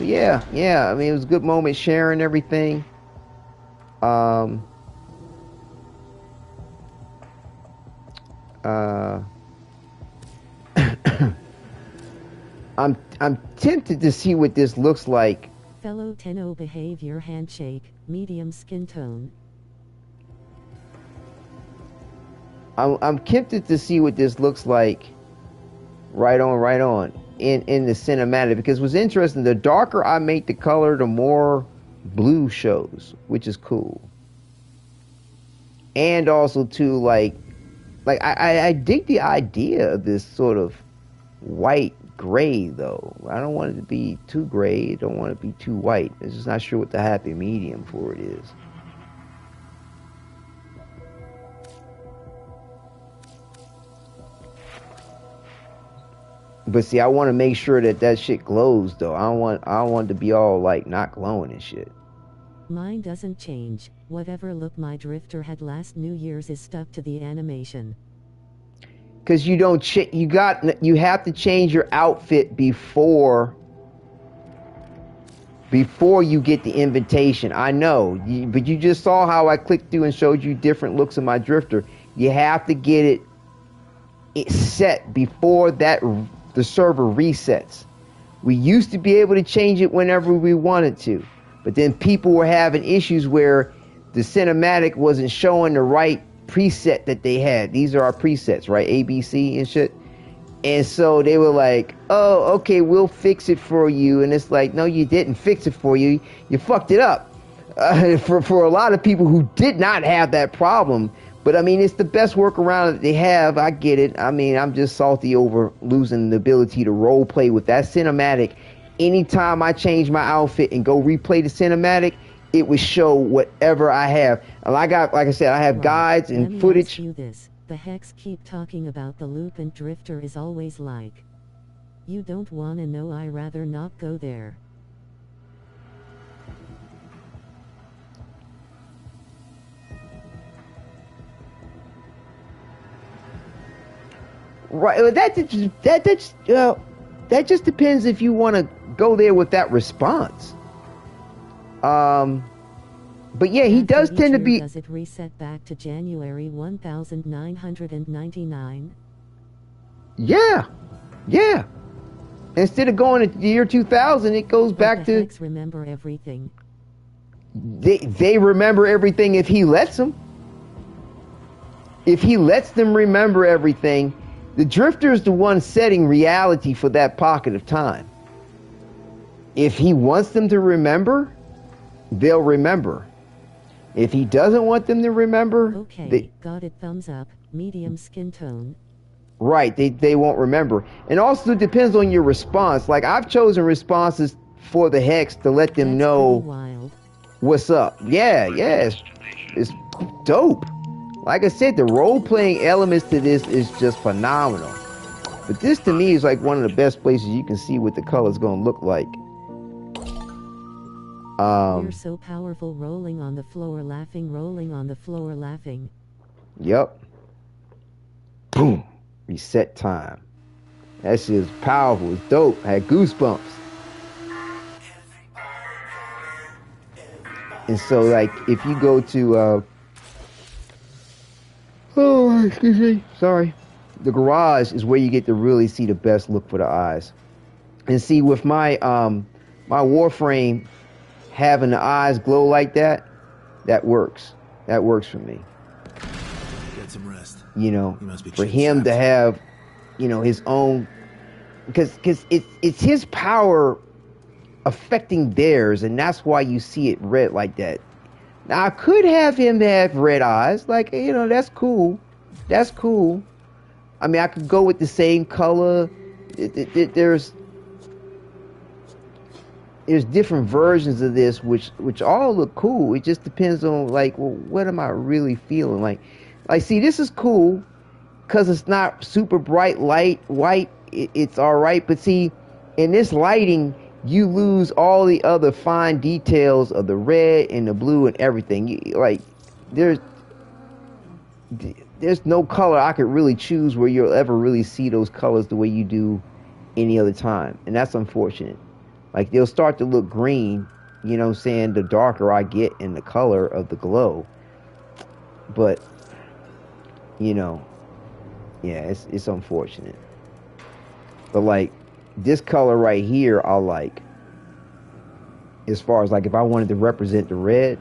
yeah. I mean, it was a good moment sharing everything. I'm tempted to see what this looks like. Fellow Tenno behavior handshake, medium skin tone. I'm tempted to see what this looks like. Right on. In the cinematic, because what's interesting, the darker I make the color, the more blue shows, which is cool. And also too, like I dig the idea of this sort of white gray though. I don't want it to be too gray. I don't want it to be too white. I'm just not sure what the happy medium for it is. But see, I want to make sure that shit glows though. I don't want it to be all like not glowing and shit. Mine doesn't change. Whatever look my drifter had last New Year's is stuck to the animation. Cause you don't you have to change your outfit before you get the invitation. I know, but you just saw how I clicked through and showed you different looks of my drifter. You have to get it set before the server resets. We used to be able to change it whenever we wanted to, but then people were having issues where the cinematic wasn't showing the right preset that they had. These are our presets, right? A, B, C and shit. And so they were like, oh, okay, we'll fix it for you. And it's like, no, you didn't fix it for you. You fucked it up. For a lot of people who did not have that problem. But I mean, it's the best workaround that they have. I get it. I mean, I'm just salty over losing the ability to role play with that cinematic. Anytime I change my outfit and go replay the cinematic, it would show whatever I have. And like I said, I have guides and footage. Ask you this. The Hex keep talking about the loop and drifter is always like, you don't wanna know, I rather not go there. Right, that just depends if you want to go there with that response. But yeah, he does tend to be. Does it reset back to January 1999? Yeah. Instead of going to the year 2000, it goes back to. Hex remember everything. They remember everything if he lets them. If he lets them remember everything, the drifter is the one setting reality for that pocket of time. If he wants them to remember, they'll remember. If he doesn't want them to remember, okay, got it. Thumbs up. Medium skin tone. Right, they won't remember. And also it depends on your response. Like I've chosen responses for the Hex to let them know what's up. Yeah, it's dope. Like I said, the role-playing elements to this is just phenomenal. But this to me is like one of the best places you can see what the color's gonna look like. You're so powerful, rolling on the floor laughing, rolling on the floor laughing. Yep. Boom. Reset time. That shit is powerful. It's dope. I had goosebumps. And so like if you go to oh, excuse me, sorry. the garage is where you get to really see the best look for the eyes. And see, with my my Warframe having the eyes glow like that, that works. That works for me. Get some rest. You know, for chin him to strapped. have, you know, his own, because it's his power affecting theirs, and that's why you see it red like that. Now I could have him have red eyes, like, you know, that's cool. That's cool. I mean, I could go with the same color. There's different versions of this which all look cool. It just depends on, like, well, what am I really feeling? Like see, this is cool because it's not super bright light white. It's all right, but see, in this lighting, you lose all the other fine details of the red and the blue and everything. Like, there's no color I could really choose where you'll ever really see those colors the way you do any other time, and that's unfortunate. Like, they'll start to look green, you know what I'm saying, the darker I get in the color of the glow. But, you know, yeah, it's unfortunate. But, like, this color right here, I like. As far as, like, if I wanted to represent the red,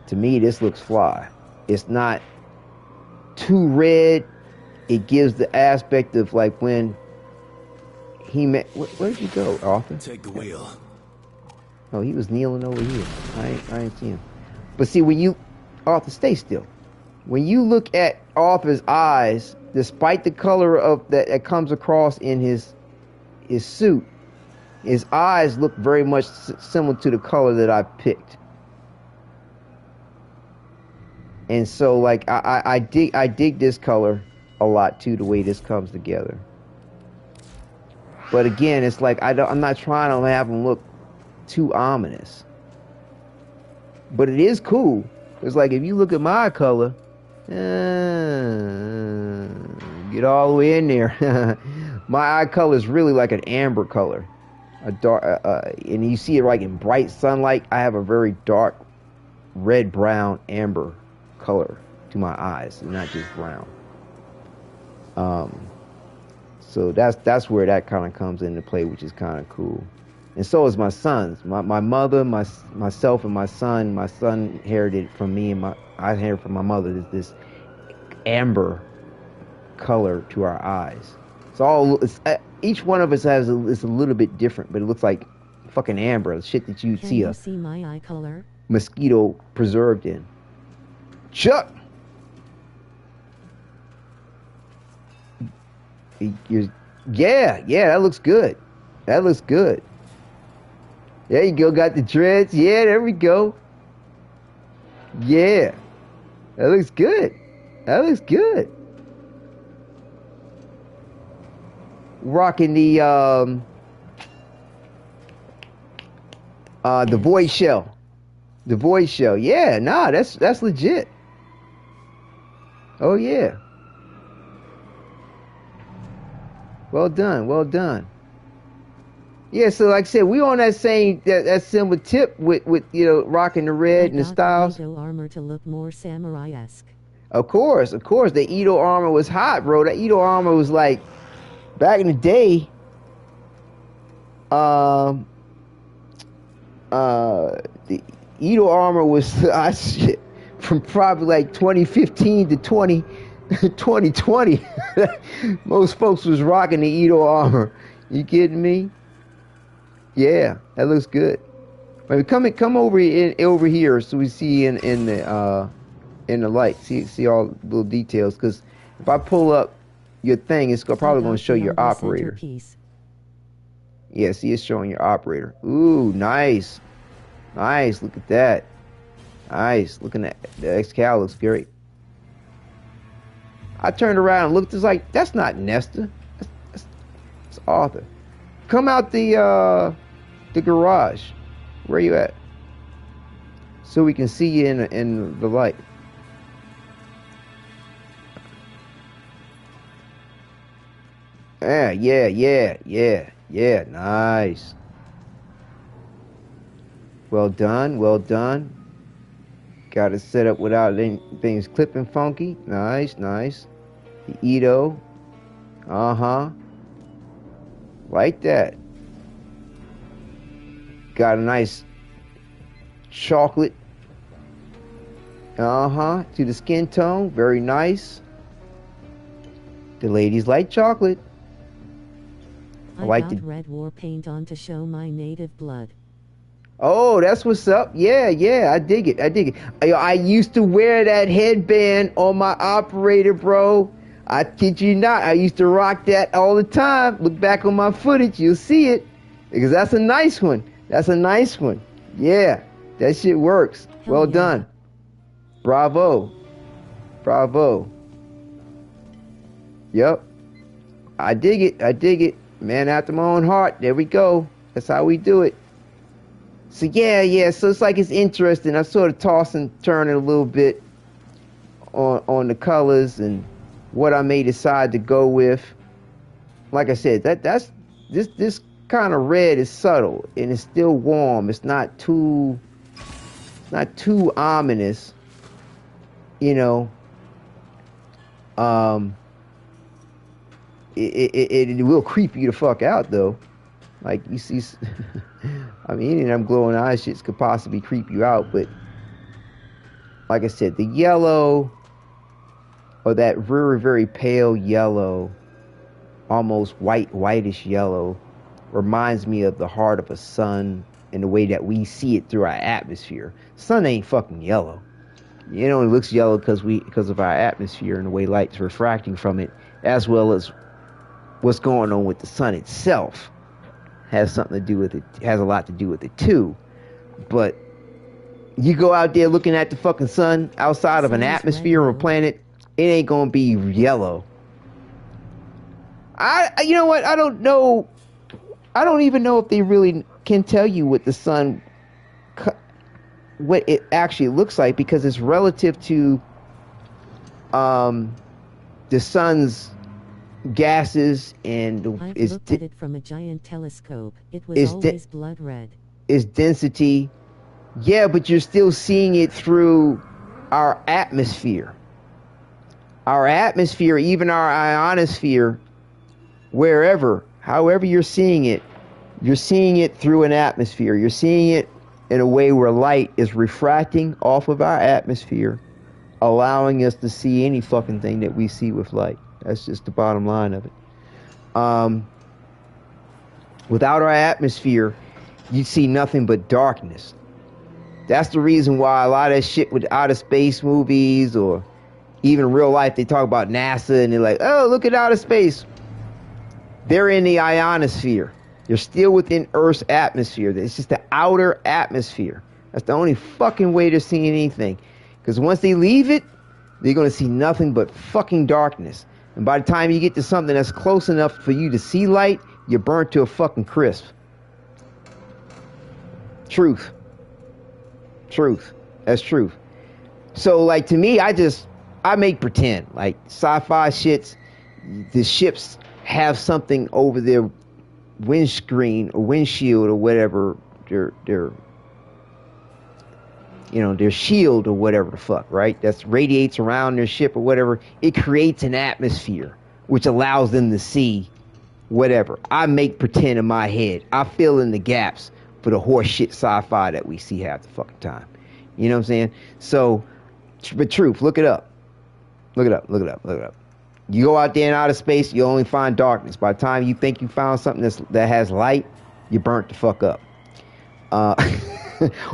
to me, this looks fly. It's not too red. It gives the aspect of, like, when he met. Where did you go, Arthur? Take the wheel. Oh, he was kneeling over here. I ain't see him. But see, when you, Arthur, stay still. When you look at Arthur's eyes, despite the color of that comes across in his suit, his eyes look very much similar to the color that I picked. And so, like, I dig this color a lot too, the way this comes together. But again, it's like I'm not trying to have him look too ominous. But it is cool. It's like, if you look at my color, get all the way in there. My eye color is really like an amber color, a dark, and you see it like in bright sunlight. I have a very dark, red, brown, amber color to my eyes, not just brown. So that's where that kind of comes into play, which is kind of cool. And so is my sons. My mother, myself, and my son. My son inherited from me, and I inherited from my mother this amber color to our eyes. Each one of us has it's a little bit different, but it looks like fucking amber, the shit that you'd see Can you see my eye color? Mosquito preserved in. Chuck! Yeah, that looks good. That looks good. There you go, got the dreads. Yeah, there we go. Yeah. That looks good. That looks good. Rocking the void shell. The void shell. Yeah, nah, that's legit. Oh yeah. Well done, well done. Yeah, so like I said, we on that same that similar tip with you know, rocking the red and the styles. Edo armor to look more samurai-esque. Of course, the Edo armor was hot, bro. The Edo armor was like, back in the day, the Edo armor was shit, from probably like 2015 to 2020. Most folks was rocking the Edo armor. You kidding me? Yeah, that looks good. Maybe come over here so we see in the light. See all the little details. Because if I pull up your thing, it's probably going to show your operator. Yeah, see, it's showing your operator. Ooh, nice. Nice, look at that. Nice, looking at the X-Cal looks great. I turned around and looked, it's like, that's not Nesta. That's Arthur. Come out the garage. Where you at? So we can see you in the light. Yeah, nice. Well done. Got it set up without any things clipping funky. Nice. The Edo. Uh-huh. Like that. Got a nice chocolate. Uh-huh. To the skin tone. Very nice. The ladies like chocolate. I like got red war paint on to show my native blood. Oh, that's what's up. Yeah, I dig it. I used to wear that headband on my operator, bro. I kid you not. I used to rock that all the time. Look back on my footage, you'll see it. Because that's a nice one. Yeah, that shit works. Hell well yeah. done. Bravo. Yep. I dig it. Man after my own heart. There we go. That's how we do it. So yeah. So it's like it's interesting. I'm sort of tossing, turning a little bit on the colors and what I may decide to go with. Like I said, that's this kind of red is subtle and it's still warm. It's not too ominous, you know. It will creep you the fuck out though. Like you see, I mean, any of them glowing eyes shits could possibly creep you out, but like I said, the yellow or that very, very pale yellow, almost whitish yellow, reminds me of the heart of a sun in the way that we see it through our atmosphere. Sun ain't fucking yellow. It only looks yellow because of our atmosphere and the way light's refracting from it, as well as what's going on with the sun itself. Has something to do with it. Has a lot to do with it too. But you go out there looking at the fucking sun outside of an atmosphere or a planet, it ain't gonna be yellow. You know what? I don't know. I don't even know if they really can tell you what the sun, what it actually looks like, because it's relative to the sun's gases and I've looked at it from a giant telescope. It was always blood red. Its density. Yeah, but you're still seeing it through our atmosphere. Our atmosphere, even our ionosphere, however you're seeing it through an atmosphere. You're seeing it in a way where light is refracting off of our atmosphere, allowing us to see any fucking thing that we see with light. That's just the bottom line of it. Without our atmosphere, you see nothing but darkness. That's the reason why a lot of shit with outer space movies or even real life, they talk about NASA and they're like, oh, look at outer space. They're in the ionosphere. They're still within Earth's atmosphere. It's just the outer atmosphere. That's the only fucking way they're seeing anything. Because once they leave it, they're going to see nothing but fucking darkness. And by the time you get to something that's close enough for you to see light, you're burnt to a fucking crisp. Truth. That's truth. So, like, to me, I make pretend. Like, sci-fi shits, the ships have something over their windscreen or windshield or whatever, their shield or whatever the fuck, right? That's radiates around their ship or whatever. It creates an atmosphere which allows them to see whatever. I make pretend in my head. I fill in the gaps for the horse shit sci-fi that we see half the fucking time. You know what I'm saying? So, but truth, look it up. Look it up. You go out there in outer space, you only find darkness. By the time you think you found something that has light, you're burnt the fuck up.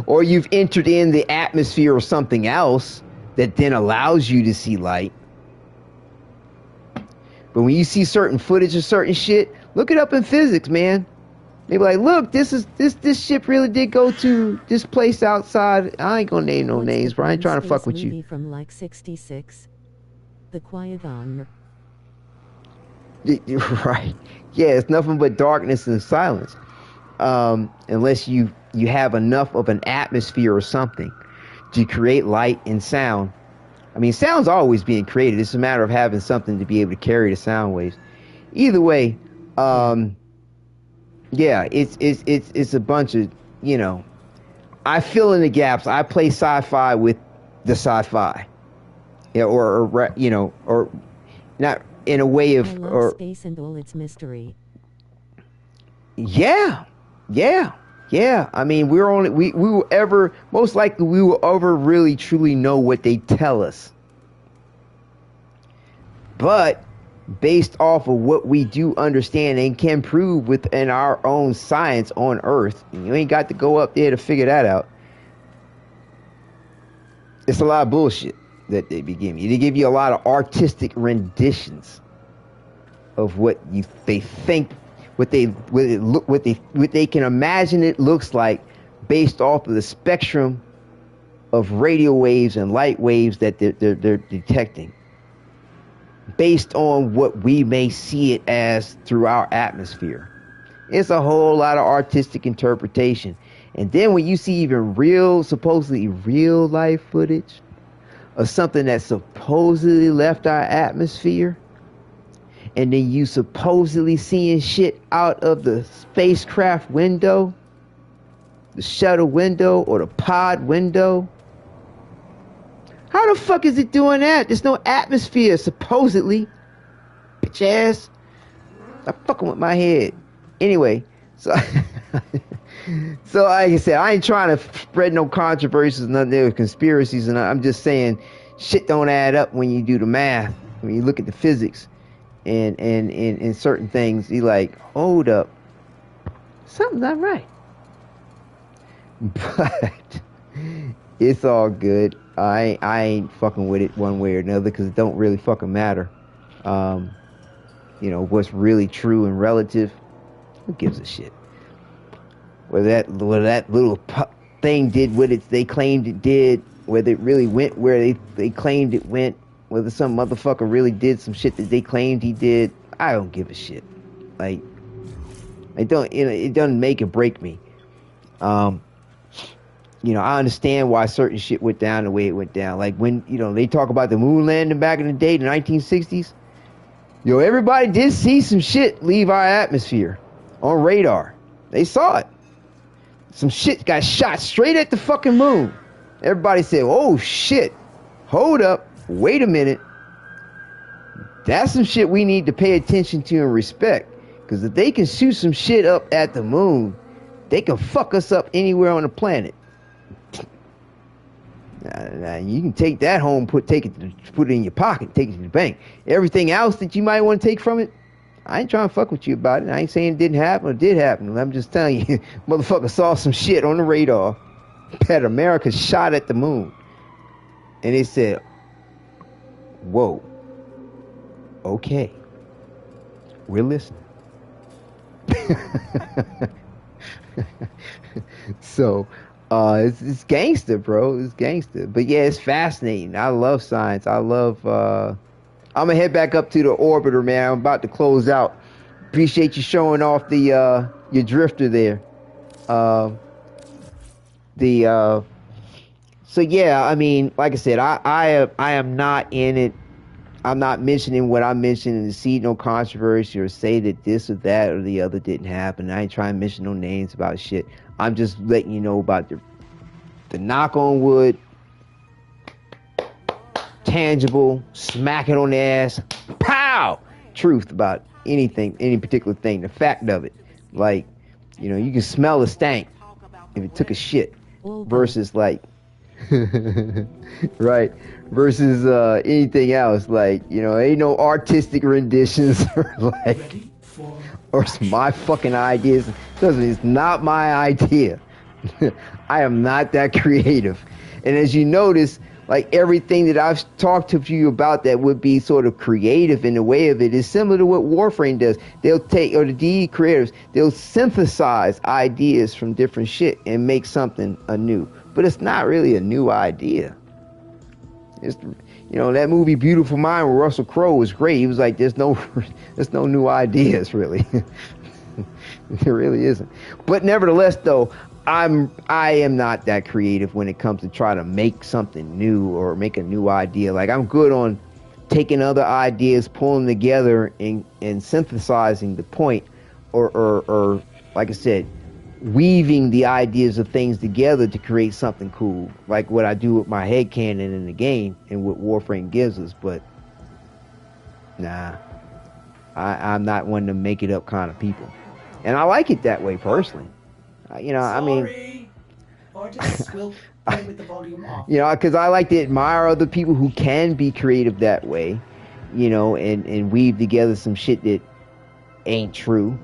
Or you've entered in the atmosphere of something else that then allows you to see light. But when you see certain footage of certain shit, look it up in physics, man. They be like, look, this ship really did go to this place outside. I ain't gonna name no names, bro. I ain't trying to fuck with you. From like 66, The Quiet On. Right. Yeah, it's nothing but darkness and silence. Unless you have enough of an atmosphere or something to create light and sound. I mean, sound's always being created. It's a matter of having something to be able to carry the sound waves. Either way, yeah, it's a bunch of, I fill in the gaps. I play sci-fi with the sci-fi. Yeah, or not in a way of I love space and all its mystery. Yeah. I mean, we will ever, most likely we will ever really truly know what they tell us. But based off of what we do understand and can prove within our own science on Earth, you ain't got to go up there to figure that out. It's a lot of bullshit that they be giving you. They give you a lot of artistic renditions of what they think, what they can imagine it looks like, based off of the spectrum of radio waves and light waves that they're detecting, based on what we may see it as through our atmosphere. It's a whole lot of artistic interpretation. And then when you see even supposedly real life footage of something that supposedly left our atmosphere, and then you supposedly seeing shit out of the spacecraft window, the shuttle window, or the pod window, how the fuck is it doing that? There's no atmosphere, supposedly. Bitch ass. Stop fucking with my head. Anyway, so like I said, I ain't trying to spread no controversies, nothing there, conspiracies, and I'm just saying shit don't add up when you do the math. When you look at the physics and certain things, you like, hold up, something's not right. But it's all good. I ain't fucking with it one way or another, because it don't really fucking matter. What's really true and relative, who gives a shit? Whether that little thing did what they claimed it did, whether it really went where they claimed it went, whether some motherfucker really did some shit that they claimed he did, I don't give a shit. Like, it doesn't make or break me. I understand why certain shit went down the way it went down. Like when, they talk about the moon landing back in the day, the 1960s. Everybody did see some shit leave our atmosphere on radar. They saw it. Some shit got shot straight at the fucking moon. Everybody said, oh shit, hold up, wait a minute. That's some shit we need to pay attention to and respect. Because if they can shoot some shit up at the moon, they can fuck us up anywhere on the planet. Now, you can take that home, put it in your pocket, take it to the bank. Everything else that you might want to take from it, I ain't trying to fuck with you about it. I ain't saying it didn't happen or did happen. I'm just telling you, motherfucker saw some shit on the radar that America shot at the moon. And they said, whoa, okay, we're listening. So, it's gangster, bro. It's gangster. But yeah, it's fascinating. I love science. I love, I'm gonna head back up to the orbiter, man. I'm about to close out. Appreciate you showing off your drifter there. So yeah, I mean, like I said, I am not in it. I'm not mentioning what I'm mentioning to see no controversy or say that this or that or the other didn't happen. I ain't trying to mention no names about shit. I'm just letting you know about the knock on wood, tangible, smack it on the ass, pow, truth about anything, any particular thing, the fact of it. Like, you can smell the stank if it took a shit versus like, right, versus anything else. Like, ain't no artistic renditions or like, or it's my fucking ideas. It's not my idea. I am not that creative. And as you notice, like everything that I've talked to you about that would be sort of creative in the way of it is similar to what Warframe does. They'll take, or the DE creators, they'll synthesize ideas from different shit and make something anew. But it's not really a new idea. It's, that movie Beautiful Mind with Russell Crowe was great. He was like, there's no new ideas really. There really isn't. But nevertheless, though, I am not that creative when it comes to try to make something new or make a new idea. Like, I'm good on taking other ideas, pulling them together and synthesizing the point, or like I said, weaving the ideas of things together to create something cool, like what I do with my headcanon in the game and what Warframe gives us. But nah, I'm not one to make it up kind of people, and I like it that way personally. I mean, artists will play with the volume off. Because I like to admire other people who can be creative that way, and weave together some shit that ain't true,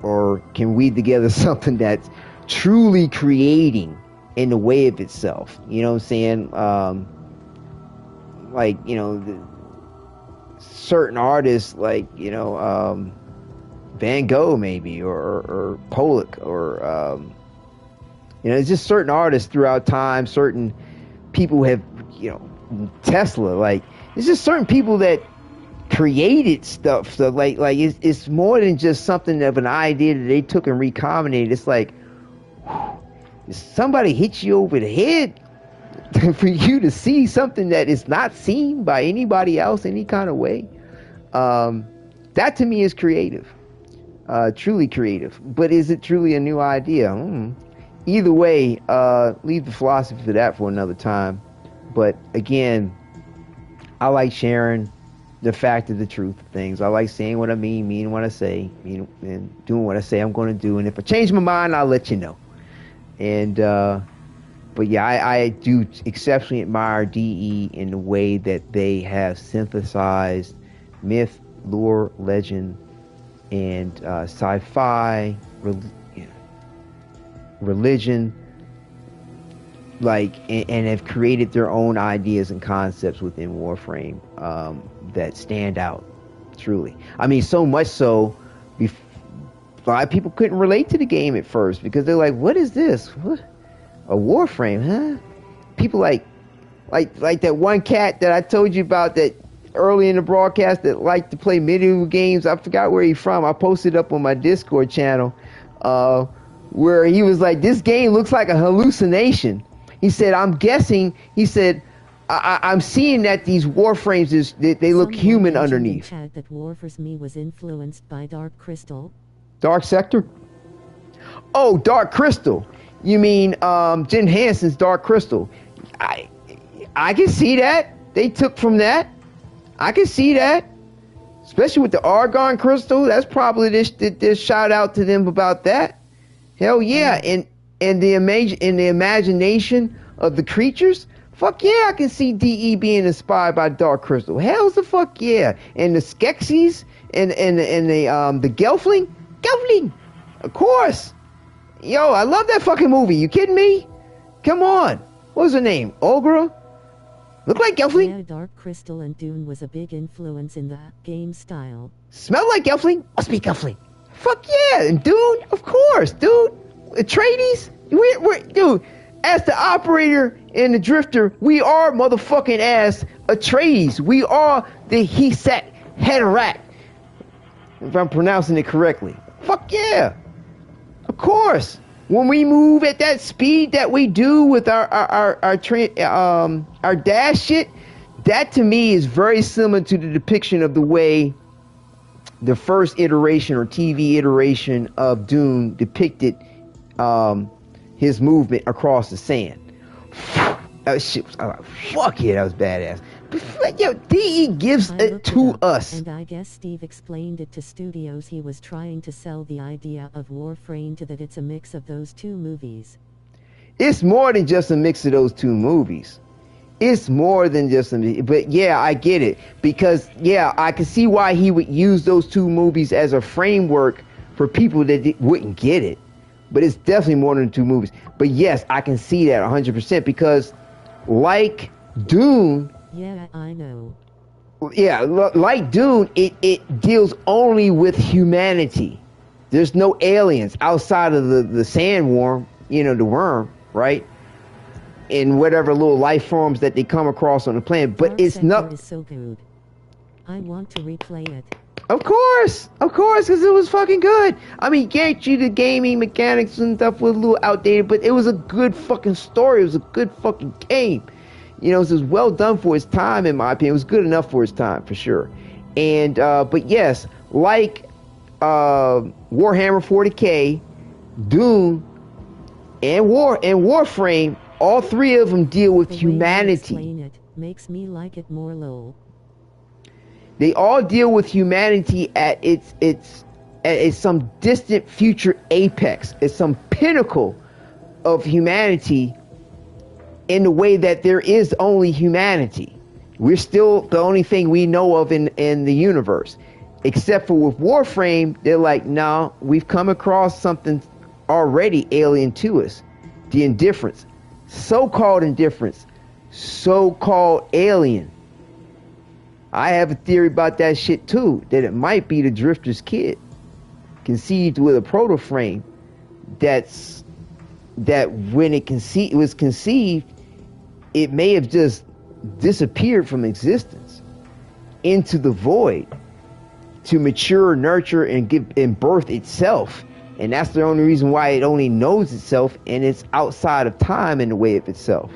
or can weave together something that's truly creating in the way of itself. You know what I'm saying? Certain artists, like, Van Gogh maybe, or Pollock, or it's just certain artists throughout time, certain people have, Tesla, like, it's just certain people that created stuff. So like it's more than just something of an idea that they took and recombinated. It's like, somebody hit you over the head for you to see something that is not seen by anybody else any kind of way. That to me is creative, truly creative. But is it truly a new idea? Either way, leave the philosophy for that for another time. But again, I like sharing the fact of the truth of things. I like saying what I mean what I say, and doing what I say I'm going to do. And if I change my mind, I'll let you know. And but yeah, I do exceptionally admire DE in the way that they have synthesized myth, lore, legend, and sci-fi, religion, and have created their own ideas and concepts within Warframe that stand out, truly. I mean, so much so, a lot of people couldn't relate to the game at first because they're like, what is this? What? A Warframe, huh? People like that one cat that I told you about that early in the broadcast that liked to play medieval games. I forgot where he's from. I posted up on my Discord channel where he was like, this game looks like a hallucination. He said, I'm guessing, he said, I'm seeing that these Warframes, they look human underneath. Chat that Warframe was influenced by Dark Crystal. Dark Sector? Oh, Dark Crystal. You mean Jim Henson's Dark Crystal? I can see that. They took from that. I can see that. Especially with the Argon Crystal. That's probably this shout out to them about that. Hell yeah. And the imagination of the creatures. Fuck yeah, I can see DE being inspired by Dark Crystal. Hell's the fuck yeah. And the Skeksis and the Gelfling. Gelfling! Of course. Yo, I love that fucking movie. You kidding me? Come on. What was her name? Olgra? Look like Gelfling? Yeah, Dark Crystal and Dune was a big influence in that game style. Smell like Gelfling? Must be Gelfling. Fuck yeah. And Dune? Of course, dude. Atreides? Dude, as the operator and the drifter, we are motherfucking ass Atreides. We are the Heset Haderach. If I'm pronouncing it correctly. Fuck yeah. Of course. When we move at that speed that we do with our dash shit, that to me is very similar to the depiction of the way the first iteration or TV iteration of Dune depicted his movement across the sand. That shit was, fuck yeah, that was badass. But, yo, DE gives it to us. And I guess Steve explained it to studios. He was trying to sell the idea of Warframe to that it's a mix of those two movies. It's more than just a mix of those two movies. It's more than just a... But yeah, I get it. Because, yeah, I can see why he would use those two movies as a framework for people that wouldn't get it. But it's definitely more than two movies. But yes, I can see that 100% because like Dune... Yeah, I know. Yeah, like Dune, it deals only with humanity. There's no aliens outside of the sandworm, the worm, right? In whatever little life forms that they come across on the planet. But it's not... is so good. I want to replay it. Of course, because it was fucking good. I mean, guarantee you the gaming mechanics and stuff was a little outdated, but it was a good fucking story. It was a good fucking game. It was well done for its time, in my opinion. It was good enough for its time, for sure. And, but yes, like Warhammer 40K, Dune, and Warframe, all three of them deal with humanity. Explain it makes me like it more, lol. They all deal with humanity at some distant future apex. It's some pinnacle of humanity in the way that there is only humanity. We're still the only thing we know of in the universe. Except for with Warframe, they're like, no, we've come across something already alien to us. The indifference. So-called indifference. So-called alien. I have a theory about that shit too, that it might be the Drifter's kid, conceived with a proto-frame that when it was conceived, it may have just disappeared from existence into the void to mature, nurture, and give and birth itself. And that's the only reason why it only knows itself, and it's outside of time in the way of itself.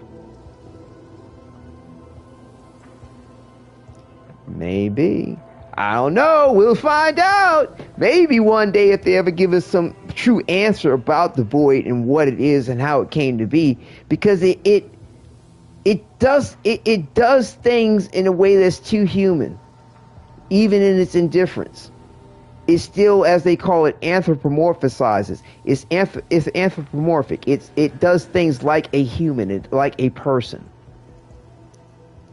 Maybe. I don't know. We'll find out. Maybe one day if they ever give us some true answer about the void and what it is and how it came to be. Because it does things in a way that's too human. Even in its indifference. It still, as they call it, anthropomorphizes. It's anthropomorphic. It does things like a human, like a person.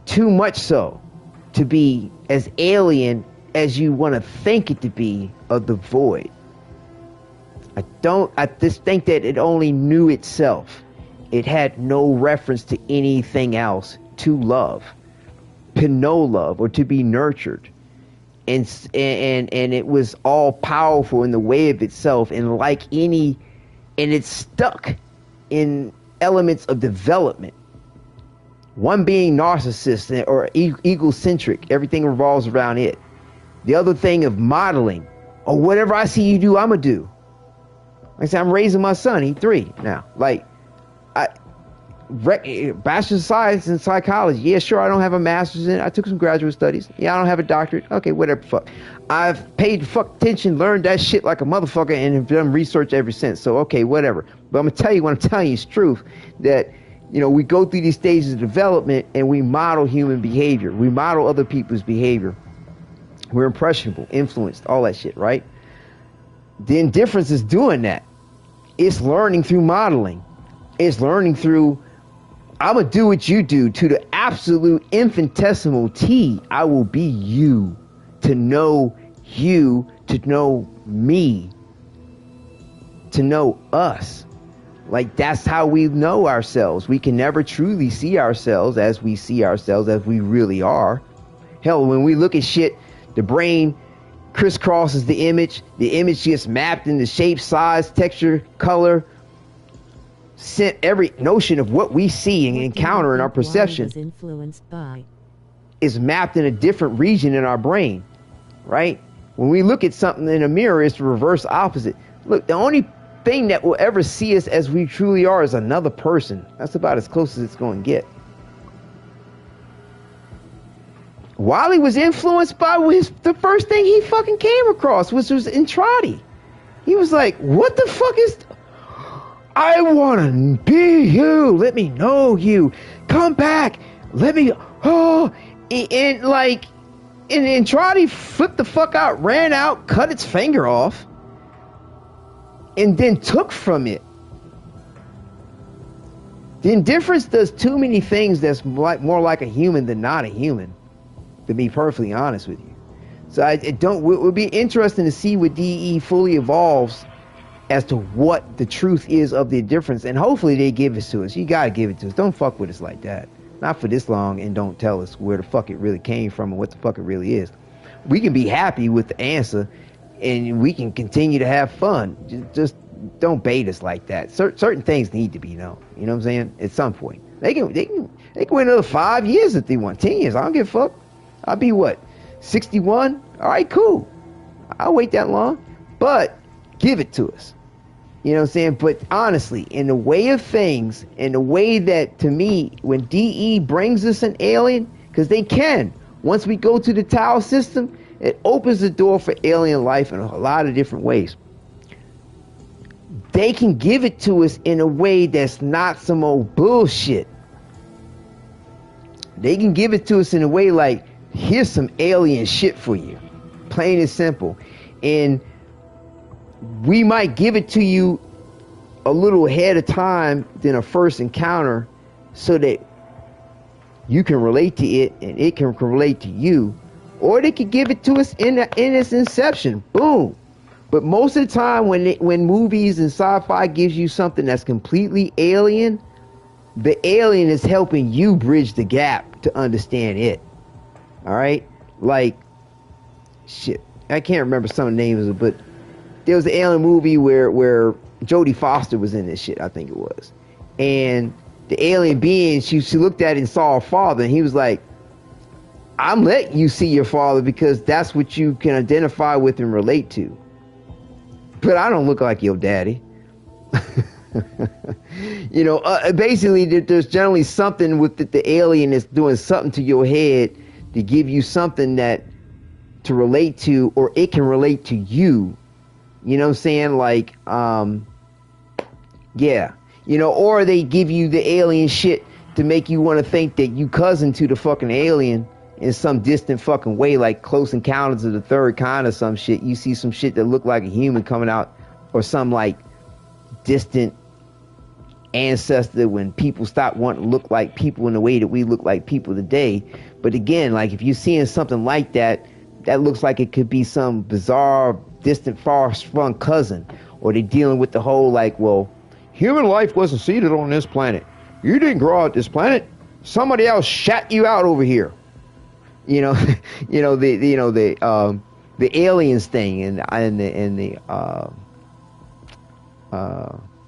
Too much so to be as alien as you want to think it to be of the void. I just think that it only knew itself. It had no reference to anything else to love, to know love, or to be nurtured. And it was all powerful in the way of itself, and it's stuck in elements of development. One being narcissist or egocentric, everything revolves around it. The other thing of modeling, or whatever I see you do, I'ma do. Like I said, I'm raising my son. He's 3 now. Like, Bachelor of Science in Psychology. Yeah, sure, I don't have a master's in it. I took some graduate studies. Yeah, I don't have a doctorate. Okay, whatever, fuck. I've paid fuck attention, learned that shit like a motherfucker, and have done research ever since. So, okay, whatever. But I'm going to tell you what I'm telling you is truth. That, you know, we go through these stages of development and we model human behavior. We model other people's behavior. We're impressionable, influenced, all that shit, right? The indifference is doing that. It's learning through modeling. It's learning through, I'm going to do what you do to the absolute infinitesimal T. I will be you, to know you, to know me, to know us. Like, that's how we know ourselves. We can never truly see ourselves as we see ourselves, as we really are. Hell, when we look at shit, the brain crisscrosses the image gets mapped into shape, size, texture, color, sent every notion of what we see and encounter in our perception is mapped in a different region in our brain, right? When we look at something in a mirror, it's the reverse opposite. Look, the only thing that will ever see us as we truly are is another person. That's about as close as it's going to get. Wally was influenced by the first thing he fucking came across, which was Entrati. He was like, what the fuck is... I want to be you. Let me know you. Come back. Let me... Oh... And Entrati flipped the fuck out, ran out, cut its finger off, and then took from it. The indifference does too many things that's more like a human than not a human, to be perfectly honest with you. So it would be interesting to see what DE fully evolves as to what the truth is of the indifference, and hopefully they give it to us. You gotta give it to us. Don't fuck with us like that. Not for this long, and don't tell us where the fuck it really came from and what the fuck it really is. We can be happy with the answer, and we can continue to have fun. Just don't bait us like that. Certain things need to be known. You know what I'm saying? At some point, they can wait another 5 years if they want. 10 years. I don't give a fuck. I'll be what, 61? All right, cool. I'll wait that long, but give it to us. You know what I'm saying? But honestly, in the way of things, in the way that, to me, when DE brings us an alien, because they can, once we go to the Tau system, it opens the door for alien life in a lot of different ways. They can give it to us in a way that's not some old bullshit. They can give it to us in a way like, here's some alien shit for you. Plain and simple. And we might give it to you a little ahead of time than a first encounter so that you can relate to it and it can relate to you. Or they could give it to us in its inception. Boom. But most of the time when movies and sci-fi gives you something that's completely alien, the alien is helping you bridge the gap to understand it. All right? Like, shit. I can't remember some of the names of it, but there was an alien movie where Jodie Foster was in this shit, I think it was. And the alien being, she looked at it and saw her father, and he was like, I'm letting you see your father because that's what you can identify with and relate to. But I don't look like your daddy. You know, basically there's generally something with the alien that's doing something to your head to give you something that to relate to, or it can relate to you. You know what I'm saying? Like, yeah. You know, or they give you the alien shit to make you want to think that you cousin to the fucking alien in some distant fucking way, like Close Encounters of the Third Kind or some shit. You see some shit that look like a human coming out, or some like distant ancestor when people stop wanting to look like people in the way that we look like people today. But again, like if you're seeing something like that, that looks like it could be some bizarre, distant, far-flung cousin. Or they're dealing with the whole like, well, human life wasn't seeded on this planet. You didn't grow out this planet. Somebody else shat you out over here. You know, the aliens thing and the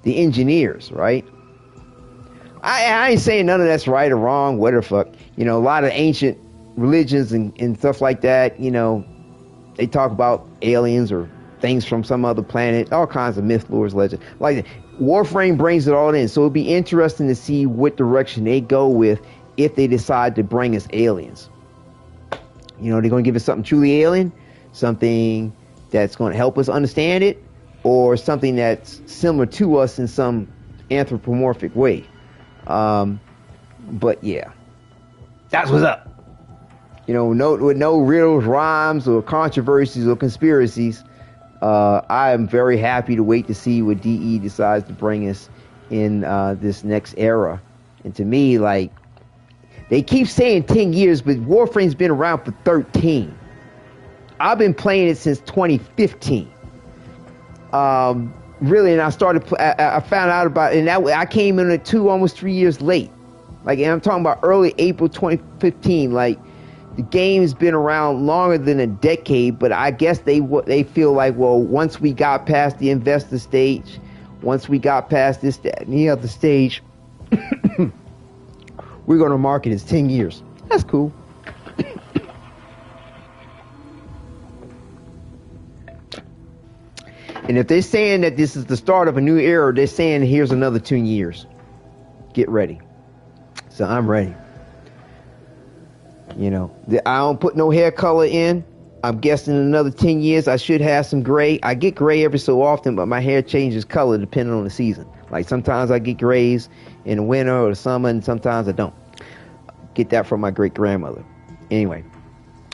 engineers, right? I ain't saying none of that's right or wrong, what the fuck. You know, a lot of ancient religions and stuff like that, you know, they talk about aliens or things from some other planet, all kinds of myth, lores, legends. Like Warframe brings it all in, so it'd be interesting to see what direction they go with if they decide to bring us aliens. You know, they're going to give us something truly alien, something that's going to help us understand it, or something that's similar to us in some anthropomorphic way. But yeah, that's what's up. You know, with no riddles, rhymes, or controversies or conspiracies. I am very happy to wait to see what DE decides to bring us in this next era. And to me, like, they keep saying 10 years, but Warframe's been around for 13. I've been playing it since 2015. Really, and I found out about it, and I came in at almost 3 years late. Like, and I'm talking about early April 2015. Like, the game's been around longer than a decade, but I guess they feel like, well, once we got past the investor stage, once we got past this, that, and the other stage, we're going to mark it as 10 years. That's cool. And if they're saying that this is the start of a new era, they're saying here's another 2 years. Get ready. So I'm ready. You know, I don't put no hair color in. I'm guessing in another 10 years I should have some gray. I get gray every so often, but my hair changes color depending on the season. Like sometimes I get grays in the winter or the summer, and sometimes I don't. Get that from my great grandmother. Anyway,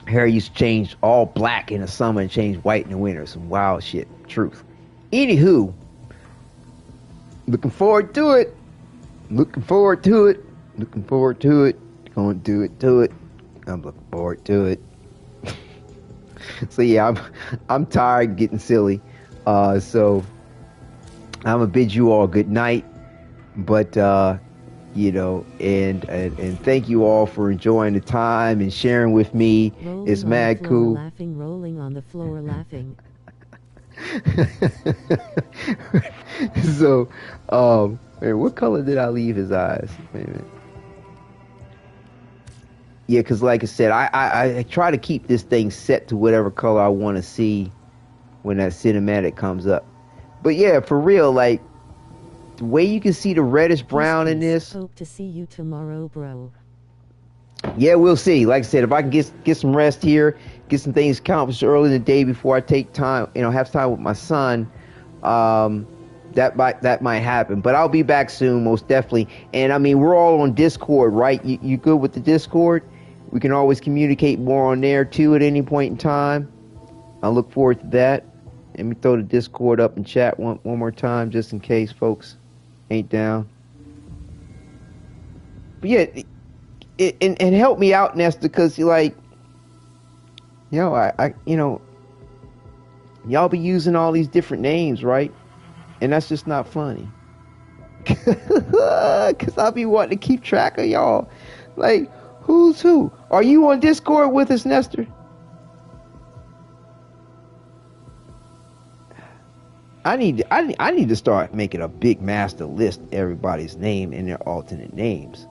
hair used to change all black in the summer and change white in the winter. Some wild shit. Truth. Anywho, looking forward to it. Looking forward to it. Looking forward to it. Gonna do it to it. I'm looking forward to it. So yeah, I'm tired of getting silly. So I'm gonna bid you all good night. But you know, and thank you all for enjoying the time and sharing with me. Rolling it's mad cool. Laughing, rolling on the floor, laughing. So, man, what color did I leave his eyes? Wait a minute. Yeah, because like I said, I try to keep this thing set to whatever color I want to see when that cinematic comes up. But yeah, for real, like, the way you can see the reddish brown in this. Hope to see you tomorrow, bro. Yeah, we'll see. Like I said, if I can get some rest here, get some things accomplished early in the day before I take time, you know, have time with my son, that might happen. But I'll be back soon, most definitely. And I mean, we're all on Discord, right? You good with the Discord? We can always communicate more on there too at any point in time. I look forward to that. Let me throw the Discord up and chat one more time just in case folks ain't down. But yeah, and help me out, Nesta, because you're like, I y'all be using all these different names, right? And that's just not funny. Because I'll be wanting to keep track of y'all. Like, who's who? Are you on Discord with us, Nestor? I need to start making a big master list of everybody's name and their alternate names.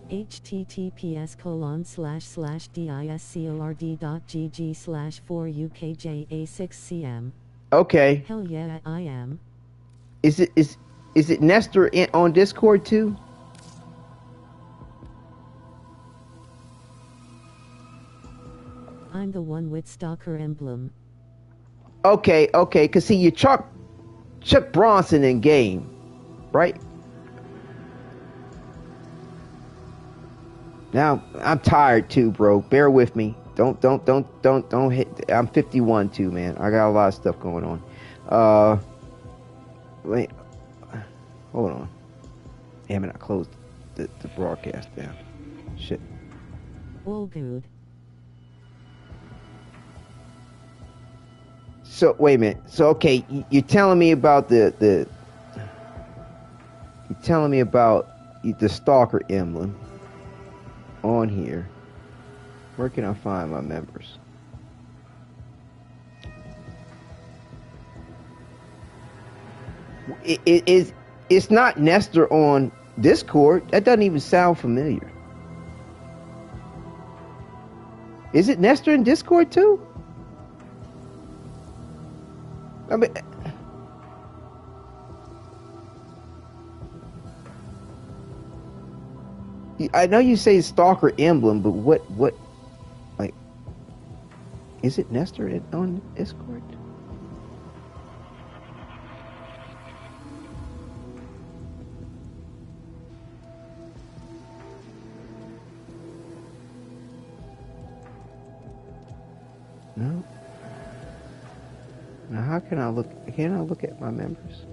https://discord.gg/4ukja6cm. Okay. Hell yeah, I am. Is it Nestor on Discord too? I'm the one with Stalker emblem. Okay. Cause see, you Chuck Bronson in game, right? Now I'm tired too, bro. Bear with me. Don't hit. I'm 51 too, man. I got a lot of stuff going on. Wait. Hold on. Damn it! I closed the broadcast down. Shit. All good. So wait a minute. So okay, you're telling me about the Stalker emblem on here. Where can I find my members? It's not Nestor on Discord. That doesn't even sound familiar. Is it Nestor in Discord too? I mean, I know you say Stalker emblem, but what, like, is it Nestor on Discord? No. Now, how can I look? Can I look at my members?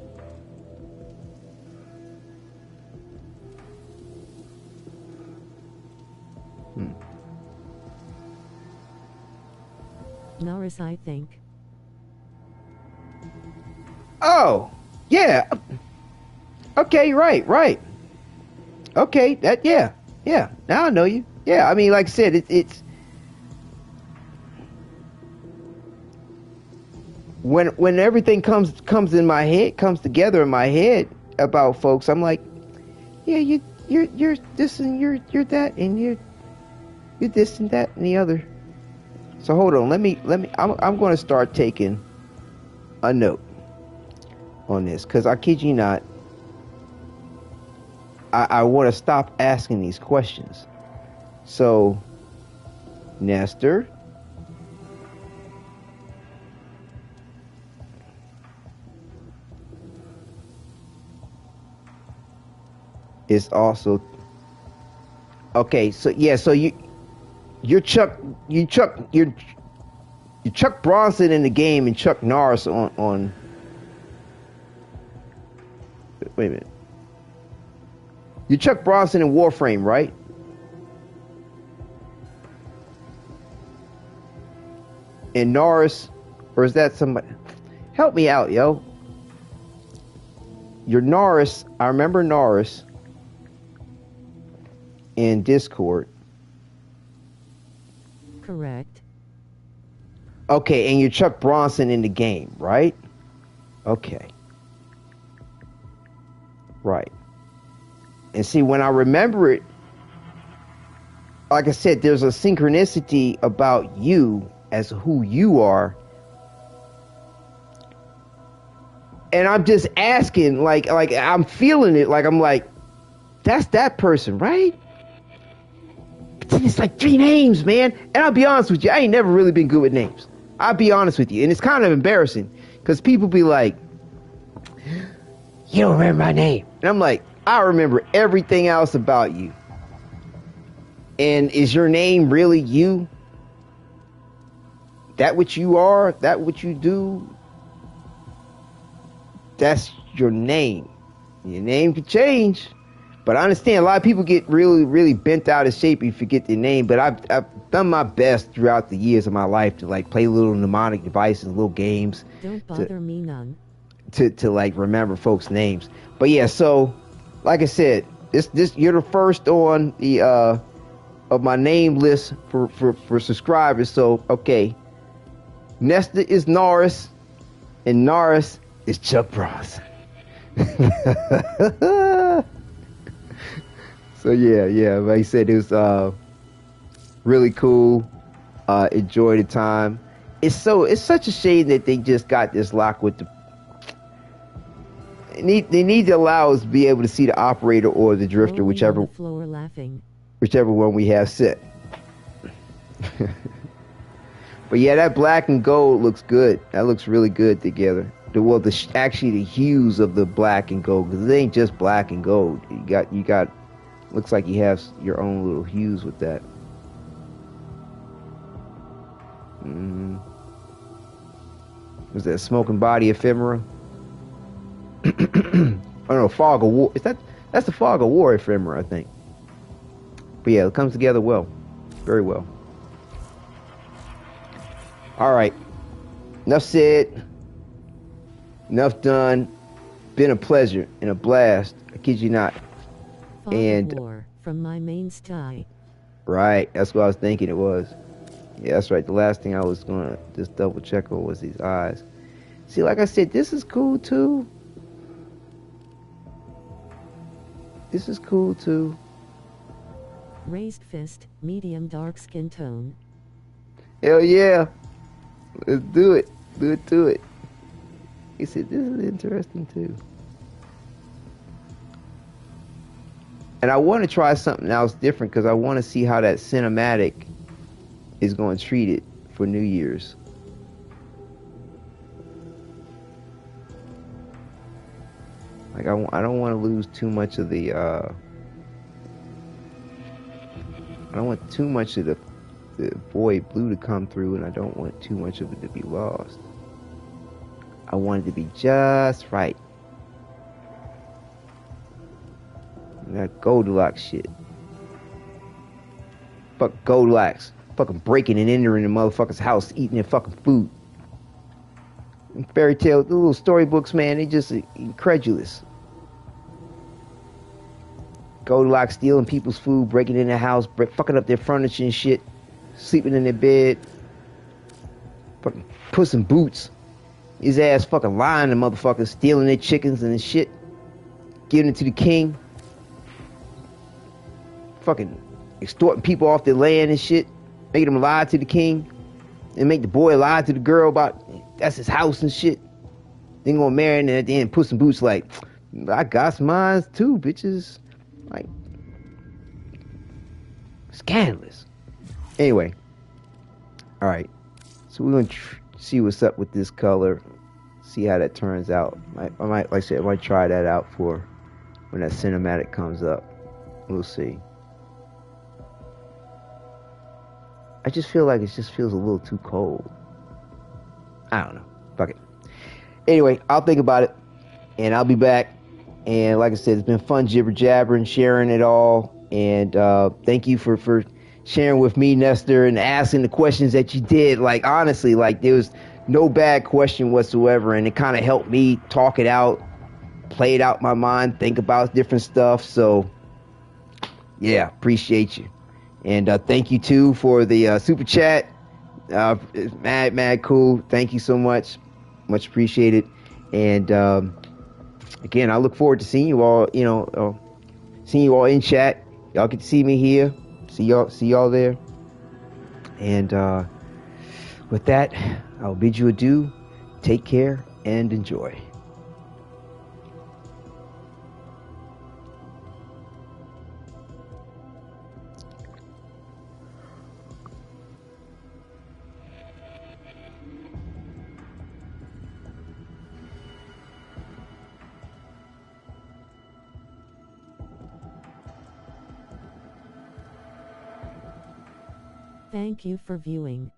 Norris, I think. Oh, yeah. Okay, right. Okay, yeah. Now I know you. Yeah, I mean, like I said, it's when everything comes in my head, comes together in my head about folks, I'm like, yeah, you're this and you're that and you're this and that and the other. So hold on, let me. I'm going to start taking a note on this because I kid you not, I want to stop asking these questions. So, Nestor. Is also okay. So yeah, so you're Chuck Bronson in the game and Chuck Norris on. Wait a minute. You're Chuck Bronson in Warframe, right? And Norris, or is that somebody? Help me out, yo. You're Norris. I remember Norris in Discord. Correct. Okay, and you're Chuck Bronson in the game, right? Okay. Right. And see, when I remember it, like I said, there's a synchronicity about you as who you are. And I'm just asking, like I'm feeling it, like I'm like, that's that person, right? But then it's like 3 names, man. And I'll be honest with you, I ain't never really been good with names. I'll be honest with you. And it's kind of embarrassing because people be like, you don't remember my name. And I'm like, I remember everything else about you. And is your name really you? That what you are? That what you do? That's your name. Your name could change. But I understand a lot of people get really, really bent out of shape and forget their name. But I've done my best throughout the years of my life to like play little mnemonic devices, little games. Don't bother me none. To like remember folks' names. But yeah, so like I said, this you're the first on the of my name list for subscribers. So okay, Nesta is Norris, and Norris is Chuck Bronson. So yeah, like I said, it was really cool. Enjoy the time. It's such a shame that they just got this lock with the. They need to allow us to be able to see the operator or the drifter, whichever on the floor laughing. Whichever one we have set. But yeah, that black and gold looks good. That looks really good together. Actually the hues of the black and gold, because it ain't just black and gold. You got. Looks like you have your own little hues with that. Was that Smoking Body Ephemera? Oh no, Fog of War. That's the Fog of War Ephemera, I think. But yeah, it comes together well. Very well. Alright. Enough said. Enough done. Been a pleasure and a blast. I kid you not. Fog of War from my main sty. Right, that's what I was thinking it was. Yeah, that's right. The last thing I was gonna just double check on was these eyes. See, like I said, this is cool too. This is cool too. Raised fist, medium dark skin tone. Hell yeah. Let's do it. Do it to it. He said, this is interesting too. And I want to try something else different because I want to see how that cinematic is going to treat it for New Year's. Like I don't want to lose too much of the I don't want too much of the void blue to come through, and I don't want too much of it to be lost. I want it to be just right. That Goldilocks shit. Fuck Goldilocks. Fucking breaking and entering the motherfucker's house, eating their fucking food. And fairy tale, the little storybooks, man, they just incredulous. Goldilocks stealing people's food, breaking in their house, fucking up their furniture and shit, sleeping in their bed, fucking Puss in Boots. His ass fucking lying to motherfuckers, stealing their chickens and his shit, giving it to the king. Fucking extorting people off their land and shit, making them lie to the king, and make the boy lie to the girl about that's his house and shit. Then gonna marry, and at the end, Puss in Boots like, I got mine too, bitches. Like, scandalous. Anyway, all right. So we're gonna see what's up with this color, see how that turns out. I might, like I said, I might try that out for when that cinematic comes up. We'll see. I just feel like it just feels a little too cold. I don't know. Fuck it. Anyway, I'll think about it, and I'll be back. And like I said, it's been fun jibber jabbering, sharing it all. And thank you for sharing with me, Nestor, and asking the questions that you did. Like, honestly, like, there was no bad question whatsoever, and it kind of helped me talk it out, play it out in my mind, think about different stuff. So, yeah, appreciate you. And thank you, too, for the super chat. Mad cool. Thank you so much. Much appreciated. And, again, I look forward to seeing you all, seeing you all in chat. Y'all get to see me here. See y'all there. And with that, I'll bid you adieu. Take care and enjoy. Thank you for viewing.